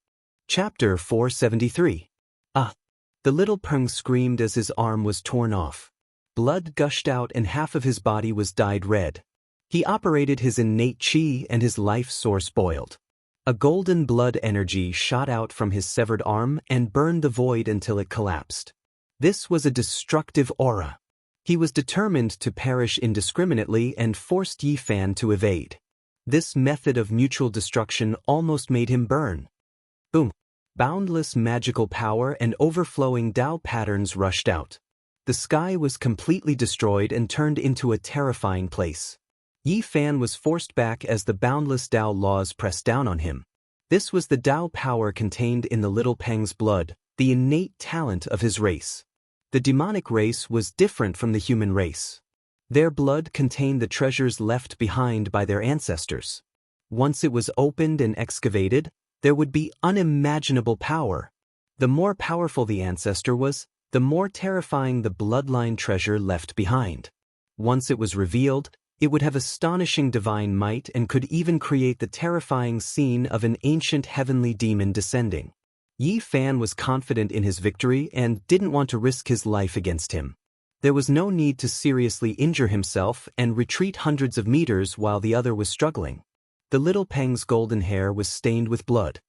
Chapter 473. Ah! The little Peng screamed as his arm was torn off. Blood gushed out and half of his body was dyed red. He operated his innate chi and his life source boiled. A golden blood energy shot out from his severed arm and burned the void until it collapsed. This was a destructive aura. He was determined to perish indiscriminately and forced Yi Fan to evade. This method of mutual destruction almost made him burn. Boom! Boundless magical power and overflowing Tao patterns rushed out. The sky was completely destroyed and turned into a terrifying place. Yi Fan was forced back as the boundless Dao laws pressed down on him. This was the Dao power contained in the little Peng's blood, the innate talent of his race. The demonic race was different from the human race. Their blood contained the treasures left behind by their ancestors. Once it was opened and excavated, there would be unimaginable power. The more powerful the ancestor was, the more terrifying the bloodline treasure left behind. Once it was revealed, it would have astonishing divine might and could even create the terrifying scene of an ancient heavenly demon descending. Yi Fan was confident in his victory and didn't want to risk his life against him. There was no need to seriously injure himself and retreat hundreds of meters while the other was struggling. The little Peng's golden hair was stained with blood.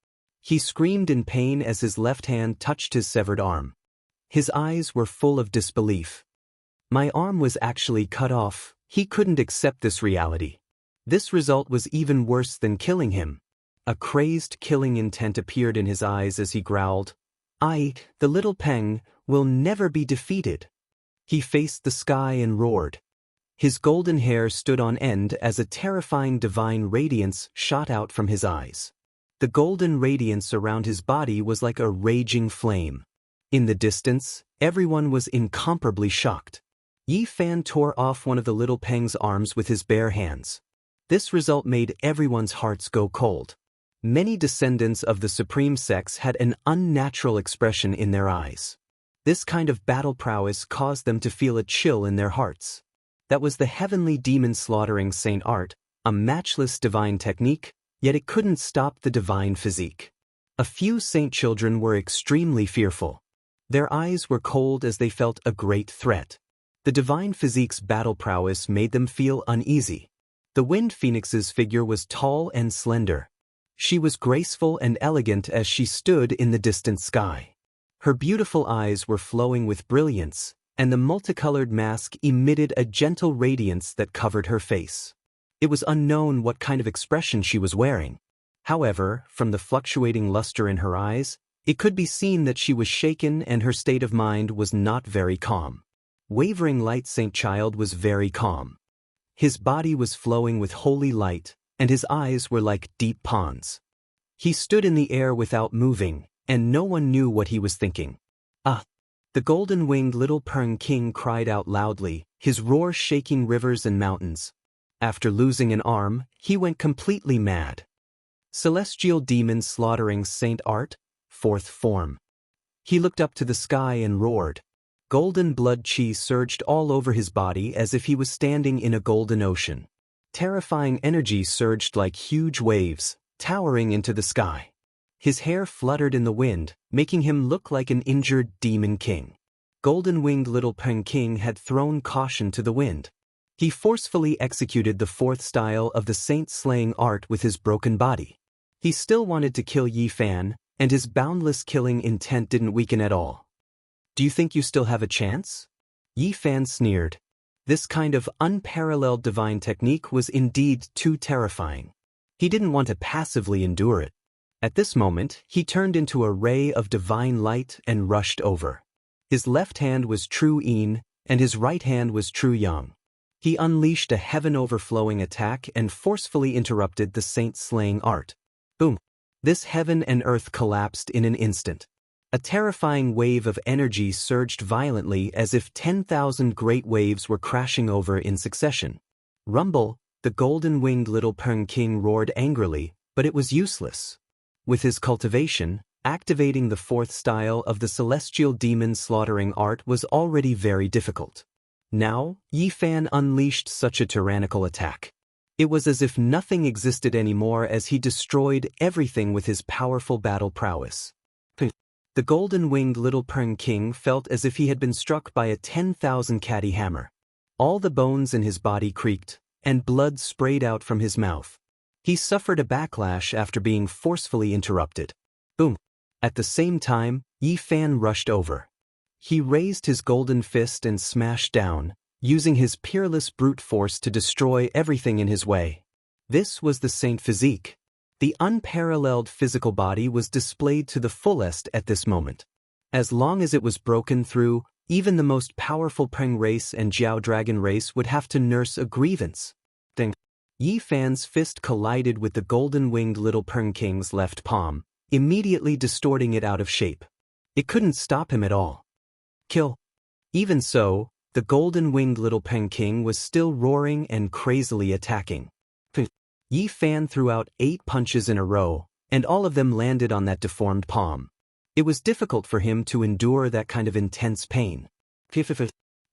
He screamed in pain as his left hand touched his severed arm. His eyes were full of disbelief. My arm was actually cut off. He couldn't accept this reality. This result was even worse than killing him. A crazed killing intent appeared in his eyes as he growled, "I, the little Peng, will never be defeated." He faced the sky and roared. His golden hair stood on end as a terrifying divine radiance shot out from his eyes. The golden radiance around his body was like a raging flame. In the distance, everyone was incomparably shocked. Yi Fan tore off one of the little Peng's arms with his bare hands. This result made everyone's hearts go cold. Many descendants of the supreme sex had an unnatural expression in their eyes. This kind of battle prowess caused them to feel a chill in their hearts. That was the heavenly demon slaughtering saint art, a matchless divine technique, yet it couldn't stop the divine physique. A few saint children were extremely fearful. Their eyes were cold as they felt a great threat. The divine physique's battle prowess made them feel uneasy. The wind phoenix's figure was tall and slender. She was graceful and elegant as she stood in the distant sky. Her beautiful eyes were flowing with brilliance, and the multicolored mask emitted a gentle radiance that covered her face. It was unknown what kind of expression she was wearing. However, from the fluctuating luster in her eyes, it could be seen that she was shaken and her state of mind was not very calm. Wavering Light Saint Child was very calm. His body was flowing with holy light, and his eyes were like deep ponds. He stood in the air without moving, and no one knew what he was thinking. "Ah!" The golden-winged little Peng King cried out loudly, his roar shaking rivers and mountains. After losing an arm, he went completely mad. Celestial demon slaughtering Saint Art, fourth form. He looked up to the sky and roared. Golden blood chi surged all over his body as if he was standing in a golden ocean. Terrifying energy surged like huge waves, towering into the sky. His hair fluttered in the wind, making him look like an injured demon king. Golden-winged little Peng King had thrown caution to the wind. He forcefully executed the fourth style of the saint-slaying art with his broken body. He still wanted to kill Yi Fan, and his boundless killing intent didn't weaken at all. "Do you think you still have a chance?" Yi Fan sneered. This kind of unparalleled divine technique was indeed too terrifying. He didn't want to passively endure it. At this moment, he turned into a ray of divine light and rushed over. His left hand was true Yin, and his right hand was true Yang. He unleashed a heaven-overflowing attack and forcefully interrupted the saint-slaying art. Boom! This heaven and earth collapsed in an instant. A terrifying wave of energy surged violently as if 10,000 great waves were crashing over in succession. Rumble, the golden-winged little Peng King roared angrily, but it was useless. With his cultivation, activating the fourth style of the celestial demon slaughtering art was already very difficult. Now, Yi Fan unleashed such a tyrannical attack. It was as if nothing existed anymore as he destroyed everything with his powerful battle prowess. The golden-winged little Peng King felt as if he had been struck by a 10,000 catty hammer. All the bones in his body creaked, and blood sprayed out from his mouth. He suffered a backlash after being forcefully interrupted. Boom! At the same time, Yi Fan rushed over. He raised his golden fist and smashed down, using his peerless brute force to destroy everything in his way. This was the Saint Physique. The unparalleled physical body was displayed to the fullest at this moment. As long as it was broken through, Even the most powerful Peng race and Jiao Dragon race would have to nurse a grievance. Ding. Yi Fan's fist collided with the golden-winged little Peng King's left palm, immediately distorting it out of shape. It couldn't stop him at all. Kill. Even so, the golden-winged little Peng King was still roaring and crazily attacking. Yi Fan threw out 8 punches in a row, and all of them landed on that deformed palm. It was difficult for him to endure that kind of intense pain.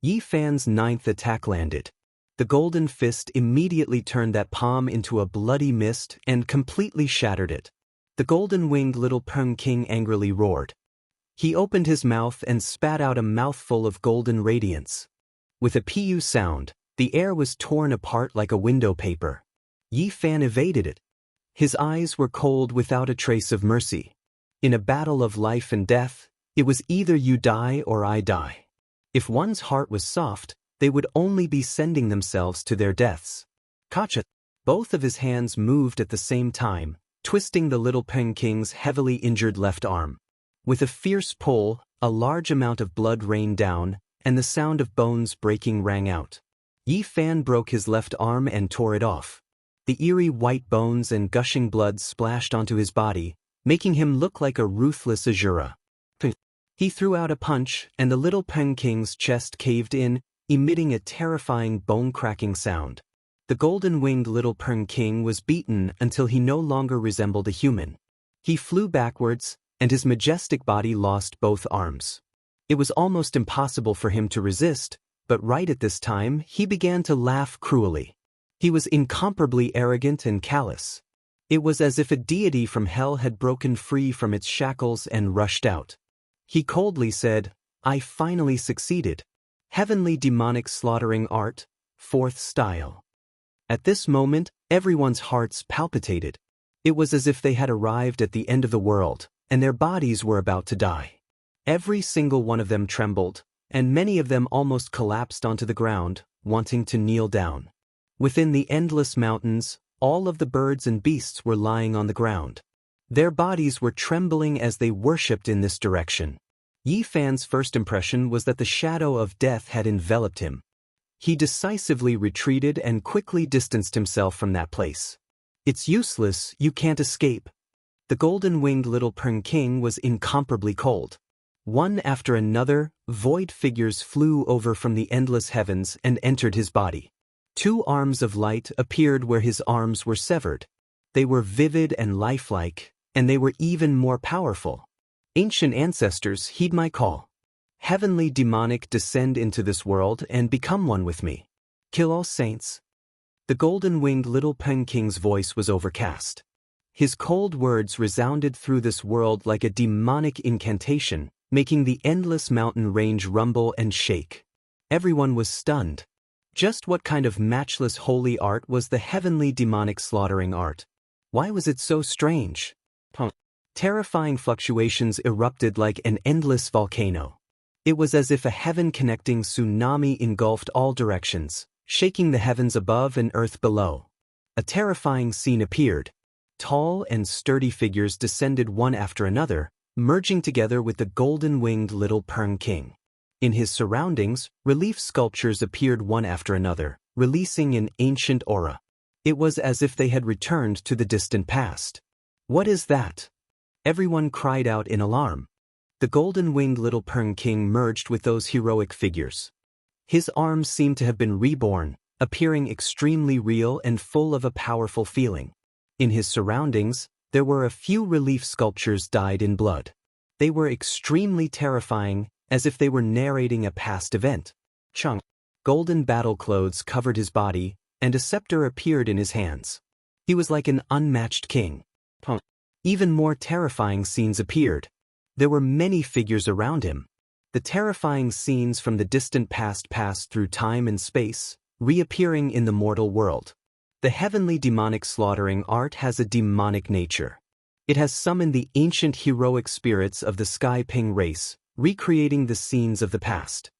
Yi Fan's 9th attack landed. The golden fist immediately turned that palm into a bloody mist and completely shattered it. The golden-winged little Peng King angrily roared. He opened his mouth and spat out a mouthful of golden radiance. With a pu sound, the air was torn apart like a window paper. Yi Fan evaded it. His eyes were cold without a trace of mercy. In a battle of life and death, it was either you die or I die. If one's heart was soft, they would only be sending themselves to their deaths. Kacha. Both of his hands moved at the same time, twisting the little Peng King's heavily injured left arm. With a fierce pull, a large amount of blood rained down, and the sound of bones breaking rang out. Yi Fan broke his left arm and tore it off. The eerie white bones and gushing blood splashed onto his body, making him look like a ruthless Azura. He threw out a punch, and the little Peng King's chest caved in, emitting a terrifying bone-cracking sound. The golden-winged little Peng King was beaten until he no longer resembled a human. He flew backwards, and his majestic body lost both arms. It was almost impossible for him to resist, but right at this time he began to laugh cruelly. He was incomparably arrogant and callous. It was as if a deity from hell had broken free from its shackles and rushed out. He coldly said, "I finally succeeded. Heavenly demonic slaughtering art, 4th style." At this moment, everyone's hearts palpitated. It was as if they had arrived at the end of the world, and their bodies were about to die. Every single one of them trembled, and many of them almost collapsed onto the ground, wanting to kneel down. Within the endless mountains, all of the birds and beasts were lying on the ground. Their bodies were trembling as they worshipped in this direction. Yi Fan's first impression was that the shadow of death had enveloped him. He decisively retreated and quickly distanced himself from that place. "It's useless, you can't escape." The golden-winged little Peng King was incomparably cold. One after another, void figures flew over from the endless heavens and entered his body. 2 arms of light appeared where his arms were severed. They were vivid and lifelike, and they were even more powerful. Ancient ancestors, heed my call. Heavenly demonic, descend into this world and become one with me. Kill all saints. The golden-winged little Peng King's voice was overcast. His cold words resounded through this world like a demonic incantation, making the endless mountain range rumble and shake. Everyone was stunned. Just what kind of matchless holy art was the heavenly demonic slaughtering art? Why was it so strange? Terrifying fluctuations erupted like an endless volcano. It was as if a heaven-connecting tsunami engulfed all directions, shaking the heavens above and earth below. A terrifying scene appeared. Tall and sturdy figures descended one after another, merging together with the golden-winged little Peng King. In his surroundings, relief sculptures appeared one after another, releasing an ancient aura. It was as if they had returned to the distant past. "What is that?" Everyone cried out in alarm. The golden-winged little Peng King merged with those heroic figures. His arms seemed to have been reborn, appearing extremely real and full of a powerful feeling. In his surroundings, there were a few relief sculptures dyed in blood. They were extremely terrifying, as if they were narrating a past event. Chung. Golden battle clothes covered his body, and a scepter appeared in his hands. He was like an unmatched king. Even more terrifying scenes appeared. There were many figures around him. The terrifying scenes from the distant past passed through time and space, reappearing in the mortal world. The heavenly demonic slaughtering art has a demonic nature. It has summoned the ancient heroic spirits of the Sky Ping race, recreating the scenes of the past.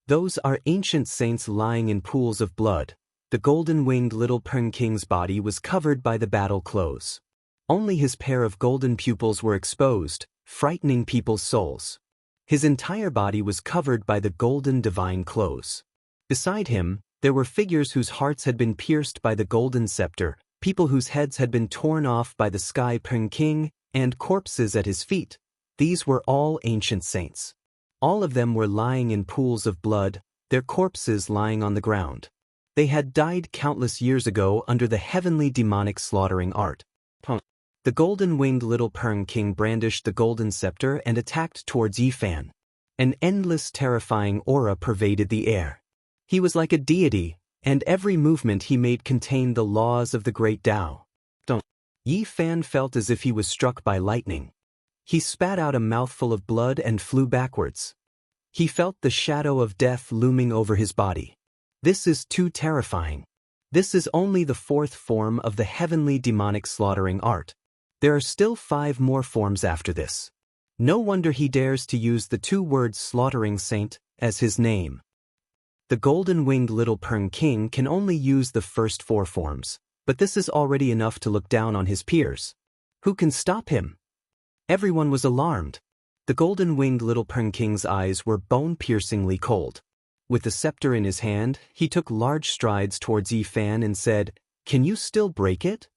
Those are ancient saints lying in pools of blood. The golden-winged little Peng King's body was covered by the battle clothes. Only his pair of golden pupils were exposed, frightening people's souls. His entire body was covered by the golden divine clothes. Beside him, there were figures whose hearts had been pierced by the golden scepter, people whose heads had been torn off by the Sky Peng King, and corpses at his feet. These were all ancient saints. All of them were lying in pools of blood, their corpses lying on the ground. They had died countless years ago under the heavenly demonic slaughtering art. The golden-winged little Peng King brandished the golden scepter and attacked towards Yi Fan. An endless terrifying aura pervaded the air. He was like a deity, and every movement he made contained the laws of the great Tao. Yi Fan felt as if he was struck by lightning. He spat out a mouthful of blood and flew backwards. He felt the shadow of death looming over his body. This is too terrifying. This is only the fourth form of the heavenly demonic slaughtering art. There are still 5 more forms after this. No wonder he dares to use the 2 words slaughtering saint as his name. The golden-winged little Peng King can only use the first 4 forms, but this is already enough to look down on his peers. Who can stop him? Everyone was alarmed. The golden-winged little Peng King's eyes were bone-piercingly cold. With the scepter in his hand, he took large strides towards Yi Fan and said, "Can you still break it?"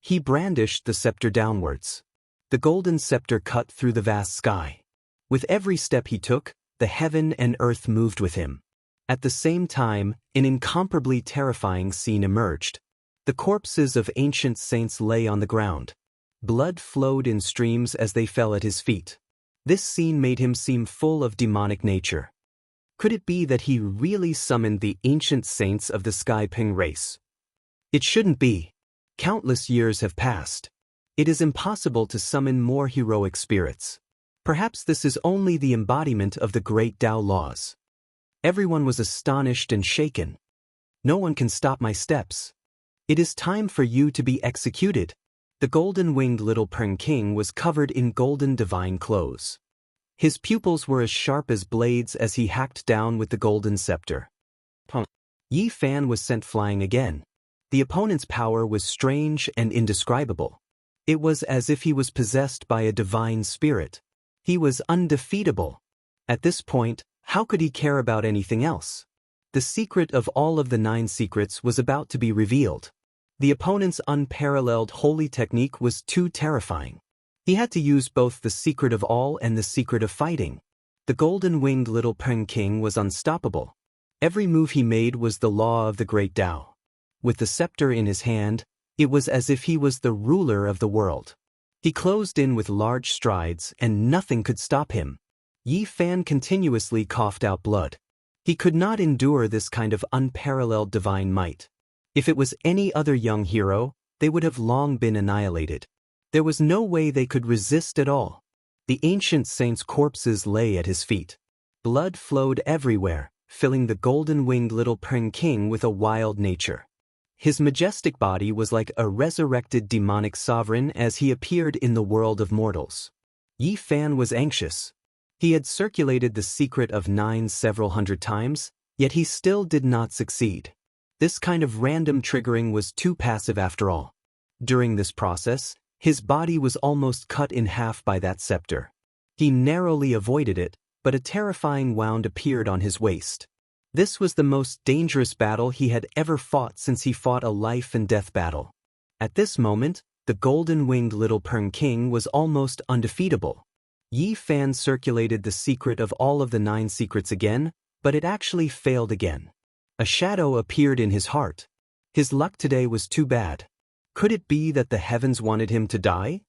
He brandished the scepter downwards. The golden scepter cut through the vast sky. With every step he took, the heaven and earth moved with him. At the same time, an incomparably terrifying scene emerged. The corpses of ancient saints lay on the ground. Blood flowed in streams as they fell at his feet. This scene made him seem full of demonic nature. Could it be that he really summoned the ancient saints of the Sky Ping race? It shouldn't be. Countless years have passed. It is impossible to summon more heroic spirits. Perhaps this is only the embodiment of the great Tao laws. Everyone was astonished and shaken. No one can stop my steps. It is time for you to be executed. The golden-winged little Peng King was covered in golden divine clothes. His pupils were as sharp as blades as he hacked down with the golden scepter. Yi Fan was sent flying again. The opponent's power was strange and indescribable. It was as if he was possessed by a divine spirit. He was undefeatable. At this point, how could he care about anything else? The secret of all of the 9 secrets was about to be revealed. The opponent's unparalleled holy technique was too terrifying. He had to use both the secret of all and the secret of fighting. The golden-winged little Peng King was unstoppable. Every move he made was the law of the great Tao. With the scepter in his hand, it was as if he was the ruler of the world. He closed in with large strides, and nothing could stop him. Yi Fan continuously coughed out blood. He could not endure this kind of unparalleled divine might. If it was any other young hero, they would have long been annihilated. There was no way they could resist at all. The ancient saints' corpses lay at his feet. Blood flowed everywhere, filling the golden-winged little Peng King with a wild nature. His majestic body was like a resurrected demonic sovereign as he appeared in the world of mortals. Yi Fan was anxious. He had circulated the secret of 9 several hundred times, yet he still did not succeed. This kind of random triggering was too passive after all. During this process, his body was almost cut in half by that scepter. He narrowly avoided it, but a terrifying wound appeared on his waist. This was the most dangerous battle he had ever fought since he fought a life-and-death battle. At this moment, the golden-winged little Peng King was almost undefeatable. Yi Fan circulated the secret of all of the 9 secrets again, but it actually failed again. A shadow appeared in his heart. His luck today was too bad. Could it be that the heavens wanted him to die?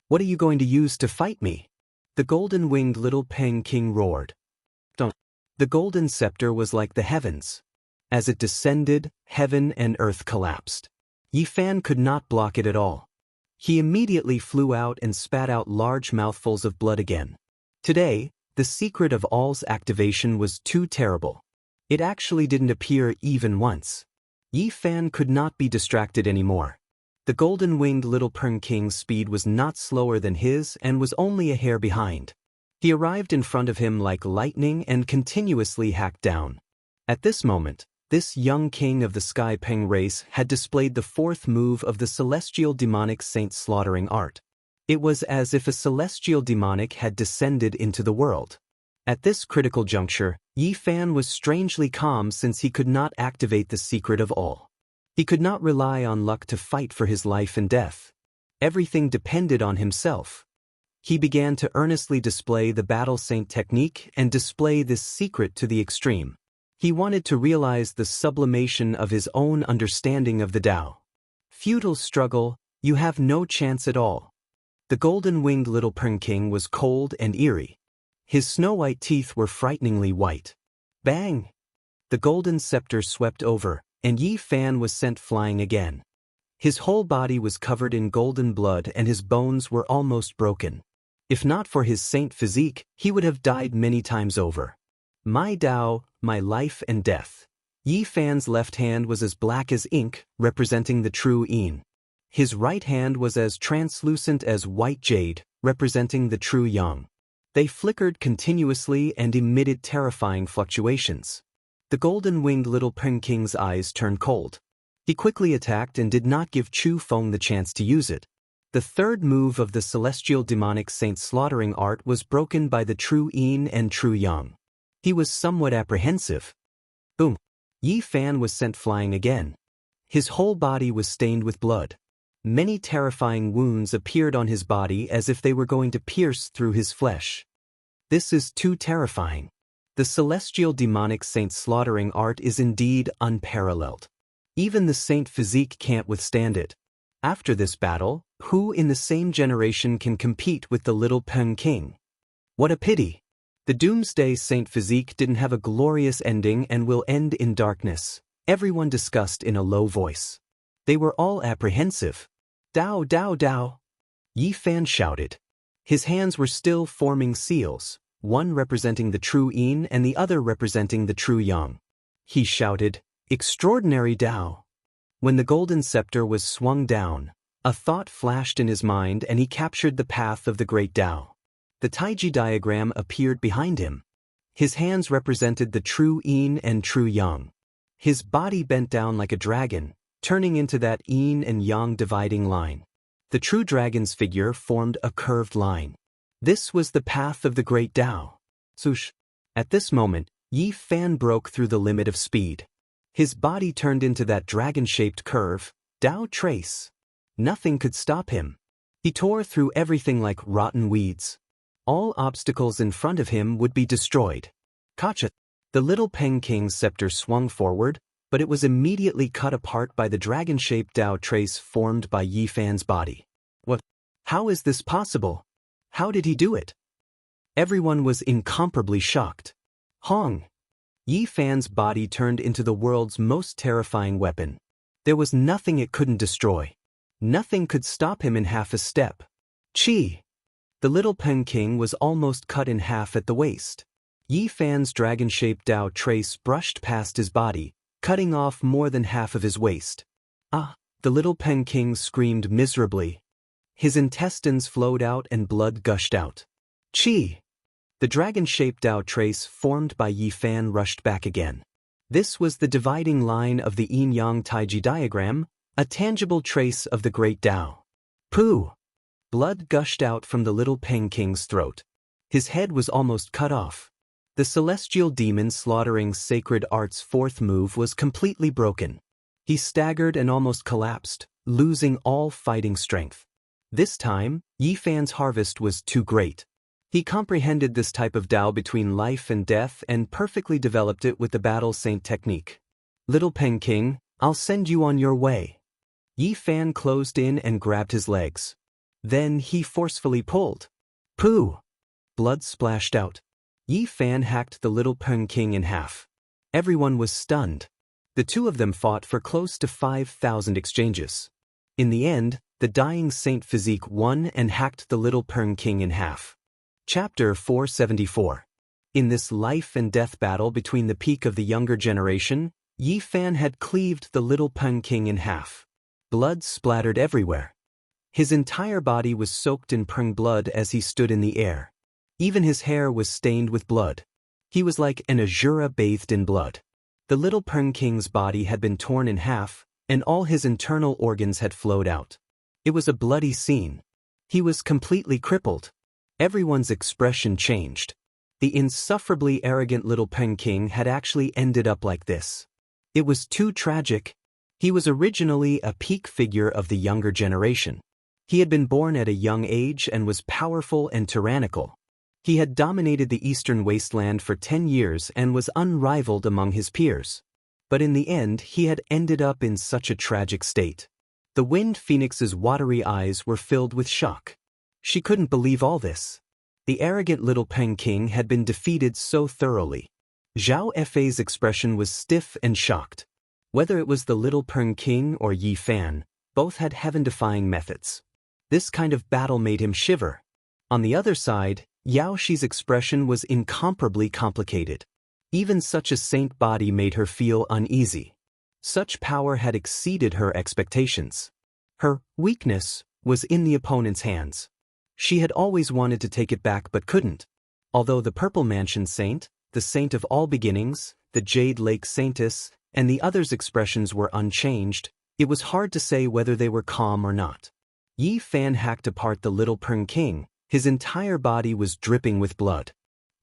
What are you going to use to fight me? The golden-winged little Peng King roared. The golden scepter was like the heavens. As it descended, heaven and earth collapsed. Yi Fan could not block it at all. He immediately flew out and spat out large mouthfuls of blood again. Today, the secret of all's activation was too terrible. It actually didn't appear even once. Yi Fan could not be distracted anymore. The golden-winged little Peng King's speed was not slower than his and was only a hair behind. He arrived in front of him like lightning and continuously hacked down. At this moment, this young king of the Sky Peng race had displayed the 4th move of the celestial demonic saint slaughtering art. It was as if a celestial demonic had descended into the world. At this critical juncture, Yi Fan was strangely calm since he could not activate the secret of all. He could not rely on luck to fight for his life and death. Everything depended on himself. He began to earnestly display the battle saint technique and display this secret to the extreme. He wanted to realize the sublimation of his own understanding of the Tao. Futile struggle, you have no chance at all. The golden-winged little Peng King was cold and eerie. His snow-white teeth were frighteningly white. Bang! The golden scepter swept over, and Yi Fan was sent flying again. His whole body was covered in golden blood and his bones were almost broken. If not for his saint physique, he would have died many times over. My Tao, my life and death. Yi Fan's left hand was as black as ink, representing the true Yin. His right hand was as translucent as white jade, representing the true Yang. They flickered continuously and emitted terrifying fluctuations. The golden-winged little Peng King's eyes turned cold. He quickly attacked and did not give Chu Feng the chance to use it. The third move of the celestial demonic saint slaughtering art was broken by the true Yin and true Yang. He was somewhat apprehensive. Boom! Yi Fan was sent flying again. His whole body was stained with blood. Many terrifying wounds appeared on his body as if they were going to pierce through his flesh. This is too terrifying. The celestial demonic saint slaughtering art is indeed unparalleled. Even the saint physique can't withstand it. After this battle, who in the same generation can compete with the little Peng King? What a pity! The Doomsday Saint physique didn't have a glorious ending and will end in darkness, everyone discussed in a low voice. They were all apprehensive. Dao, Dao, Dao! Yi Fan shouted. His hands were still forming seals, one representing the true Yin and the other representing the true Yang. He shouted, Extraordinary Tao! When the golden scepter was swung down, a thought flashed in his mind and he captured the path of the great Tao. The Taiji diagram appeared behind him. His hands represented the true Yin and true Yang. His body bent down like a dragon, turning into that Yin and Yang dividing line. The true dragon's figure formed a curved line. This was the path of the great Tao. Swoosh! At this moment, Yi Fan broke through the limit of speed. His body turned into that dragon-shaped curve, Tao trace. Nothing could stop him. He tore through everything like rotten weeds. All obstacles in front of him would be destroyed. Gotcha! The little Peng King's scepter swung forward, but it was immediately cut apart by the dragon-shaped Tao trace formed by Yi Fan's body. What? How is this possible? How did he do it? Everyone was incomparably shocked. Hong! Yi Fan's body turned into the world's most terrifying weapon. There was nothing it couldn't destroy. Nothing could stop him in half a step. Chi! The little Peng King was almost cut in half at the waist. Yi Fan's dragon-shaped Tao trace brushed past his body, cutting off more than half of his waist. Ah! The little Peng King screamed miserably. His intestines flowed out and blood gushed out. Chi! The dragon-shaped Tao trace formed by Yi Fan rushed back again. This was the dividing line of the Yin-Yang Taiji diagram, a tangible trace of the great Tao. Pooh! Blood gushed out from the little Peng King's throat. His head was almost cut off. The celestial demon slaughtering sacred art's fourth move was completely broken. He staggered and almost collapsed, losing all fighting strength. This time, Yi Fan's harvest was too great. He comprehended this type of Tao between life and death and perfectly developed it with the battle saint technique. Little Peng King, I'll send you on your way. Yi Fan closed in and grabbed his legs. Then he forcefully pulled. Pooh! Blood splashed out. Yi Fan hacked the little Peng King in half. Everyone was stunned. The two of them fought for close to 5,000 exchanges. In the end, the dying saint physique won and hacked the little Peng King in half. Chapter 474. In this life and death battle between the peak of the younger generation, Yi Fan had cleaved the little Peng King in half. Blood splattered everywhere. His entire body was soaked in Peng blood as he stood in the air. Even his hair was stained with blood. He was like an Azura bathed in blood. The little Peng King's body had been torn in half, and all his internal organs had flowed out. It was a bloody scene. He was completely crippled. Everyone's expression changed. The insufferably arrogant little Peng King had actually ended up like this. It was too tragic. He was originally a peak figure of the younger generation. He had been born at a young age and was powerful and tyrannical. He had dominated the eastern wasteland for 10 years and was unrivaled among his peers. But in the end, he had ended up in such a tragic state. The Wind Phoenix's watery eyes were filled with shock. She couldn't believe all this. The arrogant little Peng King had been defeated so thoroughly. Zhao Efei's expression was stiff and shocked. Whether it was the little Peng King or Yi Fan, both had heaven-defying methods. This kind of battle made him shiver. On the other side, Yao Shi's expression was incomparably complicated. Even such a saint body made her feel uneasy. Such power had exceeded her expectations. Her weakness was in the opponent's hands. She had always wanted to take it back but couldn't. Although the Purple Mansion Saint, the Saint of All Beginnings, the Jade Lake Saintess, and the others' expressions were unchanged, it was hard to say whether they were calm or not. Yi Fan hacked apart the little Peng King. His entire body was dripping with blood.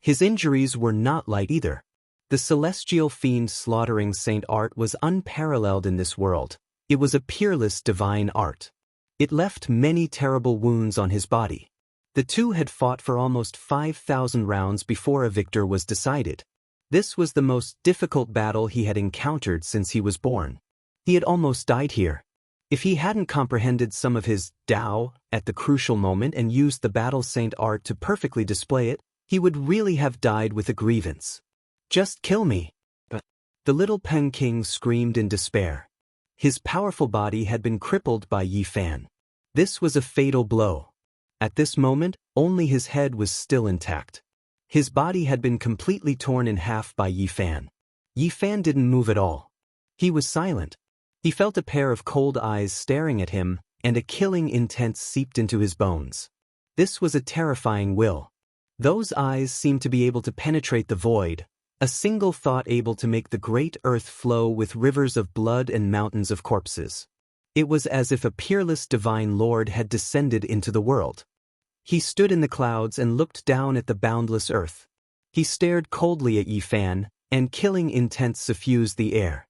His injuries were not light either. The celestial fiend slaughtering saint art was unparalleled in this world. It was a peerless divine art. It left many terrible wounds on his body. The two had fought for almost 5,000 rounds before a victor was decided. This was the most difficult battle he had encountered since he was born. He had almost died here. If he hadn't comprehended some of his Dao at the crucial moment and used the battle saint art to perfectly display it, he would really have died with a grievance. Just kill me. But the little Peng King screamed in despair. His powerful body had been crippled by Yi Fan. This was a fatal blow. At this moment, only his head was still intact. His body had been completely torn in half by Yi Fan. Yi Fan didn't move at all. He was silent. He felt a pair of cold eyes staring at him, and a killing intent seeped into his bones. This was a terrifying will. Those eyes seemed to be able to penetrate the void, a single thought able to make the great earth flow with rivers of blood and mountains of corpses. It was as if a peerless divine lord had descended into the world. He stood in the clouds and looked down at the boundless earth. He stared coldly at Yi Fan, and killing intent suffused the air.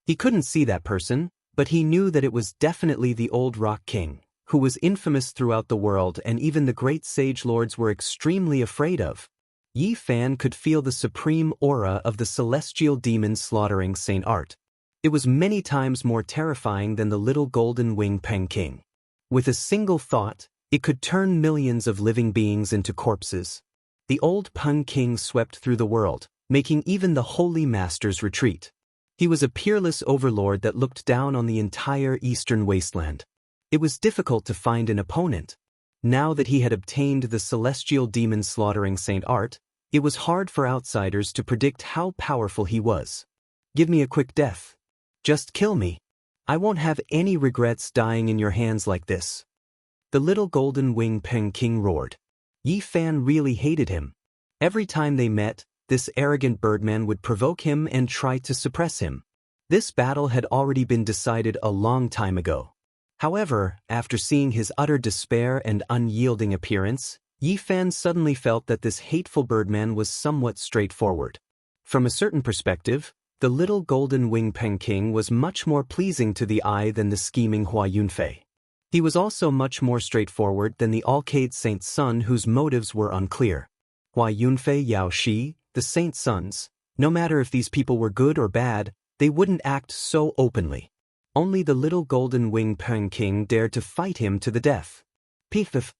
He couldn't see that person, but he knew that it was definitely the old Rock King, who was infamous throughout the world and even the great sage lords were extremely afraid of. Yi Fan could feel the supreme aura of the celestial demon slaughtering Saint Art. It was many times more terrifying than the little golden wing Peng King. With a single thought, it could turn millions of living beings into corpses. The old Peng King swept through the world, making even the holy masters retreat. He was a peerless overlord that looked down on the entire eastern wasteland. It was difficult to find an opponent. Now that he had obtained the celestial demon slaughtering Saint Art, it was hard for outsiders to predict how powerful he was. Give me a quick death. Just kill me. I won't have any regrets dying in your hands like this. The little golden wing Peng King roared. Yi Fan really hated him. Every time they met, this arrogant birdman would provoke him and try to suppress him. This battle had already been decided a long time ago. However, after seeing his utter despair and unyielding appearance, Yi Fan suddenly felt that this hateful birdman was somewhat straightforward. From a certain perspective, the little golden wing Peng King was much more pleasing to the eye than the scheming Hua Yunfei. He was also much more straightforward than the Alcade Saint's son whose motives were unclear. Hua Yunfei, Yao Shi, the Saint's sons, no matter if these people were good or bad, they wouldn't act so openly. Only the little golden wing Peng King dared to fight him to the death. Pif.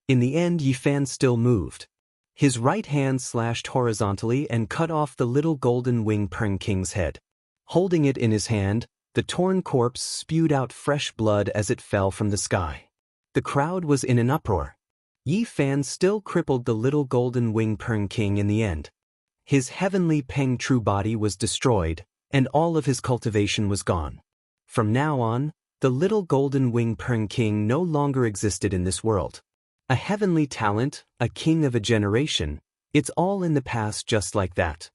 In the end, Yi Fan still moved. His right hand slashed horizontally and cut off the little golden wing Peng King's head. Holding it in his hand, the torn corpse spewed out fresh blood as it fell from the sky. The crowd was in an uproar. Yi Fan still crippled the little golden wing Peng King in the end. His heavenly Peng true body was destroyed, and all of his cultivation was gone. From now on, the little golden wing Peng King no longer existed in this world. A heavenly talent, a king of a generation, it's all in the past just like that.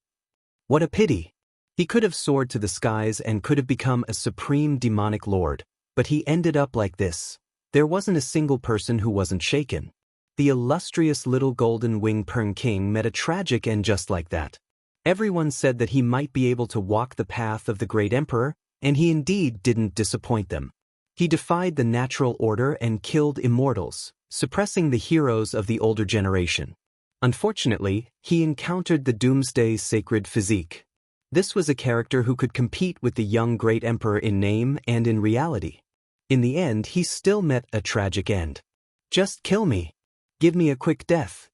What a pity! He could have soared to the skies and could have become a supreme demonic lord, but he ended up like this. There wasn't a single person who wasn't shaken. The illustrious little golden wing Peng King met a tragic end just like that. Everyone said that he might be able to walk the path of the great emperor, and he indeed didn't disappoint them. He defied the natural order and killed immortals, suppressing the heroes of the older generation. Unfortunately, he encountered the doomsday sacred physique. This was a character who could compete with the young great emperor in name and in reality. In the end, he still met a tragic end. Just kill me. Give me a quick death.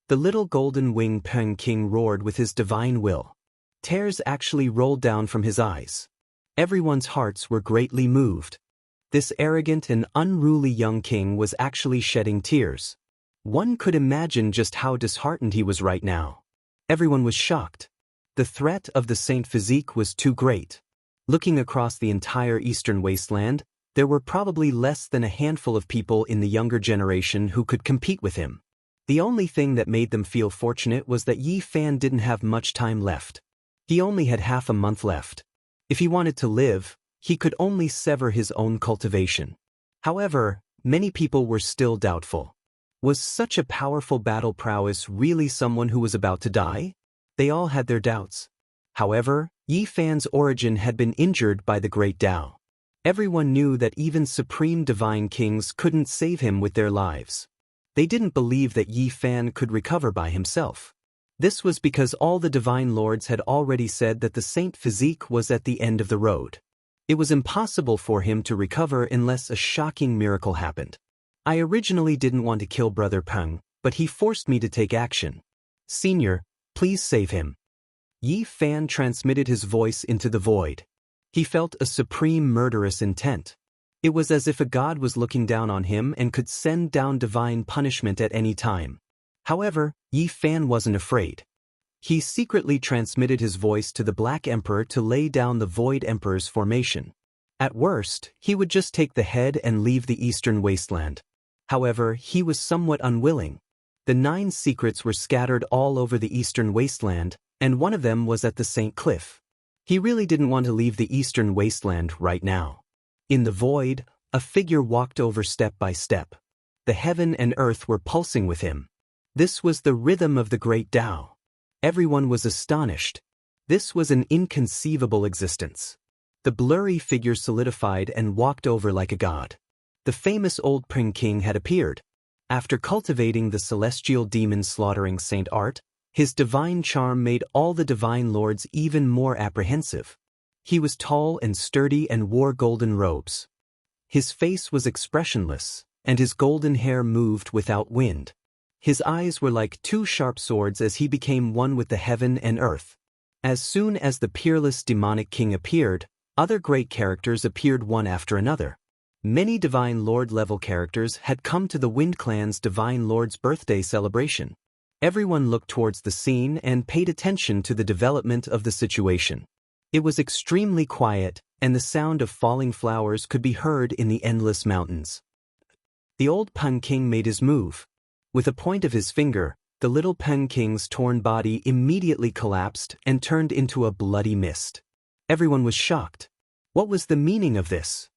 The little golden wing Peng King roared with his divine will. Tears actually rolled down from his eyes. Everyone's hearts were greatly moved. This arrogant and unruly young king was actually shedding tears. One could imagine just how disheartened he was right now. Everyone was shocked. The threat of the Saint Physique was too great. Looking across the entire eastern wasteland, there were probably less than a handful of people in the younger generation who could compete with him. The only thing that made them feel fortunate was that Yi Fan didn't have much time left. He only had half a month left. If he wanted to live, he could only sever his own cultivation. However, many people were still doubtful. Was such a powerful battle prowess really someone who was about to die? They all had their doubts. However, Yi Fan's origin had been injured by the great Dao. Everyone knew that even supreme divine kings couldn't save him with their lives. They didn't believe that Yi Fan could recover by himself. This was because all the divine lords had already said that the Saint Physique was at the end of the road. It was impossible for him to recover unless a shocking miracle happened. I originally didn't want to kill Brother Peng, but he forced me to take action. Senior, please save him. Yi Fan transmitted his voice into the void. He felt a supreme murderous intent. It was as if a god was looking down on him and could send down divine punishment at any time. However, Yi Fan wasn't afraid. He secretly transmitted his voice to the Black Emperor to lay down the Void Emperor's formation. At worst, he would just take the head and leave the eastern wasteland. However, he was somewhat unwilling. The 9 secrets were scattered all over the eastern wasteland, and one of them was at the St. Cliff. He really didn't want to leave the eastern wasteland right now. In the void, a figure walked over step by step. The heaven and earth were pulsing with him. This was the rhythm of the great Tao. Everyone was astonished. This was an inconceivable existence. The blurry figure solidified and walked over like a god. The famous old Peng King had appeared. After cultivating the celestial demon slaughtering Saint Art, his divine charm made all the divine lords even more apprehensive. He was tall and sturdy and wore golden robes. His face was expressionless, and his golden hair moved without wind. His eyes were like 2 sharp swords as he became one with the heaven and earth. As soon as the peerless demonic king appeared, other great characters appeared one after another. Many Divine Lord-level characters had come to the Wind Clan's Divine Lord's birthday celebration. Everyone looked towards the scene and paid attention to the development of the situation. It was extremely quiet, and the sound of falling flowers could be heard in the endless mountains. The old Peng King made his move. With a point of his finger, the little Peng King's torn body immediately collapsed and turned into a bloody mist. Everyone was shocked. What was the meaning of this?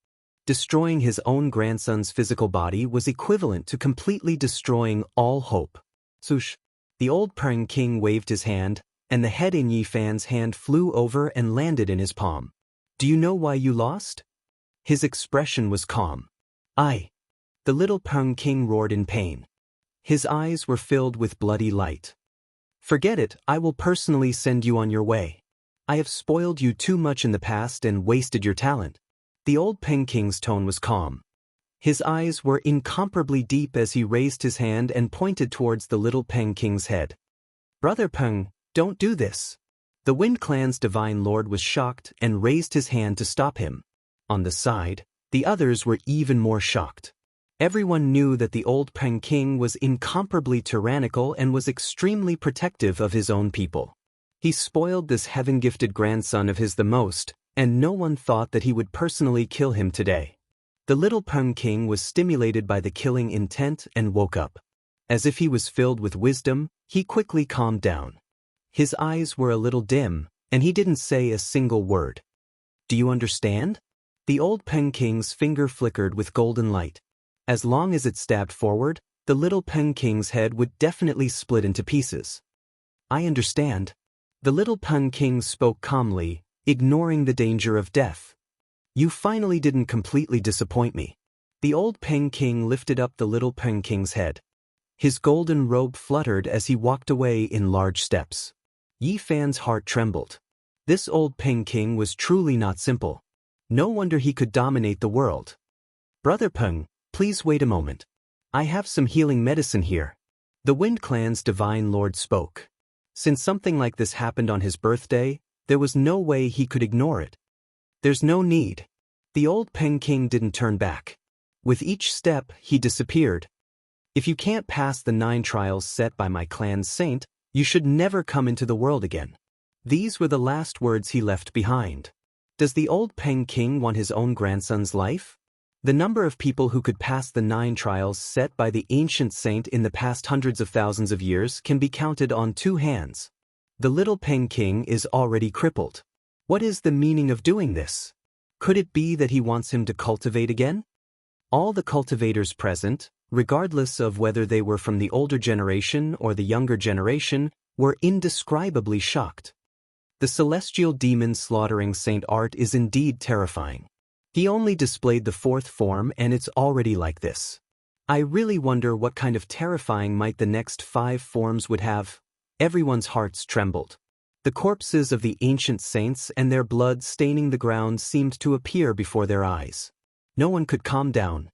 Destroying his own grandson's physical body was equivalent to completely destroying all hope. Swoosh! The old Peng King waved his hand, and the head in Yi Fan's hand flew over and landed in his palm. Do you know why you lost? His expression was calm. I. The little Peng King roared in pain. His eyes were filled with bloody light. Forget it, I will personally send you on your way. I have spoiled you too much in the past and wasted your talent. The old Peng King's tone was calm. His eyes were incomparably deep as he raised his hand and pointed towards the little Peng King's head. Brother Peng, don't do this. The Wind Clan's Divine Lord was shocked and raised his hand to stop him. On the side, the others were even more shocked. Everyone knew that the old Peng King was incomparably tyrannical and was extremely protective of his own people. He spoiled this heaven-gifted grandson of his the most, and no one thought that he would personally kill him today. The little Peng King was stimulated by the killing intent and woke up. As if he was filled with wisdom, he quickly calmed down. His eyes were a little dim, and he didn't say a single word. Do you understand? The old Peng King's finger flickered with golden light. As long as it stabbed forward, the little Peng King's head would definitely split into pieces. I understand. The little Peng King spoke calmly, ignoring the danger of death. You finally didn't completely disappoint me. The old Peng King lifted up the little Peng King's head. His golden robe fluttered as he walked away in large steps. Yi Fan's heart trembled. This old Peng King was truly not simple. No wonder he could dominate the world. Brother Peng, please wait a moment. I have some healing medicine here. The Wind Clan's divine lord spoke. Since something like this happened on his birthday, there was no way he could ignore it. There's no need. The old Peng King didn't turn back. With each step, he disappeared. If you can't pass the 9 trials set by my clan's saint, you should never come into the world again. These were the last words he left behind. Does the old Peng King want his own grandson's life? The number of people who could pass the 9 trials set by the ancient saint in the past hundreds of thousands of years can be counted on 2 hands. The little Peng King is already crippled. What is the meaning of doing this? Could it be that he wants him to cultivate again? All the cultivators present, regardless of whether they were from the older generation or the younger generation, were indescribably shocked. The celestial demon slaughtering Saint Art is indeed terrifying. He only displayed the 4th form and it's already like this. I really wonder what kind of terrifying might the next 5 forms would have. Everyone's hearts trembled. The corpses of the ancient saints and their blood staining the ground seemed to appear before their eyes. No one could calm down.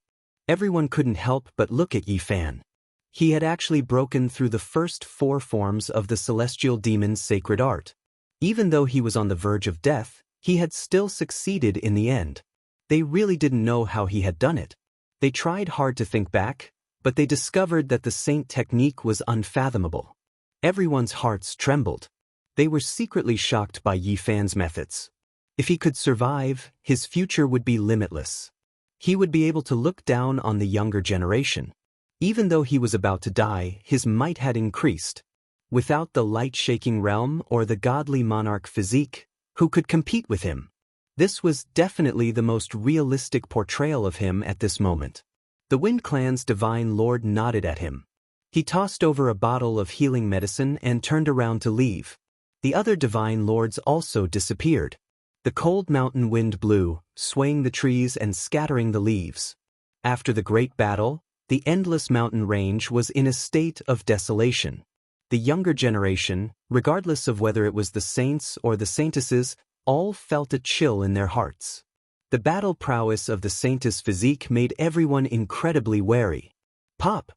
Everyone couldn't help but look at Yi Fan. He had actually broken through the first 4 forms of the celestial demon's sacred art. Even though he was on the verge of death, he had still succeeded in the end. They really didn't know how he had done it. They tried hard to think back, but they discovered that the saint technique was unfathomable. Everyone's hearts trembled. They were secretly shocked by Yi Fan's methods. If he could survive, his future would be limitless. He would be able to look down on the younger generation. Even though he was about to die, his might had increased. Without the light-shaking realm or the godly monarch physique, who could compete with him? This was definitely the most realistic portrayal of him at this moment. The Wind Clan's divine lord nodded at him. He tossed over a bottle of healing medicine and turned around to leave. The other divine lords also disappeared. The cold mountain wind blew, swaying the trees and scattering the leaves. After the great battle, the endless mountain range was in a state of desolation. The younger generation, regardless of whether it was the saints or the saintesses, all felt a chill in their hearts. The battle prowess of the saintess physique made everyone incredibly wary. Pop!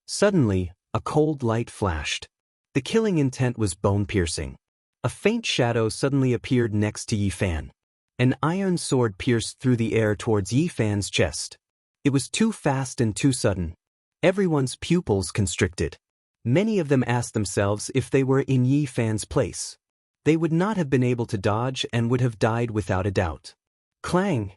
Suddenly, a cold light flashed. The killing intent was bone-piercing. A faint shadow suddenly appeared next to Yi Fan. An iron sword pierced through the air towards Yi Fan's chest. It was too fast and too sudden. Everyone's pupils constricted. Many of them asked themselves if they were in Yi Fan's place. They would not have been able to dodge and would have died without a doubt. Clang!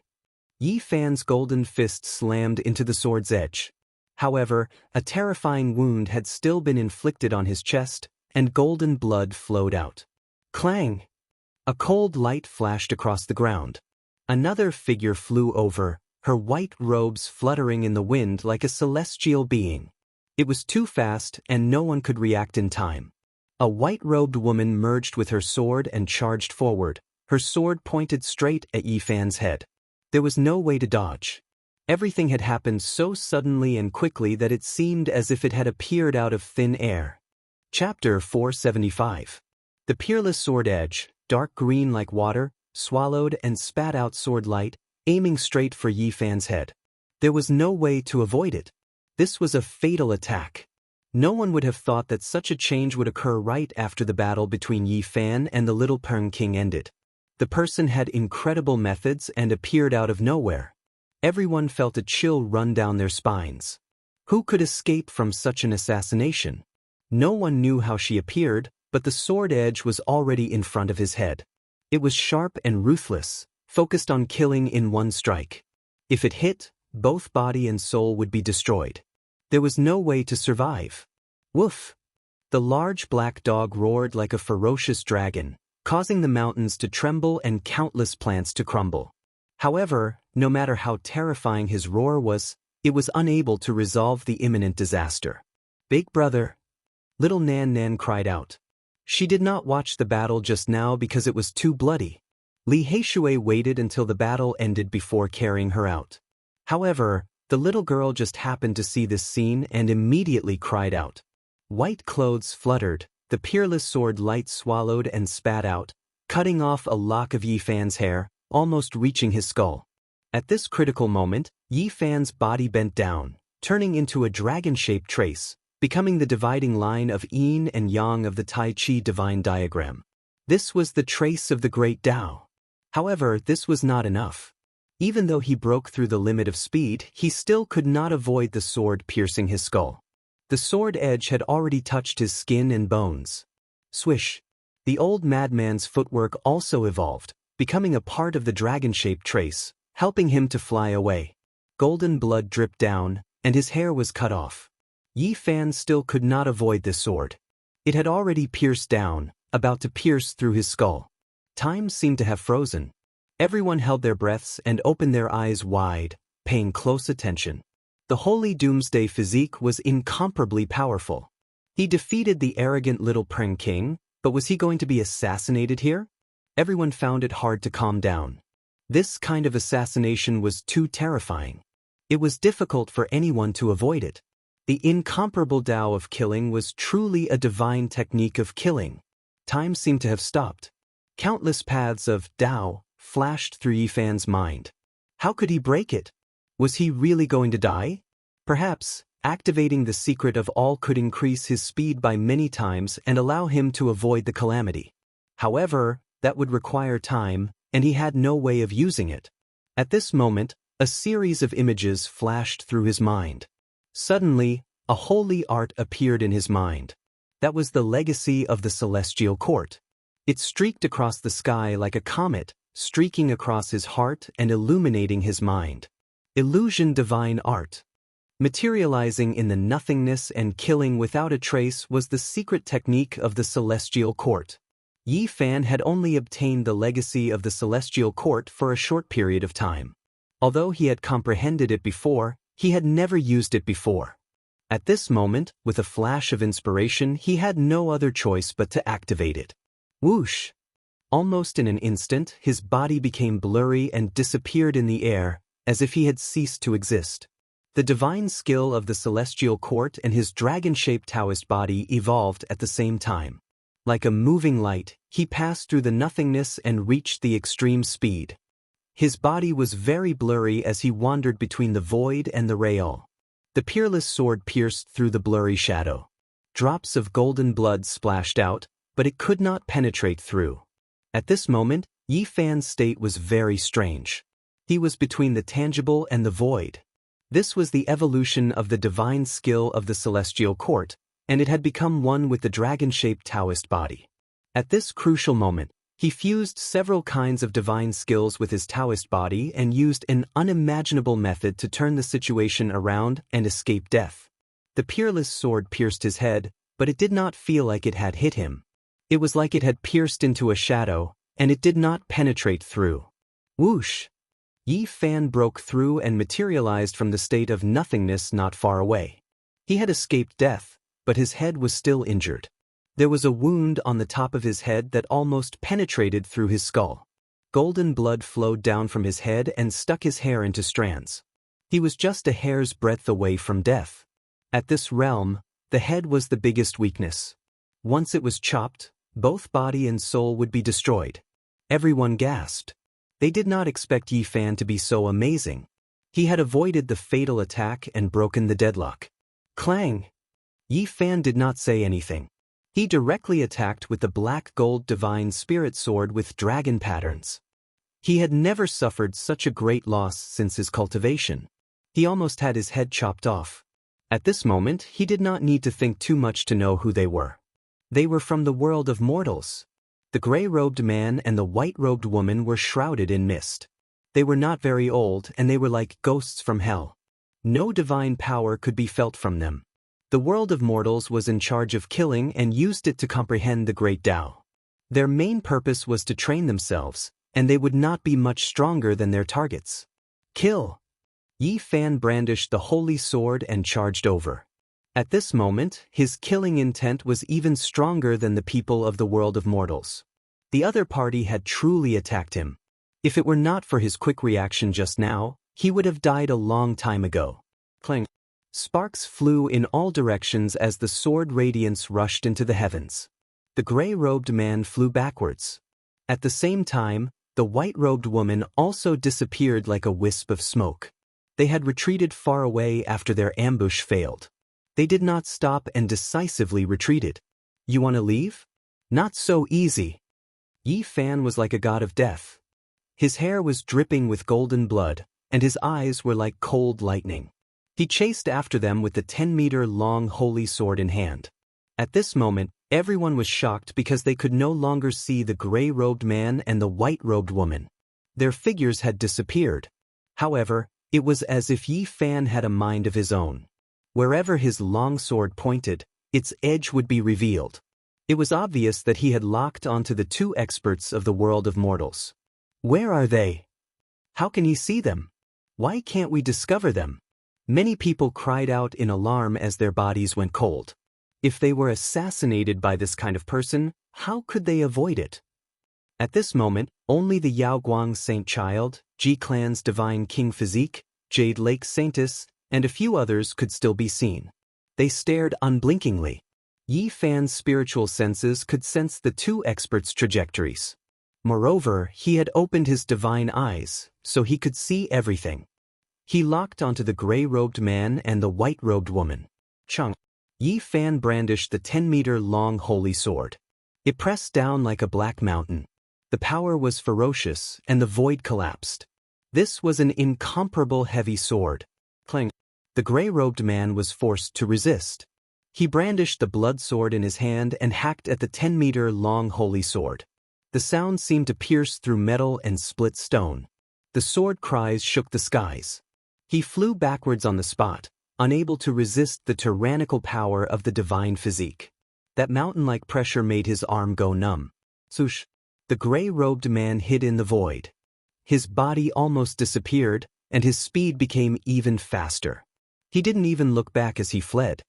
Yi Fan's golden fist slammed into the sword's edge. However, a terrifying wound had still been inflicted on his chest, and golden blood flowed out. Clang! A cold light flashed across the ground. Another figure flew over, her white robes fluttering in the wind like a celestial being. It was too fast and no one could react in time. A white-robed woman merged with her sword and charged forward, her sword pointed straight at Yi Fan's head. There was no way to dodge. Everything had happened so suddenly and quickly that it seemed as if it had appeared out of thin air. Chapter 475. The peerless sword edge, dark green like water, swallowed and spat out sword light, aiming straight for Yi Fan's head. There was no way to avoid it. This was a fatal attack. No one would have thought that such a change would occur right after the battle between Yi Fan and the little Peng King ended. The person had incredible methods and appeared out of nowhere. Everyone felt a chill run down their spines. Who could escape from such an assassination? No one knew how she appeared, but the sword edge was already in front of his head. It was sharp and ruthless, focused on killing in one strike. If it hit, both body and soul would be destroyed. There was no way to survive. Woof! The large black dog roared like a ferocious dragon, causing the mountains to tremble and countless plants to crumble. However, no matter how terrifying his roar was, It was unable to resolve the imminent disaster. "Big brother!" Little Nan Nan cried out. She did not watch the battle just now because it was too bloody. Li Heishui waited until the battle ended before carrying her out. However, the little girl just happened to see this scene and immediately cried out. White clothes fluttered, the peerless sword light swallowed and spat out, cutting off a lock of Yi Fan's hair, almost reaching his skull. At this critical moment, Yi Fan's body bent down, turning into a dragon-shaped trace, becoming the dividing line of yin and yang of the Tai Chi divine diagram. This was the trace of the great Tao. However, this was not enough. Even though he broke through the limit of speed, he still could not avoid the sword piercing his skull. The sword edge had already touched his skin and bones. Swish! The old madman's footwork also evolved, becoming a part of the dragon-shaped trace, helping him to fly away. Golden blood dripped down, and his hair was cut off. Yi Fan still could not avoid this sword. It had already pierced down, about to pierce through his skull. Time seemed to have frozen. Everyone held their breaths and opened their eyes wide, paying close attention. The holy doomsday physique was incomparably powerful. He defeated the arrogant little Pring King, but was he going to be assassinated here? Everyone found it hard to calm down. This kind of assassination was too terrifying. It was difficult for anyone to avoid it. The incomparable Tao of killing was truly a divine technique of killing. Time seemed to have stopped. Countless paths of Tao flashed through Yi Fan's mind. How could he break it? Was he really going to die? Perhaps, activating the secret of all could increase his speed by many times and allow him to avoid the calamity. However, that would require time, and he had no way of using it. At this moment, a series of images flashed through his mind. Suddenly, a holy art appeared in his mind. That was the legacy of the celestial court. It streaked across the sky like a comet, streaking across his heart and illuminating his mind. Illusion divine art. Materializing in the nothingness and killing without a trace was the secret technique of the celestial court. Yi Fan had only obtained the legacy of the celestial court for a short period of time. Although he had comprehended it before, he had never used it before. At this moment, with a flash of inspiration, he had no other choice but to activate it. Whoosh! Almost in an instant, his body became blurry and disappeared in the air, as if he had ceased to exist. The divine skill of the celestial court and his dragon-shaped Taoist body evolved at the same time. Like a moving light, he passed through the nothingness and reached the extreme speed. His body was very blurry as he wandered between the void and the real. The peerless sword pierced through the blurry shadow. Drops of golden blood splashed out, but it could not penetrate through. At this moment, Yi Fan's state was very strange. He was between the tangible and the void. This was the evolution of the divine skill of the celestial court, and it had become one with the dragon-shaped Taoist body. At this crucial moment, he fused several kinds of divine skills with his Taoist body and used an unimaginable method to turn the situation around and escape death. The peerless sword pierced his head, but it did not feel like it had hit him. It was like it had pierced into a shadow, and it did not penetrate through. Whoosh! Yi Fan broke through and materialized from the state of nothingness not far away. He had escaped death, but his head was still injured. There was a wound on the top of his head that almost penetrated through his skull. Golden blood flowed down from his head and stuck his hair into strands. He was just a hair's breadth away from death. At this realm, the head was the biggest weakness. Once it was chopped, both body and soul would be destroyed. Everyone gasped. They did not expect Yi Fan to be so amazing. He had avoided the fatal attack and broken the deadlock. Clang! Yi Fan did not say anything. He directly attacked with the black gold divine spirit sword with dragon patterns. He had never suffered such a great loss since his cultivation. He almost had his head chopped off. At this moment, he did not need to think too much to know who they were. They were from the world of mortals. The gray-robed man and the white-robed woman were shrouded in mist. They were not very old, and they were like ghosts from hell. No divine power could be felt from them. The world of mortals was in charge of killing and used it to comprehend the great Tao. Their main purpose was to train themselves, and they would not be much stronger than their targets. Kill! Yi Fan brandished the holy sword and charged over. At this moment, his killing intent was even stronger than the people of the world of mortals. The other party had truly attacked him. If it were not for his quick reaction just now, he would have died a long time ago. Clang. Sparks flew in all directions as the sword radiance rushed into the heavens. The gray-robed man flew backwards. At the same time, the white-robed woman also disappeared like a wisp of smoke. They had retreated far away after their ambush failed. They did not stop and decisively retreated. You want to leave? Not so easy. Yi Fan was like a god of death. His hair was dripping with golden blood, and his eyes were like cold lightning. He chased after them with the 10-meter-long holy sword in hand. At this moment, everyone was shocked because they could no longer see the gray-robed man and the white-robed woman. Their figures had disappeared. However, it was as if Yi Fan had a mind of his own. Wherever his long sword pointed, its edge would be revealed. It was obvious that he had locked onto the two experts of the world of mortals. Where are they? How can he see them? Why can't we discover them? Many people cried out in alarm as their bodies went cold. If they were assassinated by this kind of person, how could they avoid it? At this moment, only the Yaoguang Saint Child, Ji Clan's Divine King Physique, Jade Lake Saintess, and a few others could still be seen. They stared unblinkingly. Yi Fan's spiritual senses could sense the two experts' trajectories. Moreover, he had opened his divine eyes, so he could see everything. He locked onto the gray-robed man and the white-robed woman. Chung. Yi Fan brandished the 10-meter-long holy sword. It pressed down like a black mountain. The power was ferocious, and the void collapsed. This was an incomparable heavy sword. Clang. The gray-robed man was forced to resist. He brandished the blood sword in his hand and hacked at the 10-meter-long holy sword. The sound seemed to pierce through metal and split stone. The sword cries shook the skies. He flew backwards on the spot, unable to resist the tyrannical power of the divine physique. That mountain-like pressure made his arm go numb. Swoosh! The gray-robed man hid in the void. His body almost disappeared, and his speed became even faster. He didn't even look back as he fled.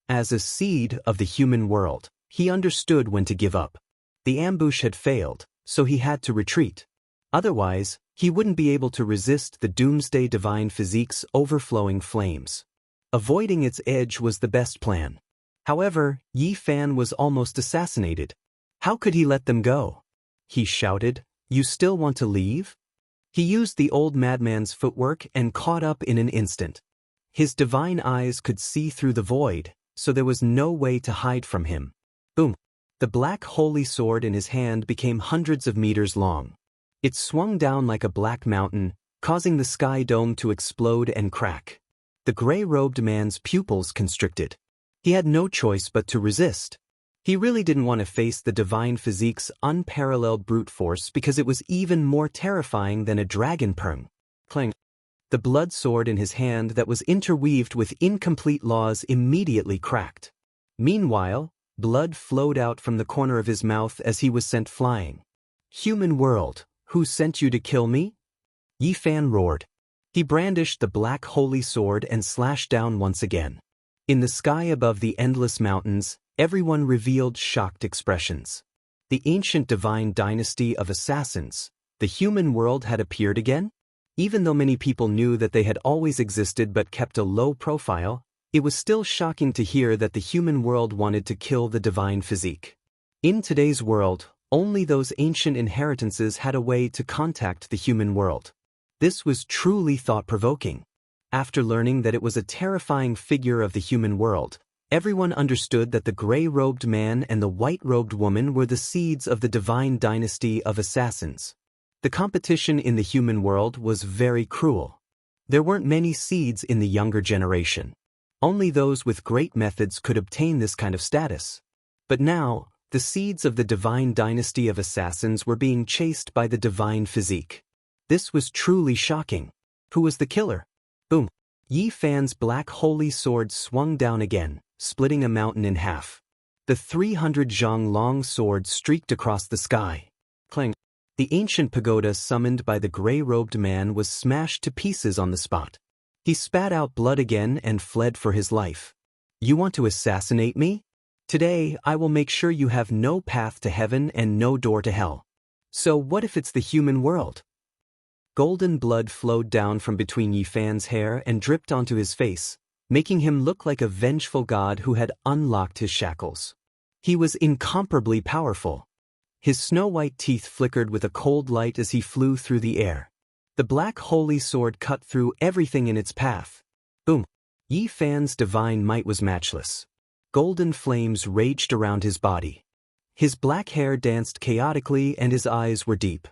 As a seed of the human world, he understood when to give up. The ambush had failed, so he had to retreat. Otherwise, he wouldn't be able to resist the doomsday divine physique's overflowing flames. Avoiding its edge was the best plan. However, Yi Fan was almost assassinated. How could he let them go? He shouted, "You still want to leave?" He used the old madman's footwork and caught up in an instant. His divine eyes could see through the void, so there was no way to hide from him. Boom! The black holy sword in his hand became hundreds of meters long. It swung down like a black mountain, causing the sky dome to explode and crack. The gray-robed man's pupils constricted. He had no choice but to resist. He really didn't want to face the divine physique's unparalleled brute force because it was even more terrifying than a dragon perng. Clang. The blood sword in his hand that was interweaved with incomplete laws immediately cracked. Meanwhile, blood flowed out from the corner of his mouth as he was sent flying. "Human world, who sent you to kill me?" Yi Fan roared. He brandished the black holy sword and slashed down once again. In the sky above the endless mountains, everyone revealed shocked expressions. The ancient divine dynasty of assassins, the human world, had appeared again? Even though many people knew that they had always existed but kept a low profile, it was still shocking to hear that the human world wanted to kill the divine physique. In today's world, only those ancient inheritances had a way to contact the human world. This was truly thought-provoking. After learning that it was a terrifying figure of the human world, everyone understood that the gray-robed man and the white-robed woman were the seeds of the divine dynasty of assassins. The competition in the human world was very cruel. There weren't many seeds in the younger generation. Only those with great methods could obtain this kind of status. But now, the seeds of the divine dynasty of assassins were being chased by the divine physique. This was truly shocking. Who was the killer? Boom! Yi Fan's black holy sword swung down again, splitting a mountain in half. The 300 zhang long sword streaked across the sky. Clang! The ancient pagoda summoned by the gray-robed man was smashed to pieces on the spot. He spat out blood again and fled for his life. You want to assassinate me? Today, I will make sure you have no path to heaven and no door to hell. So what if it's the human world? Golden blood flowed down from between Yi Fan's hair and dripped onto his face, making him look like a vengeful god who had unlocked his shackles. He was incomparably powerful. His snow-white teeth flickered with a cold light as he flew through the air. The black holy sword cut through everything in its path. Boom! Yi Fan's divine might was matchless. Golden flames raged around his body. His black hair danced chaotically and his eyes were deep.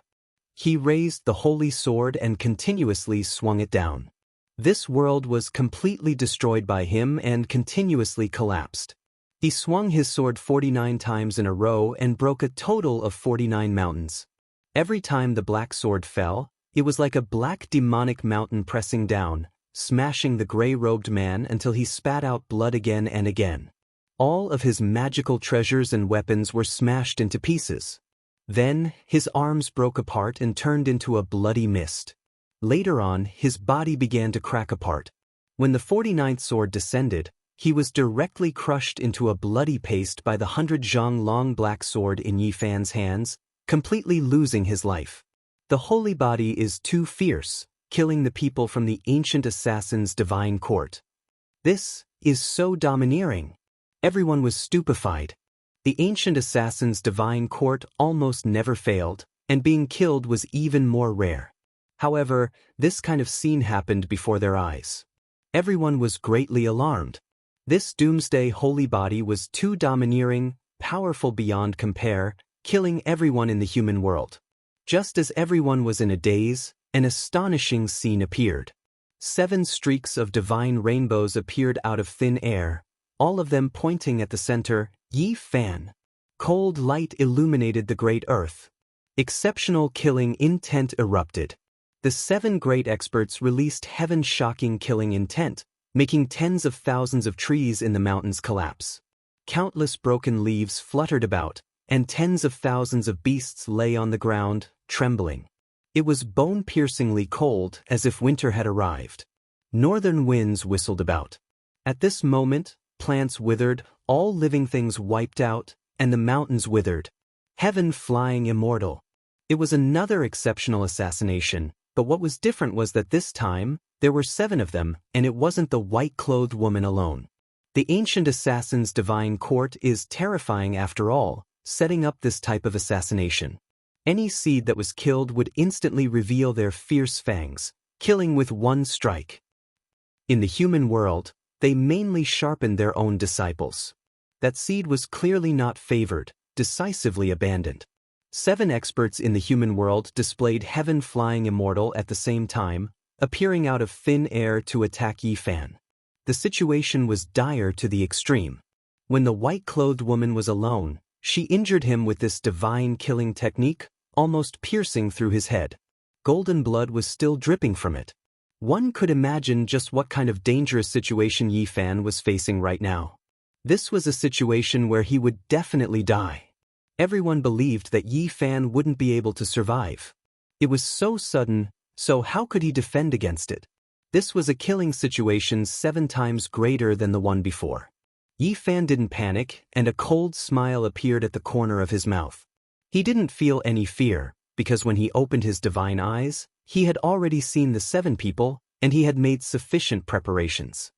He raised the holy sword and continuously swung it down. This world was completely destroyed by him and continuously collapsed. He swung his sword 49 times in a row and broke a total of 49 mountains. Every time the black sword fell, it was like a black demonic mountain pressing down, smashing the gray-robed man until he spat out blood again and again. All of his magical treasures and weapons were smashed into pieces. Then, his arms broke apart and turned into a bloody mist. Later on, his body began to crack apart. When the 49th sword descended, he was directly crushed into a bloody paste by the 100 long black sword in Yi Fan's hands, completely losing his life. The holy body is too fierce, killing the people from the ancient assassin's divine court. This is so domineering. Everyone was stupefied. The ancient assassin's divine court almost never failed, and being killed was even more rare. However, this kind of scene happened before their eyes. Everyone was greatly alarmed. This doomsday holy body was too domineering, powerful beyond compare, killing everyone in the human world. Just as everyone was in a daze, an astonishing scene appeared. 7 streaks of divine rainbows appeared out of thin air, all of them pointing at the center, Yi Fan. Cold light illuminated the great earth. Exceptional killing intent erupted. The 7 great experts released heaven-shocking killing intent, making tens of thousands of trees in the mountains collapse. Countless broken leaves fluttered about, and tens of thousands of beasts lay on the ground, trembling. It was bone-piercingly cold, as if winter had arrived. Northern winds whistled about. At this moment, plants withered, all living things wiped out, and the mountains withered. Heaven flying immortal. It was another exceptional assassination, but what was different was that this time, there were 7 of them, and it wasn't the white-clothed woman alone. The ancient assassin's divine court is terrifying after all, setting up this type of assassination. Any seed that was killed would instantly reveal their fierce fangs, killing with one strike. In the human world, they mainly sharpened their own disciples. That seed was clearly not favored, decisively abandoned. 7 experts in the human world displayed heaven flying immortal at the same time, appearing out of thin air to attack Yi Fan. The situation was dire to the extreme. When the white-clothed woman was alone, she injured him with this divine killing technique, almost piercing through his head. Golden blood was still dripping from it. One could imagine just what kind of dangerous situation Yi Fan was facing right now. This was a situation where he would definitely die. Everyone believed that Yi Fan wouldn't be able to survive. It was so sudden, so how could he defend against it? This was a killing situation 7 times greater than the one before. Yi Fan didn't panic, and a cold smile appeared at the corner of his mouth. He didn't feel any fear, because when he opened his divine eyes, he had already seen the 7 people, and he had made sufficient preparations.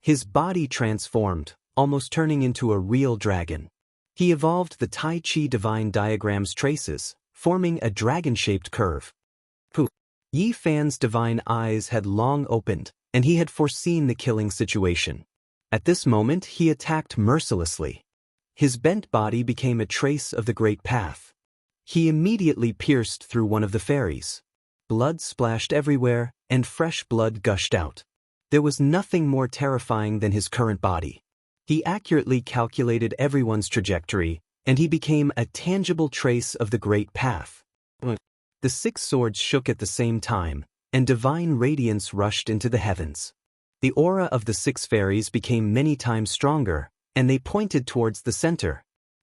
His body transformed, almost turning into a real dragon. He evolved the Tai Chi divine diagram's traces, forming a dragon-shaped curve. Yi Fan's divine eyes had long opened, and he had foreseen the killing situation. At this moment, he attacked mercilessly. His bent body became a trace of the great path. He immediately pierced through one of the fairies. Blood splashed everywhere, and fresh blood gushed out. There was nothing more terrifying than his current body. He accurately calculated everyone's trajectory, and he became a tangible trace of the great path. The 6 swords shook at the same time, and divine radiance rushed into the heavens. The aura of the 6 fairies became many times stronger, and they pointed towards the center.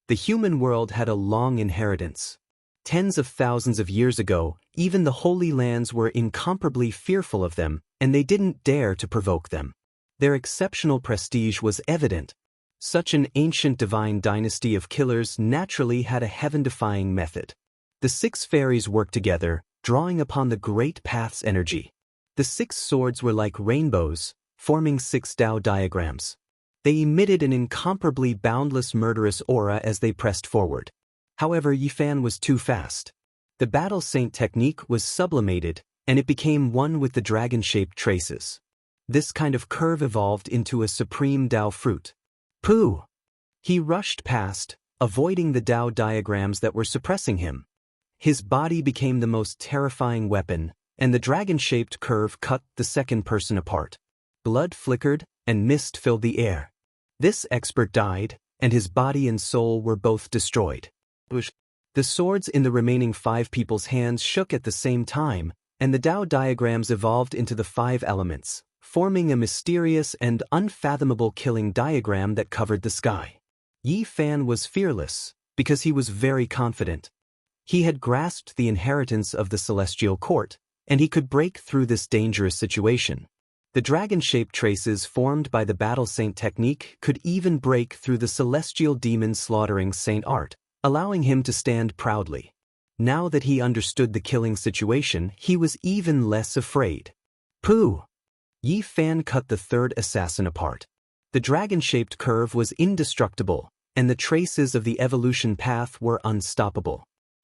The human world had a long inheritance. Tens of thousands of years ago, even the Holy Lands were incomparably fearful of them, and they didn't dare to provoke them. Their exceptional prestige was evident. Such an ancient divine dynasty of killers naturally had a heaven-defying method. The 6 fairies worked together, drawing upon the great path's energy. The 6 swords were like rainbows, forming 6 Dao diagrams. They emitted an incomparably boundless murderous aura as they pressed forward. However, Yifan was too fast. The battle saint technique was sublimated, and it became one with the dragon-shaped traces. This kind of curve evolved into a supreme Dao fruit. Pooh! He rushed past, avoiding the Dao diagrams that were suppressing him. His body became the most terrifying weapon, and the dragon-shaped curve cut the second person apart. Blood flickered, and mist filled the air. This expert died, and his body and soul were both destroyed. The swords in the remaining 5 people's hands shook at the same time, and the Dao diagrams evolved into the 5 elements, forming a mysterious and unfathomable killing diagram that covered the sky. Yifan was fearless, because he was very confident. He had grasped the inheritance of the celestial court, and he could break through this dangerous situation. The dragon-shaped traces formed by the battle saint technique could even break through the celestial demon slaughtering saint art, allowing him to stand proudly. Now that he understood the killing situation, he was even less afraid. Pooh! Yifan cut the 3rd assassin apart. The dragon-shaped curve was indestructible, and the traces of the evolution path were unstoppable.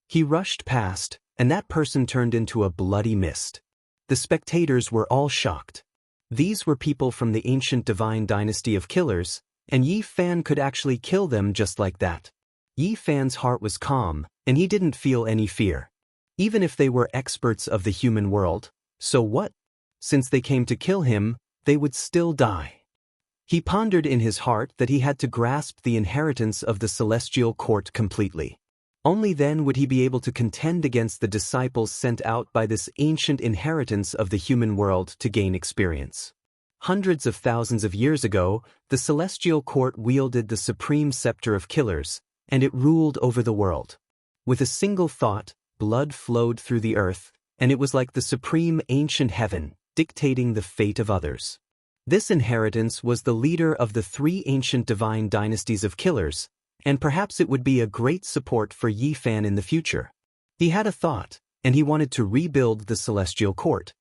He rushed past, and that person turned into a bloody mist. The spectators were all shocked. These were people from the ancient divine dynasty of killers, and Yifan could actually kill them just like that. Yifan's heart was calm, and he didn't feel any fear. Even if they were experts of the human world, so what? Since they came to kill him, they would still die. He pondered in his heart that he had to grasp the inheritance of the celestial court completely. Only then would he be able to contend against the disciples sent out by this ancient inheritance of the human world to gain experience. Hundreds of thousands of years ago, the celestial court wielded the supreme scepter of killers, and it ruled over the world. With a single thought, blood flowed through the earth, and it was like the supreme ancient heaven, dictating the fate of others. This inheritance was the leader of the 3 ancient divine dynasties of killers, and perhaps it would be a great support for Yifan in the future. He had a thought, and he wanted to rebuild the celestial court.